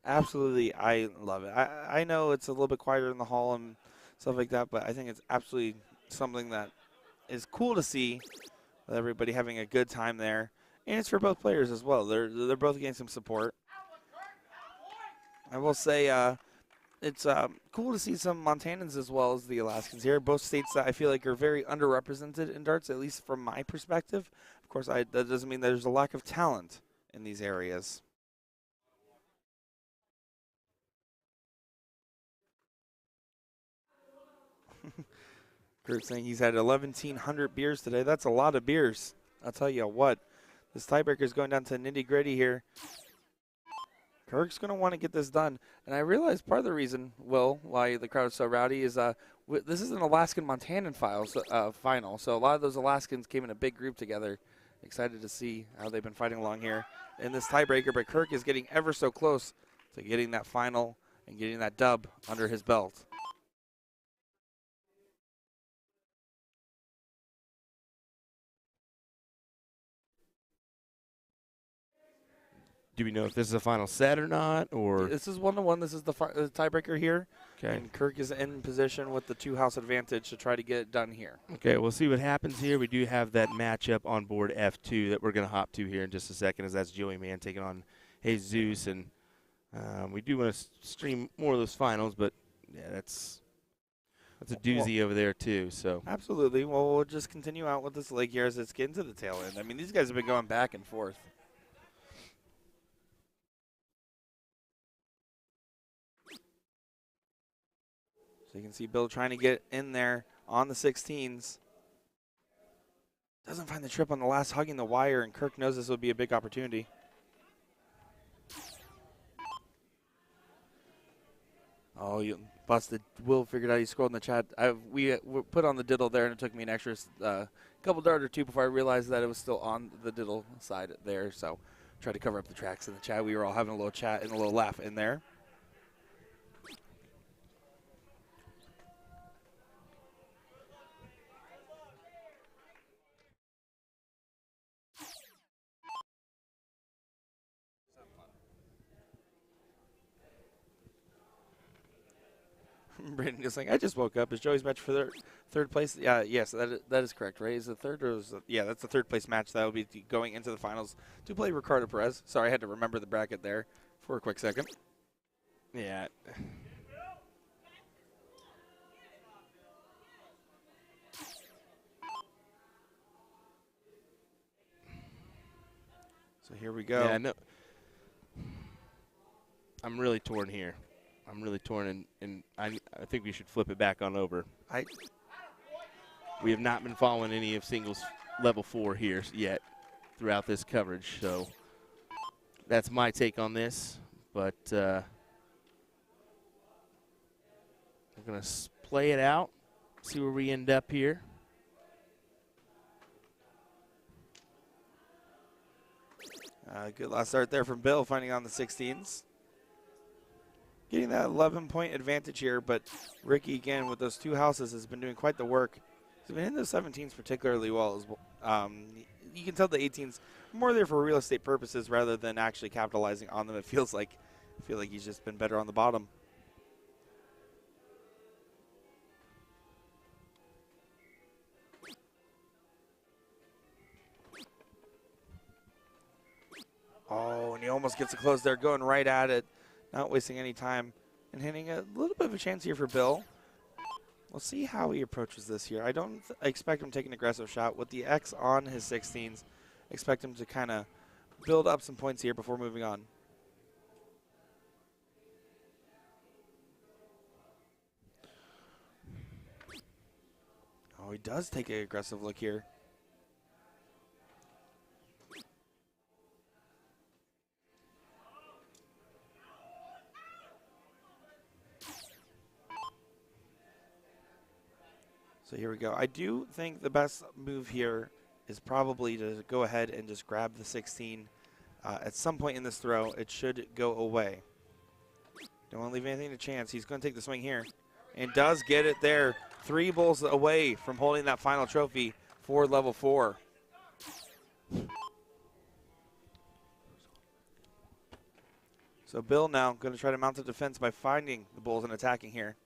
Absolutely, I love it. I know it's a little bit quieter in the hall and stuff like that, but I think it's absolutely something that is cool to see, with everybody having a good time there. And it's for both players as well. They're both getting some support. I will say it's cool to see some Montanans as well as the Alaskans here. Both states that I feel like are very underrepresented in darts, at least from my perspective. Of course, that doesn't mean there's a lack of talent in these areas. Kurt saying he's had 1,100 beers today. That's a lot of beers. I'll tell you what. This tiebreaker is going down to nitty-gritty here. Kirk's going to want to get this done. And I realize part of the reason, Will, why the crowd is so rowdy is this is an Alaskan-Montanan final. So a lot of those Alaskans came in a big group together. Excited to see how they've been fighting along here in this tiebreaker. But Kirk is getting ever so close to getting that final and getting that dub under his belt. Do we know if this is a final set or not? Or this is 1-1. This is the tiebreaker here. Okay. And Kirk is in position with the 2-house advantage to try to get it done here. Okay, we'll see what happens here. We do have that matchup on board F2 that we're going to hop to here in just a second, as that's Joey Man taking on Jesus. And we do want to stream more of those finals, but yeah, that's a doozy over there too. So absolutely. Well, we'll just continue out with this leg here as it's getting to the tail end. I mean, these guys have been going back and forth. So you can see Bill trying to get in there on the 16s. Doesn't find the trip on the last, hugging the wire, and Kirk knows this would be a big opportunity. Oh, you busted. Will figured out he scrolled in the chat. We put on the diddle there, and it took me an extra couple dart or two before I realized that it was still on the diddle side there. So tried to cover up the tracks in the chat. We were all having a little chat and a little laugh in there. Brandon is like, I just woke up. Is Joey's match for their third place? Yeah, yes, that is correct, right? Is it third or is it, yeah, that's the third place match that will be going into the finals to play Ricardo Perez. Sorry, I had to remember the bracket there for a quick second. yeah. So here we go. Yeah, no. I'm really torn here. I'm really torn, and I think we should flip it back on over. We have not been following any of singles level 4 here yet throughout this coverage, so that's my take on this. But we're going to play it out, see where we end up here. Good last start there from Bill, finding on the 16s. Getting that 11-point advantage here, but Ricky, again, with those 2 houses, has been doing quite the work. He's been hitting those 17s particularly well. You can tell the 18s more there for real estate purposes rather than actually capitalizing on them. I feel like he's just been better on the bottom. Oh, and he almost gets a close there, going right at it. Not wasting any time. and hitting a little bit of a chance here for Bill. We'll see how he approaches this here. I don't expect him to take an aggressive shot. With the X on his 16s, expect him to kind of build up some points here before moving on. Oh, he does take an aggressive look here. So here we go. I do think the best move here is probably to go ahead and just grab the 16. At some point in this throw, it should go away. Don't want to leave anything to chance. He's going to take the swing here and does get it there. 3 bowls away from holding that final trophy for level 4. So Bill now going to try to mount the defense by finding the bowls and attacking here.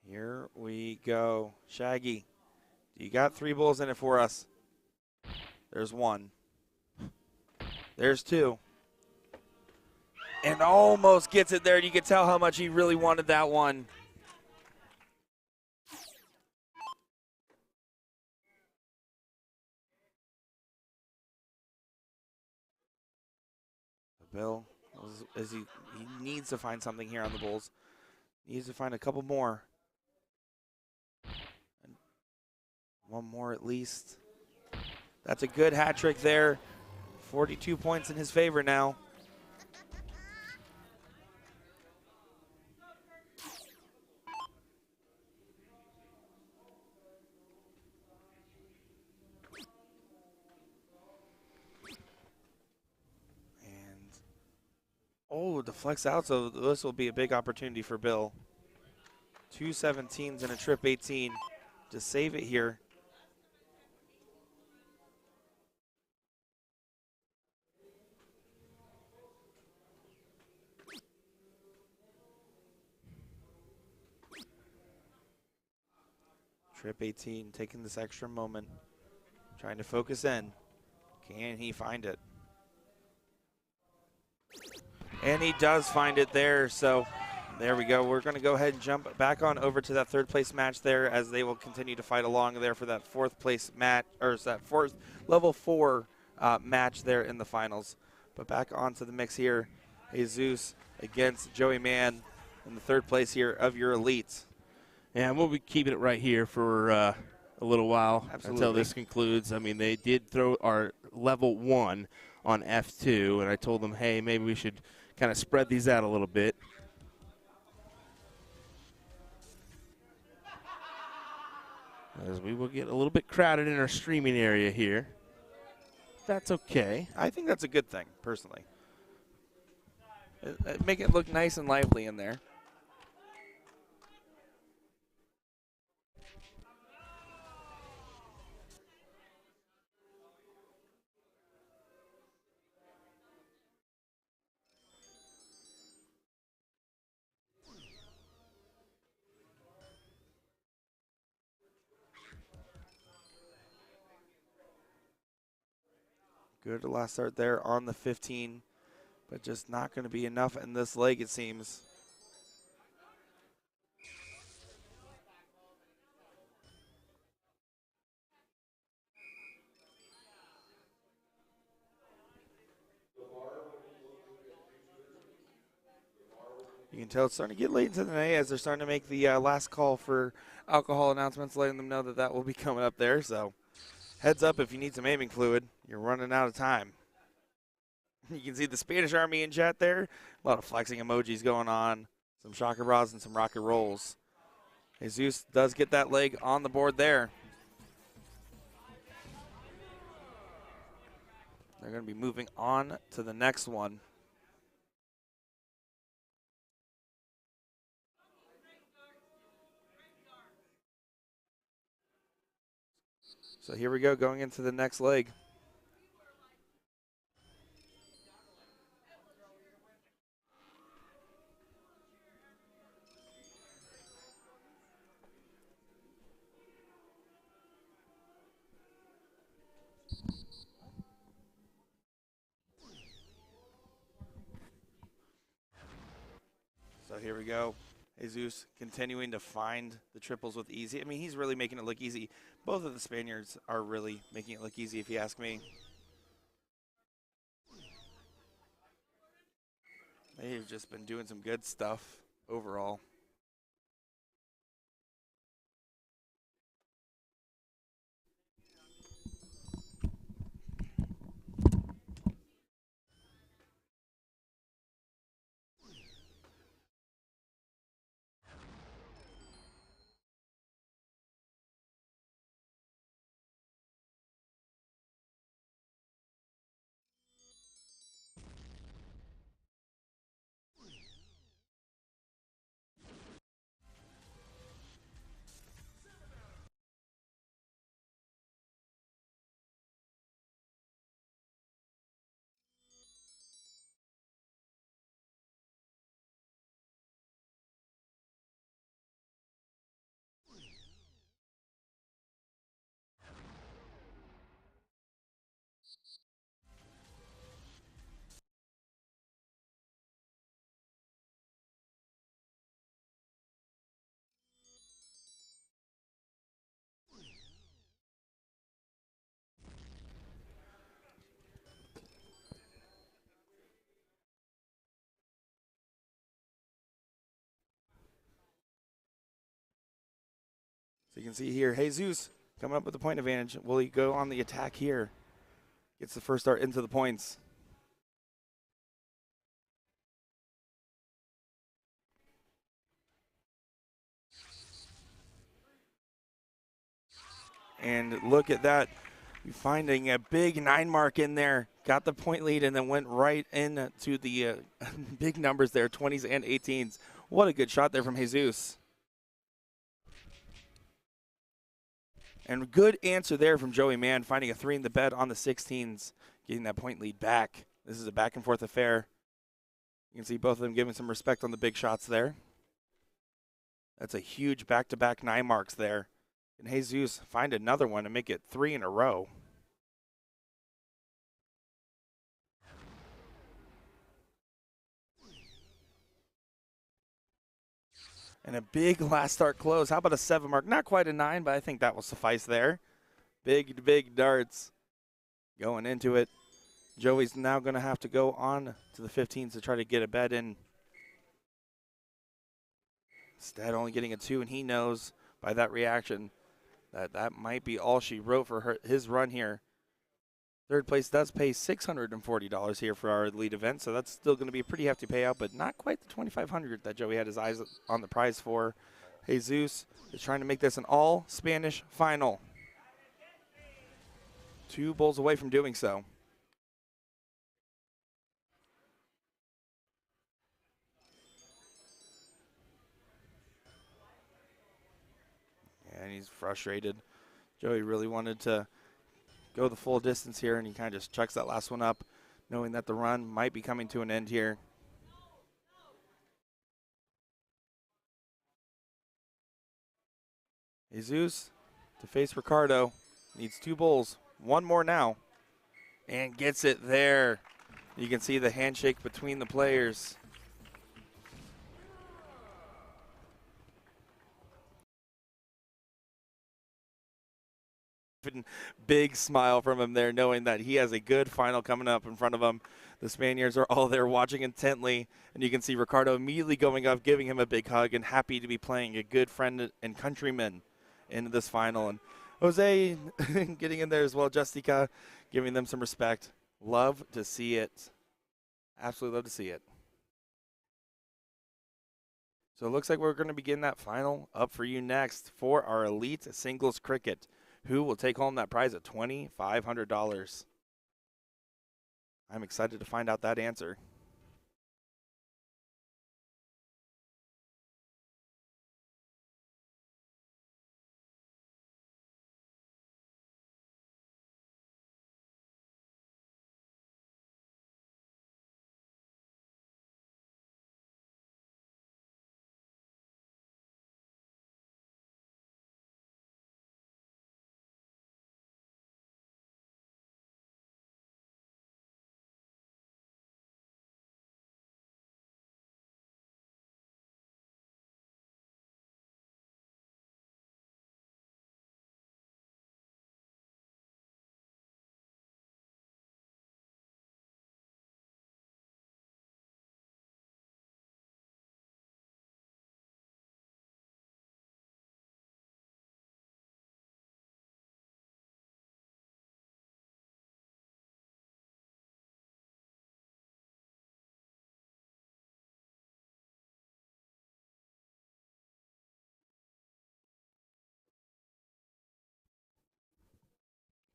Here we go. Shaggy, you got 3 bowls in it for us. There's 1. There's 2. And almost gets it there. You can tell how much he really wanted that one. Bill, he needs to find something here on the bowls. He needs to find a couple more. And 1 more at least. That's a good hat trick there. 42 points in his favor now. Oh, deflects out, so this will be a big opportunity for Bill. 2 17s and a trip 18 to save it here. Trip 18, taking this extra moment, trying to focus in. Can he find it? And he does find it there, so there we go. We're going to go ahead and jump back on over to that 3rd place match there, as they will continue to fight along there for that 4th place match, or that 4th level 4 match there in the finals. But back onto the mix here, Jesus against Joey Mann in the 3rd place here of your elites. Yeah, and we'll be keeping it right here for a little while. Absolutely. Until this concludes. I mean, they did throw our level 1 on F2, and I told them, hey, maybe we should kind of spread these out a little bit. As we will get a little bit crowded in our streaming area here. That's okay. I think that's a good thing, personally. Make it look nice and lively in there. Good last start there on the 15, but just not going to be enough in this leg, it seems. You can tell it's starting to get late into the night as they're starting to make the last call for alcohol announcements, letting them know that that will be coming up there. So heads up if you need some aiming fluid. You're running out of time. You can see the Spanish Army in chat there. A lot of flexing emojis going on. Some shocker bras and some rocket rolls. Jesus does get that leg on the board there. They're going to be moving on to the next one. So here we go, going into the next leg. So here we go. Jesus continuing to find the triples with easy. I mean, he's really making it look easy. Both of the Spaniards are really making it look easy, if you ask me. They've just been doing some good stuff overall. So you can see here, Jesus coming up with the point advantage. Will he go on the attack here? Gets the first dart into the points. And look at that. Finding a big 9 mark in there. Got the point lead and then went right into the big numbers there, 20s and 18s. What a good shot there from Jesus. And good answer there from Joey Mann, finding a 3 in the bed on the 16s, getting that point lead back. This is a back and forth affair. You can see both of them giving some respect on the big shots there. That's a huge back-to-back 9 marks there. And Jesus find another one and make it 3 in a row. And a big last start close. How about a 7 mark? Not quite a 9, but I think that will suffice there. Big darts going into it. Joey's now going to have to go on to the 15s to try to get a bet in. Instead, only getting a 2, and he knows by that reaction that that might be all she wrote for his run here. Third place does pay $640 here for our elite event, so that's still going to be a pretty hefty payout, but not quite the $2,500 that Joey had his eyes on the prize for. Jesus is trying to make this an all-Spanish final. 2 bowls away from doing so. And he's frustrated. Joey really wanted to go the full distance here, and he kind of just chucks that last one up, knowing that the run might be coming to an end here. Jesus to face Ricardo. Needs 2 bowls. 1 more now. And gets it there. You can see the handshake between the players. Big smile from him there, knowing that he has a good final coming up in front of him. The Spaniards are all there watching intently, and you can see Ricardo immediately going up, giving him a big hug, and happy to be playing a good friend and countryman in this final. And Jose getting in there as well, Justica giving them some respect. Love to see it. Absolutely love to see it. So it looks like we're going to begin that final up for you next for our elite singles cricket. Who will take home that prize at $2,500? I'm excited to find out that answer.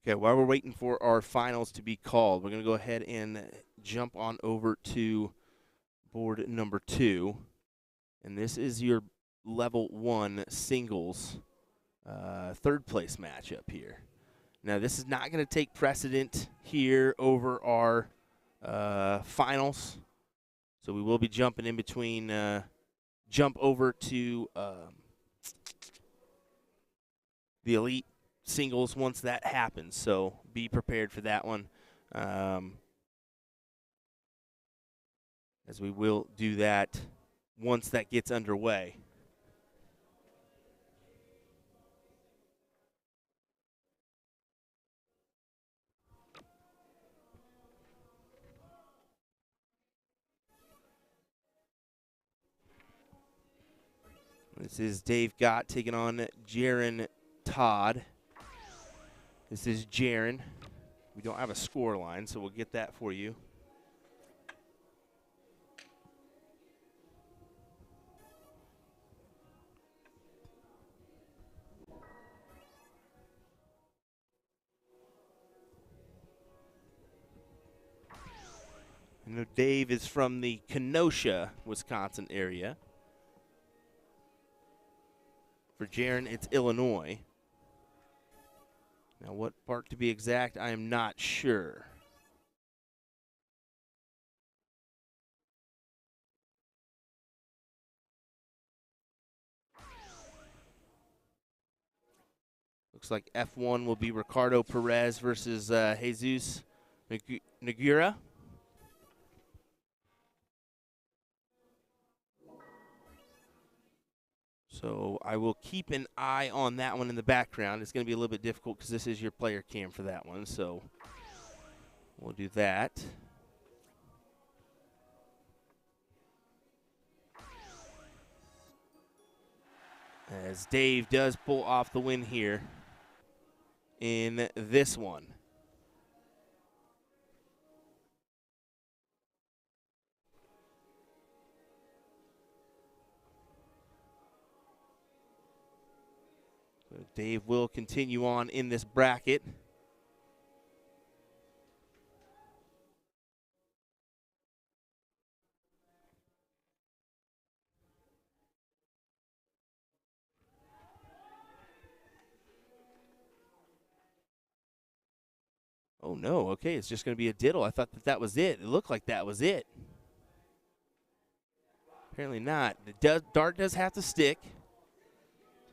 Okay, while we're waiting for our finals to be called, we're going to go ahead and jump on over to board number 2. And this is your level 1 singles third place matchup here. Now, this is not going to take precedent here over our finals. So we will be jumping in between, jump over to the elite singles once that happens. So be prepared for that one. As we will do that once that gets underway. This is Dave Gott taking on Jaron Todd. This is Jaron. We don't have a score line, so we'll get that for you. I know Dave is from the Kenosha, Wisconsin area. For Jaron, it's Illinois. Now, what park to be exact, I am not sure. Looks like F1 will be Ricardo Perez versus Jesus Negura. So I will keep an eye on that one in the background. It's going to be a little bit difficult because this is your player cam for that one. So we'll do that. As Dave does pull off the win here in this one. So Dave will continue on in this bracket. Oh, no. Okay, it's just going to be a diddle. I thought that was it. It looked like that was it. Apparently not. The dart does have to stick.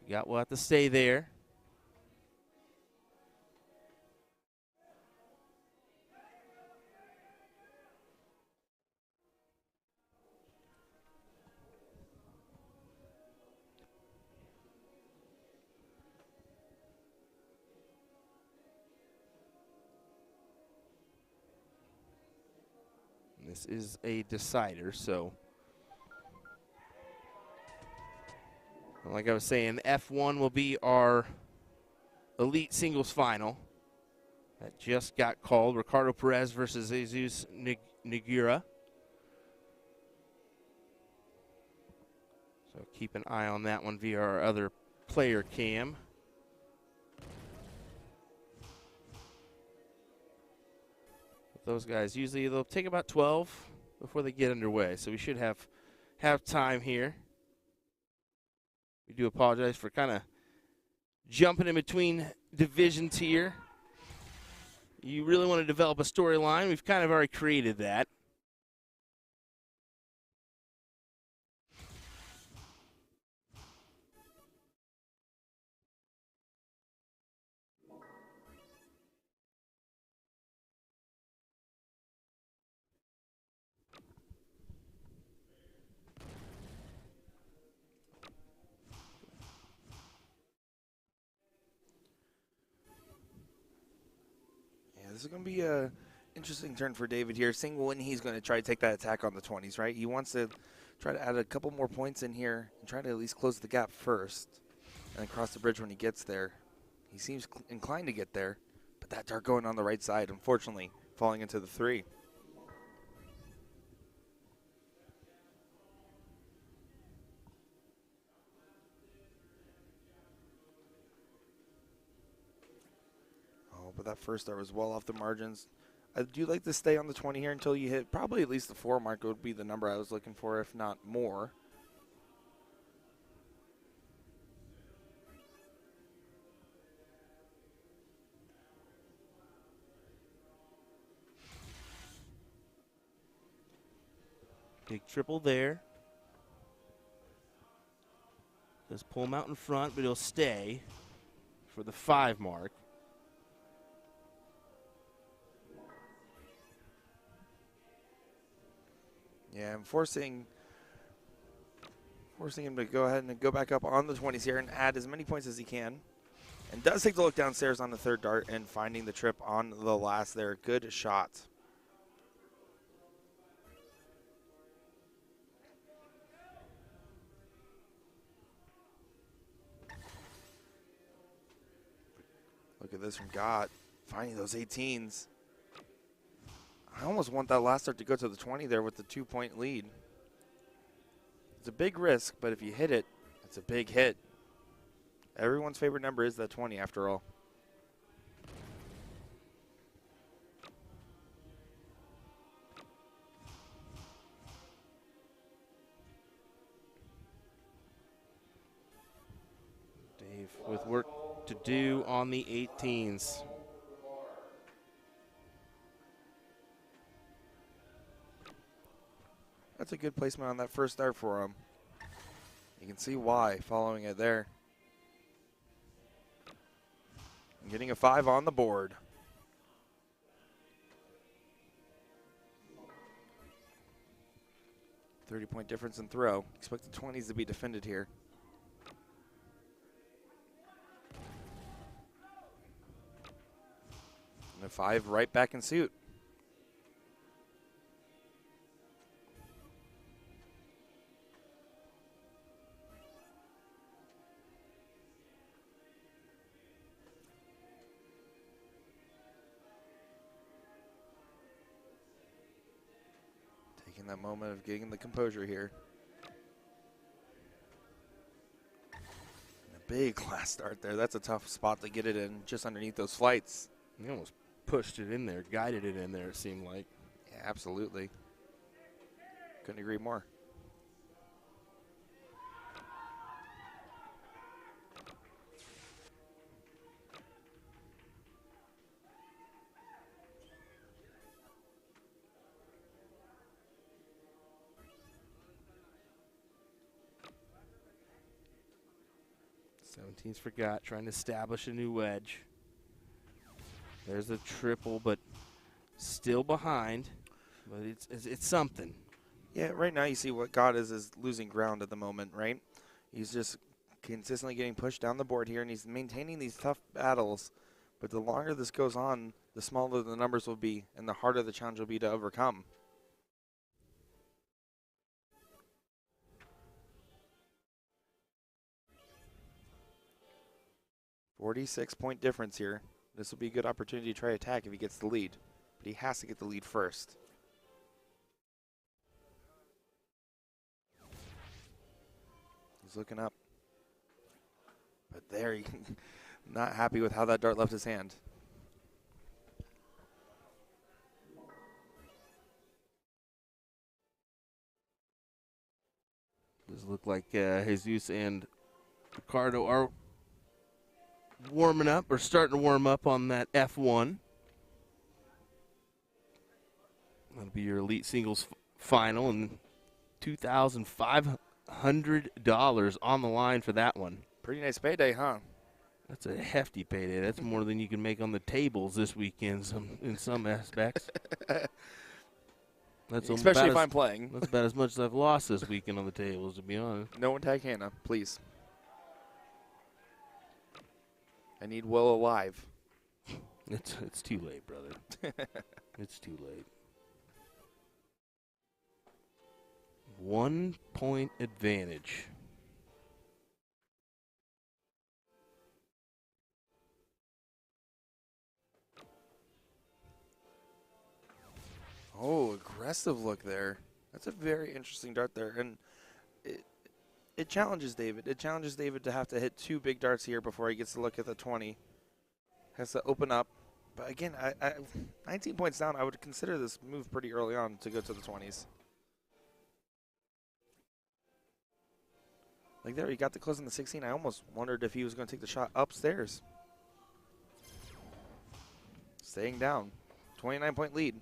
We'll have to stay there. This is a decider, so like I was saying, F1 will be our elite singles final. That just got called. Ricardo Perez versus Jesus Negura. So keep an eye on that one via our other player cam. Those guys, usually they'll take about 12 before they get underway. So we should have time here. We do apologize for kind of jumping in between divisions here. You really want to develop a storyline. We've kind of already created that. This is going to be a interesting turn for David here. Single win, he's going to try to take that attack on the 20s, right? He wants to try to add a couple more points in here and try to at least close the gap first and then cross the bridge when he gets there. He seems inclined to get there, but that dart going on the right side, unfortunately, falling into the 3. but that first dart was well off the margins. I do like to stay on the 20 here until you hit probably at least the 4 mark would be the number I was looking for, if not more. Big triple there. Does pull him out in front, but he'll stay for the 5 mark. Yeah, I'm forcing him to go ahead and go back up on the 20s here and add as many points as he can. And does take the look downstairs on the 3rd dart and finding the trip on the last there. Good shot. Look at this from Gott, finding those 18s. I almost want that last dart to go to the 20 there with the 2-point lead. It's a big risk, but if you hit it, it's a big hit. Everyone's favorite number is that 20 after all. Dave with work to do on the 18s. That's a good placement on that first dart for him. You can see why following it there. And getting a 5 on the board. .30 difference in throw. Expect the 20s to be defended here. And a 5 right back in suit. Taking that moment of getting the composure here. And a big last start there. That's a tough spot to get it in, just underneath those flights. He almost pushed it in there, guided it in there, it seemed like. Yeah, absolutely. Couldn't agree more. Seventeen's forgot, trying to establish a new wedge. There's a triple, but still behind. But it's something. Yeah, right now you see what God is losing ground at the moment, right? He's just consistently getting pushed down the board here, and he's maintaining these tough battles. But the longer this goes on, the smaller the numbers will be, and the harder the challenge will be to overcome. .46 difference here. This will be a good opportunity to try attack if he gets the lead. But he has to get the lead first. He's looking up. But there, he not happy with how that dart left his hand. Does look like Jesus and Ricardo are warming up, or starting to warm up on that F1. That'll be your Elite Singles final, and $2,500 on the line for that one. Pretty nice payday, huh? That's a hefty payday. That's more than you can make on the tables this weekend in some aspects. That's especially if I'm playing. That's about as much as I've lost this weekend on the tables, to be honest. No one tag Hannah, please. I need Will alive. It's too late, brother. It's too late. 1 point advantage. Oh, aggressive look there. That's a very interesting dart there. And it challenges David. It challenges David to have to hit 2 big darts here before he gets to look at the 20. Has to open up. But again, 19 points down, I would consider this move pretty early on to go to the 20s. Like there, he got the close on the 16. I almost wondered if he was going to take the shot upstairs. Staying down. 29-point lead.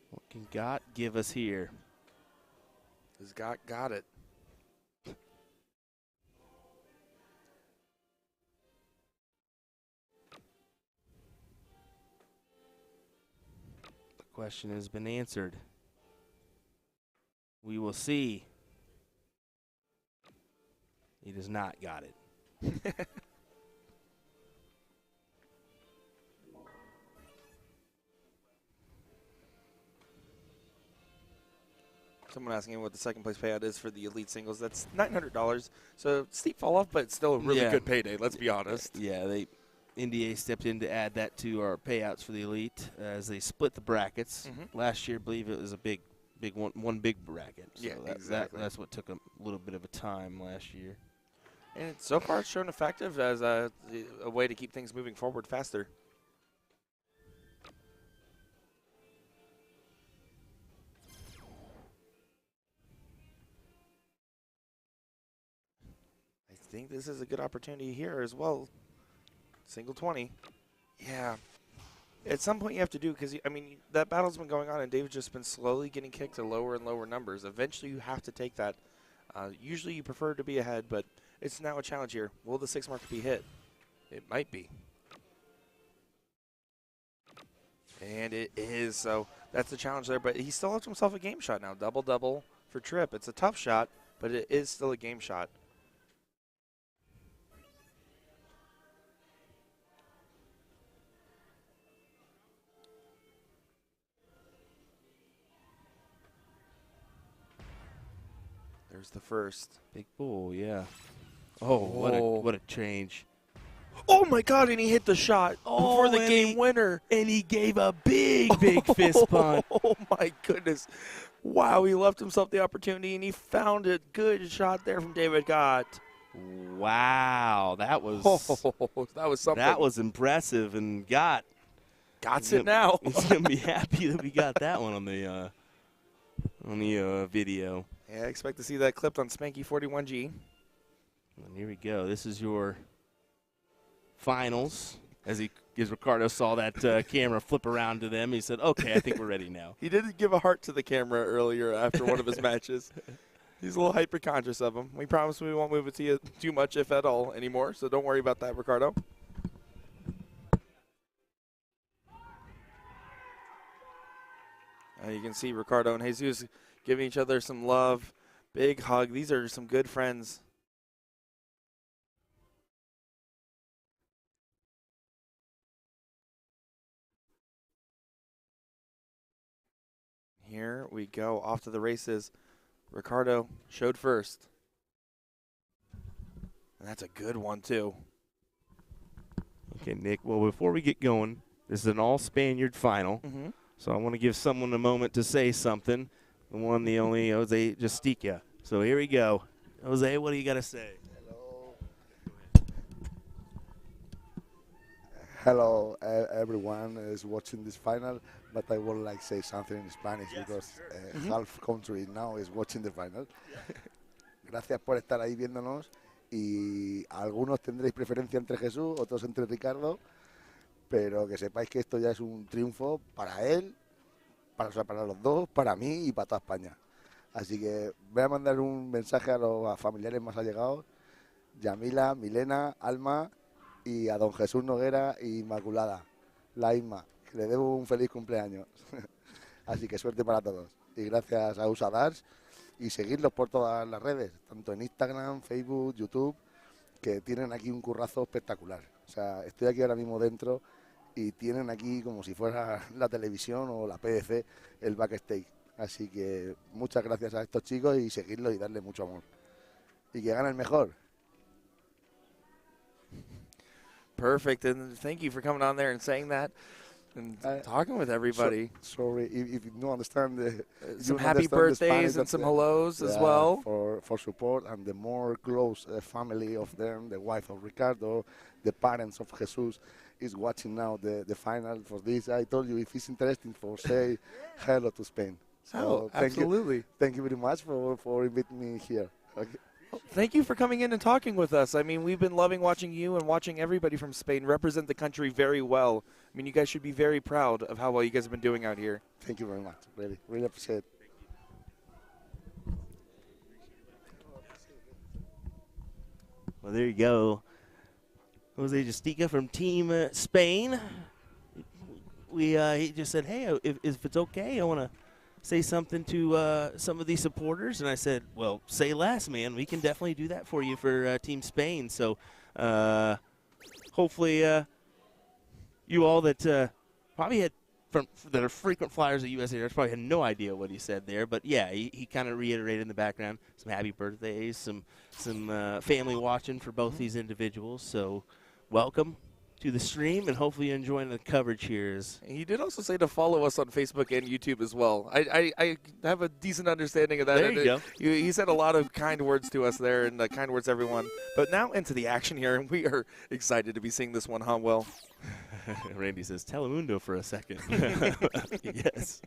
What can God give us here? Has got it. The question has been answered. We will see. He does not got it. Someone asking what the second place payout is for the elite singles. That's $900. So steep fall off, but still a really good payday. Let's be honest. Yeah, NDA stepped in to add that to our payouts for the elite as they split the brackets. Last year, I believe it was a big one big bracket. So yeah, exactly. That's what took a little bit of a time last year. And so far, it's shown effective as a way to keep things moving forward faster. I think this is a good opportunity here as well. Single 20. Yeah. At some point you have to do, because, I mean, that battle's been going on, and David's just been slowly getting kicked to lower and lower numbers. Eventually you have to take that. Usually you prefer to be ahead, but it's now a challenge here. Will the 6 mark be hit? It might be. And it is, so that's the challenge there. But he still left himself a game shot now. Double-double for Tripp. It's a tough shot, but it is still a game shot. There's the first. Big bull, yeah. Oh, what a change. Oh, my God, and he hit the shot for the game winner. And he gave a big fist punt. Oh, my goodness. Wow, he left himself the opportunity, and he found a good shot there from David Gott. Wow, that was something. That was impressive, and Gott's it now. He's going to be happy that we got that one on the video. Yeah, I expect to see that clipped on Spanky 41G. And here we go. This is your finals. As Ricardo saw that camera flip around to them, he said, okay, I think we're ready now. He did give a heart to the camera earlier after one of his matches. He's a little hyper-conscious of him. We promise we won't move it to you too much, if at all, anymore, so don't worry about that, Ricardo. You can see Ricardo and Jesus giving each other some love. Big hug. These are some good friends. Here we go. Off to the races. Ricardo showed first. And that's a good one, too. Okay, Nick. Well, before we get going, this is an all-Spaniard final. So I want to give someone a moment to say something. The one, the only, Jose Justica. So here we go. Jose, what do you got to say? Hello, everyone is watching this final, but I would like to say something in Spanish because half country now is watching the final. Gracias por estar ahí viéndonos y algunos tendréis preferencia entre Jesús, otros entre Ricardo, pero que sepáis que esto ya es un triunfo para él, para los dos, para mí y para toda España. Así que voy a mandar un mensaje a los familiares más allegados, Yamila, Milena, Alma y a don Jesús Noguera y Inmaculada, la Isma, que le debo un feliz cumpleaños. Así que suerte para todos. Y gracias a Usadars y seguirlos por todas las redes, tanto en Instagram, Facebook, YouTube, que tienen aquí un currazo espectacular. O sea, estoy aquí ahora mismo dentro y tienen aquí como si fuera la televisión o la PDC el backstage. Así que muchas gracias a estos chicos y seguirlos y darle mucho amor. Y que gane el mejor. Perfect, and thank you for coming on there and saying that and talking with everybody. Sorry, if you don't understand some happy birthdays and some hellos as well. For support, and the more close family of them, the wife of Ricardo, the parents of Jesus, is watching now the final for this. I told you if it's interesting for say hello to Spain. So absolutely. Thank you very much for inviting me here. Okay. Thank you for coming in and talking with us. I mean, we've been loving watching you and watching everybody from Spain represent the country very well. I mean, you guys should be very proud of how well you guys have been doing out here. Thank you very much. Really, really appreciate it. Well, there you go. Jose Justica from Team Spain. He just said, hey, if it's okay, I want to say something to some of these supporters. And I said, well, say less, man. We can definitely do that for you for Team Spain. So hopefully you all that probably had that are frequent flyers at USA probably had no idea what he said there. But, yeah, he kind of reiterated in the background some happy birthdays, some family watching for both these individuals. So welcome to the stream, and hopefully you're enjoying the coverage here. He did also say to follow us on Facebook and YouTube as well. I have a decent understanding of that. There you go. He said a lot of kind words to us there, and kind words to everyone. But now into the action here, and we are excited to be seeing this one, huh, Will? Randy says, Telemundo for a second. Yes.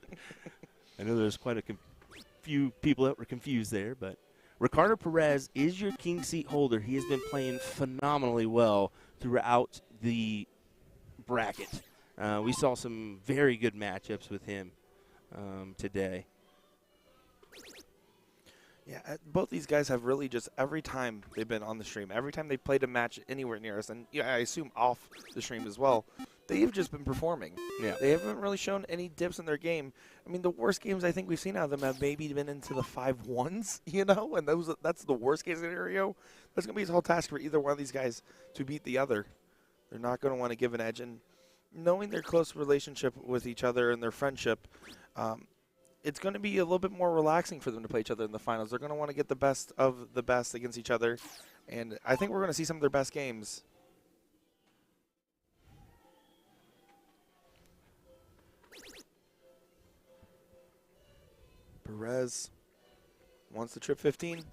I know there's quite a few people that were confused there, but Ricardo Perez is your king seat holder. He has been playing phenomenally well throughout the bracket. We saw some very good matchups with him today. Yeah, both these guys have really just every time they've been on the stream, every time they played a match anywhere near us, and I assume off the stream as well, they've just been performing. Yeah. They haven't really shown any dips in their game. I mean, the worst games I think we've seen out of them have maybe been into the 5-1s, and that's the worst case scenario. That's going to be a whole task for either one of these guys to beat the other. They're not going to want to give an edge, and knowing their close relationship with each other and their friendship, it's going to be a little bit more relaxing for them to play each other in the finals. They're going to want to get the best of the best against each other, and I think we're going to see some of their best games. Perez wants the trip 15.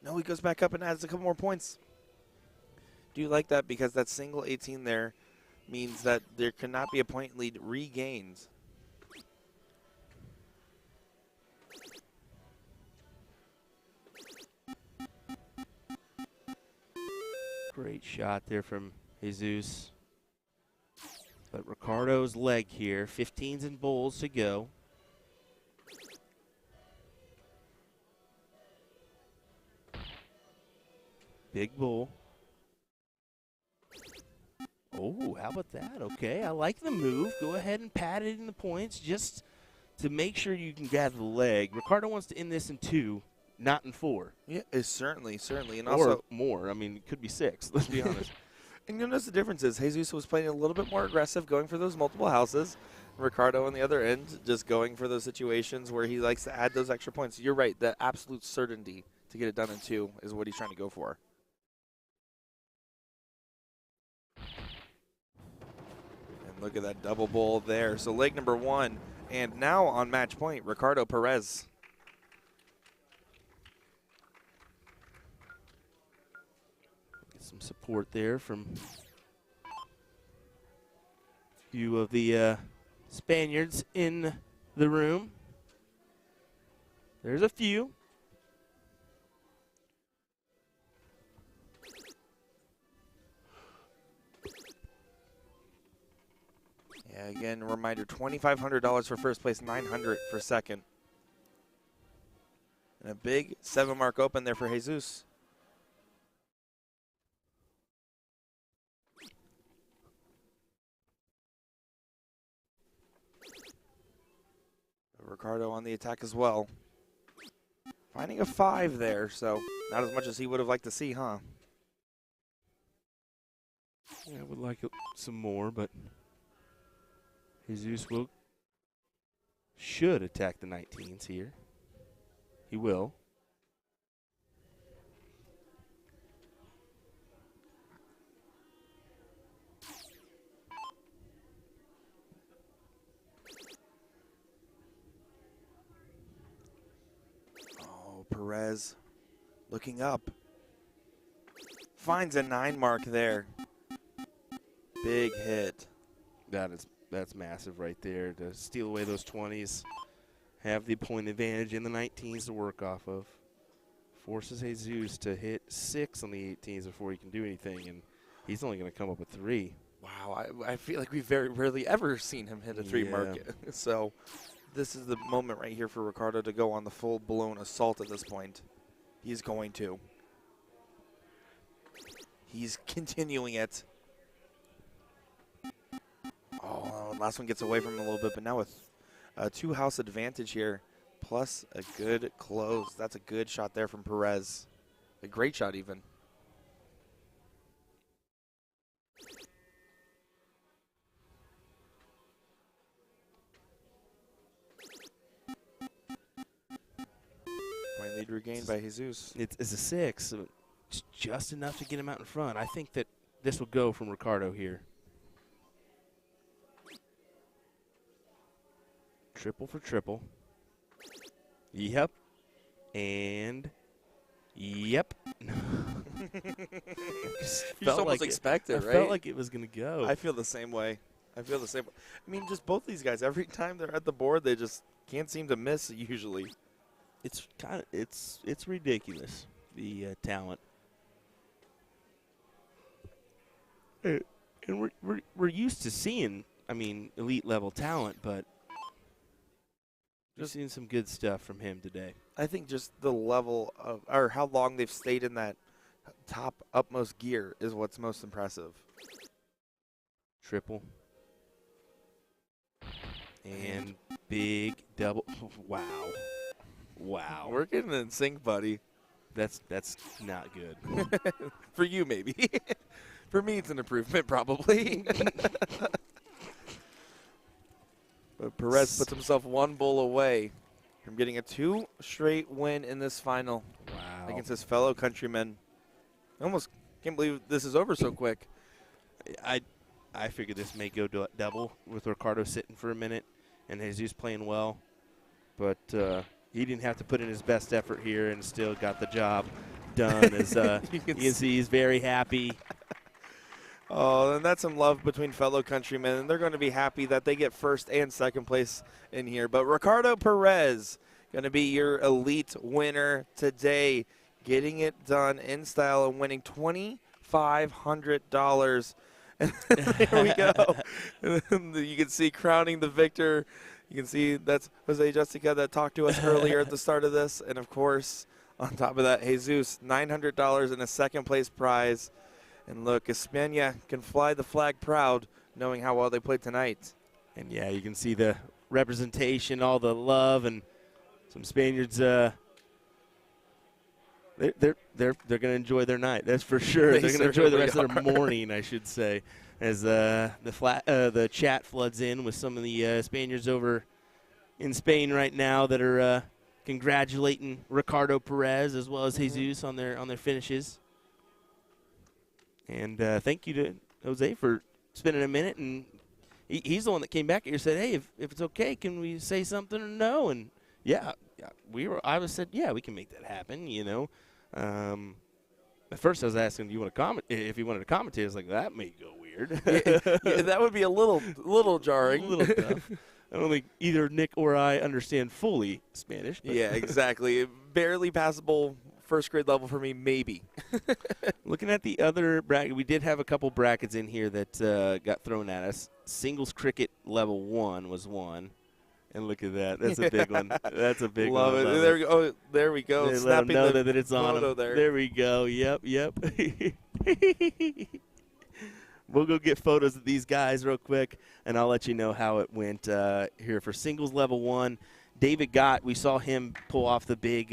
No, he goes back up and adds a couple more points. Do you like that? Because that single 18 there means that there cannot be a point lead regained. Great shot there from Jesus. But Ricardo's leg here, 15s and bowls to go. Big bull. Oh, how about that? Okay, I like the move. Go ahead and pat it in the points just to make sure you can gather the leg. Ricardo wants to end this in 2, not in 4. Yeah, it's certainly. And or also more. I mean, it could be 6, let's be honest. And you'll notice the difference is Jesus was playing a little bit more aggressive, going for those multiple houses. Ricardo on the other end just going for those situations where he likes to add those extra points. You're right, the absolute certainty to get it done in 2 is what he's trying to go for. Look at that double bowl there. So leg number 1, and now on match point, Ricardo Perez. Get some support there from a few of the Spaniards in the room. There's a few. Yeah, again, a reminder, $2,500 for first place, $900 for second. And a big 7-mark open there for Jesus. Ricardo on the attack as well. Finding a 5 there, so not as much as he would have liked to see, huh? Yeah, I would like some more, but Jesus should attack the 19s here. He will. Perez looking up. Finds a 9 mark there. Big hit. That's massive right there to steal away those 20s. Have the point advantage in the 19s to work off of. Forces Jesus to hit 6 on the 18s before he can do anything, and he's only going to come up with 3. Wow, I feel like we've very rarely ever seen him hit a 3 mark. So this is the moment right here for Ricardo to go on the full-blown assault at this point. He's going to. He's continuing it. Oh, last one gets away from him a little bit, but now with a 2-house advantage here, plus a good close. That's a good shot there from Perez. A great shot even. Point lead regained by Jesus. It's a 6, so it's just enough to get him out in front. I think that this will go from Ricardo here. Triple for triple. Yep. And yep. You almost expect it, right? I felt like it was going to go. I feel the same way. I mean, just both these guys, every time they're at the board, they just can't seem to miss usually. It's kind of it's ridiculous, the talent. And we're used to seeing, I mean, elite level talent, but we've seen some good stuff from him today. I think just the level of, or how long they've stayed in that top upmost gear is what's most impressive. Triple. And big double. Wow. Wow. We're getting in sync, buddy. That's not good. For you, maybe. For me, it's an improvement, probably. But Perez puts himself 1 bull away from getting a 2 straight win in this final. Wow. Against his fellow countrymen. I almost can't believe this is over so quick. I figured this may go double with Ricardo sitting for a minute and Jesus playing well. But he didn't have to put in his best effort here and still got the job done. As you can see, he's very happy. Oh, and that's some love between fellow countrymen, and they're going to be happy that they get first and second place in here. But Ricardo Perez going to be your elite winner today, getting it done in style and winning $2,500. And there we go. You can see crowning the victor. You can see that's Jose Jessica that talked to us earlier at the start of this. And, of course, on top of that, Jesus, $900 and a second-place prize. And look, España can fly the flag proud, knowing how well they played tonight. And yeah, you can see the representation, all the love, and some Spaniards. They're going to enjoy their night. That's for sure. They're going to enjoy the rest of their morning, I should say, as the chat floods in with some of the Spaniards over in Spain right now that are congratulating Ricardo Perez as well as Jesus on their finishes. And thank you to Jose for spending a minute. And he's the one that came back here and said, hey, if it's okay, can we say something or no? And, yeah, I said, yeah, we can make that happen, you know. At first I was asking, do you want to comment? If he wanted to commentate, I was like, that may go weird. Yeah, that would be a little jarring. A little tough. I don't think either Nick or I understand fully Spanish. But yeah, exactly. Barely passable first grade level for me, maybe. Looking at the other bracket, we did have a couple brackets in here that got thrown at us. Singles cricket level 1 was one. And look at that. That's a big one. That's a big one. Love it. There we go. They Snapping let them know that it's on them. There we go. Yep. We'll go get photos of these guys real quick, and I'll let you know how it went here for singles level 1. David Gott, we saw him pull off the big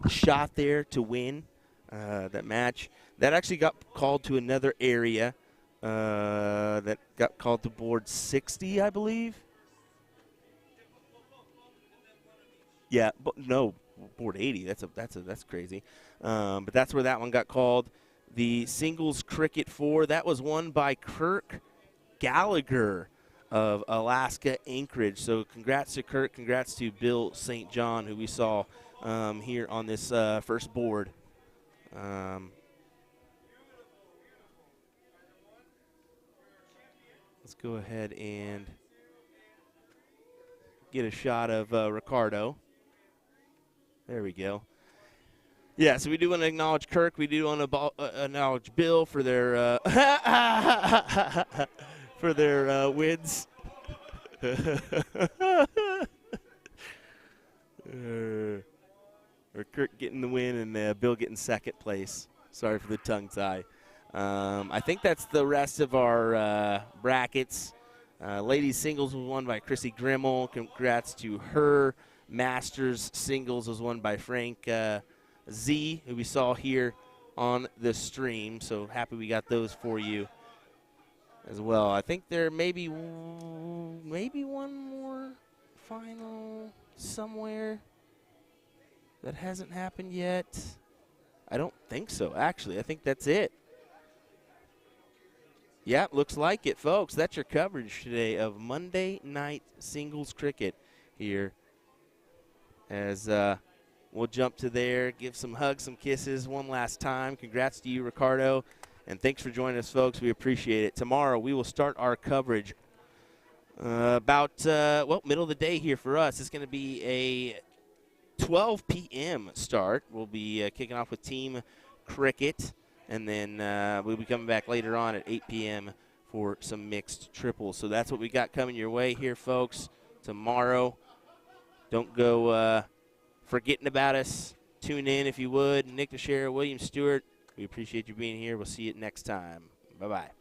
shot there to win that match. That actually got called to another area. That got called to board 60, I believe. Yeah, but no, board 80. That's crazy. But that's where that one got called. The singles cricket 4, that was won by Kirk Gallagher of Alaska Anchorage. So congrats to Kurt, congrats to Bill St. John, who we saw here on this first board. Let's go ahead and get a shot of Ricardo. There we go. Yeah, so we do want to acknowledge Kirk. We do want to acknowledge Bill for their for their wins. Or Kirk getting the win and Bill getting second place. Sorry for the tongue tie. I think that's the rest of our brackets. Ladies singles was won by Chrissy Grimmel. Congrats to her. Masters singles was won by Frank Z, who we saw here on the stream. So happy we got those for you as well. I think there may be one more final somewhere that hasn't happened yet. I don't think so, actually. I think that's it. Yeah, looks like it, folks. That's your coverage today of Monday night singles cricket here. As we'll jump to there, give some hugs, some kisses one last time. Congrats to you, Ricardo, and thanks for joining us, folks. We appreciate it. Tomorrow we will start our coverage about middle of the day here for us. It's going to be a 12 p.m. start. We'll be kicking off with team cricket, and then we'll be coming back later on at 8 p.m. for some mixed triples. So that's what we got coming your way here, folks, tomorrow. Don't go forgetting about us. Tune in if you would. Nick DeShera, William Stewart, we appreciate you being here. We'll see you next time. Bye-bye.